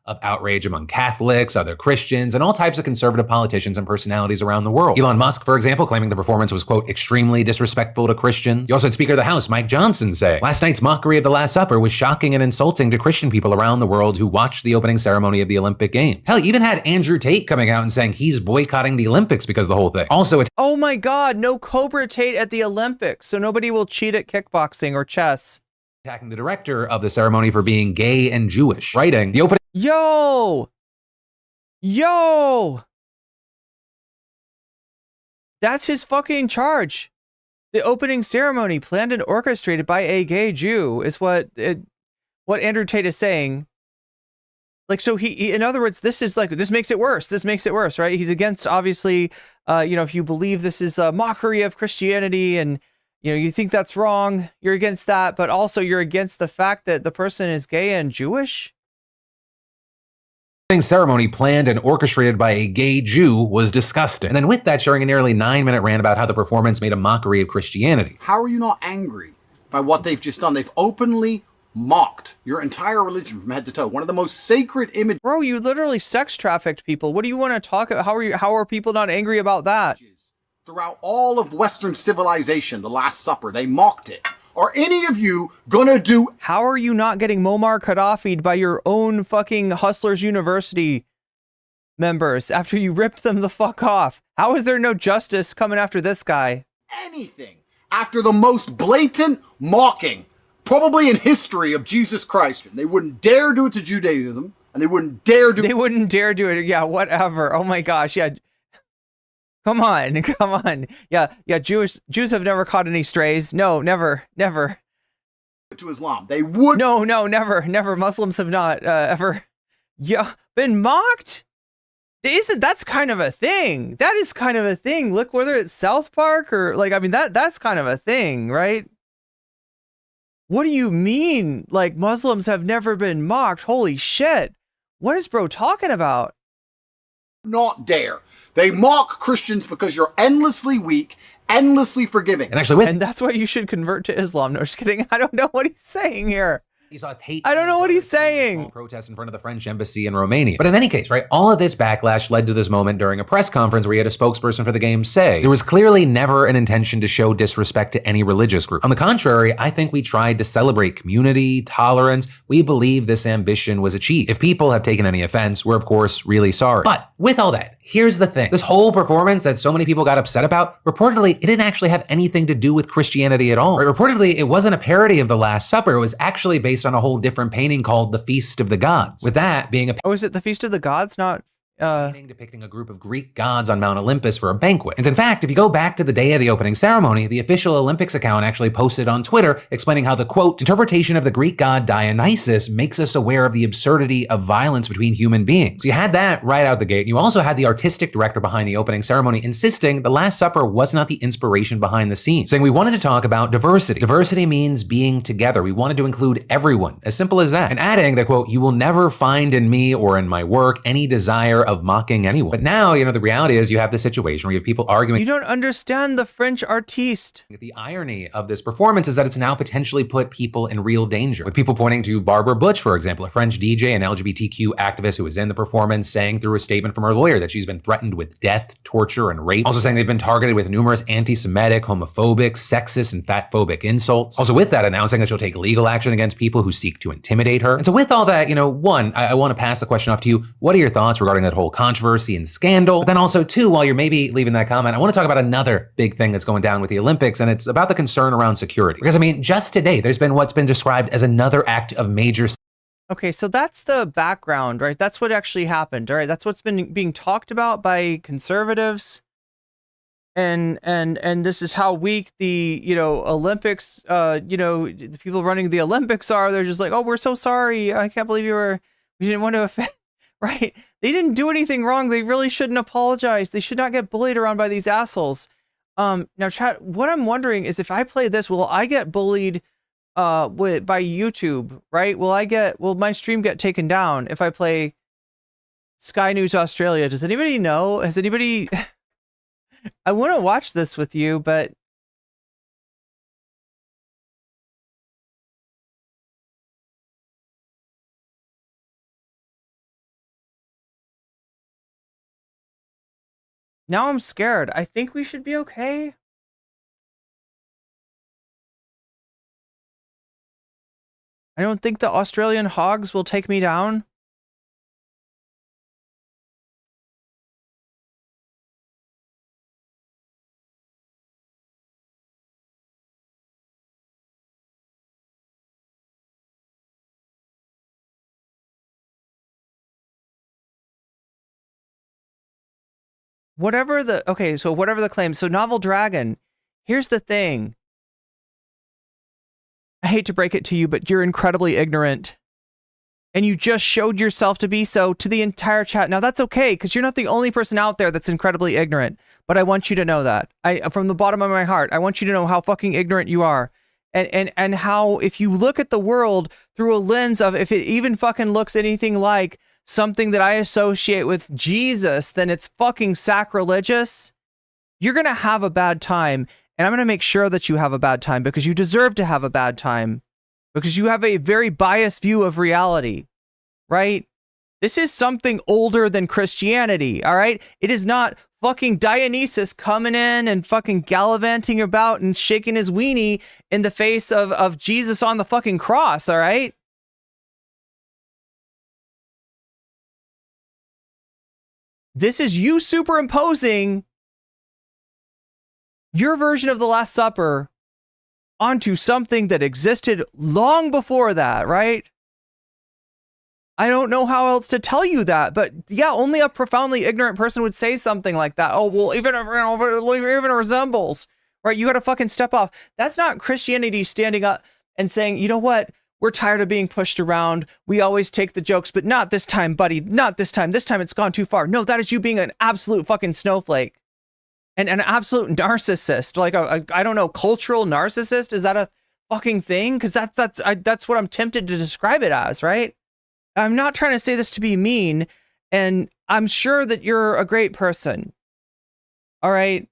D: Of outrage among Catholics, other Christians, and all types of conservative politicians and personalities around the world. Elon Musk, for example, claiming the performance was, quote, extremely disrespectful to Christians. You also had Speaker of the House, Mike Johnson, say, last night's mockery of the Last Supper was shocking and insulting to Christian people around the world who watched the opening ceremony of the Olympic Games. Hell, you even had Andrew Tate coming out and saying he's boycotting the Olympics because of the whole thing. Also,
A: oh my God, no Cobra Tate at the Olympics, so nobody will cheat at kickboxing or chess.
D: attacking the director of the ceremony for being gay and Jewish, writing, "The opening
A: Yo! That's his fucking charge. The opening ceremony, planned and orchestrated by a gay Jew, is what Andrew Tate is saying. Like, so he in other words, this makes it worse. This makes it worse, right? He's against, obviously, if you believe this is a mockery of Christianity and, you think that's wrong, you're against that, but also you're against the fact that the person is gay and Jewish?
D: ceremony planned and orchestrated by a gay Jew was disgusting." And then with that, sharing a nearly 9-minute rant about how the performance made a mockery of Christianity.
G: How are you not angry by what they've just done? They've openly mocked your entire religion from head to toe. One of the most sacred images.
A: Bro, you literally sex trafficked people. What do you want to talk about? How are people not angry about that?
G: Throughout all of Western civilization, the Last Supper, they mocked it. Are any of you gonna do?
A: How are you not getting Muammar Gaddafi'd by your own fucking Hustlers University members after you ripped them the fuck off? How is there no justice coming after this guy?
G: Anything after the most blatant mocking, probably in history, of Jesus Christ. And they wouldn't dare do it to Judaism, and they wouldn't dare do it.
A: They wouldn't dare do it. Yeah, whatever. Oh my gosh. Yeah. Come on. Yeah. Jews have never caught any strays. No, never.
G: To Islam. They would.
A: No, never. Muslims have not ever been mocked. That's kind of a thing. That is kind of a thing. Look, whether it's South Park or that's kind of a thing, right? What do you mean? Like, Muslims have never been mocked? Holy shit. What is bro talking about?
G: Not dare. They mock Christians because you're endlessly weak, endlessly forgiving.
A: And that's why you should convert to Islam. No, just kidding. I don't know what he's saying here.
D: He saw Tate.
A: I don't know what he's saying.
D: Protest in front of the French embassy in Romania. But in any case, right, all of this backlash led to this moment during a press conference where he had a spokesperson for the game say, "There was clearly never an intention to show disrespect to any religious group. On the contrary, I think we tried to celebrate community, tolerance. We believe this ambition was achieved. If people have taken any offense, we're of course really sorry." But with all that, here's the thing. This whole performance that so many people got upset about, reportedly, it didn't actually have anything to do with Christianity at all. Right? Reportedly, it wasn't a parody of the Last Supper. It was actually based on a whole different painting called The Feast of the Gods. With that being
A: Oh, is it The Feast of the Gods? Not
D: painting depicting a group of Greek gods on Mount Olympus for a banquet. And in fact, if you go back to the day of the opening ceremony, the official Olympics account actually posted on Twitter explaining how the, quote, interpretation of the Greek god Dionysus makes us aware of the absurdity of violence between human beings. So you had that right out the gate. You also had the artistic director behind the opening ceremony insisting the Last Supper was not the inspiration behind the scenes, saying we wanted to talk about diversity. Diversity means being together. We wanted to include everyone. As simple as that. And adding that, quote, you will never find in me or in my work any desire of mocking anyone. But now, the reality is you have this situation where you have people arguing.
A: You don't understand the French artiste.
D: The irony of this performance is that it's now potentially put people in real danger. With people pointing to Barbara Butch, for example, a French DJ and LGBTQ activist who was in the performance, saying through a statement from her lawyer that she's been threatened with death, torture, and rape. Also saying they've been targeted with numerous anti-Semitic, homophobic, sexist, and fatphobic insults. Also with that, announcing that she'll take legal action against people who seek to intimidate her. And so with all that, one, I want to pass the question off to you. What are your thoughts regarding that whole controversy and scandal? But then also, two, while you're maybe leaving that comment, I want to talk about another big thing that's going down with the Olympics, and it's about the concern around security. Because, just today, there's been what's been described as another act of major.
A: Okay, so that's the background, right? That's what actually happened, all right? That's what's been being talked about by conservatives. And this is how weak the, Olympics, the people running the Olympics are. They're just like, oh, we're so sorry. I can't believe we didn't want to offend, right? They didn't do anything wrong. They really shouldn't apologize. They should not get bullied around by these assholes. Now, chat, what I'm wondering is if I play this, will I get bullied by YouTube, right? Will my stream get taken down if I play Sky News Australia? Does anybody know? Has anybody... I want to watch this with you, but... Now I'm scared. I think we should be okay. I don't think the Australian hogs will take me down. whatever the claim. So Novel Dragon, here's the thing. I hate to break it to you, but you're incredibly ignorant. And you just showed yourself to be so to the entire chat. Now that's okay, because you're not the only person out there that's incredibly ignorant. But I want you to know that. From the bottom of my heart, I want you to know how fucking ignorant you are. And how if you look at the world through a lens of if it even fucking looks anything like something that I associate with Jesus, then it's fucking sacrilegious. You're going to have a bad time. And I'm going to make sure that you have a bad time because you deserve to have a bad time. Because you have a very biased view of reality, right? This is something older than Christianity, all right? It is not fucking Dionysus coming in and fucking gallivanting about and shaking his weenie in the face of Jesus on the fucking cross, all right? This is you superimposing your version of the Last Supper onto something that existed long before that, right? I don't know how else to tell you that, but yeah, only a profoundly ignorant person would say something like that. Oh, well, even if it resembles, right? You got to fucking step off. That's not Christianity standing up and saying, you know what? We're tired of being pushed around. We always take the jokes, but not this time, buddy. Not this time. This time it's gone too far. No, that is you being an absolute fucking snowflake. And an absolute narcissist, like I don't know, cultural narcissist. Is that a fucking thing? Because that's what I'm tempted to describe it as, right? I'm not trying to say this to be mean, and I'm sure that you're a great person, all right?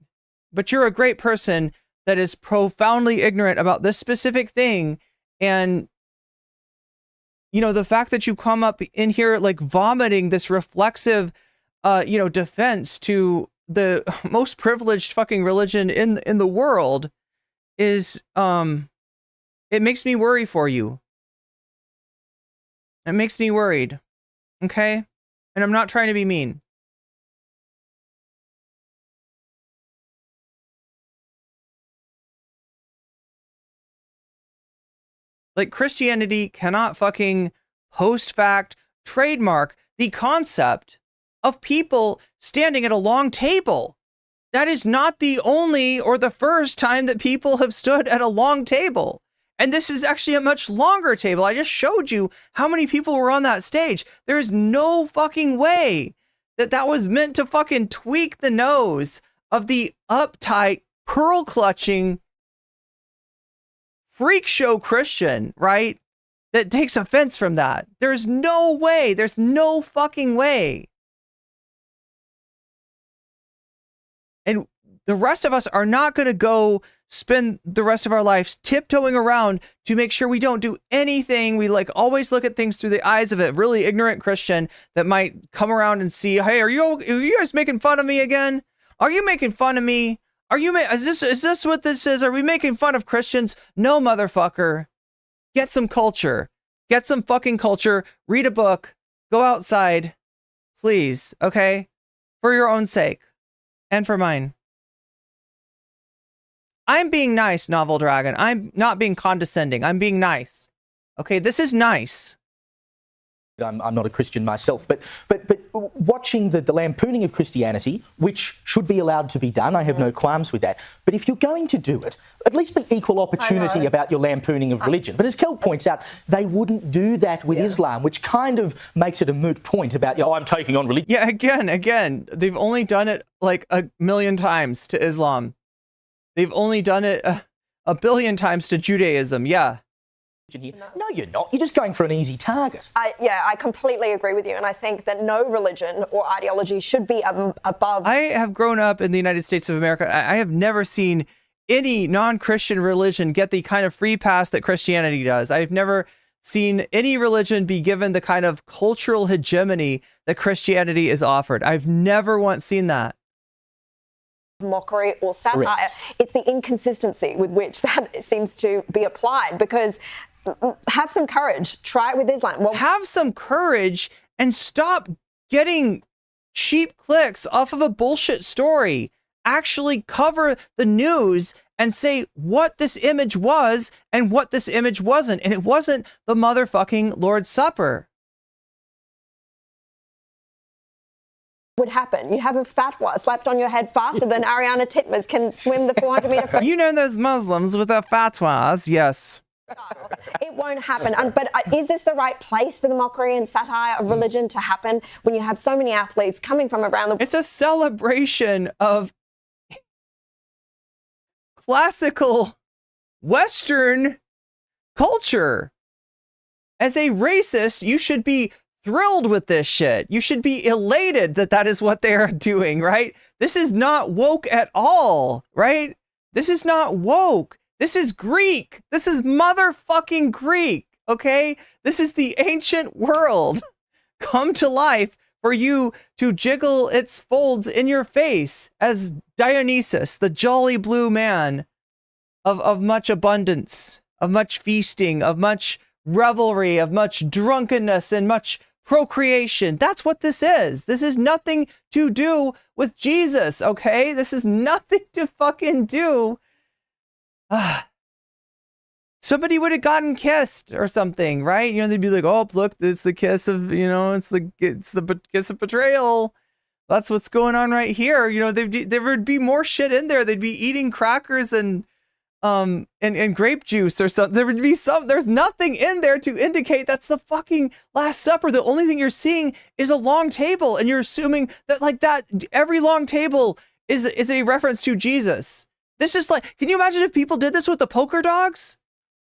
A: But you're a great person that is profoundly ignorant about this specific thing, and you know the fact that you come up in here like vomiting this reflexive, defense to the most privileged fucking religion in the world is it makes me worry for you. It makes me worried. Okay? And I'm not trying to be mean. Like Christianity cannot fucking post-fact trademark the concept of people standing at a long table. That is not the only or the first time that people have stood at a long table. And this is actually a much longer table. I just showed you how many people were on that stage. There is no fucking way that was meant to fucking tweak the nose of the uptight, pearl-clutching, freak show Christian, right? That takes offense from that. There's no way. There's no fucking way. And the rest of us are not going to go spend the rest of our lives tiptoeing around to make sure we don't do anything. We like always look at things through the eyes of a really ignorant Christian that might come around and see, hey, are you guys making fun of me again? Are you making fun of me? Is this what this is? Are we making fun of Christians? No, motherfucker. Get some culture. Get some fucking culture. Read a book. Go outside. Please, okay? For your own sake. And for mine. I'm being nice, Novel Dragon. I'm not being condescending. I'm being nice. Okay, this is nice.
B: I'm not a Christian myself, but watching the lampooning of Christianity, which should be allowed to be done, I have no qualms with that. But if you're going to do it, at least be equal opportunity about your lampooning of religion. But as Kel points out, they wouldn't do that with Islam, which kind of makes it a moot point about, I'm taking on religion.
A: Yeah, again, they've only done it like a million times to Islam. They've only done it a billion times to Judaism, yeah.
B: No, you're not. You're just going for an easy target.
H: I completely agree with you. And I think that no religion or ideology should be above.
A: I have grown up in the United States of America. I have never seen any non-Christian religion get the kind of free pass that Christianity does. I've never seen any religion be given the kind of cultural hegemony that Christianity is offered. I've never once seen that.
H: Mockery or satire.
B: Correct.
H: It's the inconsistency with which that seems to be applied, because have some courage. Try it with Islam. Well,
A: have some courage and stop getting cheap clicks off of a bullshit story. Actually cover the news and say what this image was and what this image wasn't. And it wasn't the motherfucking Lord's Supper.
H: would happen. You'd have a fatwa slapped on your head faster than Ariana Titmus can swim the 400-meter free.
A: You know those Muslims with their fatwas, yes.
H: It won't happen. But is this the right place for the mockery and satire of religion to happen when you have so many athletes coming from around the world?
A: It's a celebration of classical Western culture. As a racist, you should be thrilled with this shit. You should be elated that that is what they are doing, right? This is not woke at all, right? This is not woke. This is Greek. This is motherfucking Greek, okay? This is the ancient world come to life for you to jiggle its folds in your face as Dionysus, the jolly blue man of much abundance, of much feasting, of much revelry, of much drunkenness, and much procreation. That's what this is. This is nothing to do with Jesus, okay? This is nothing to fucking do. Somebody would have gotten kissed or something, right? You know, they'd be like, oh, look, it's the kiss of, you know, it's the kiss of betrayal. That's what's going on right here. You know, there would be more shit in there. They'd be eating crackers and grape juice or something. There would be there's nothing in there to indicate that's the fucking Last Supper. The only thing you're seeing is a long table, and you're assuming that like that every long table is a reference to Jesus. This is like, can you imagine if people did this with the poker dogs?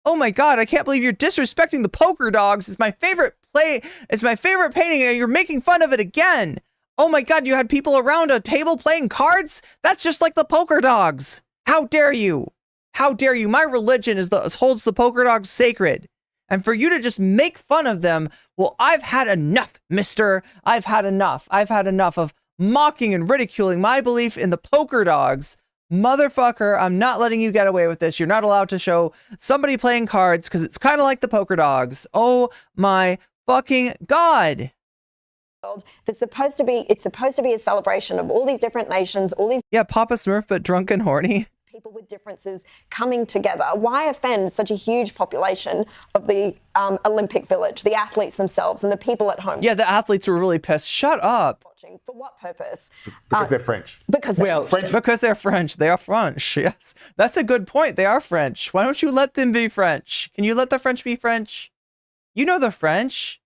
A: Oh my God, I can't believe you're disrespecting the poker dogs. It's my favorite play. It's my favorite painting, and you're making fun of it again. Oh my God, you had people around a table playing cards? That's just like the poker dogs. How dare you? How dare you? My religion holds the poker dogs sacred. And for you to just make fun of them, well, I've had enough, mister. I've had enough. I've had enough of mocking and ridiculing my belief in the poker dogs. Motherfucker, I'm not letting you get away with this. You're not allowed to show somebody playing cards because it's kind of like the poker dogs. Oh my fucking God.
H: It's supposed to be a celebration of all these different nations, all these.
A: Yeah, Papa Smurf, but drunk and horny.
H: People with differences coming together. Why offend such a huge population of the Olympic Village, the athletes themselves, and the people at home?
A: Yeah, the athletes were really pissed. Shut up.
H: For what purpose?
I: Because they're French.
H: Because they're
I: French.
A: Because they're French. They are French. Yes, that's a good point. They are French. Why don't you let them be French? Can you let the French be French? You know the French,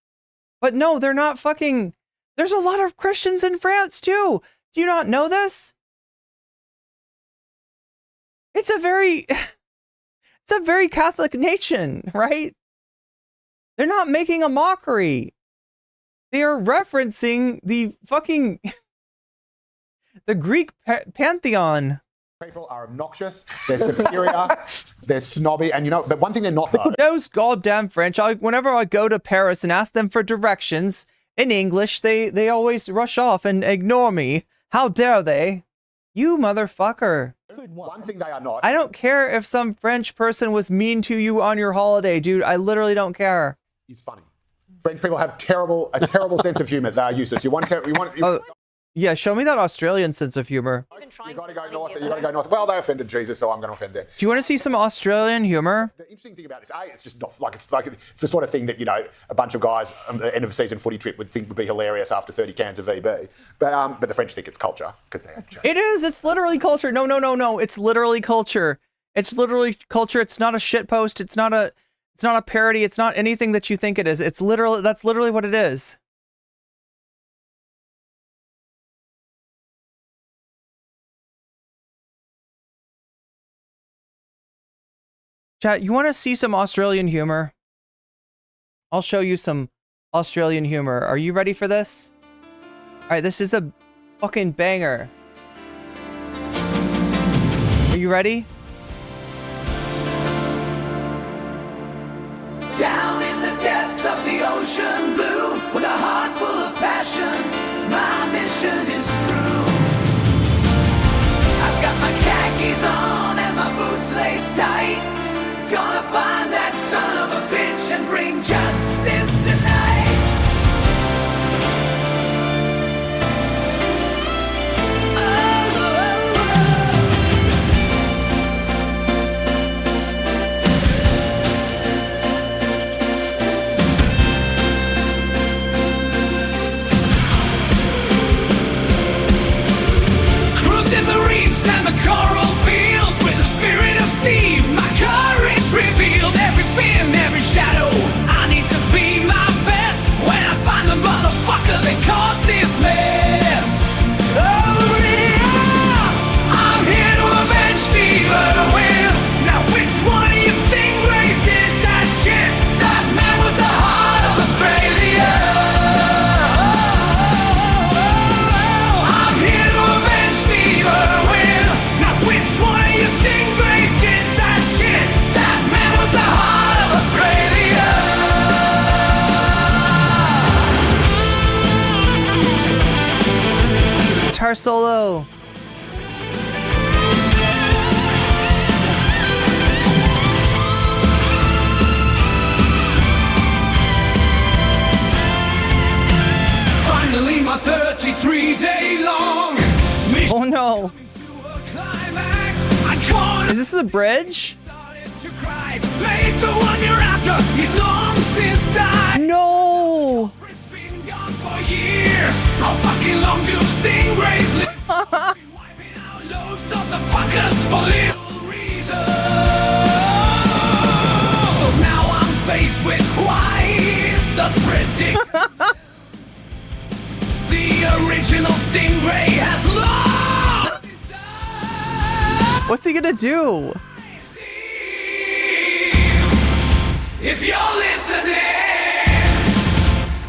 A: but no, they're not fucking. There's a lot of Christians in France too. Do you not know this? It's a very Catholic nation, right? They're not making a mockery. They are referencing the fucking the Greek pantheon.
I: People are obnoxious. They're superior. They're snobby, and you know. But one thing they're not. Though,
A: those goddamn French. Whenever I go to Paris and ask them for directions in English, they always rush off and ignore me. How dare they? You motherfucker.
I: One thing they are not.
A: I don't care if some French person was mean to you on your holiday, dude. I literally don't care.
I: Is funny. French people have a terrible sense of humor. They are useless.
A: Yeah, show me that Australian sense of humor.
I: You got to go north. You got to go north. Well, they offended Jesus, so I'm going to offend them.
A: Do you want to see some Australian humor?
I: The interesting thing about this, it's just not like it's the sort of thing that, you know, a bunch of guys at the end of a season footy trip would think would be hilarious after 30 cans of VB. But the French think it's culture because they have.
A: It is. It's literally culture. No. It's literally culture. It's literally culture. It's not a shitpost. It's not a parody. It's not anything that you think it is. That's literally what it is. Chat, you want to see some Australian humor? I'll show you some Australian humor. Are you ready for this? All right, this is a fucking banger. Are you ready?
J: Down in the depths of the ocean blue, with a heart full of passion, my mission is true. I've got my khakis on and my boots laced tight. Gonna find that son of a bitch and bring justice tonight.
A: Solo.
J: Finally, my 33-day long mission.
A: Oh no. Is this the bridge?
J: Made the one you're after. He's long since died.
A: No.
J: For years, how fucking long do stingrays live? Wiping out loads of the fuckers for little reason. So now I'm faced with quite the predicament. The original stingray has lost.
A: What's he gonna do?
J: If you're listening,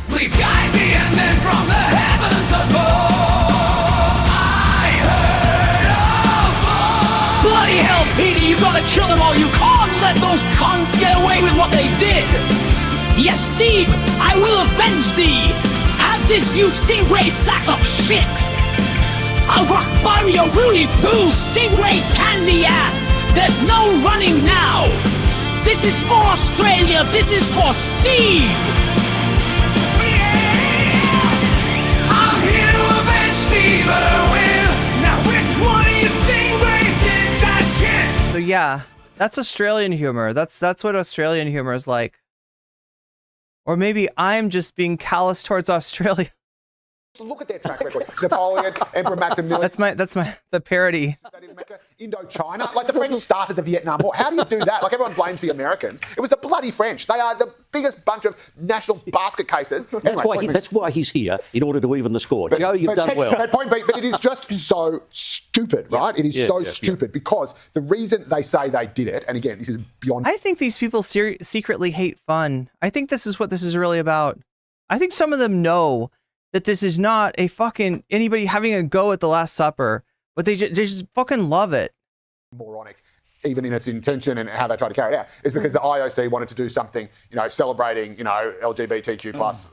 J: please guide me, and then from the heavens above, I heard a voice.
K: Bloody hell, Petey, you gotta kill them all. You can't let those cons get away with what they did. Yes, Steve, I will avenge thee. Have this, you stingray sack of shit. I'll rock Mario Rudy Poo, stingray candy ass. There's no running now. This is for Australia. This is for Steve.
J: I'm here to avenge Steve Irwin. Now which one of you stingrays did that shit?
A: So yeah, that's Australian humor. That's what Australian humor is like. Or maybe I'm just being callous towards Australia.
I: Look at their track record. Napoleon, Emperor Maximilian.
A: That's the parody.
I: Indochina. Like the French started the Vietnam War. How do you do that? Like everyone blames the Americans. It was the bloody French. They are the biggest bunch of national basket cases. Anyway,
L: That's why he's here, in order to even the score. Joe, you've done well.
I: That point, but it is just so stupid, right? It is so stupid because the reason they say they did it, and again, this is beyond.
A: I think these people secretly hate fun. I think this is what this is really about. I think some of them know that this is not a fucking anybody having a go at the Last Supper, but they just fucking love it.
I: Moronic, even in its intention and how they try to carry it out, is because the IOC wanted to do something, celebrating, LGBTQ plus.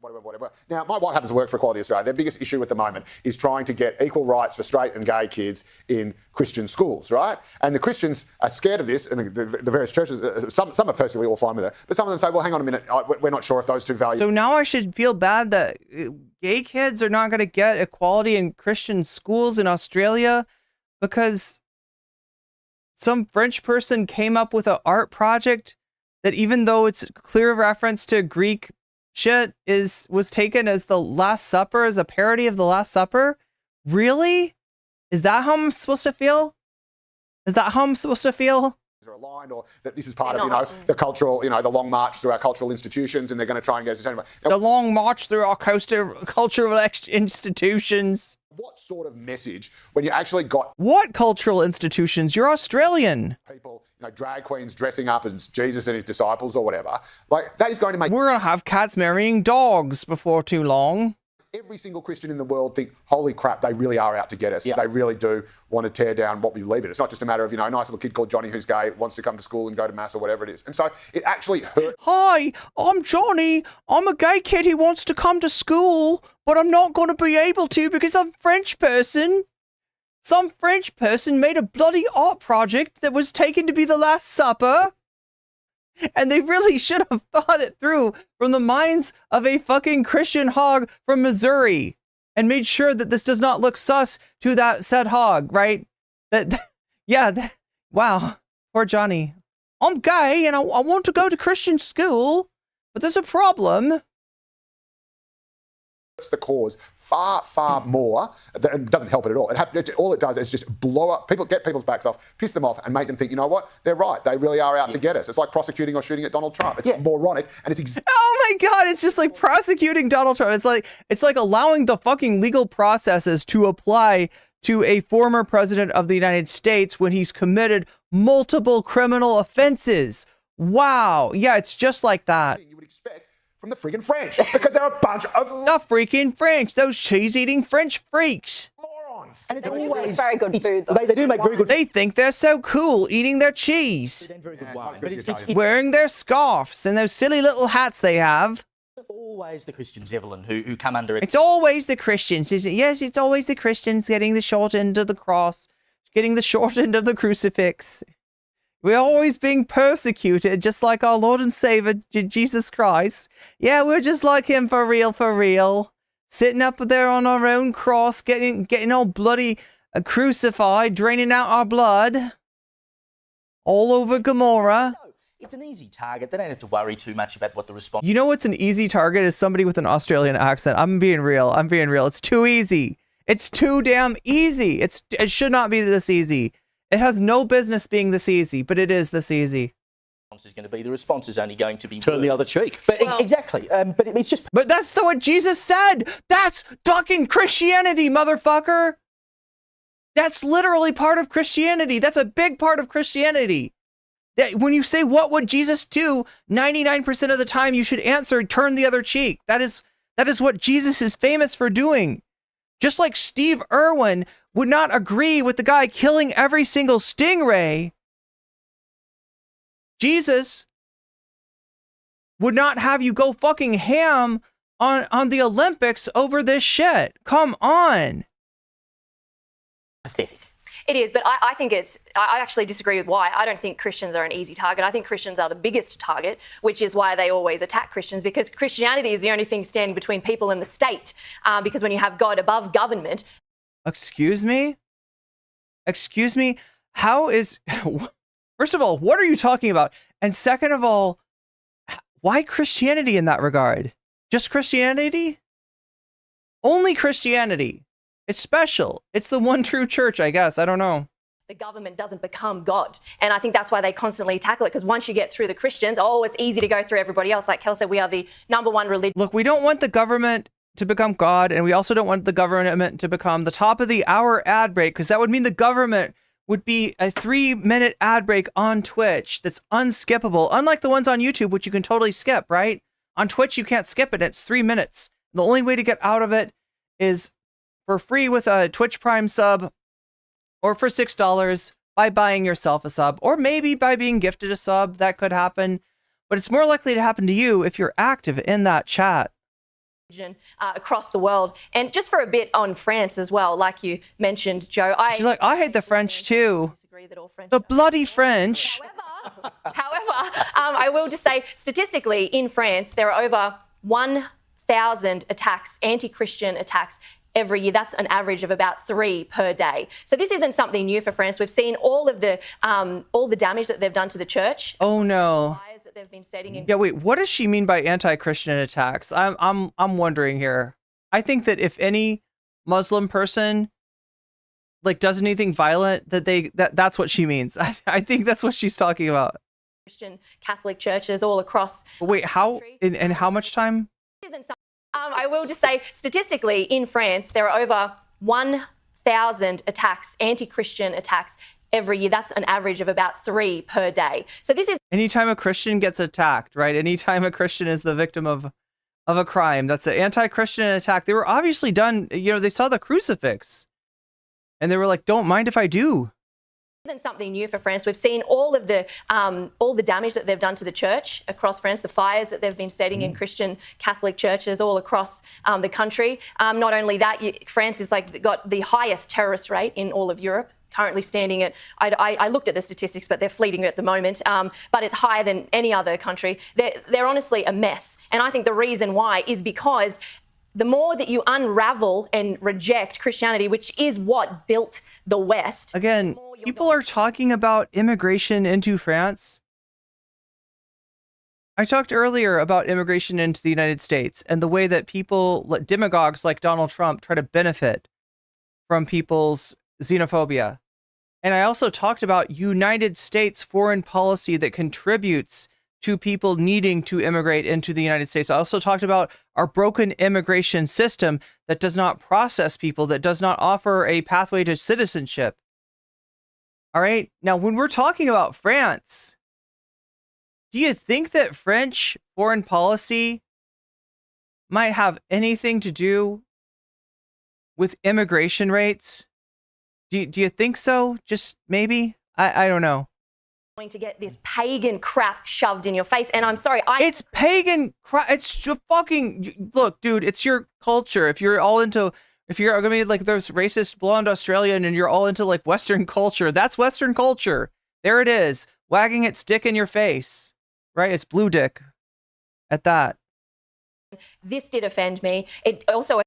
I: Whatever. Now, my wife happens to work for Equality Australia. Their biggest issue at the moment is trying to get equal rights for straight and gay kids in Christian schools, right? And the Christians are scared of this, and the various churches, some are personally all fine with it, but some of them say, well, hang on a minute, we're not sure if those two values...
A: So now I should feel bad that gay kids are not going to get equality in Christian schools in Australia because some French person came up with an art project that, even though it's clear reference to Greek shit, was taken as the Last Supper, as a parody of the Last Supper? Really? Is that how I'm supposed to feel? Is that how I'm supposed to feel?
I: Are aligned, or that this is part of the cultural, the long march through our cultural institutions, and they're going to try and get us to
A: the long march through our cultural institutions.
I: What sort of message when you actually got
A: what cultural institutions? You're Australian.
I: People, drag queens dressing up as Jesus and his disciples or whatever. Like that is going to make.
A: We're going to have cats marrying dogs before too long.
I: Every single Christian in the world think, holy crap, they really are out to get us. Yeah. They really do want to tear down what we believe in. It's not just a matter of, a nice little kid called Johnny who's gay, wants to come to school and go to mass or whatever it is. And so it actually hurt.
A: Hi, I'm Johnny. I'm a gay kid who wants to come to school, but I'm not going to be able to because I'm a French person. Some French person made a bloody art project that was taken to be the Last Supper. And they really should have thought it through from the minds of a fucking Christian hog from Missouri and made sure that this does not look sus to that said hog, right? Wow, poor Johnny. I'm gay and I want to go to Christian school, but there's a problem.
I: It's the cause far more. It doesn't help it at all. All it does is just blow up people, get people's backs off, piss them off, and make them think, you know what? They're right. They really are out to get us. It's like prosecuting or shooting at Donald Trump. It's moronic, and it's
A: oh my god! It's just like prosecuting Donald Trump. It's like allowing the fucking legal processes to apply to a former president of the United States when he's committed multiple criminal offenses. Wow. Yeah, it's just like that.
I: You would expect from the friggin' French, because they're a bunch of
A: the freaking French, those cheese-eating French freaks.
I: Morons.
H: And it's always very good food.
I: They do make very good.
A: They think they're so cool eating their cheese,
L: Very good wine.
A: wearing their scarves and those silly little hats they have.
L: All
B: always the Christians, Evelyn, who come under it.
A: It's always the Christians, isn't it? Yes, it's always the Christians getting the short end of the cross, getting the short end of the crucifix. We're always being persecuted, just like our Lord and Savior, Jesus Christ. Yeah, we're just like him for real. Sitting up there on our own cross, getting all bloody crucified, draining out our blood all over Gomorrah.
B: No, it's an easy target. They don't have to worry too much about what the response.
A: You know what's an easy target is somebody with an Australian accent. I'm being real. It's too easy. It's too damn easy. It should not be this easy. It has no business being this easy, but it is this easy.
B: Is going to be the response is only going to be
L: turn the other cheek.
B: But exactly. But it's just.
A: But that's what Jesus said. That's fucking Christianity, motherfucker. That's literally part of Christianity. That's a big part of Christianity. That when you say what would Jesus do, 99% of the time you should answer turn the other cheek. That is what Jesus is famous for doing. Just like Steve Irwin would not agree with the guy killing every single stingray, Jesus would not have you go fucking ham on the Olympics over this shit. Come on.
B: Pathetic.
M: It is, but I think I actually disagree with why. I don't think Christians are an easy target. I think Christians are the biggest target, which is why they always attack Christians, because Christianity is the only thing standing between people and the state. Because when you have God above government.
A: Excuse me? How is... First of all, what are you talking about? And second of all, why Christianity in that regard? Just Christianity? Only Christianity. It's special. It's the one true church, I guess. I don't know.
M: The government doesn't become God. And I think that's why they constantly tackle it, because once you get through the Christians, it's easy to go through everybody else. Like Kel said, we are the #1 religion.
A: Look, we don't want the government to become God, and we also don't want the government to become the top of the hour ad break, because that would mean the government would be a 3-minute ad break on Twitch that's unskippable, unlike the ones on YouTube, which you can totally skip, right? On Twitch, you can't skip it. It's 3 minutes. The only way to get out of it is for free with a Twitch Prime sub, or for $6 by buying yourself a sub, or maybe by being gifted a sub. That could happen, but it's more likely to happen to you if you're active in that chat.
M: Across the world. And just for a bit on France as well, like you mentioned, Joe.
A: She's like, I hate the French too. The bloody French.
M: However, I will just say, statistically, in France, there are over 1,000 attacks, anti-Christian attacks, every year. That's an average of about 3 per day. So this isn't something new for France. We've seen all the damage that they've done to the church.
A: Oh no.
M: That they've been setting in.
A: Yeah, wait, what does she mean by anti-Christian attacks? I'm wondering here. I think that if any Muslim person does anything violent, that's what she means. I think that's what she's talking about.
M: Christian Catholic churches all across.
A: Wait, how in how much time?
M: I will just say, statistically, in France, there are over 1,000 attacks, anti-Christian attacks, every year. That's an average of about 3 per day. So this is...
A: Anytime a Christian gets attacked, right? Anytime a Christian is the victim of a crime, that's an anti-Christian attack. They were obviously done, they saw the crucifix. And they were like, don't mind if I do.
M: Isn't something new for France. We've seen all the damage that they've done to the church across France, the fires that they've been setting in Christian Catholic churches all across the country. Not only that, France is got the highest terrorist rate in all of Europe, currently standing at, I looked at the statistics, but they're fleeting at the moment, but it's higher than any other country. They're honestly a mess. And I think the reason why is because the more that you unravel and reject Christianity, which is what built the West.
A: Again, people are talking about immigration into France. I talked earlier about immigration into the United States and the way that people, demagogues like Donald Trump, try to benefit from people's xenophobia. And I also talked about United States foreign policy that contributes to people needing to immigrate into the United States. I also talked about our broken immigration system that does not process people, that does not offer a pathway to citizenship. All right. Now, when we're talking about France, do you think that French foreign policy might have anything to do with immigration rates? Do you think so? Just maybe? I don't know.
M: Going to get this pagan crap shoved in your face, and I'm sorry,
A: it's pagan crap. It's just fucking look, dude. It's your culture. If you're gonna be like those racist blonde Australian, and you're all into like Western culture, that's Western culture. There it is, wagging its dick in your face, right? It's blue dick. At that.
M: This did offend me. It also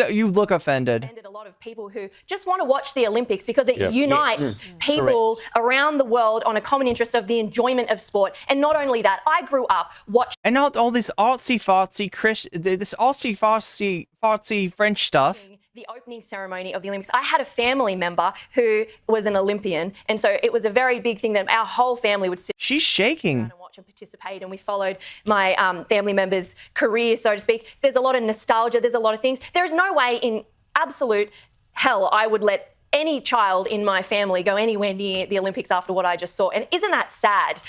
A: you look offended.
M: Offended a lot of people who just want to watch the Olympics because it unites people around the world on a common interest of the enjoyment of sport. And not only that, I grew up watching
A: and not all this artsy-fartsy French stuff.
M: The opening ceremony of the Olympics. I had a family member who was an Olympian, and so it was a very big thing that our whole family would sit.
A: She's shaking.
M: And watch and participate, and we followed my family member's career, so to speak. There's a lot of nostalgia. There's a lot of things. There is no way in absolute hell I would let any child in my family go anywhere near the Olympics after what I just saw. And isn't that sad?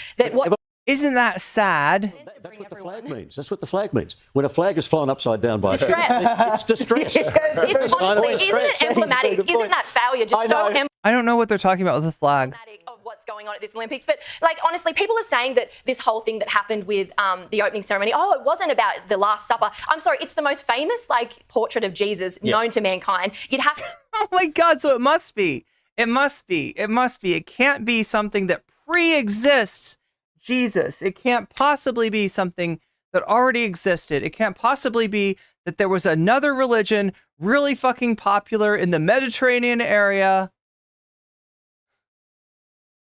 A: Isn't that sad?
L: That's what the flag means. That's what the flag means. When a flag is flown upside down by
M: distress.
L: It's distress.
M: It's honestly, isn't it emblematic? Isn't that failure just so emblematic?
A: I don't know what they're talking about with the flag.
M: Of what's going on at this Olympics, but like honestly, people are saying that this whole thing that happened with the opening ceremony, it wasn't about the Last Supper. I'm sorry, it's the most famous like portrait of Jesus known to mankind. You'd have to.
A: Oh my God! So it must be. It must be. It must be. It can't be something that pre-exists Jesus. It can't possibly be something that already existed. It can't possibly be that there was another religion really fucking popular in the Mediterranean area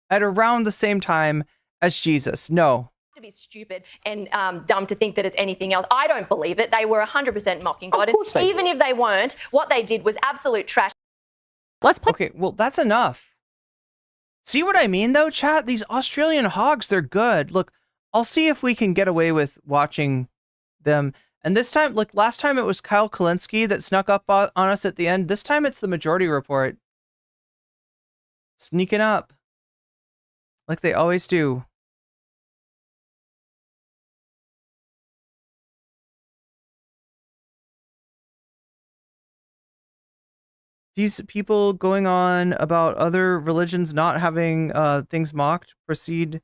A: at around the same time as Jesus. No.
M: To be stupid and dumb to think that it's anything else. I don't believe it. They were 100% mocking God. And even if they weren't, what they did was absolute trash.
A: Let's play. Okay, well, that's enough. See what I mean, though, chat? These Australian hogs, they're good. Look, I'll see if we can get away with watching them. And this time, like last time, it was Kyle Kalinske that snuck up on us at the end. This time, it's the Majority Report. Sneaking up. Like they always do. These people going on about other religions not having things mocked proceeds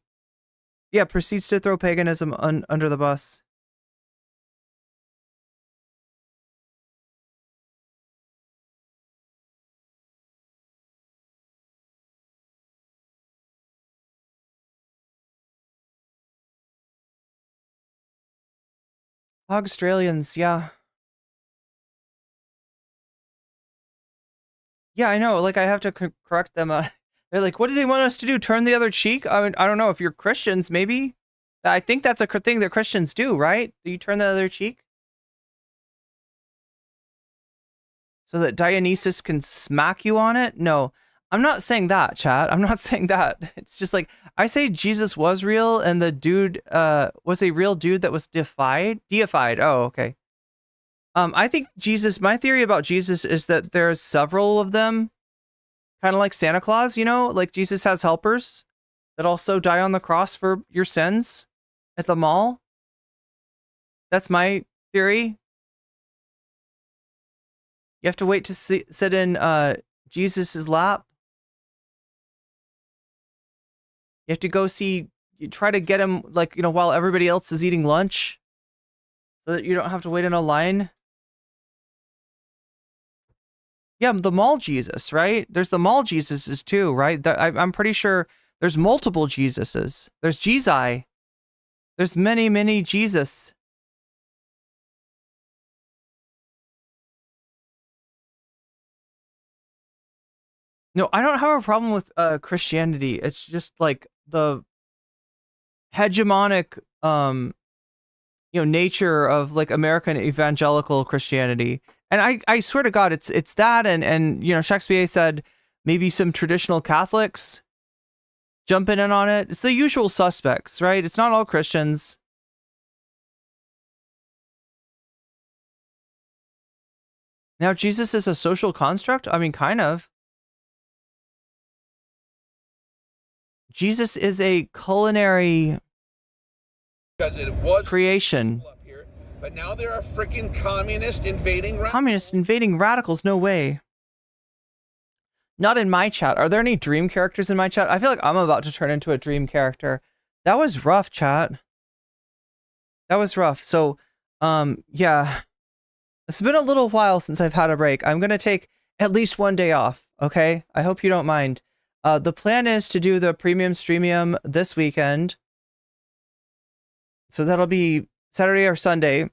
A: to throw paganism under the bus. Australians, yeah. Yeah, I know. Like, I have to correct them. They're like, what do they want us to do? Turn the other cheek? I mean, I don't know. If you're Christians, maybe. I think that's a thing that Christians do, right? Do you turn the other cheek? So that Dionysus can smack you on it? No, I'm not saying that, chat. I'm not saying that. It's just like, I say Jesus was real and the dude was a real dude that was deified. Oh, okay. I think my theory about Jesus is that there's several of them, kind of like Santa Claus, you know, like Jesus has helpers that also die on the cross for your sins at the mall. That's my theory. You have to wait to sit in Jesus's lap. You have to go try to get him, like, you know, while everybody else is eating lunch so that you don't have to wait in a line. Yeah, the mall Jesus, right? There's the mall Jesuses too, right? I'm pretty sure there's multiple Jesuses. There's Jesus. There's many, many Jesus. No, I don't have a problem with Christianity. It's just like the hegemonic, nature of like American evangelical Christianity. And I swear to God, it's that, and you know, Shakespeare said maybe some traditional Catholics jumping in on it. It's the usual suspects, right? It's not all Christians. Now, Jesus is a social construct? I mean, kind of. Jesus is a culinary creation.
C: But now there are freaking communists invading
A: radicals. No way. Not in my chat. Are there any dream characters in my chat? I feel like I'm about to turn into a dream character. That was rough, chat. That was rough. So, yeah. It's been a little while since I've had a break. I'm going to take at least one day off, okay? I hope you don't mind. The plan is to do the premium streamium this weekend. So that'll be Saturday or Sunday.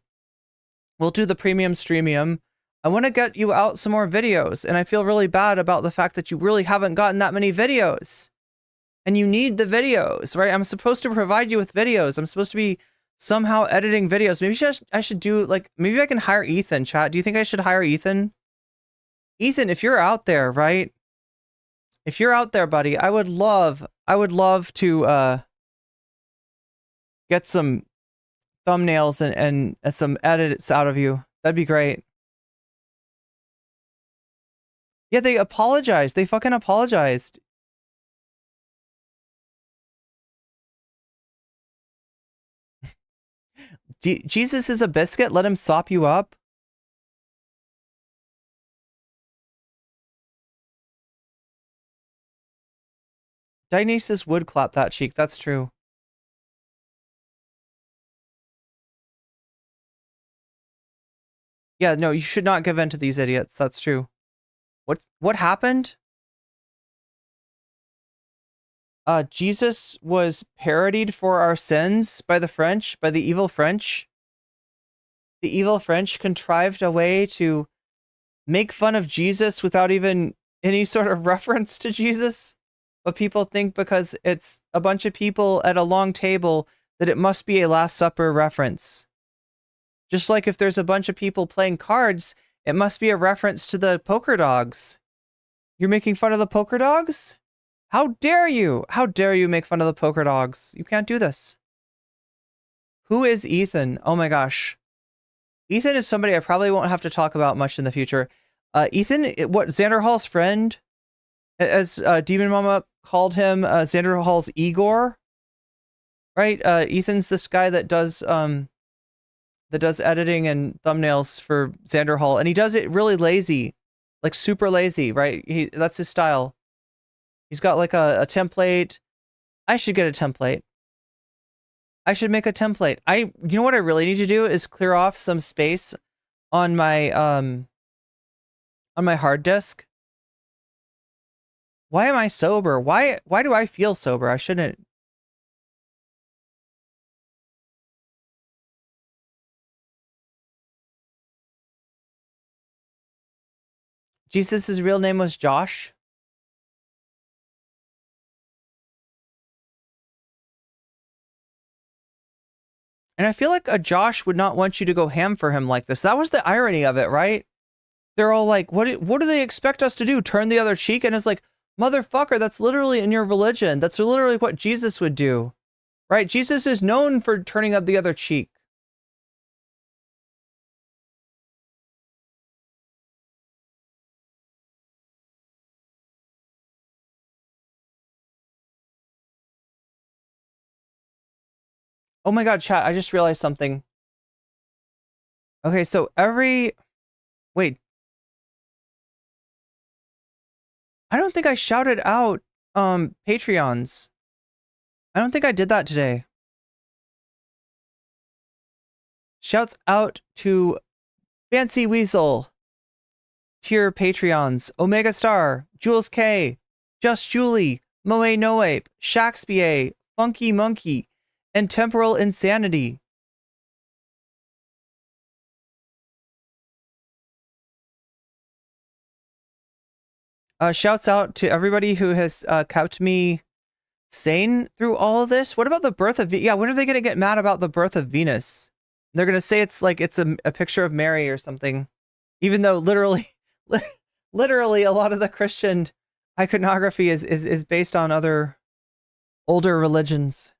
A: We'll do the premium streamium. I want to get you out some more videos, and I feel really bad about the fact that you really haven't gotten that many videos. And you need the videos, right? I'm supposed to provide you with videos. I'm supposed to be somehow editing videos. Maybe I should do, like, maybe I can hire Ethan, chat. Do you think I should hire Ethan? Ethan, if you're out there, right? If you're out there, buddy, I would love to get some thumbnails and some edits out of you. That'd be great. Yeah, they apologized. They fucking apologized. Jesus is a biscuit. Let him sop you up. Dionysus would clap that cheek. That's true. Yeah, no, you should not give in to these idiots. That's true. What happened? Jesus was parodied for our sins by the French, by the evil French. The evil French contrived a way to make fun of Jesus without even any sort of reference to Jesus. But people think because it's a bunch of people at a long table that it must be a Last Supper reference. Just like if there's a bunch of people playing cards, it must be a reference to the poker dogs. You're making fun of the poker dogs? How dare you? How dare you make fun of the poker dogs? You can't do this. Who is Ethan? Oh my gosh. Ethan is somebody I probably won't have to talk about much in the future. Ethan, what, Xanderhal's friend? As Demon Mama called him, Xanderhal's Igor? Right? Ethan's this guy that does editing and thumbnails for Xanderhal, and he does it really lazy. Like super lazy, right? That's his style. He's got like a template. I should get a template. I should make a template. You know what I really need to do is clear off some space on my hard disk. Why am I sober? Why do I feel sober? I shouldn't. Jesus' real name was Josh. And I feel like a Josh would not want you to go ham for him like this. That was the irony of it, right? They're all like, what do they expect us to do? Turn the other cheek? And it's like, motherfucker, that's literally in your religion. That's literally what Jesus would do, right? Jesus is known for turning up the other cheek. Oh my god, chat, I just realized something. Okay, so wait. I don't think I shouted out Patreons. I don't think I did that today. Shouts out to Fancy Weasel, tier Patreons, Omega Star, Jules K, Just Julie, Moe Noape, Shaxpie, Funky Monkey, and Temporal Insanity. Shouts out to everybody who has kept me sane through all of this. What about the birth of yeah, when are they going to get mad about the birth of Venus? They're going to say it's like it's a picture of Mary or something. Even though literally a lot of the Christian iconography is based on other older religions.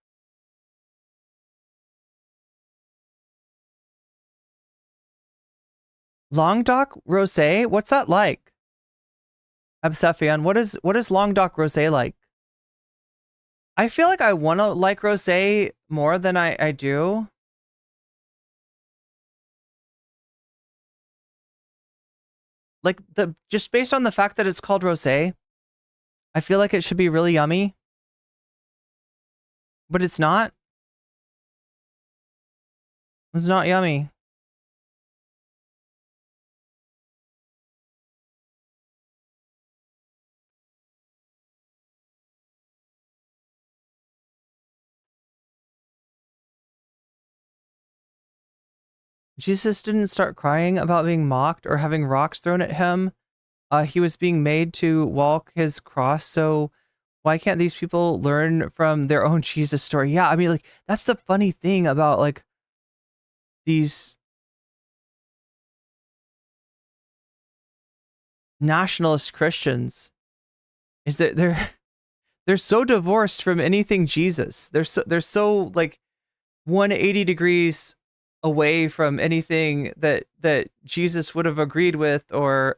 A: Languedoc Rosé? What's that like? Absephion, what is Languedoc Rosé like? I feel like I want to like rosé more than I do. Like just based on the fact that it's called rosé, I feel like it should be really yummy, but it's not. It's not yummy. Jesus didn't start crying about being mocked or having rocks thrown at him. He was being made to walk his cross. So why can't these people learn from their own Jesus story? Yeah, I mean, like, that's the funny thing about, like, these nationalist Christians is that they're so divorced from anything Jesus. They're so like 180 degrees away from anything that Jesus would have agreed with, or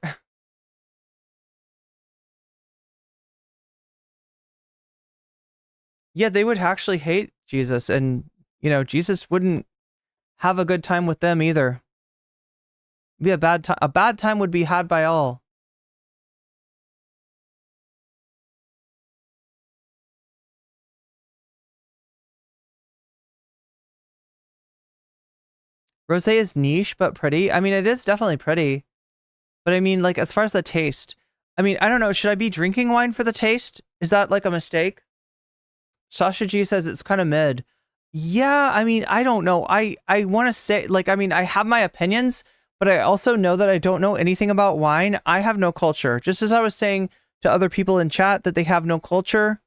A: yeah, they would actually hate Jesus, and Jesus wouldn't have a good time with them either. It'd be a bad time. A bad time would be had by all. Rosé is niche but pretty. I mean, it is definitely pretty. But I mean, like, as far as the taste, I mean, I don't know. Should I be drinking wine for the taste? Is that like a mistake? Sasha G says it's kind of mid. Yeah, I mean, I don't know. I want to say, like, I mean, I have my opinions, but I also know that I don't know anything about wine. I have no culture. Just as I was saying to other people in chat that they have no culture.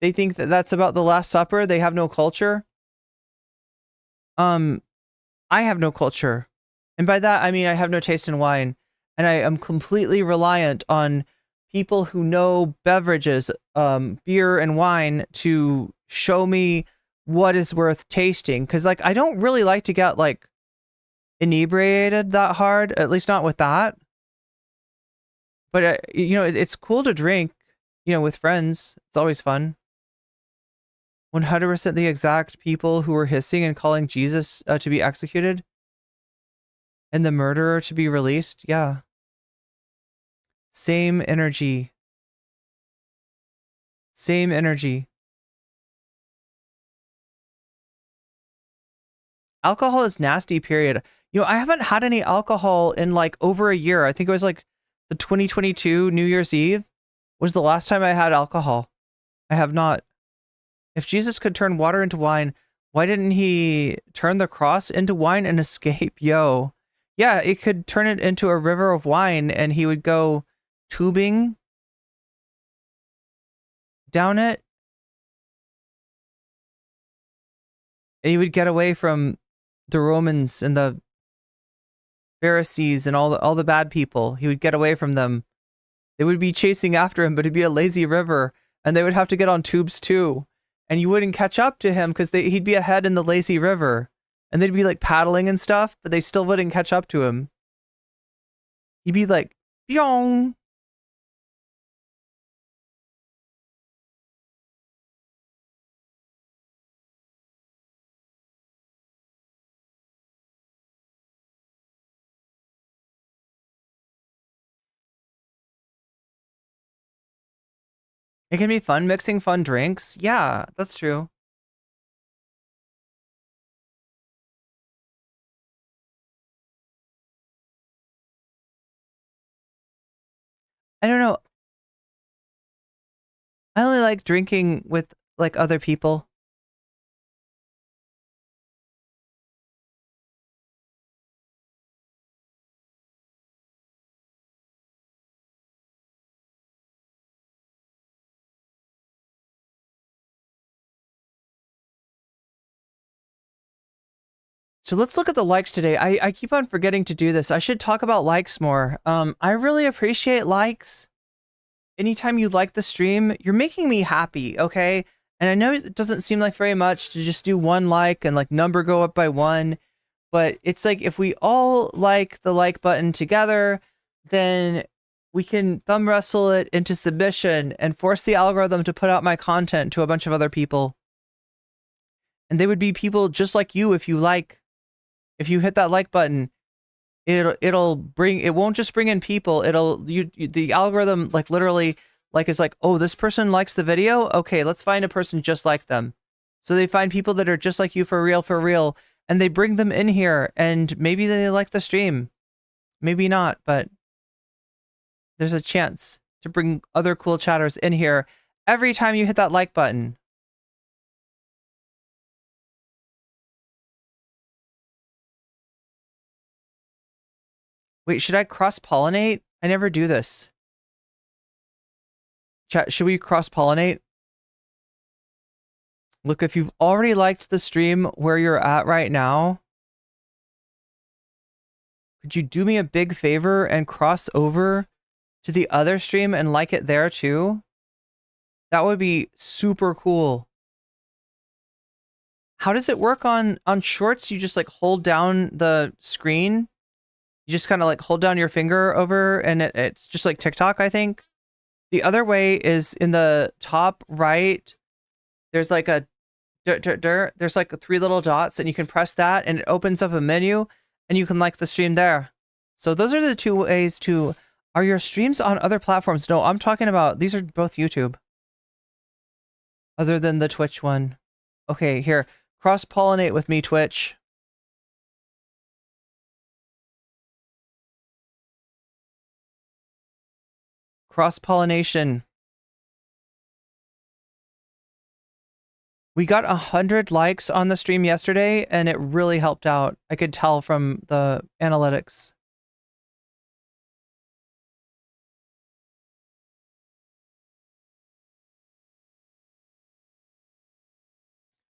A: They think that that's about the Last Supper. They have no culture. I have no culture. And by that, I mean, I have no taste in wine. And I am completely reliant on people who know beverages, beer and wine, to show me what is worth tasting. Because, like, I don't really like to get, like, inebriated that hard, at least not with that. But, it's cool to drink, with friends. It's always fun. 100% the exact people who were hissing and calling Jesus to be executed and the murderer to be released. Yeah. Same energy. Same energy. Alcohol is nasty, period. I haven't had any alcohol in like over a year. I think it was like the 2022 New Year's Eve was the last time I had alcohol. I have not. If Jesus could turn water into wine, why didn't he turn the cross into wine and escape? Yo. Yeah, it could turn it into a river of wine and he would go tubing down it. And he would get away from the Romans and the Pharisees and all the bad people. He would get away from them. They would be chasing after him, but it'd be a lazy river and they would have to get on tubes too. And you wouldn't catch up to him because he'd be ahead in the lazy river. And they'd be like paddling and stuff, but they still wouldn't catch up to him. He'd be like, pyong. It can be fun mixing fun drinks. Yeah, that's true. I don't know. I only like drinking with like other people. So let's look at the likes today. I keep on forgetting to do this. I should talk about likes more. I really appreciate likes. Anytime you like the stream, you're making me happy, okay? And I know it doesn't seem like very much to just do one like and like number go up by 1, but it's like if we all like the like button together, then we can thumb wrestle it into submission and force the algorithm to put out my content to a bunch of other people. And they would be people just like you if you hit that like button. it'll bring, it won't just bring in people, the algorithm like literally like is like, oh, this person likes the video, okay, let's find a person just like them. So they find people that are just like you for real, and they bring them in here, and maybe they like the stream, maybe not, but there's a chance to bring other cool chatters in here every time you hit that like button. Wait, should I cross-pollinate? I never do this. Chat, should we cross-pollinate? Look, if you've already liked the stream where you're at right now, could you do me a big favor and cross over to the other stream and like it there too? That would be super cool. How does it work on shorts? You just like hold down the screen. You just kind of like hold down your finger over and it's just like TikTok, I think. The other way is in the top right. There's like a there's like 3 little dots and you can press that and it opens up a menu and you can like the stream there. So those are the 2 ways to, are your streams on other platforms? No, I'm talking about, these are both YouTube. Other than the Twitch one. Okay, here, cross-pollinate with me, Twitch. Cross-pollination. We got 100 likes on the stream yesterday, and it really helped out. I could tell from the analytics.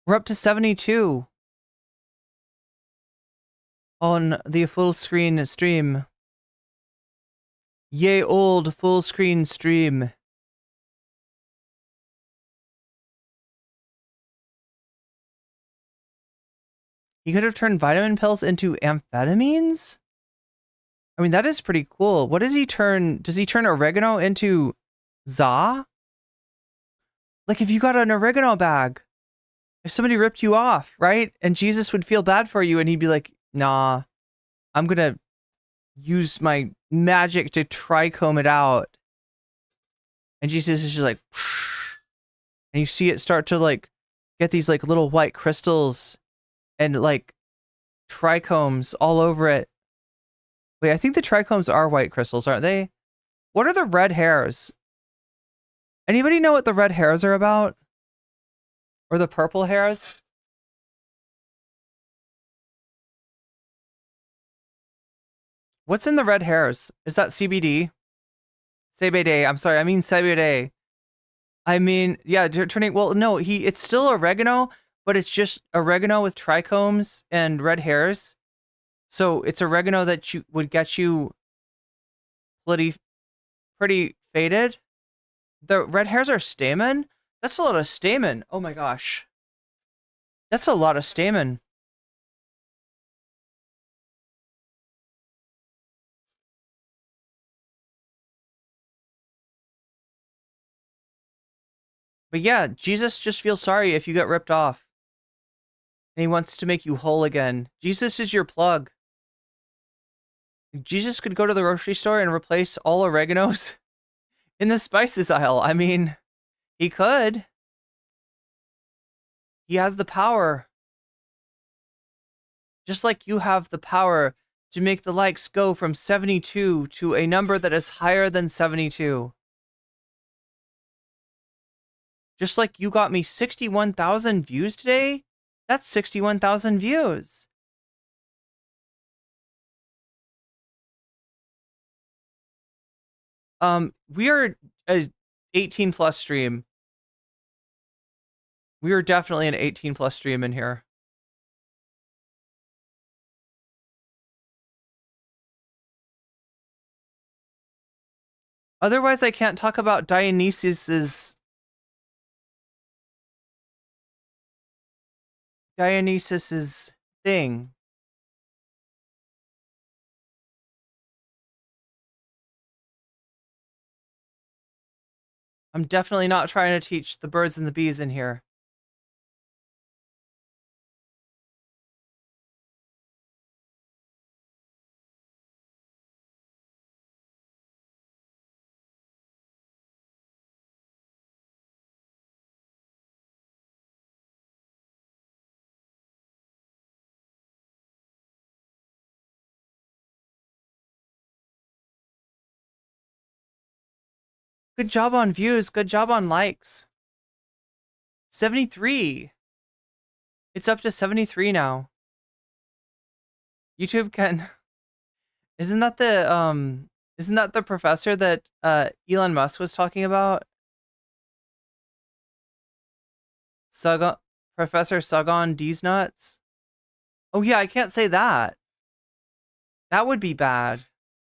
A: We're up to 72 on the full screen stream. Yay, old full screen stream. He could have turned vitamin pills into amphetamines? I mean, that is pretty cool. What does he turn? Does he turn oregano into za? Like if you got an oregano bag, if somebody ripped you off, right? And Jesus would feel bad for you and he'd be like, nah, I'm going to use my magic to trichome it out. And Jesus is just like, and you see it start to like get these like little white crystals and like trichomes all over it. Wait, I think the trichomes are white crystals, aren't they? What are the red hairs? Anybody know what the red hairs are about? Or the purple hairs? What's in the red hairs? Is that CBD? CBD. I'm sorry. I mean CBD. I mean, yeah, turning, well, no, it's still oregano, but it's just oregano with trichomes and red hairs. So it's oregano that would get you pretty faded. The red hairs are stamen? That's a lot of stamen. Oh my gosh. That's a lot of stamen. But yeah, Jesus just feels sorry if you get ripped off. And he wants to make you whole again. Jesus is your plug. Jesus could go to the grocery store and replace all oreganos in the spices aisle. I mean, he could. He has the power. Just like you have the power to make the likes go from 72 to a number that is higher than 72. Just like you got me 61,000 views today, that's 61,000 views. We are a 18 plus stream. We are definitely an 18 plus stream in here. Otherwise, I can't talk about Dionysus's thing. I'm definitely not trying to teach the birds and the bees in here. Good job on views. Good job on likes. 73. It's up to 73 now. YouTube can... Isn't that the professor that Elon Musk was talking about? Professor Sugon D's nuts? Oh yeah, I can't say that. That would be bad.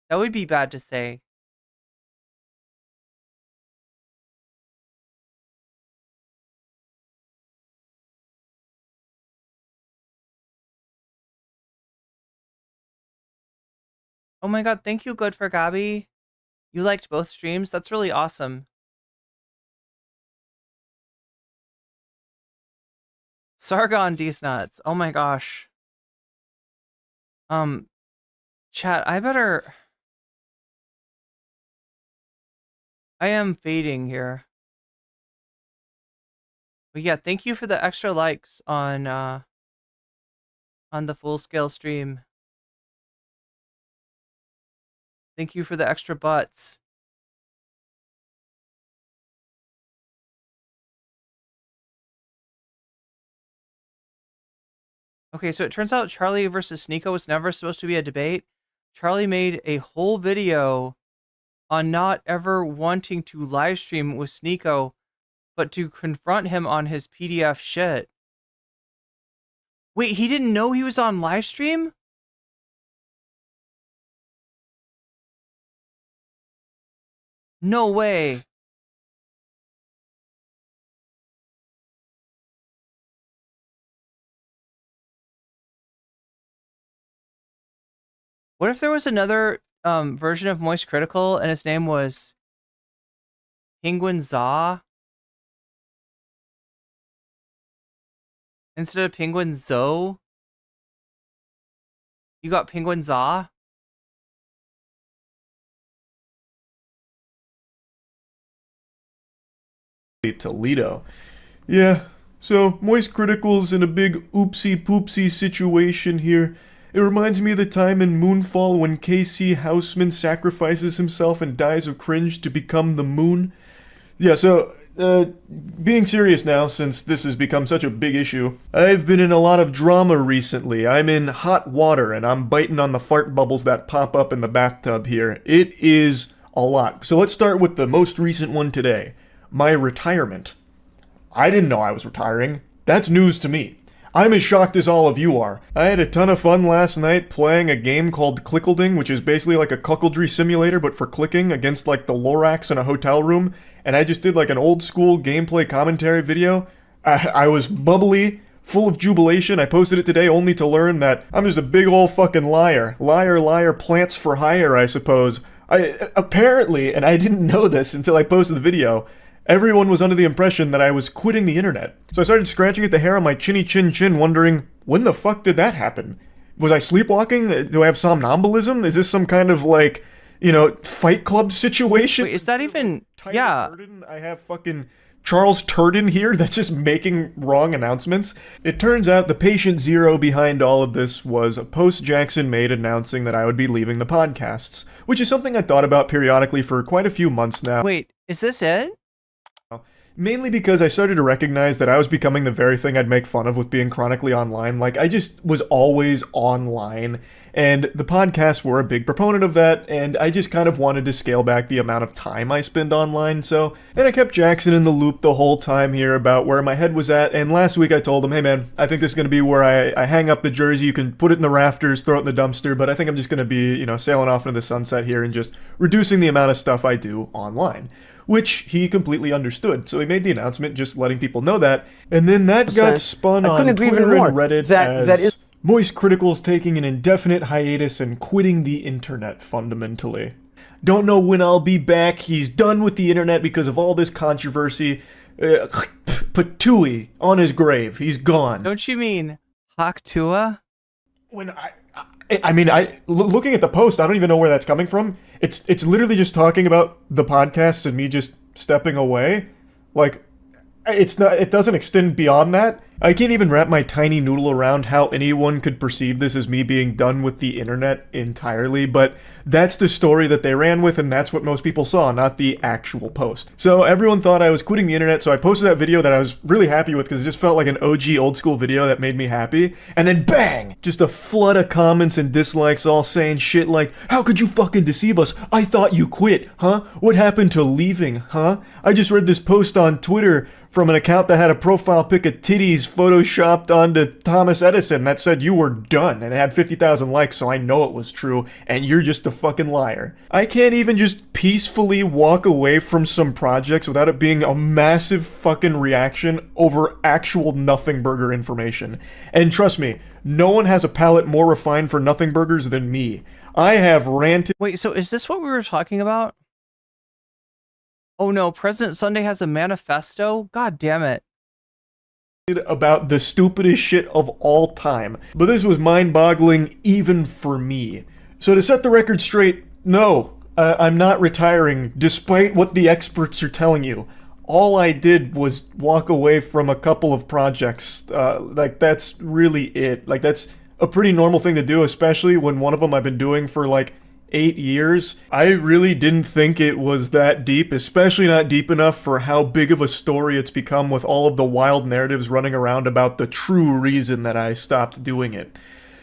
A: That would be bad to say. Oh my god, thank you, Good for Gabby. You liked both streams? That's really awesome. Sargon D's nuts. Oh my gosh. Chat, I am fading here. But yeah, thank you for the extra likes on the full scale stream. Thank you for the extra butts. Okay, so it turns out Charlie versus Sneeko was never supposed to be a debate. Charlie made a whole video on not ever wanting to live stream with Sneeko, but to confront him on his PDF shit. Wait, he didn't know he was on live stream? No way. What if there was another version of Moist Critical and his name was Penguin Za instead of Penguin Zo? You got Penguin Za?
O: Toledo. Yeah, so Moist Critical's in a big oopsie-poopsie situation here. It reminds me of the time in Moonfall when KC Houseman sacrifices himself and dies of cringe to become the moon. Yeah, so, being serious now, since this has become such a big issue, I've been in a lot of drama recently. I'm in hot water, and I'm biting on the fart bubbles that pop up in the bathtub here. It is a lot. So let's start with the most recent one today. My retirement. I didn't know I was retiring. That's news to me. I'm as shocked as all of you are. I had a ton of fun last night playing a game called Clickleding, which is basically like a cuckoldry simulator, but for clicking against like the Lorax in a hotel room, and I just did like an old school gameplay commentary video. I was bubbly, full of jubilation. I posted it today only to learn that I'm just a big old fucking liar. Liar, liar, plants for hire, I suppose. Apparently, and I didn't know this until I posted the video, everyone was under the impression that I was quitting the internet. So I started scratching at the hair on my chinny chin chin, wondering, when the fuck did that happen? Was I sleepwalking? Do I have somnambulism? Is this some kind of, like, you know, Fight Club situation?
A: Wait, is that even... Yeah.
O: I have fucking Charles Turden here that's just making wrong announcements. It turns out the patient zero behind all of this was a post Jackson made announcing that I would be leaving the podcasts, which is something I thought about periodically for quite a few months now.
A: Wait, is this it?
O: Mainly because I started to recognize that I was becoming the very thing I'd make fun of with being chronically online. Like, I just was always online, and the podcasts were a big proponent of that, and I just kind of wanted to scale back the amount of time I spend online, so... And I kept Jackson in the loop the whole time here about where my head was at, and last week I told him, hey man, I think this is going to be where I hang up the jersey, you can put it in the rafters, throw it in the dumpster, but I think I'm just going to be, you know, sailing off into the sunset here and just reducing the amount of stuff I do online. Which he completely understood. So he made the announcement just letting people know that. And then that got spun on Twitter and Reddit as Moist Critical's taking an indefinite hiatus and quitting the internet, fundamentally. Don't know when I'll be back. He's done with the internet because of all this controversy. Patui on his grave. He's gone.
A: Don't you mean Haktua?
O: When looking at the post, I don't even know where that's coming from. It's literally just talking about the podcast and me just stepping away. Like, it doesn't extend beyond that. I can't even wrap my tiny noodle around how anyone could perceive this as me being done with the internet entirely, but that's the story that they ran with, and that's what most people saw, not the actual post. So everyone thought I was quitting the internet, so I posted that video that I was really happy with because it just felt like an OG old school video that made me happy, and then bang! Just a flood of comments and dislikes all saying shit like, how could you fucking deceive us? I thought you quit, huh? What happened to leaving, huh? I just read this post on Twitter from an account that had a profile pic of titties photoshopped onto Thomas Edison that said you were done, and it had 50,000 likes, so I know it was true, and you're just a fucking liar. I can't even just peacefully walk away from some projects without it being a massive fucking reaction over actual nothing burger information. And trust me, no one has a palate more refined for nothing burgers than me. I have ranted—
A: Wait, so is this what we were talking about? Oh no, President Sunday has a manifesto? God damn it.
O: About the stupidest shit of all time. But this was mind-boggling even for me. So to set the record straight, no, I'm not retiring, despite what the experts are telling you. All I did was walk away from a couple of projects. Like, that's really it. Like, that's a pretty normal thing to do, especially when one of them I've been doing for like 8 years. I really didn't think it was that deep, especially not deep enough for how big of a story it's become with all of the wild narratives running around about the true reason that I stopped doing it.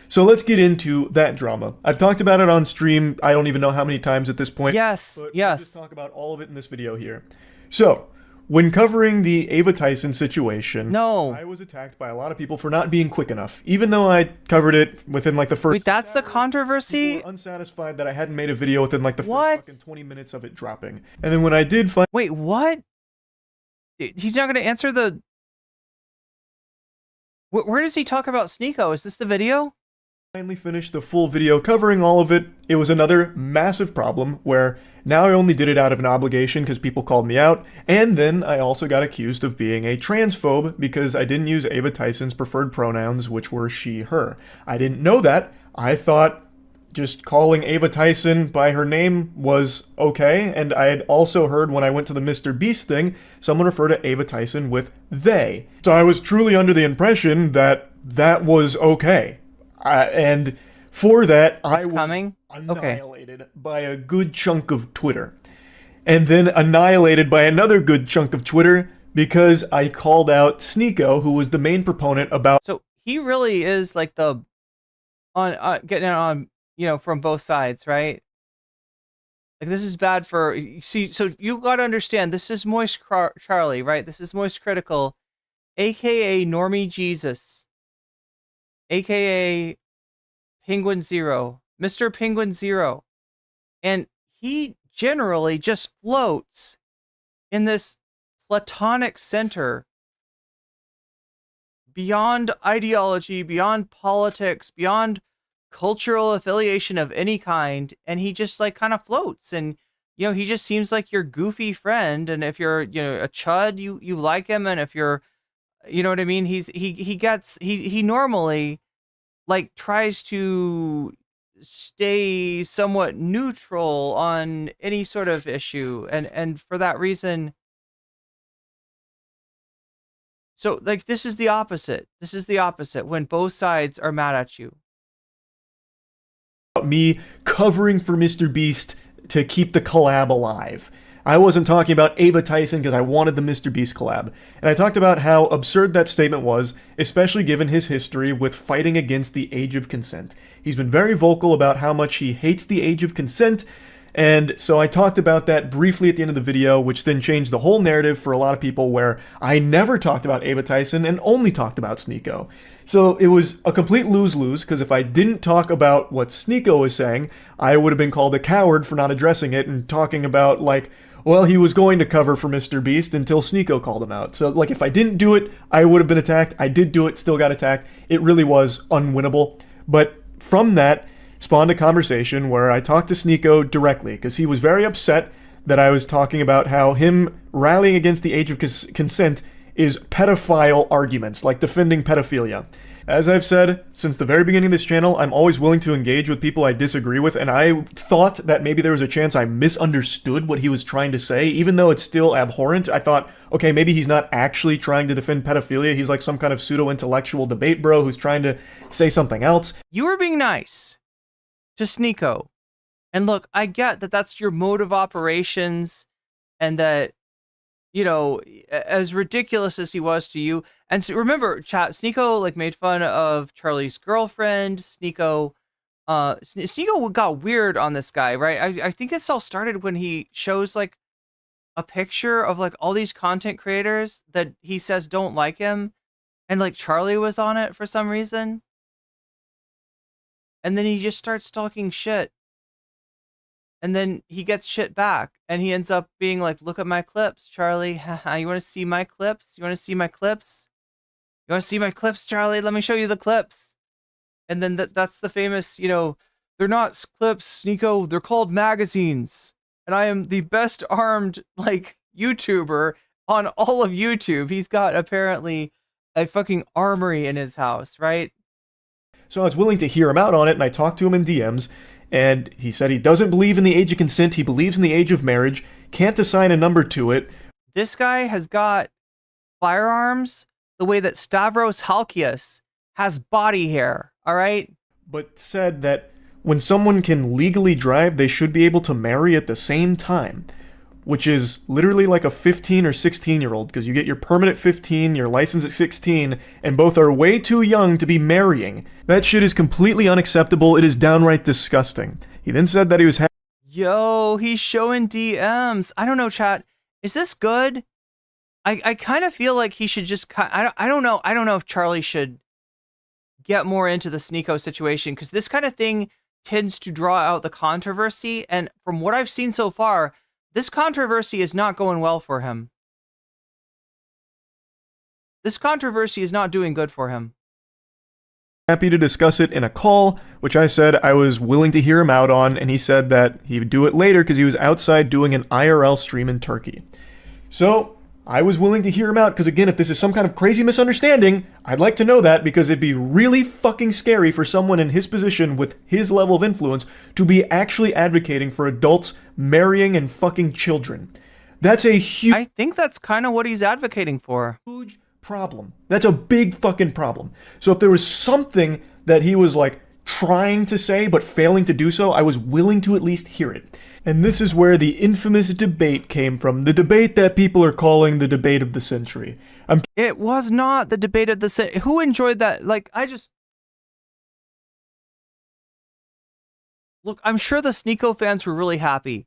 O: So let's get into that drama. I've talked about it on stream, I don't even know how many times at this point.
A: Yes,
O: but
A: yes.
O: We'll just talk about all of it in this video here. So, when covering the Ava Tyson situation, I was attacked by a lot of people for not being quick enough. Even though I covered it within like the first—
A: Wait, that's the controversy?
O: People were unsatisfied that I hadn't made a video within like the first fucking 20 minutes of it dropping. And then when I did find—
A: Wait, what? He's not going to answer the— Where does he talk about Sneeko? Is this the video?
O: Finally finished the full video covering all of it, it was another massive problem where now I only did it out of an obligation because people called me out, and then I also got accused of being a transphobe because I didn't use Ava Tyson's preferred pronouns, which were she, her. I didn't know that. I thought just calling Ava Tyson by her name was okay, and I had also heard when I went to the Mr. Beast thing, someone refer to Ava Tyson with they. So I was truly under the impression that that was okay. And for that, I was annihilated by a good chunk of Twitter. And then annihilated by another good chunk of Twitter because I called out Sneeko, who was the main proponent about—
A: So he really is like the— getting on, you know, from both sides, right? Like, this is bad for— See, so you gotta understand, this is Moist Charlie, right? This is Moist Critical, aka Normie Jesus, aka Penguin Zero, Mr. Penguin Zero. And he generally just floats in this platonic center beyond ideology, beyond politics, beyond cultural affiliation of any kind, and he just like kind of floats, and you know, he just seems like your goofy friend, and if you're, you know, a chud, you like him, and if you're, you know what I mean, he normally like tries to stay somewhat neutral on any sort of issue, and for that reason, so like this is the opposite when both sides are mad at you.
O: Me covering for Mr. Beast to keep the collab alive. I wasn't talking about Ava Tyson because I wanted the Mr. Beast collab. And I talked about how absurd that statement was, especially given his history with fighting against the age of consent. He's been very vocal about how much he hates the age of consent, and so I talked about that briefly at the end of the video, which then changed the whole narrative for a lot of people where I never talked about Ava Tyson and only talked about Sneeko. So it was a complete lose-lose, because if I didn't talk about what Sneeko was saying, I would have been called a coward for not addressing it and talking about, like, well, he was going to cover for Mr. Beast until Sneeko called him out. So, like, if I didn't do it, I would have been attacked. I did do it, still got attacked. It really was unwinnable. But from that spawned a conversation where I talked to Sneeko directly, because he was very upset that I was talking about how him rallying against the age of consent is pedophile arguments, like defending pedophilia. As I've said since the very beginning of this channel, I'm always willing to engage with people I disagree with, and I thought that maybe there was a chance I misunderstood what he was trying to say, even though it's still abhorrent. I thought, okay, maybe he's not actually trying to defend pedophilia. He's like some kind of pseudo-intellectual debate bro who's trying to say something else.
A: You were being nice to Sneeko. And look, I get that that's your mode of operations and that, you know, as ridiculous as he was to you. And so remember, chat, Sneeko like made fun of Charlie's girlfriend. Sneeko got weird on this guy, right? I think this all started when he shows like a picture of like all these content creators that he says don't like him. And like Charlie was on it for some reason. And then he just starts talking shit. And then he gets shit back, and he ends up being like, look at my clips, Charlie. You want to see my clips? You want to see my clips? You want to see my clips, Charlie? Let me show you the clips. And then that's the famous, you know, they're not clips, Sneeko, they're called magazines. And I am the best armed, like, YouTuber on all of YouTube. He's got, apparently, a fucking armory in his house, right?
O: So I was willing to hear him out on it, and I talked to him in DMs. And he said he doesn't believe in the age of consent. He believes in the age of marriage. Can't assign a number to it.
A: This guy has got firearms the way that Stavros Halkias has body hair, all right?
O: But said that when someone can legally drive, they should be able to marry at the same time. Which is literally like a 15 or 16-year-old, because you get your permit at 15, your license at 16, and both are way too young to be marrying. That shit is completely unacceptable. It is downright disgusting. He then said that he was
A: Yo, he's showing DMs. I don't know, chat. Is this good? I kind of feel like he should just... I don't know. I don't know if Charlie should get more into the Sneeko situation, because this kind of thing tends to draw out the controversy, and from what I've seen so far... This controversy is not going well for him. This controversy is not doing good for him.
O: happy to discuss it in a call, which I said I was willing to hear him out on, and he said that he would do it later because he was outside doing an IRL stream in Turkey. So I was willing to hear him out because, again, if this is some kind of crazy misunderstanding, I'd like to know that, because it'd be really fucking scary for someone in his position with his level of influence to be actually advocating for adults marrying and fucking children. That's a huge...
A: I think that's kind of what he's advocating for.
O: Huge problem. That's a big fucking problem. So if there was something that he was like trying to say but failing to do so, I was willing to at least hear it. And this is where the infamous debate came from. The debate that people are calling the debate of the century.
A: It was not the debate of the century. Who enjoyed that? Like, Look, I'm sure the Sneeko fans were really happy,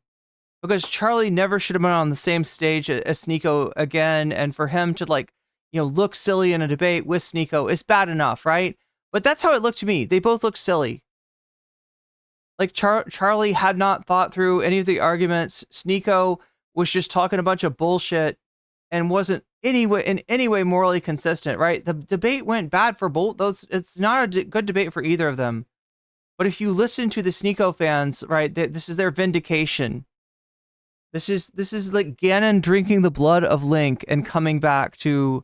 A: because Charlie never should have been on the same stage as Sneeko again, and for him to, like, you know, look silly in a debate with Sneeko is bad enough, right? But that's how it looked to me. They both looked silly. Like, Charlie had not thought through any of the arguments. Sneeko was just talking a bunch of bullshit and wasn't in any way morally consistent, right? The debate went bad for both those. It's not a good debate for either of them. But if you listen to the Sneeko fans, right, this is their vindication. This is like Ganon drinking the blood of Link and coming back to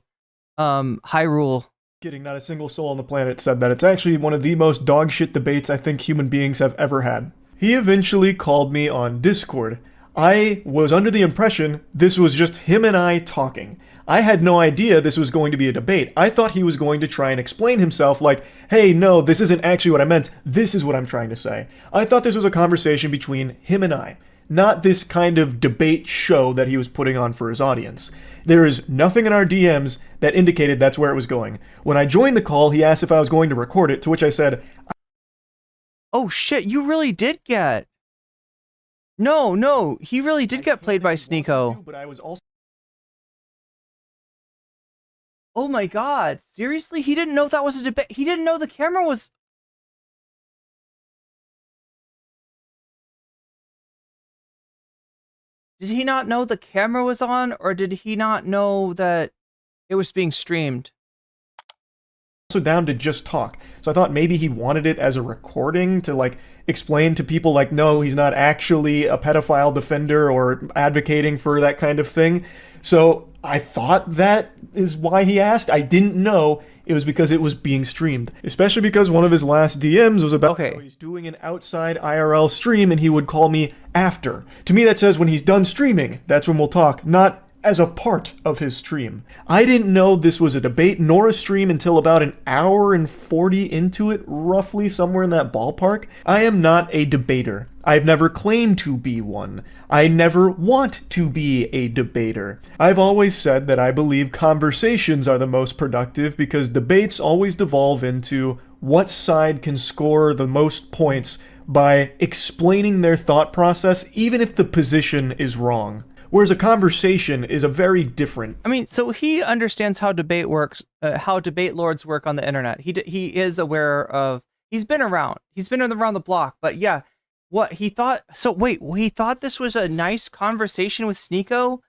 A: Hyrule.
O: Kidding, not a single soul on the planet said that. It's actually one of the most dogshit debates I think human beings have ever had. He eventually called me on Discord. I was under the impression this was just him and I talking. I had no idea this was going to be a debate. I thought he was going to try and explain himself like, hey, no, this isn't actually what I meant. This is what I'm trying to say. I thought this was a conversation between him and I, not this kind of debate show that he was putting on for his audience. There is nothing in our DMs that indicated that's where it was going. When I joined the call, he asked if I was going to record it, to which I said,
A: oh shit, you really did get... No, he really did get played by Sneeko.
O: But I was also...
A: Oh my god, seriously? He didn't know that was a debate? He didn't know the camera was... Did he not know the camera was on, or did he not know that it was being streamed?
O: Also down to just talk. So I thought maybe he wanted it as a recording to like explain to people like, no, he's not actually a pedophile defender or advocating for that kind of thing. So I thought that is why he asked. I didn't know it was because it was being streamed. Especially because one of his last DMs was about how he's doing an outside IRL stream and he would call me after. To me that says when he's done streaming, that's when we'll talk, not as a part of his stream. I didn't know this was a debate nor a stream until about an hour and 40 into it, roughly somewhere in that ballpark. I am not a debater. I've never claimed to be one. I never want to be a debater. I've always said that I believe conversations are the most productive because debates always devolve into what side can score the most points by explaining their thought process, even if the position is wrong. Whereas a conversation is a very different.
A: I mean, so he understands how debate works, how debate lords work on the internet. He is aware of. He's been around. He's been around the block. But yeah, what he thought. So wait, he thought this was a nice conversation with Sneeko,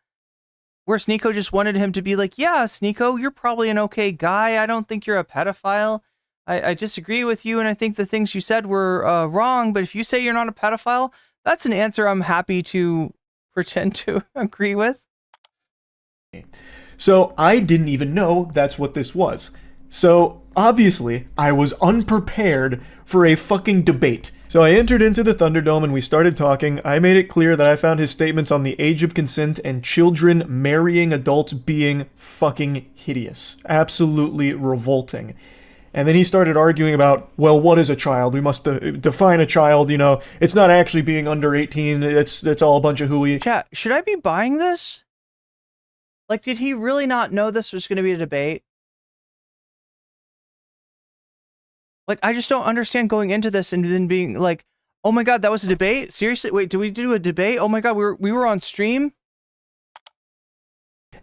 A: where Sneeko just wanted him to be like, yeah, Sneeko, you're probably an okay guy. I don't think you're a pedophile. I disagree with you, and I think the things you said were wrong. But if you say you're not a pedophile, that's an answer I'm happy to pretend to agree with.
O: So I didn't even know that's what this was. So obviously I was unprepared for a fucking debate. So I entered into the Thunderdome and we started talking. I made it clear that I found his statements on the age of consent and children marrying adults being fucking hideous. Absolutely revolting. And then he started arguing about, well, what is a child? We must define a child, you know. It's not actually being under 18. It's all a bunch of hooey.
A: Chat, should I be buying this? Like, did he really not know this was going to be a debate? Like, I just don't understand going into this and then being like, oh my God, that was a debate? Seriously? Wait, did we do a debate? Oh my God, we were on stream?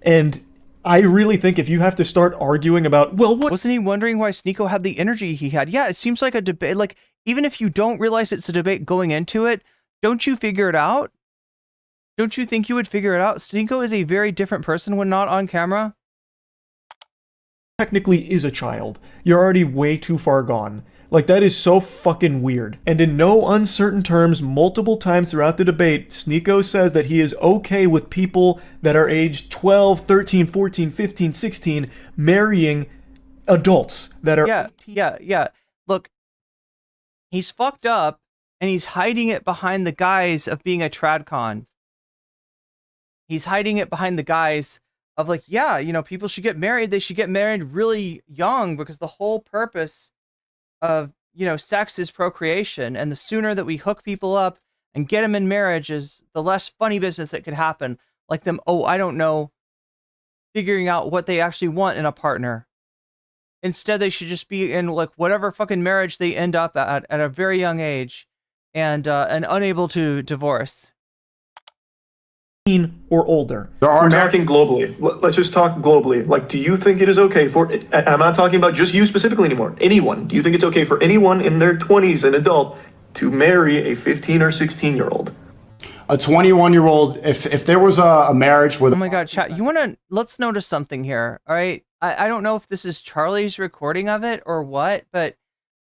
O: And I really think if you have to start arguing about, well, what...
A: Wasn't he wondering why Sneeko had the energy he had? Yeah, it seems like a debate. Like, even if you don't realize it's a debate going into it, don't you figure it out? Don't you think you would figure it out? Sneeko is a very different person when not on camera.
O: Technically is a child. You're already way too far gone. Like, that is so fucking weird. And in no uncertain terms, multiple times throughout the debate, Sneeko says that he is okay with people that are aged 12, 13, 14, 15, 16 marrying adults that are...
A: Yeah. Look, he's fucked up, and he's hiding it behind the guise of being a tradcon. He's hiding it behind the guise of like, yeah, you know, people should get married. They should get married really young because the whole purpose of, you know, sex is procreation, and the sooner that we hook people up and get them in marriage is the less funny business that could happen. Like them, I don't know, figuring out what they actually want in a partner. Instead, they should just be in like whatever fucking marriage they end up at a very young age, and unable to divorce.
O: Or older.
P: We're talking globally. Let's just talk globally. Like, do you think it is okay for, I'm not talking about just you specifically anymore, anyone. Do you think it's okay for anyone in their 20s, an adult, to marry a 15 or 16-year-old?
I: A 21-year-old, if there was a marriage with...
A: Oh my God, chat, let's notice something here, all right? I don't know if this is Charlie's recording of it or what, but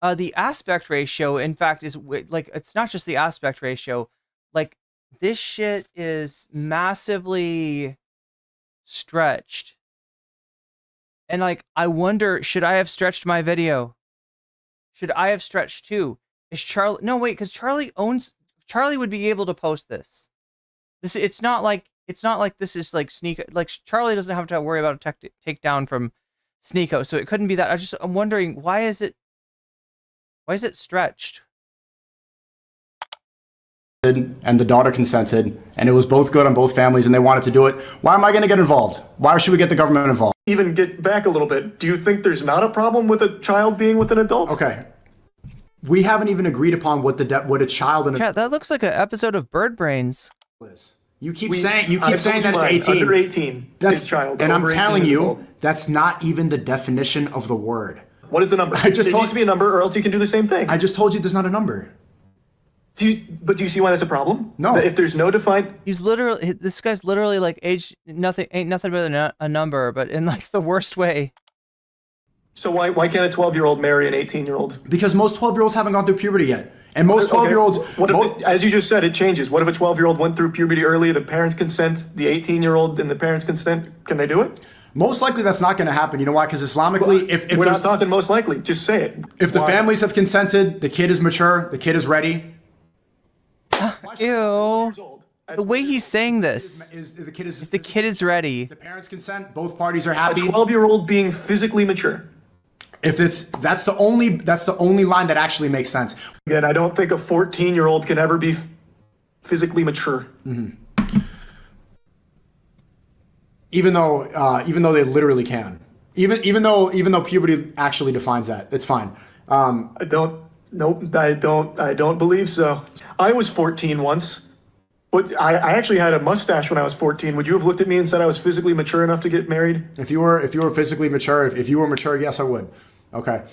A: the aspect ratio, in fact, is like, it's not just the aspect ratio, like, this shit is massively stretched. And like, I wonder, should I have stretched my video? Should I have stretched too? Is Charlie... No, wait, because Charlie would be able to post this. It's not like this is like like Charlie doesn't have to worry about a takedown from Sneeko, so it couldn't be that. I'm wondering, why is it stretched?
I: And the daughter consented, and it was both good on both families, and they wanted to do it. Why am I going to get involved? Why should we get the government involved?
P: Even get back a little bit. Do you think there's not a problem with a child being with an adult?
I: Okay. We haven't even agreed upon what a child and...
A: Chat, that looks like an episode of Bird Brains.
I: You keep saying that it's 18.
P: Under 18.
I: That's
P: child.
I: And I'm telling you, that's not even the definition of the word.
P: What is the number? It needs to be a number, or else you can do the same thing.
I: I just told you there's not a number.
P: Do you see why that's a problem?
I: No.
P: If there's no defined...
A: This guy's literally like age, ain't nothing but a number, but in like the worst way.
P: So why can't a 12-year-old marry an 18-year-old?
I: Because most 12-year-olds haven't gone through puberty yet. And most 12-year-olds...
P: as you just said, it changes. What if a 12-year-old went through puberty early, the parents consent, the 18-year-old and the parents consent? Can they do it?
Q: Most likely that's not going to happen. You know why? Because Islamically, if
P: we're not talking most likely, just say it.
Q: If the families have consented, the kid is mature, the kid is ready.
A: Ew. The way he's saying this,
Q: if the
A: kid is ready,
Q: the parents consent, both parties are happy.
P: A 12-year-old being physically mature.
Q: If that's the only line that actually makes sense.
P: Again, I don't think a 14-year-old can ever be physically mature.
Q: Mm-hmm. Even though they literally can. Even though puberty actually defines that, it's fine.
P: I don't believe so. I was 14 once. I actually had a mustache when I was 14. Would you have looked at me and said I was physically mature enough to get married?
Q: If you were physically mature, if you were mature, yes, I would. Okay.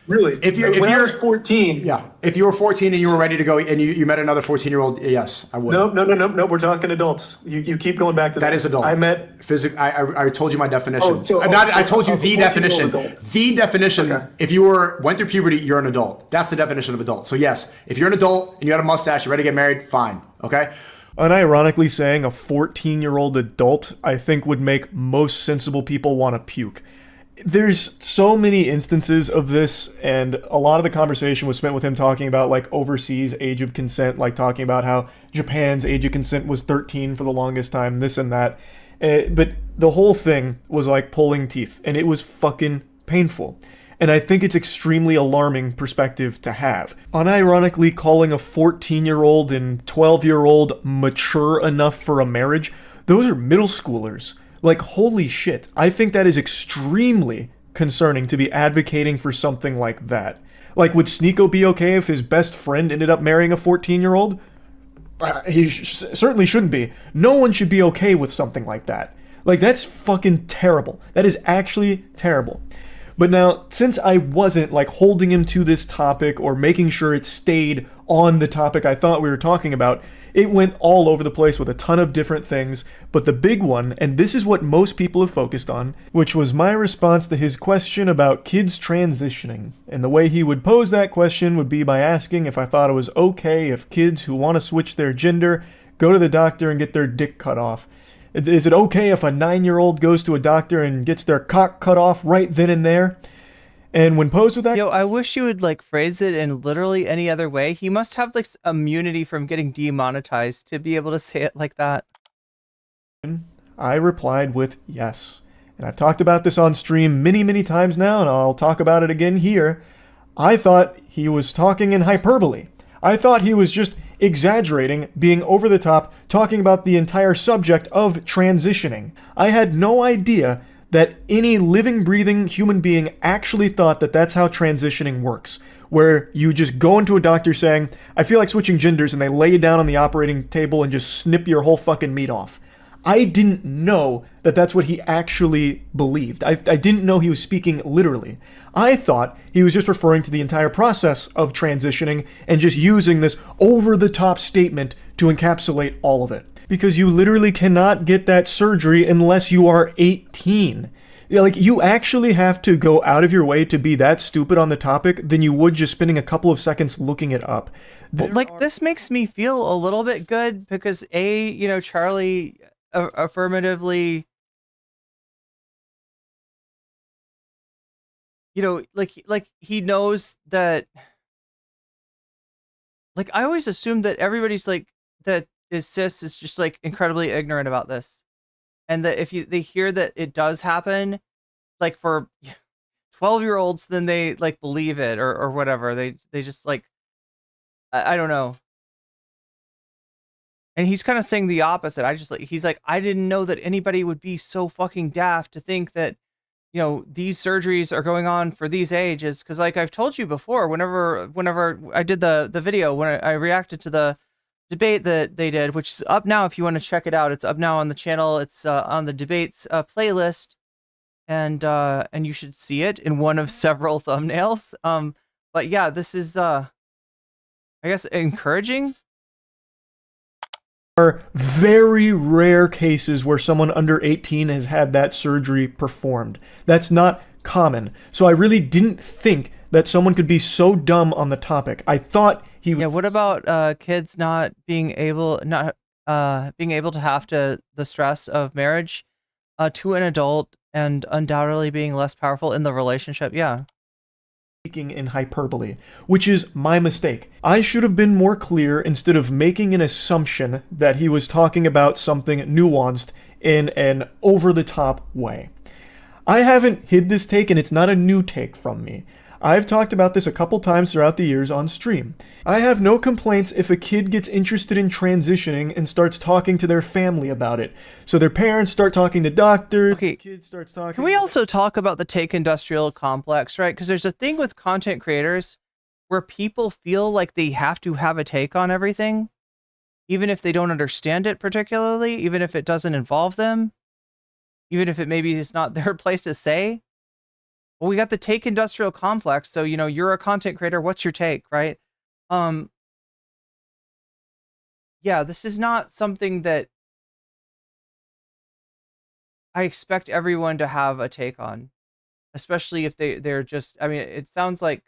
P: Really? When I was 14.
Q: Yeah. If you were 14 and you were ready to go and you met another 14-year-old, yes, I would.
P: No. We're talking adults. You keep going back to that.
Q: That is adult.
P: I met.
Q: I told you my definition.
P: I
Q: told you the definition. The definition. Okay. If you went through puberty, you're an adult. That's the definition of adult. So yes, if you're an adult and you had a mustache, you're ready to get married, fine. Okay.
O: Unironically saying a 14-year-old adult, I think, would make most sensible people want to puke. There's so many instances of this, and a lot of the conversation was spent with him talking about like overseas age of consent, like talking about how Japan's age of consent was 13 for the longest time, this and that. But the whole thing was like pulling teeth, and it was fucking painful. And I think it's extremely alarming perspective to have. Unironically calling a 14-year-old and 12-year-old mature enough for a marriage, those are middle schoolers. Like, holy shit. I think that is extremely concerning to be advocating for something like that. Like, would Sneeko be okay if his best friend ended up marrying a 14-year-old? He certainly shouldn't be. No one should be okay with something like that. Like, that's fucking terrible. That is actually terrible. But now, since I wasn't like holding him to this topic or making sure it stayed on the topic I thought we were talking about, it went all over the place with a ton of different things. But the big one, and this is what most people have focused on, which was my response to his question about kids transitioning. And the way he would pose that question would be by asking if I thought it was okay if kids who want to switch their gender go to the doctor and get their dick cut off. Is it okay if a 9-year-old goes to a doctor and gets their cock cut off right then and there? And when posed with that...
A: I wish you would like phrase it in literally any other way. He must have like immunity from getting demonetized to be able to say it like that.
O: I replied with yes. And I've talked about this on stream many, many times now, and I'll talk about it again here. I thought he was talking in hyperbole. I thought he was just exaggerating, being over the top, talking about the entire subject of transitioning. I had no idea that any living, breathing human being actually thought that that's how transitioning works, where you just go into a doctor saying, I feel like switching genders, and they lay you down on the operating table and just snip your whole fucking meat off. I didn't know that that's what he actually believed. I didn't know he was speaking literally. I thought he was just referring to the entire process of transitioning and just using this over-the-top statement to encapsulate all of it. Because you literally cannot get that surgery unless you are 18. Like, you actually have to go out of your way to be that stupid on the topic than you would just spending a couple of seconds looking it up.
A: This makes me feel a little bit good because Charlie affirmatively, like he knows that. Like, I always assume that everybody's like that is cis is just like incredibly ignorant about this, and that if they hear that it does happen, like for 12-year-olds, then they like believe it or whatever. They just like I don't know. And he's kind of saying the opposite. He's like, I didn't know that anybody would be so fucking daft to think that, these surgeries are going on for these ages. Cause like I've told you before, whenever I did the video, when I reacted to the debate that they did, which is up now, if you want to check it out, it's up now on the channel. It's on the debates playlist, and you should see it in one of several thumbnails. But yeah, this is, I guess, encouraging.
O: Are very rare cases where someone under 18 has had that surgery performed. That's not common. So I really didn't think that someone could be so dumb on the topic. I thought he...
A: Yeah, what about kids not being able to have the stress of marriage to an adult and undoubtedly being less powerful in the relationship. Yeah.
O: Speaking in hyperbole, which is my mistake. I should have been more clear instead of making an assumption that he was talking about something nuanced in an over-the-top way. I haven't hid this take, and it's not a new take from me. I've talked about this a couple times throughout the years on stream. I have no complaints if a kid gets interested in transitioning and starts talking to their family about it. So their parents start talking to doctors,
A: okay.
O: The kid starts talking...
A: Can we also talk about the take industrial complex, right? Because there's a thing with content creators where people feel like they have to have a take on everything, even if they don't understand it particularly, even if it doesn't involve them, even if it maybe is not their place to say. Well, we got the take industrial complex. So, you know, you're a content creator. What's your take, right? Yeah, this is not something that I expect everyone to have a take on, especially if they're just, I mean, it sounds like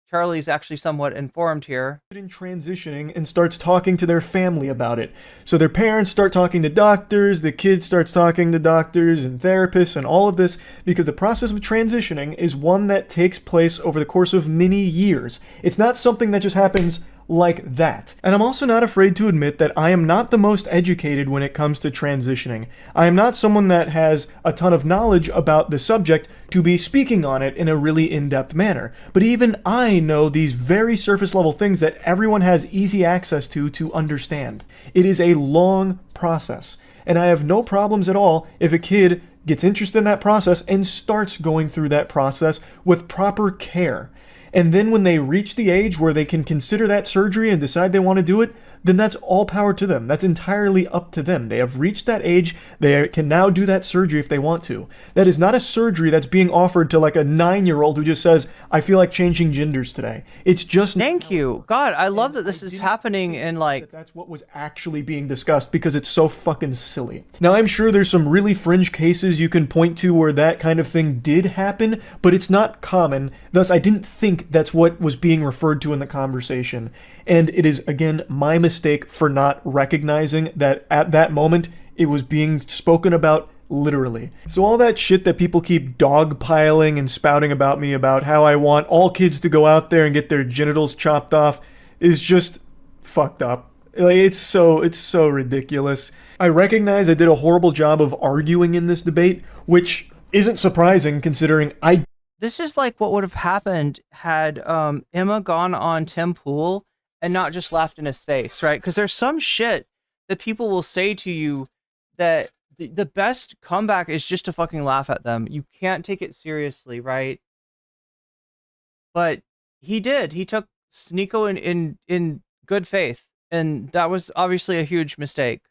A: Charlie's actually somewhat informed here.
O: In transitioning and starts talking to their family about it. So their parents start talking to doctors, the kid starts talking to doctors and therapists and all of this, because the process of transitioning is one that takes place over the course of many years. It's not something that just happens like that. And I'm also not afraid to admit that I am not the most educated when it comes to transitioning. I am not someone that has a ton of knowledge about the subject to be speaking on it in a really in-depth manner. But even I know these very surface level things that everyone has easy access to understand. It is a long process. And I have no problems at all if a kid gets interested in that process and starts going through that process with proper care. And then when they reach the age where they can consider that surgery and decide they want to do it, then that's all power to them. That's entirely up to them. They have reached that age. They can now do that surgery if they want to. That is not a surgery that's being offered to like a 9-year-old who just says, I feel like changing genders today. It's just...
A: Thank you. God, I love that this is happening in like...
O: That's what was actually being discussed because it's so fucking silly. Now, I'm sure there's some really fringe cases you can point to where that kind of thing did happen, but it's not common. Thus, I didn't think that's what was being referred to in the conversation. And it is, again, my mistake for not recognizing that at that moment, it was being spoken about literally. So all that shit that people keep dogpiling and spouting about me about how I want all kids to go out there and get their genitals chopped off is just fucked up. Like, it's so ridiculous. I recognize I did a horrible job of arguing in this debate, which isn't surprising considering
A: This is like what would have happened had Emma gone on Tim Pool and not just laughed in his face, right? Because there's some shit that people will say to you that the best comeback is just to fucking laugh at them. You can't take it seriously, right? But he did. He took Sneeko in good faith, and that was obviously a huge mistake.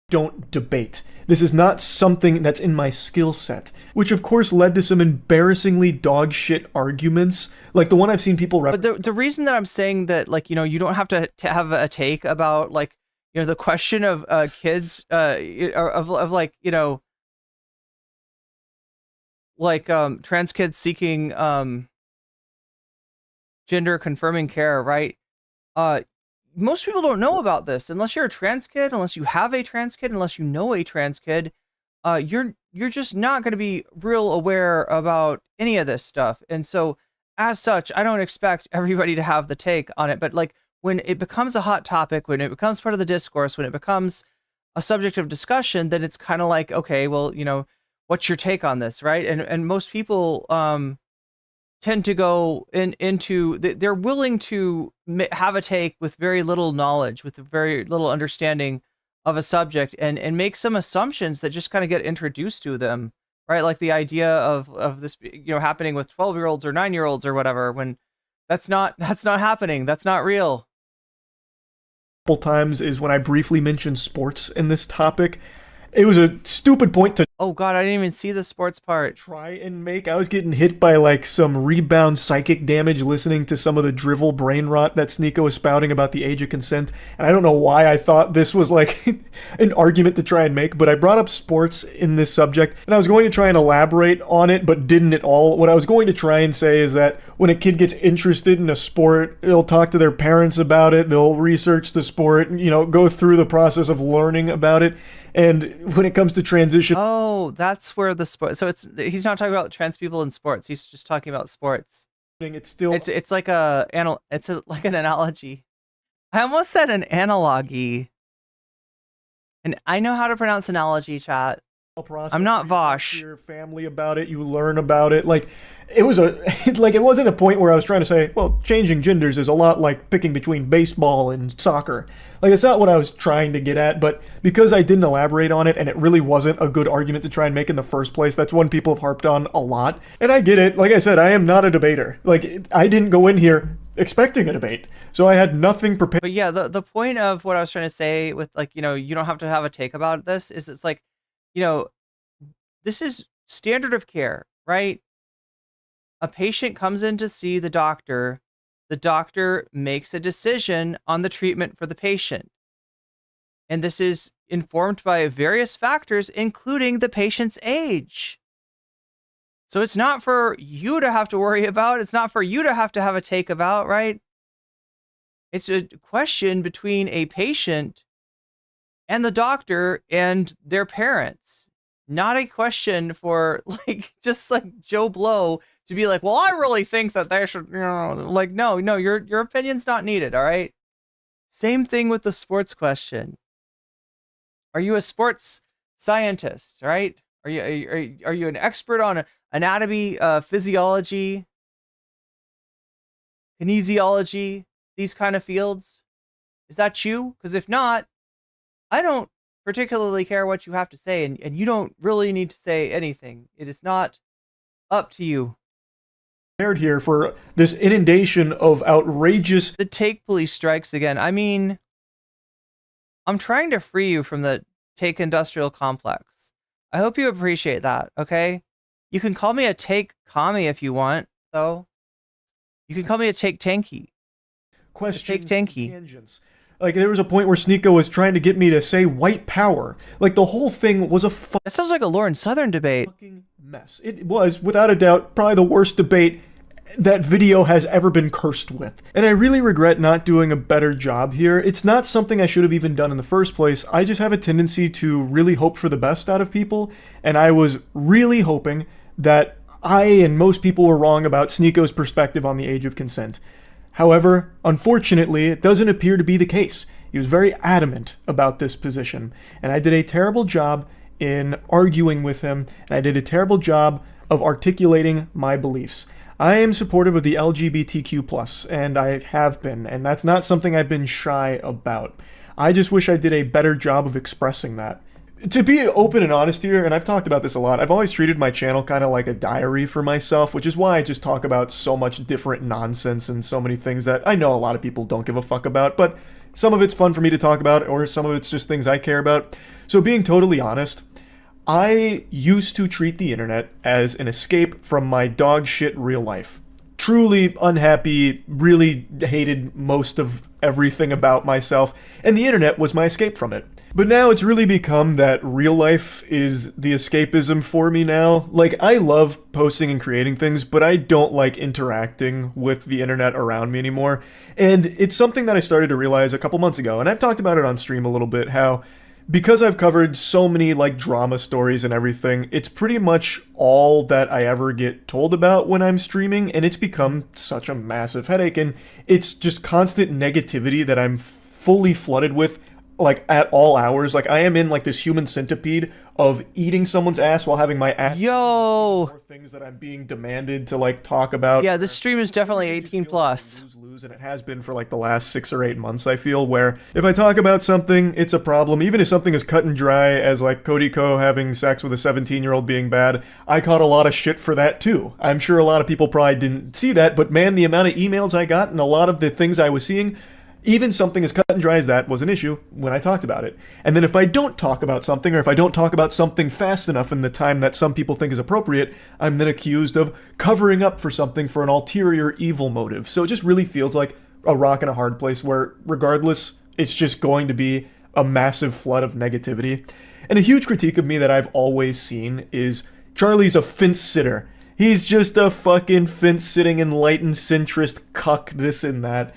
O: Don't debate. This is not something that's in my skill set, which of course led to some embarrassingly dog shit arguments, like the one I've seen people
A: But the reason that I'm saying that, like, you know, you don't have to have a take about, like, you know, the question of kids, of like, you know, like trans kids seeking gender confirming care, right? Most people don't know about this unless you're a trans kid, unless you have a trans kid, unless you know a trans kid. You're just not going to be real aware about any of this stuff. And so as such, I don't expect everybody to have the take on it. But like when it becomes a hot topic, when it becomes part of the discourse, when it becomes a subject of discussion, then it's kind of like, okay, well, you know, what's your take on this, right? And most people tend to go into they're willing to have a take with very little knowledge, with very little understanding of a subject, and make some assumptions that just kind of get introduced to them, right? Like the idea of this, you know, happening with 12-year-olds or 9-year-olds or whatever, when that's not happening. That's not real.
O: Times is when I briefly mentioned sports in this topic. It was a stupid point to...
A: Oh god, I didn't even see the sports part.
O: Try and make. I was getting hit by like some rebound psychic damage listening to some of the drivel brain rot that Sneeko was spouting about the age of consent. And I don't know why I thought this was like an argument to try and make, but I brought up sports in this subject, and I was going to try and elaborate on it, but didn't at all. What I was going to try and say is that when a kid gets interested in a sport, they'll talk to their parents about it, they'll research the sport, you know, go through the process of learning about it. And when it comes to transition,
A: Oh, that's where the sport. So he's not talking about trans people in sports. He's just talking about sports.
O: it's still
A: It's like like an analogy. I almost said an analogy. And I know how to pronounce analogy, chat.
O: process.
A: I'm not
O: where you talk
A: Vosh.
O: to your family about it, you learn about it. Like it wasn't a point where I was trying to say, well, changing genders is a lot like picking between baseball and soccer. Like it's not what I was trying to get at, but because I didn't elaborate on it and it really wasn't a good argument to try and make in the first place, that's one people have harped on a lot. And I get it. Like I said, I am not a debater. Like I didn't go in here expecting a debate, so I had nothing prepared.
A: But yeah, the point of what I was trying to say with like, you don't have to have a take about this is it's like, this is standard of care, right? A patient comes in to see the doctor makes a decision on the treatment for the patient. And this is informed by various factors, including the patient's age. So it's not for you to have to worry about. It's not for you to have a take about, right? It's a question between a patient and the doctor and their parents. Not a question for just like Joe Blow to be like, well, I really think that they should, no, your opinion's not needed. All right. Same thing with the sports question. Are you a sports scientist? Right? Are you an expert on anatomy, physiology, kinesiology, these kind of fields? Is that you? Because if not, I don't particularly care what you have to say, and you don't really need to say anything. It is not up to you.
O: Here for this inundation of outrageous.
A: The take police strikes again. I mean, I'm trying to free you from the take industrial complex. I hope you appreciate that, okay? You can call me a take commie if you want, though. You can call me a take tanky.
O: Questions,
A: take tanky.
O: Tangents. Like, there was a point where Sneeko was trying to get me to say white power. Like, the whole thing was a
A: That sounds like a Lauren Southern debate.
O: Fucking mess. It was, without a doubt, probably the worst debate that video has ever been cursed with. And I really regret not doing a better job here. It's not something I should have even done in the first place. I just have a tendency to really hope for the best out of people, and I was really hoping that I and most people were wrong about Sneeko's perspective on the age of consent. However, unfortunately, it doesn't appear to be the case. He was very adamant about this position, and I did a terrible job in arguing with him, and I did a terrible job of articulating my beliefs. I am supportive of the LGBTQ+, and I have been, and that's not something I've been shy about. I just wish I did a better job of expressing that. To be open and honest here, and I've talked about this a lot, I've always treated my channel kind of like a diary for myself, which is why I just talk about so much different nonsense and so many things that I know a lot of people don't give a fuck about, but some of it's fun for me to talk about, or some of it's just things I care about. So being totally honest, I used to treat the internet as an escape from my dog shit real life. Truly unhappy, really hated most of everything about myself, and the internet was my escape from it. But now it's really become that real life is the escapism for me now. Like, I love posting and creating things, but I don't like interacting with the internet around me anymore. And it's something that I started to realize a couple months ago, and I've talked about it on stream a little bit, how because I've covered so many like drama stories and everything, it's pretty much all that I ever get told about when I'm streaming, and it's become such a massive headache, and it's just constant negativity that I'm fully flooded with, like at all hours. Like I am in like this human centipede of eating someone's ass while having my ass.
A: Yo!
O: Things that I'm being demanded to like talk about.
A: Yeah, this stream is definitely 18 plus.
O: Lose, and it has been for like the last 6 or 8 months, I feel, where if I talk about something, it's a problem. Even if something is cut and dry as like Cody Ko having sex with a 17-year-old being bad, I caught a lot of shit for that too. I'm sure a lot of people probably didn't see that, but man, the amount of emails I got and a lot of the things I was seeing, even something as cut and dry as that was an issue when I talked about it. And then if I don't talk about something, or if I don't talk about something fast enough in the time that some people think is appropriate, I'm then accused of covering up for something for an ulterior evil motive. So it just really feels like a rock and a hard place where, regardless, it's just going to be a massive flood of negativity. And a huge critique of me that I've always seen is Charlie's a fence sitter. He's just a fucking fence-sitting enlightened centrist cuck, this and that.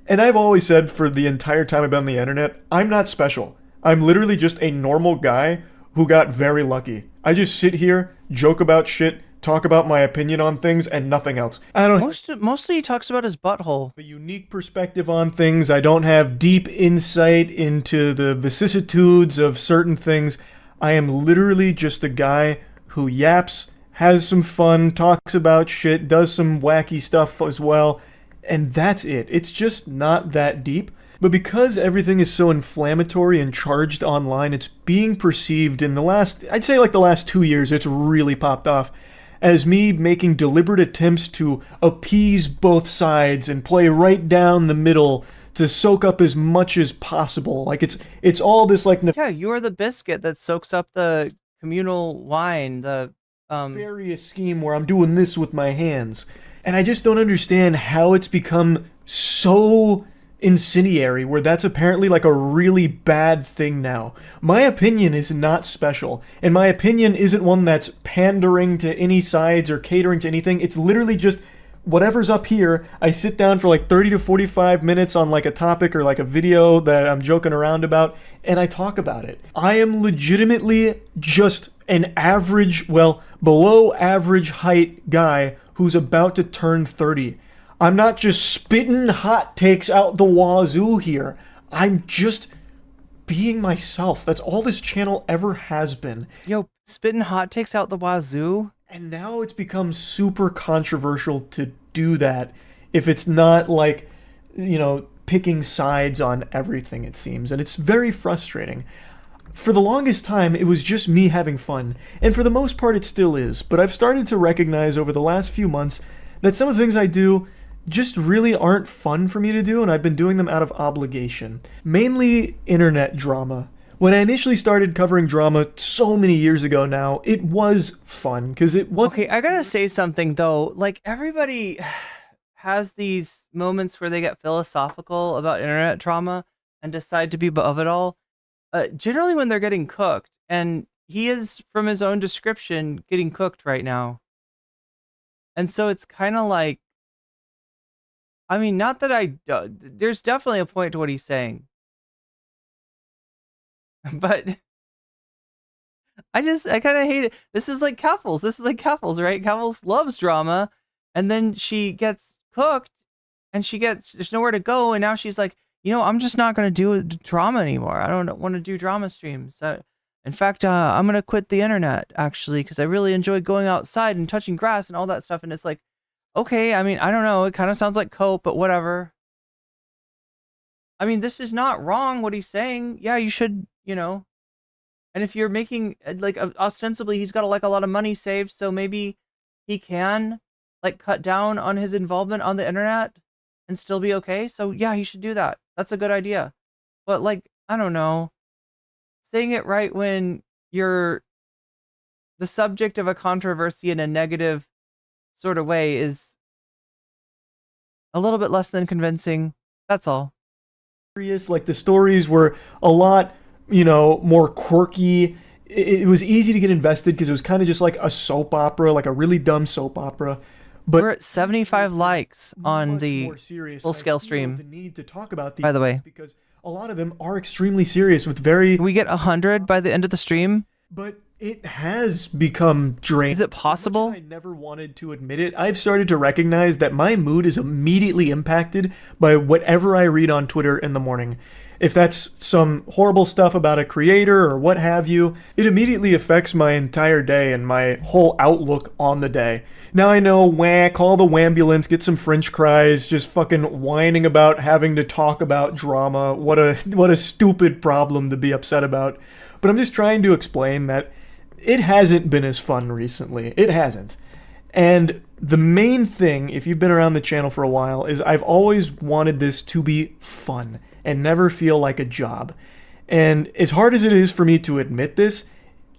O: And I've always said for the entire time I've been on the internet, I'm not special. I'm literally just a normal guy who got very lucky. I just sit here, joke about shit, talk about my opinion on things, and nothing else. I don't
A: Mostly he talks about his butthole.
O: A unique perspective on things. I don't have deep insight into the vicissitudes of certain things. I am literally just a guy who yaps, has some fun, talks about shit, does some wacky stuff as well, and that's it. It's just not that deep. But because everything is so inflammatory and charged online, it's being perceived in the last, I'd say like the last 2 years, it's really popped off as me making deliberate attempts to appease both sides and play right down the middle to soak up as much as possible. Like it's all this like
A: yeah, you are the biscuit that soaks up the communal wine, the
O: nefarious scheme where I'm doing this with my hands. And I just don't understand how it's become so incendiary, where that's apparently like a really bad thing now. My opinion is not special, and my opinion isn't one that's pandering to any sides or catering to anything. It's literally just whatever's up here. I sit down for like 30 to 45 minutes on like a topic or like a video that I'm joking around about, and I talk about it. I am legitimately just an average, well, below average height guy who's about to turn 30. I'm not just spitting hot takes out the wazoo here. I'm just being myself. That's all this channel ever has been.
A: Yo, spitting hot takes out the wazoo?
O: And now it's become super controversial to do that if it's not like, you know, picking sides on everything, it seems. And it's very frustrating. For the longest time, it was just me having fun. And for the most part, it still is. But I've started to recognize over the last few months that some of the things I do just really aren't fun for me to do, and I've been doing them out of obligation. Mainly internet drama. When I initially started covering drama so many years ago now, it was fun, because it was...
A: Okay, I gotta say something, though. Like, everybody has these moments where they get philosophical about internet drama and decide to be above it all. Generally when they're getting cooked, and he is, from his own description, getting cooked right now. And so it's kind of like, I mean, not that there's definitely a point to what he's saying. But I kind of hate it. This is like Keffels. Right? Keffels loves drama. And then she gets cooked and there's nowhere to go. And now she's like, you know, I'm just not going to do drama anymore. I don't want to do drama streams. In fact, I'm going to quit the internet, actually, because I really enjoy going outside and touching grass and all that stuff. And it's like, okay, I mean, I don't know. It kind of sounds like cope, but whatever. I mean, this is not wrong, what he's saying. Yeah, you should, you know. And if you're making, like, ostensibly, he's got, like, a lot of money saved, so maybe he can, like, cut down on his involvement on the internet and still be okay. So, yeah, he should do that. That's a good idea. But, like, I don't know. Saying it right when you're the subject of a controversy in a negative sort of way is a little bit less than convincing. That's all.
O: Like, the stories were a lot, you know, more quirky. It was easy to get invested because it was kind of just like a soap opera, like a really dumb soap opera. But
A: we're at 75 likes on the full scale stream.
O: The need to talk about these,
A: by the way,
O: because a lot of them are extremely serious with very...
A: Can we get 100 by the end of the stream?
O: But it has become draining.
A: Is it possible?
O: I never wanted to admit it. I've started to recognize that my mood is immediately impacted by whatever I read on Twitter in the morning. If that's some horrible stuff about a creator or what have you, it immediately affects my entire day and my whole outlook on the day. Now I know, call the wambulance, get some French cries, just fucking whining about having to talk about drama. What a stupid problem to be upset about. But I'm just trying to explain that it hasn't been as fun recently. It hasn't. And the main thing, if you've been around the channel for a while, is I've always wanted this to be fun and never feel like a job. And as hard as it is for me to admit this,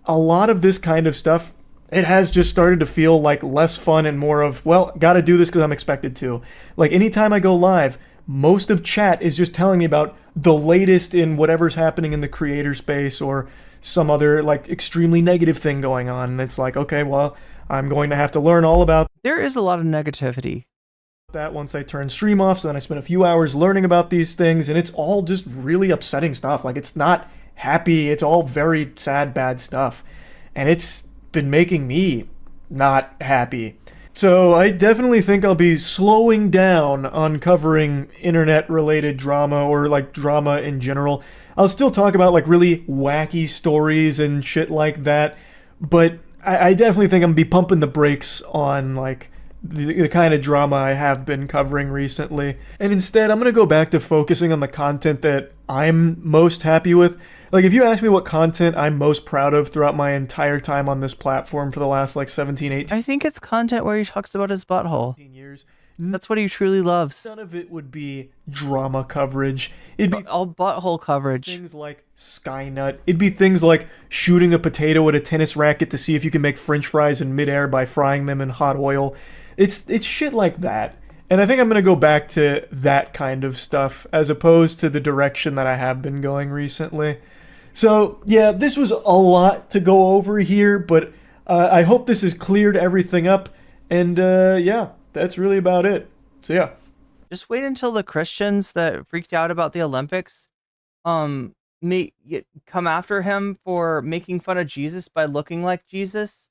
O: a lot of this kind of stuff, it has just started to feel like less fun and more of, well, gotta do this because I'm expected to. Like, anytime I go live, most of chat is just telling me about the latest in whatever's happening in the creator space or some other, like, extremely negative thing going on. And it's like, okay, well, I'm going to have to learn all about...
A: There is a lot of negativity.
O: ...that once I turn stream off, so then I spend a few hours learning about these things, and it's all just really upsetting stuff. Like, it's not happy. It's all very sad, bad stuff. And it's been making me not happy. So I definitely think I'll be slowing down on covering internet-related drama or like drama in general. I'll still talk about like really wacky stories and shit like that, but I definitely think I'm gonna be pumping the brakes on like the kind of drama I have been covering recently. And instead, I'm gonna go back to focusing on the content that I'm most happy with. Like, if you ask me what content I'm most proud of throughout my entire time on this platform for the last like 17, 18...
A: I think it's content where he talks about his butthole.
O: Years.
A: That's what he truly loves.
O: None of it would be drama coverage. It'd be
A: all butthole coverage.
O: Things like Skynut. It'd be things like shooting a potato at a tennis racket to see if you can make french fries in midair by frying them in hot oil. It's shit like that. And I think I'm going to go back to that kind of stuff as opposed to the direction that I have been going recently. So, yeah, this was a lot to go over here, but I hope this has cleared everything up. And, yeah, that's really about it. So, yeah.
A: Just wait until the Christians that freaked out about the Olympics come after him for making fun of Jesus by looking like Jesus.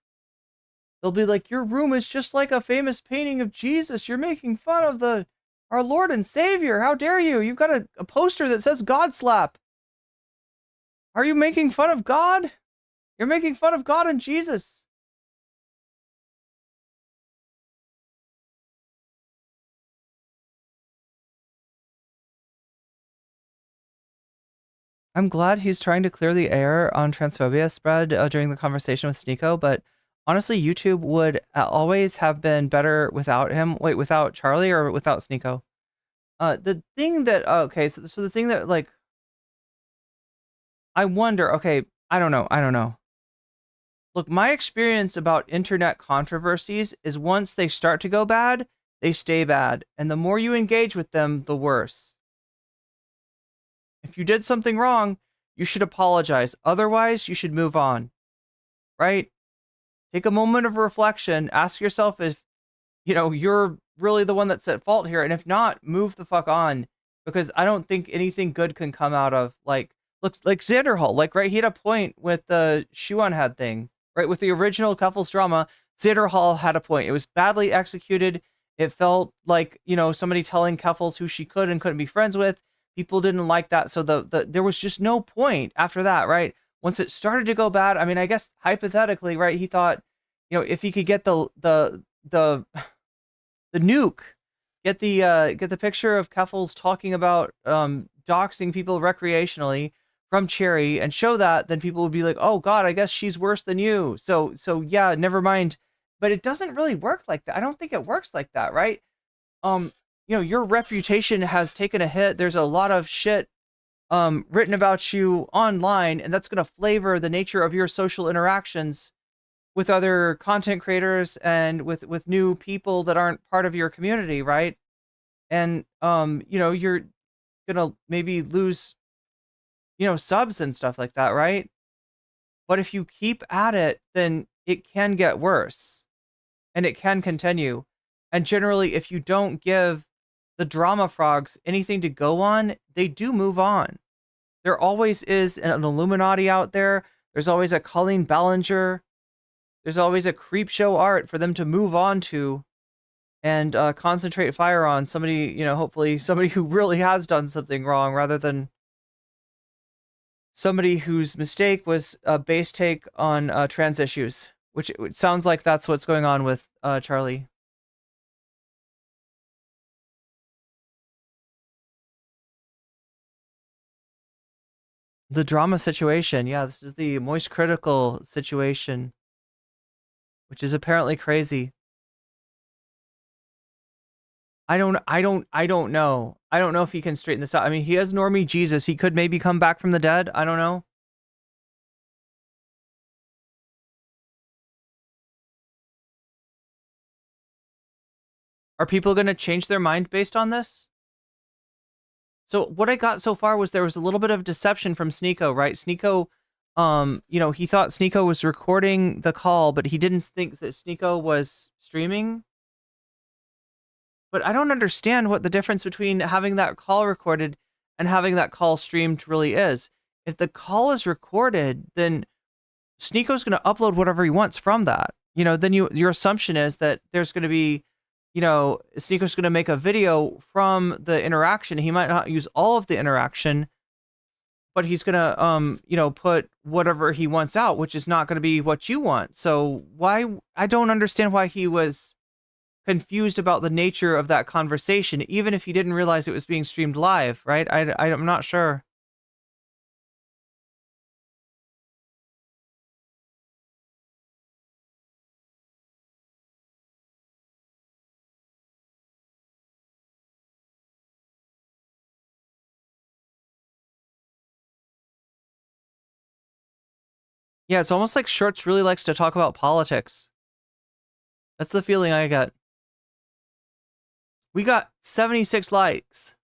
A: They'll be like, your room is just like a famous painting of Jesus. You're making fun of our Lord and Savior. How dare you? You've got a poster that says God slap. Are you making fun of God? You're making fun of God and Jesus. I'm glad he's trying to clear the air on transphobia spread during the conversation with Sneeko, but honestly, YouTube would always have been better without him. Wait, without Charlie or without Sneeko? The thing that, okay, so the thing that, like, I wonder, okay, I don't know. Look, my experience about internet controversies is once they start to go bad, they stay bad. And the more you engage with them, the worse. If you did something wrong, you should apologize. Otherwise, you should move on. Right? Take a moment of reflection. Ask yourself if, you're really the one that's at fault here. And if not, move the fuck on. Because I don't think anything good can come out of, looks like Xanderhal. Like, right, he had a point with the shoe on head thing. Right, with the original couples drama, Xanderhal had a point. It was badly executed. It felt like, somebody telling couples who she could and couldn't be friends with. People didn't like that. So there was just no point after that, right? Once it started to go bad, I mean, I guess hypothetically, right, he thought, if he could get the nuke, get the picture of Keffels talking about doxing people recreationally from Cherry and show that, then people would be like, oh God, I guess she's worse than you. So yeah, never mind. But it doesn't really work like that. I don't think it works like that, right? Your reputation has taken a hit. There's a lot of shit written about you online, and that's going to flavor the nature of your social interactions with other content creators and with new people that aren't part of your community, right? And you're gonna maybe lose subs and stuff like that, right? But if you keep at it, then it can get worse and it can continue. And generally, if you don't give the drama frogs anything to go on, they do move on. There always is an Illuminati out there. There's always a Colleen Ballinger. There's always a creep show art for them to move on to and concentrate fire on somebody, hopefully somebody who really has done something wrong rather than somebody whose mistake was a base take on trans issues, which it sounds like that's what's going on with Charlie. The drama situation. Yeah, this is the moist critical situation, which is apparently crazy. I don't know. I don't know if he can straighten this out. I mean, he has Normie Jesus. He could maybe come back from the dead. I don't know. Are people going to change their mind based on this? So what I got so far was there was a little bit of deception from Sneeko, right? Sneeko, he thought Sneeko was recording the call, but he didn't think that Sneeko was streaming. But I don't understand what the difference between having that call recorded and having that call streamed really is. if the call is recorded, then Sneako's going to upload whatever he wants from that. Then your assumption is that there's going to be, Sneako's going to make a video from the interaction. He might not use all of the interaction, but he's going to, put whatever he wants out, which is not going to be what you want. So I don't understand why he was confused about the nature of that conversation, even if he didn't realize it was being streamed live, right? I'm not sure. Yeah, it's almost like Shorts really likes to talk about politics. That's the feeling I get. We got 76 likes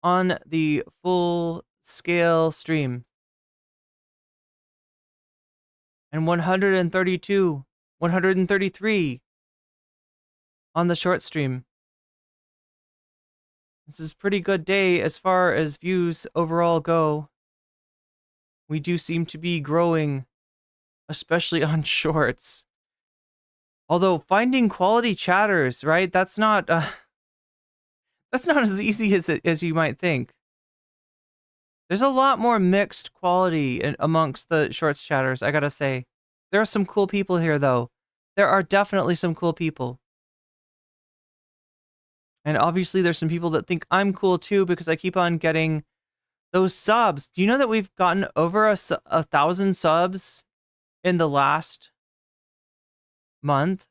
A: on the full scale stream. And 133 on the short stream. This is a pretty good day as far as views overall go. We do seem to be growing, especially on shorts. Although finding quality chatters, right? That's not as easy as you might think. There's a lot more mixed quality amongst the shorts chatters, I gotta say. There are some cool people here, though. There are definitely some cool people. And obviously there's some people that think I'm cool too because I keep on getting those subs. Do you know that we've gotten over 1,000 subs in the last month?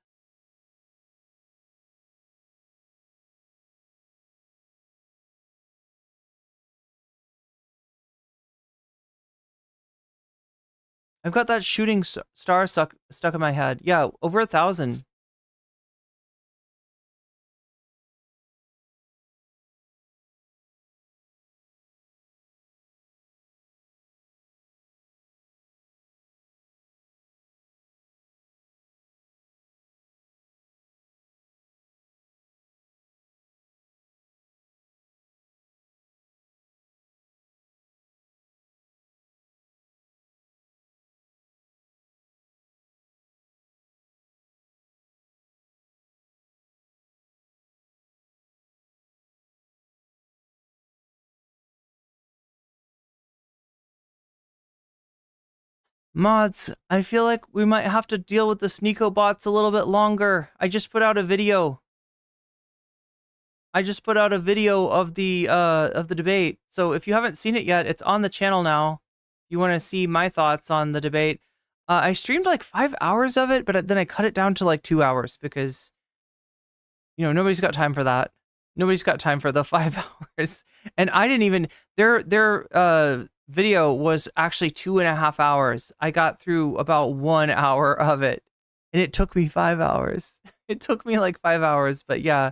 A: I've got that shooting star stuck in my head. Yeah, over 1,000. Mods, I feel like we might have to deal with the Sneeko bots a little bit longer. I just put out a video. of the debate. So if you haven't seen it yet, it's on the channel now. You want to see my thoughts on the debate. I streamed like 5 hours of it, but then I cut it down to like 2 hours because, nobody's got time for that. Nobody's got time for the 5 hours. And I didn't even, their video was actually 2.5 hours. I got through about 1 hour of it and it took me 5 hours. It took me like 5 hours, but yeah,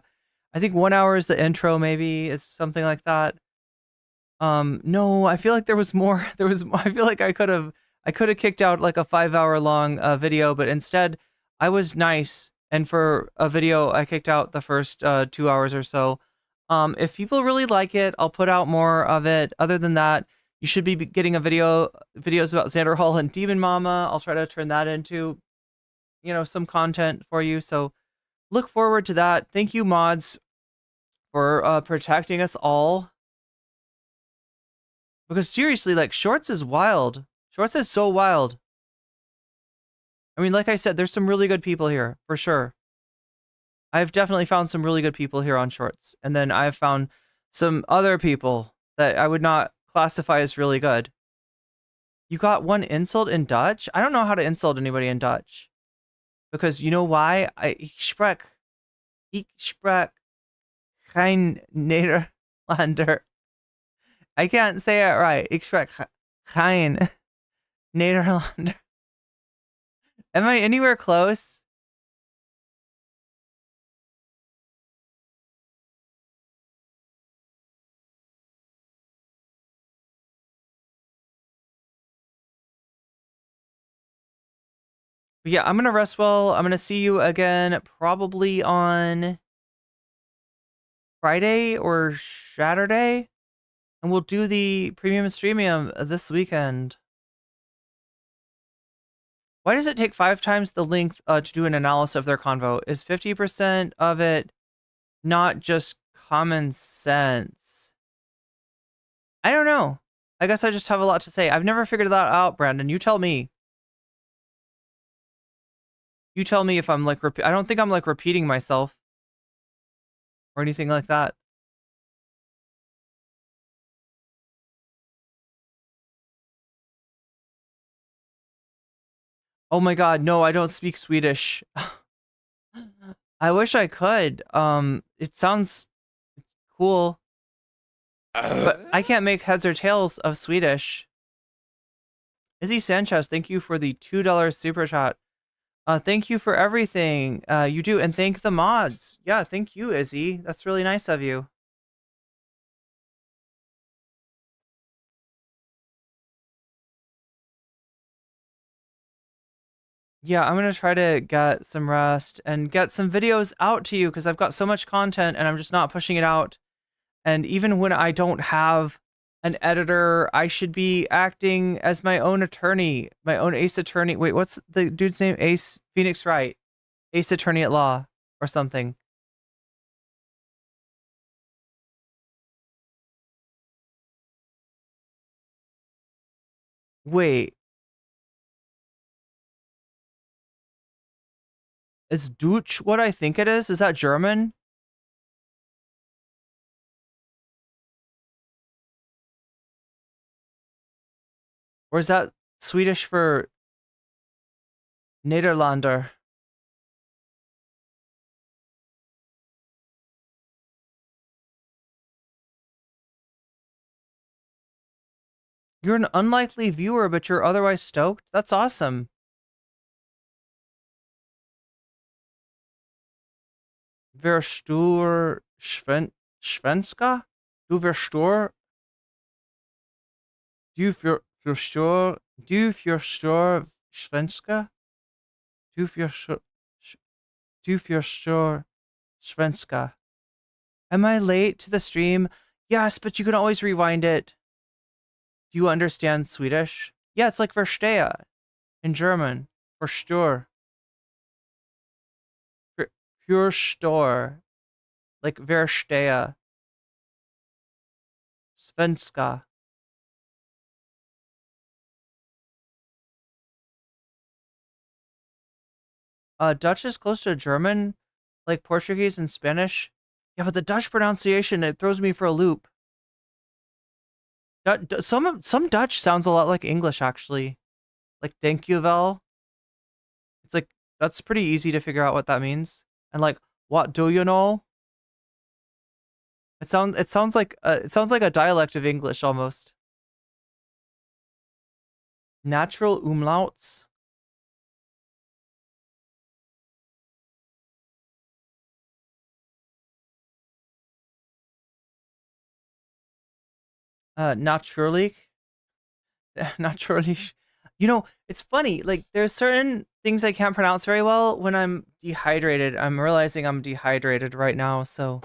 A: I think 1 hour is the intro, maybe is something like that. No, I feel like there was more. I feel like I could have kicked out like a 5 hour long video, but instead I was nice. And for a video, I kicked out the first 2 hours or so. If people really like it, I'll put out more of it. Other than that, you should be getting videos about Xanderhal and Demon Mama. I'll try to turn that into, some content for you. So look forward to that. Thank you, mods, for protecting us all. Because seriously, like, Shorts is wild. Shorts is so wild. I mean, like I said, there's some really good people here, for sure. I've definitely found some really good people here on Shorts. And then I've found some other people that I would not classify as really good. You got one insult in Dutch? I don't know how to insult anybody in Dutch. Because you know why? Ik spreek geen Nederlander. I can't say it right. Ik spreek geen Nederlander. Am I anywhere close? But yeah, I'm gonna rest well. I'm gonna see you again probably on Friday or Saturday. And we'll do the premium and streamium this weekend. Why does it take 5 times the length to do an analysis of their convo? Is 50% of it not just common sense? I don't know. I guess I just have a lot to say. I've never figured that out, Brandon. You tell me. You tell me if I'm like, I don't think I'm like repeating myself or anything like that. Oh my God, no, I don't speak Swedish. I wish I could. It sounds cool, but I can't make heads or tails of Swedish. Izzy Sanchez, thank you for the $2 super chat. Thank you for everything you do, and thank the mods. Yeah, thank you, Izzy. That's really nice of you. Yeah, I'm gonna try to get some rest and get some videos out to you because I've got so much content and I'm just not pushing it out. And even when I don't have an editor, I should be acting as my own attorney, my own ace attorney. Wait, what's the dude's name? Ace Phoenix Wright, ace attorney at law or something. Wait. Is Deutsch what I think it is? Is that German? Or is that Swedish for Nederlander? You're an unlikely viewer, but you're otherwise stoked? That's awesome. Wirst du Svenska? Du verstår? Du förstår svenska? Du förstår svenska? Am I late to the stream? Yes, but you can always rewind it. Do you understand Swedish? Yeah, it's like verstehe in German. Verstår. Förstår. Like verstehe. Svenska. Dutch is close to German, like Portuguese and Spanish. Yeah, but the Dutch pronunciation, it throws me for a loop. Some Dutch sounds a lot like English, actually. Like dankjewel. It's like, that's pretty easy to figure out what that means. And like, what do you know? It sounds like a dialect of English almost. Natural umlauts. Naturally. Naturally. You know, it's funny, like there's certain things I can't pronounce very well when I'm dehydrated. I'm realizing I'm dehydrated right now, so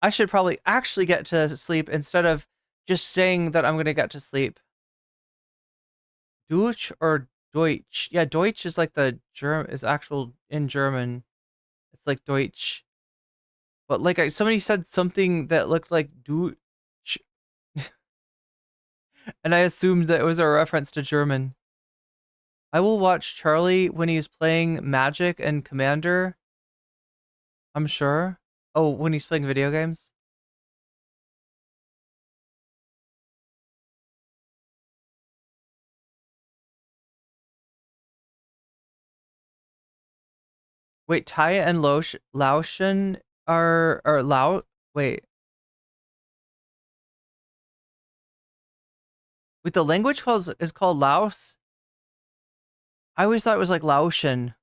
A: I should probably actually get to sleep instead of just saying that I'm gonna get to sleep. Deutsch or Deutsch? Yeah, Deutsch is like the is actual in German. It's like Deutsch. But like somebody said something that looked like Deutsch. And I assumed that it was a reference to German. I will watch Charlie when he's playing Magic and Commander. I'm sure. Oh, when he's playing video games? Wait, Taya and Laotian are wait. Wait, the language is called Laos? I always thought it was like Laotian.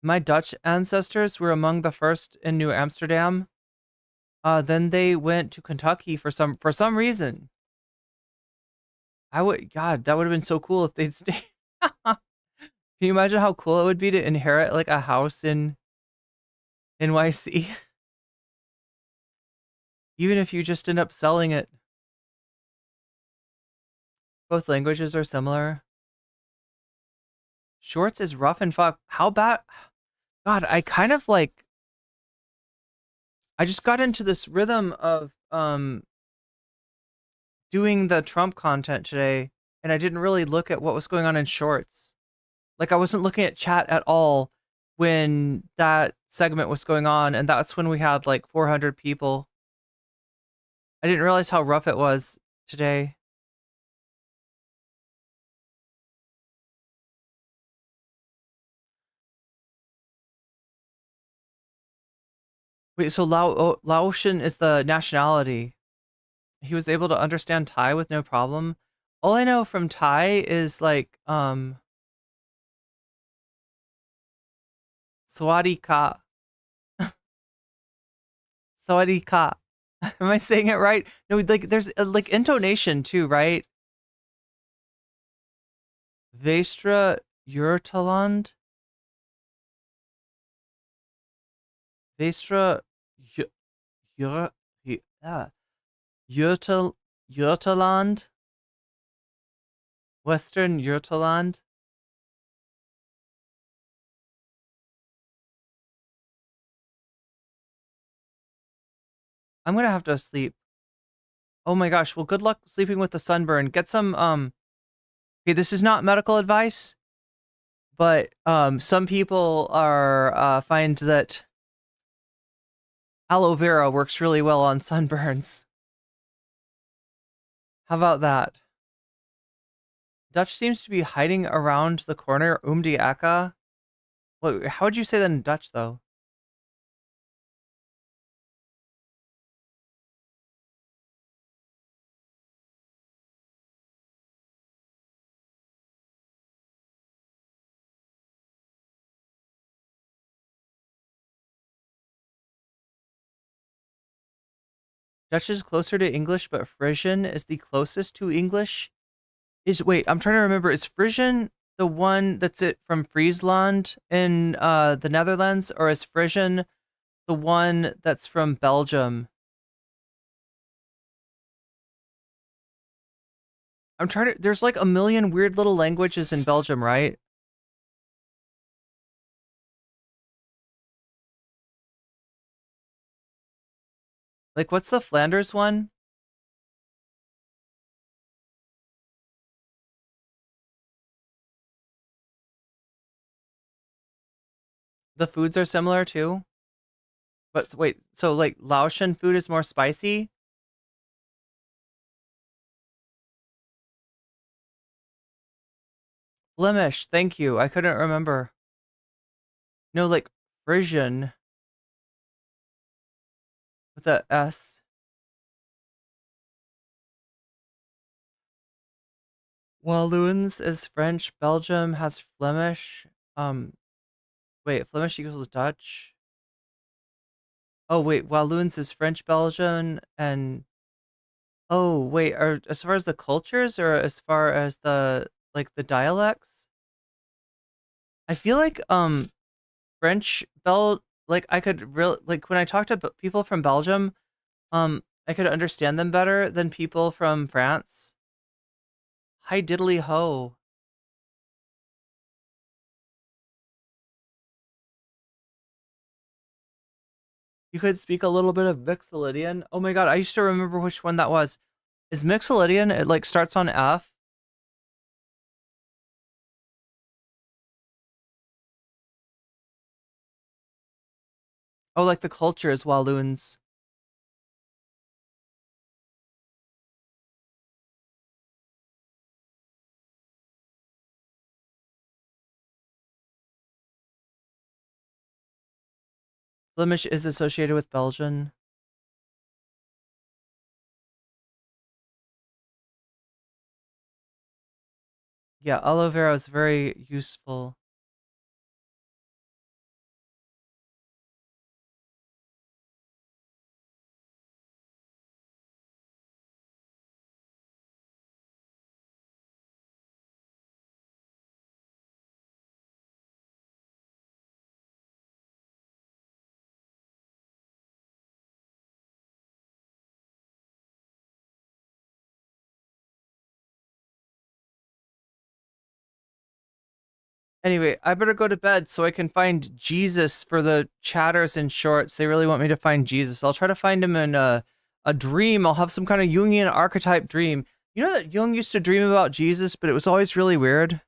A: My Dutch ancestors were among the first in New Amsterdam. Then they went to Kentucky for some reason. God, that would have been so cool if they'd stayed. Can you imagine how cool it would be to inherit like a house in NYC? Even if you just end up selling it. Both languages are similar. Shorts is rough and fuck. How bad? God, I kind of like... I just got into this rhythm of doing the Trump content today, and I didn't really look at what was going on in shorts. Like, I wasn't looking at chat at all when that segment was going on, and that's when we had like 400 people. I didn't realize how rough it was today. Wait, so Laotian is the nationality. He was able to understand Thai with no problem. All I know from Thai is like Sawadee ka. Sawadee ka. Am I saying it right? No, like there's like intonation too, right? Vestra Yurtaland. Vestra Yurtaland. Western Yurtaland. I'm gonna have to sleep. Oh my gosh, well good luck sleeping with the sunburn. Get some okay, this is not medical advice, but some people are find that aloe vera works really well on sunburns. How about that? Dutch seems to be hiding around the corner. Die Aka. Wait, how would you say that in Dutch though? Dutch is closer to English, but Frisian is the closest to English. Wait, I'm trying to remember. Is Frisian the one that's it from Friesland in the Netherlands, or is Frisian the one that's from Belgium? I'm trying to. There's like a million weird little languages in Belgium, right? Like, what's the Flanders one? The foods are similar too. But wait, so like Laotian food is more spicy? Flemish, thank you. I couldn't remember. No, like Frisian with a S. Walloons is French. Belgium has Flemish. Wait, Flemish equals Dutch. Oh wait, Walloons is French, Belgian, and oh wait, are as far as the cultures or as far as the like the dialects? I feel like French like I could really like when I talk to people from Belgium, I could understand them better than people from France. Hi diddly ho. You could speak a little bit of Mixolydian. Oh my god, I used to remember which one that was. Is Mixolydian, it like starts on F? Oh, like the culture is Walloons. Flemish is associated with Belgian. Yeah, aloe vera is very useful. Anyway, I better go to bed so I can find Jesus for the chatters and shorts. They really want me to find Jesus. I'll try to find him in a dream. I'll have some kind of Jungian archetype dream. You know that Jung used to dream about Jesus, but it was always really weird.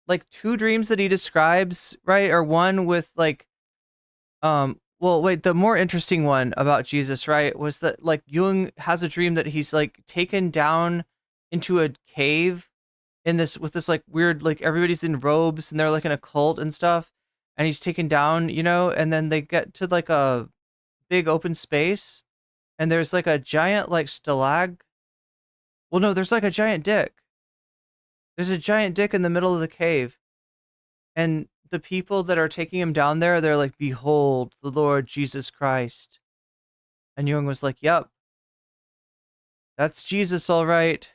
A: Like 2 dreams that he describes, right, are one with like, well, wait, the more interesting one about Jesus, right, was that like Jung has a dream that he's like taken down into a cave in this with this like weird, like everybody's in robes and they're like in a cult and stuff, and he's taken down, you know, and then they get to like a big open space and there's like a giant like well, no, there's like a giant dick. There's a giant dick in the middle of the cave. And the people that are taking him down there, they're like, behold, the Lord Jesus Christ. And Jung was like, yep, that's Jesus, all right.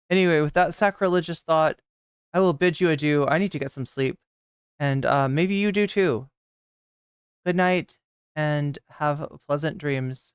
A: Anyway, with that sacrilegious thought, I will bid you adieu. I need to get some sleep. And maybe you do too. Good night, and have pleasant dreams.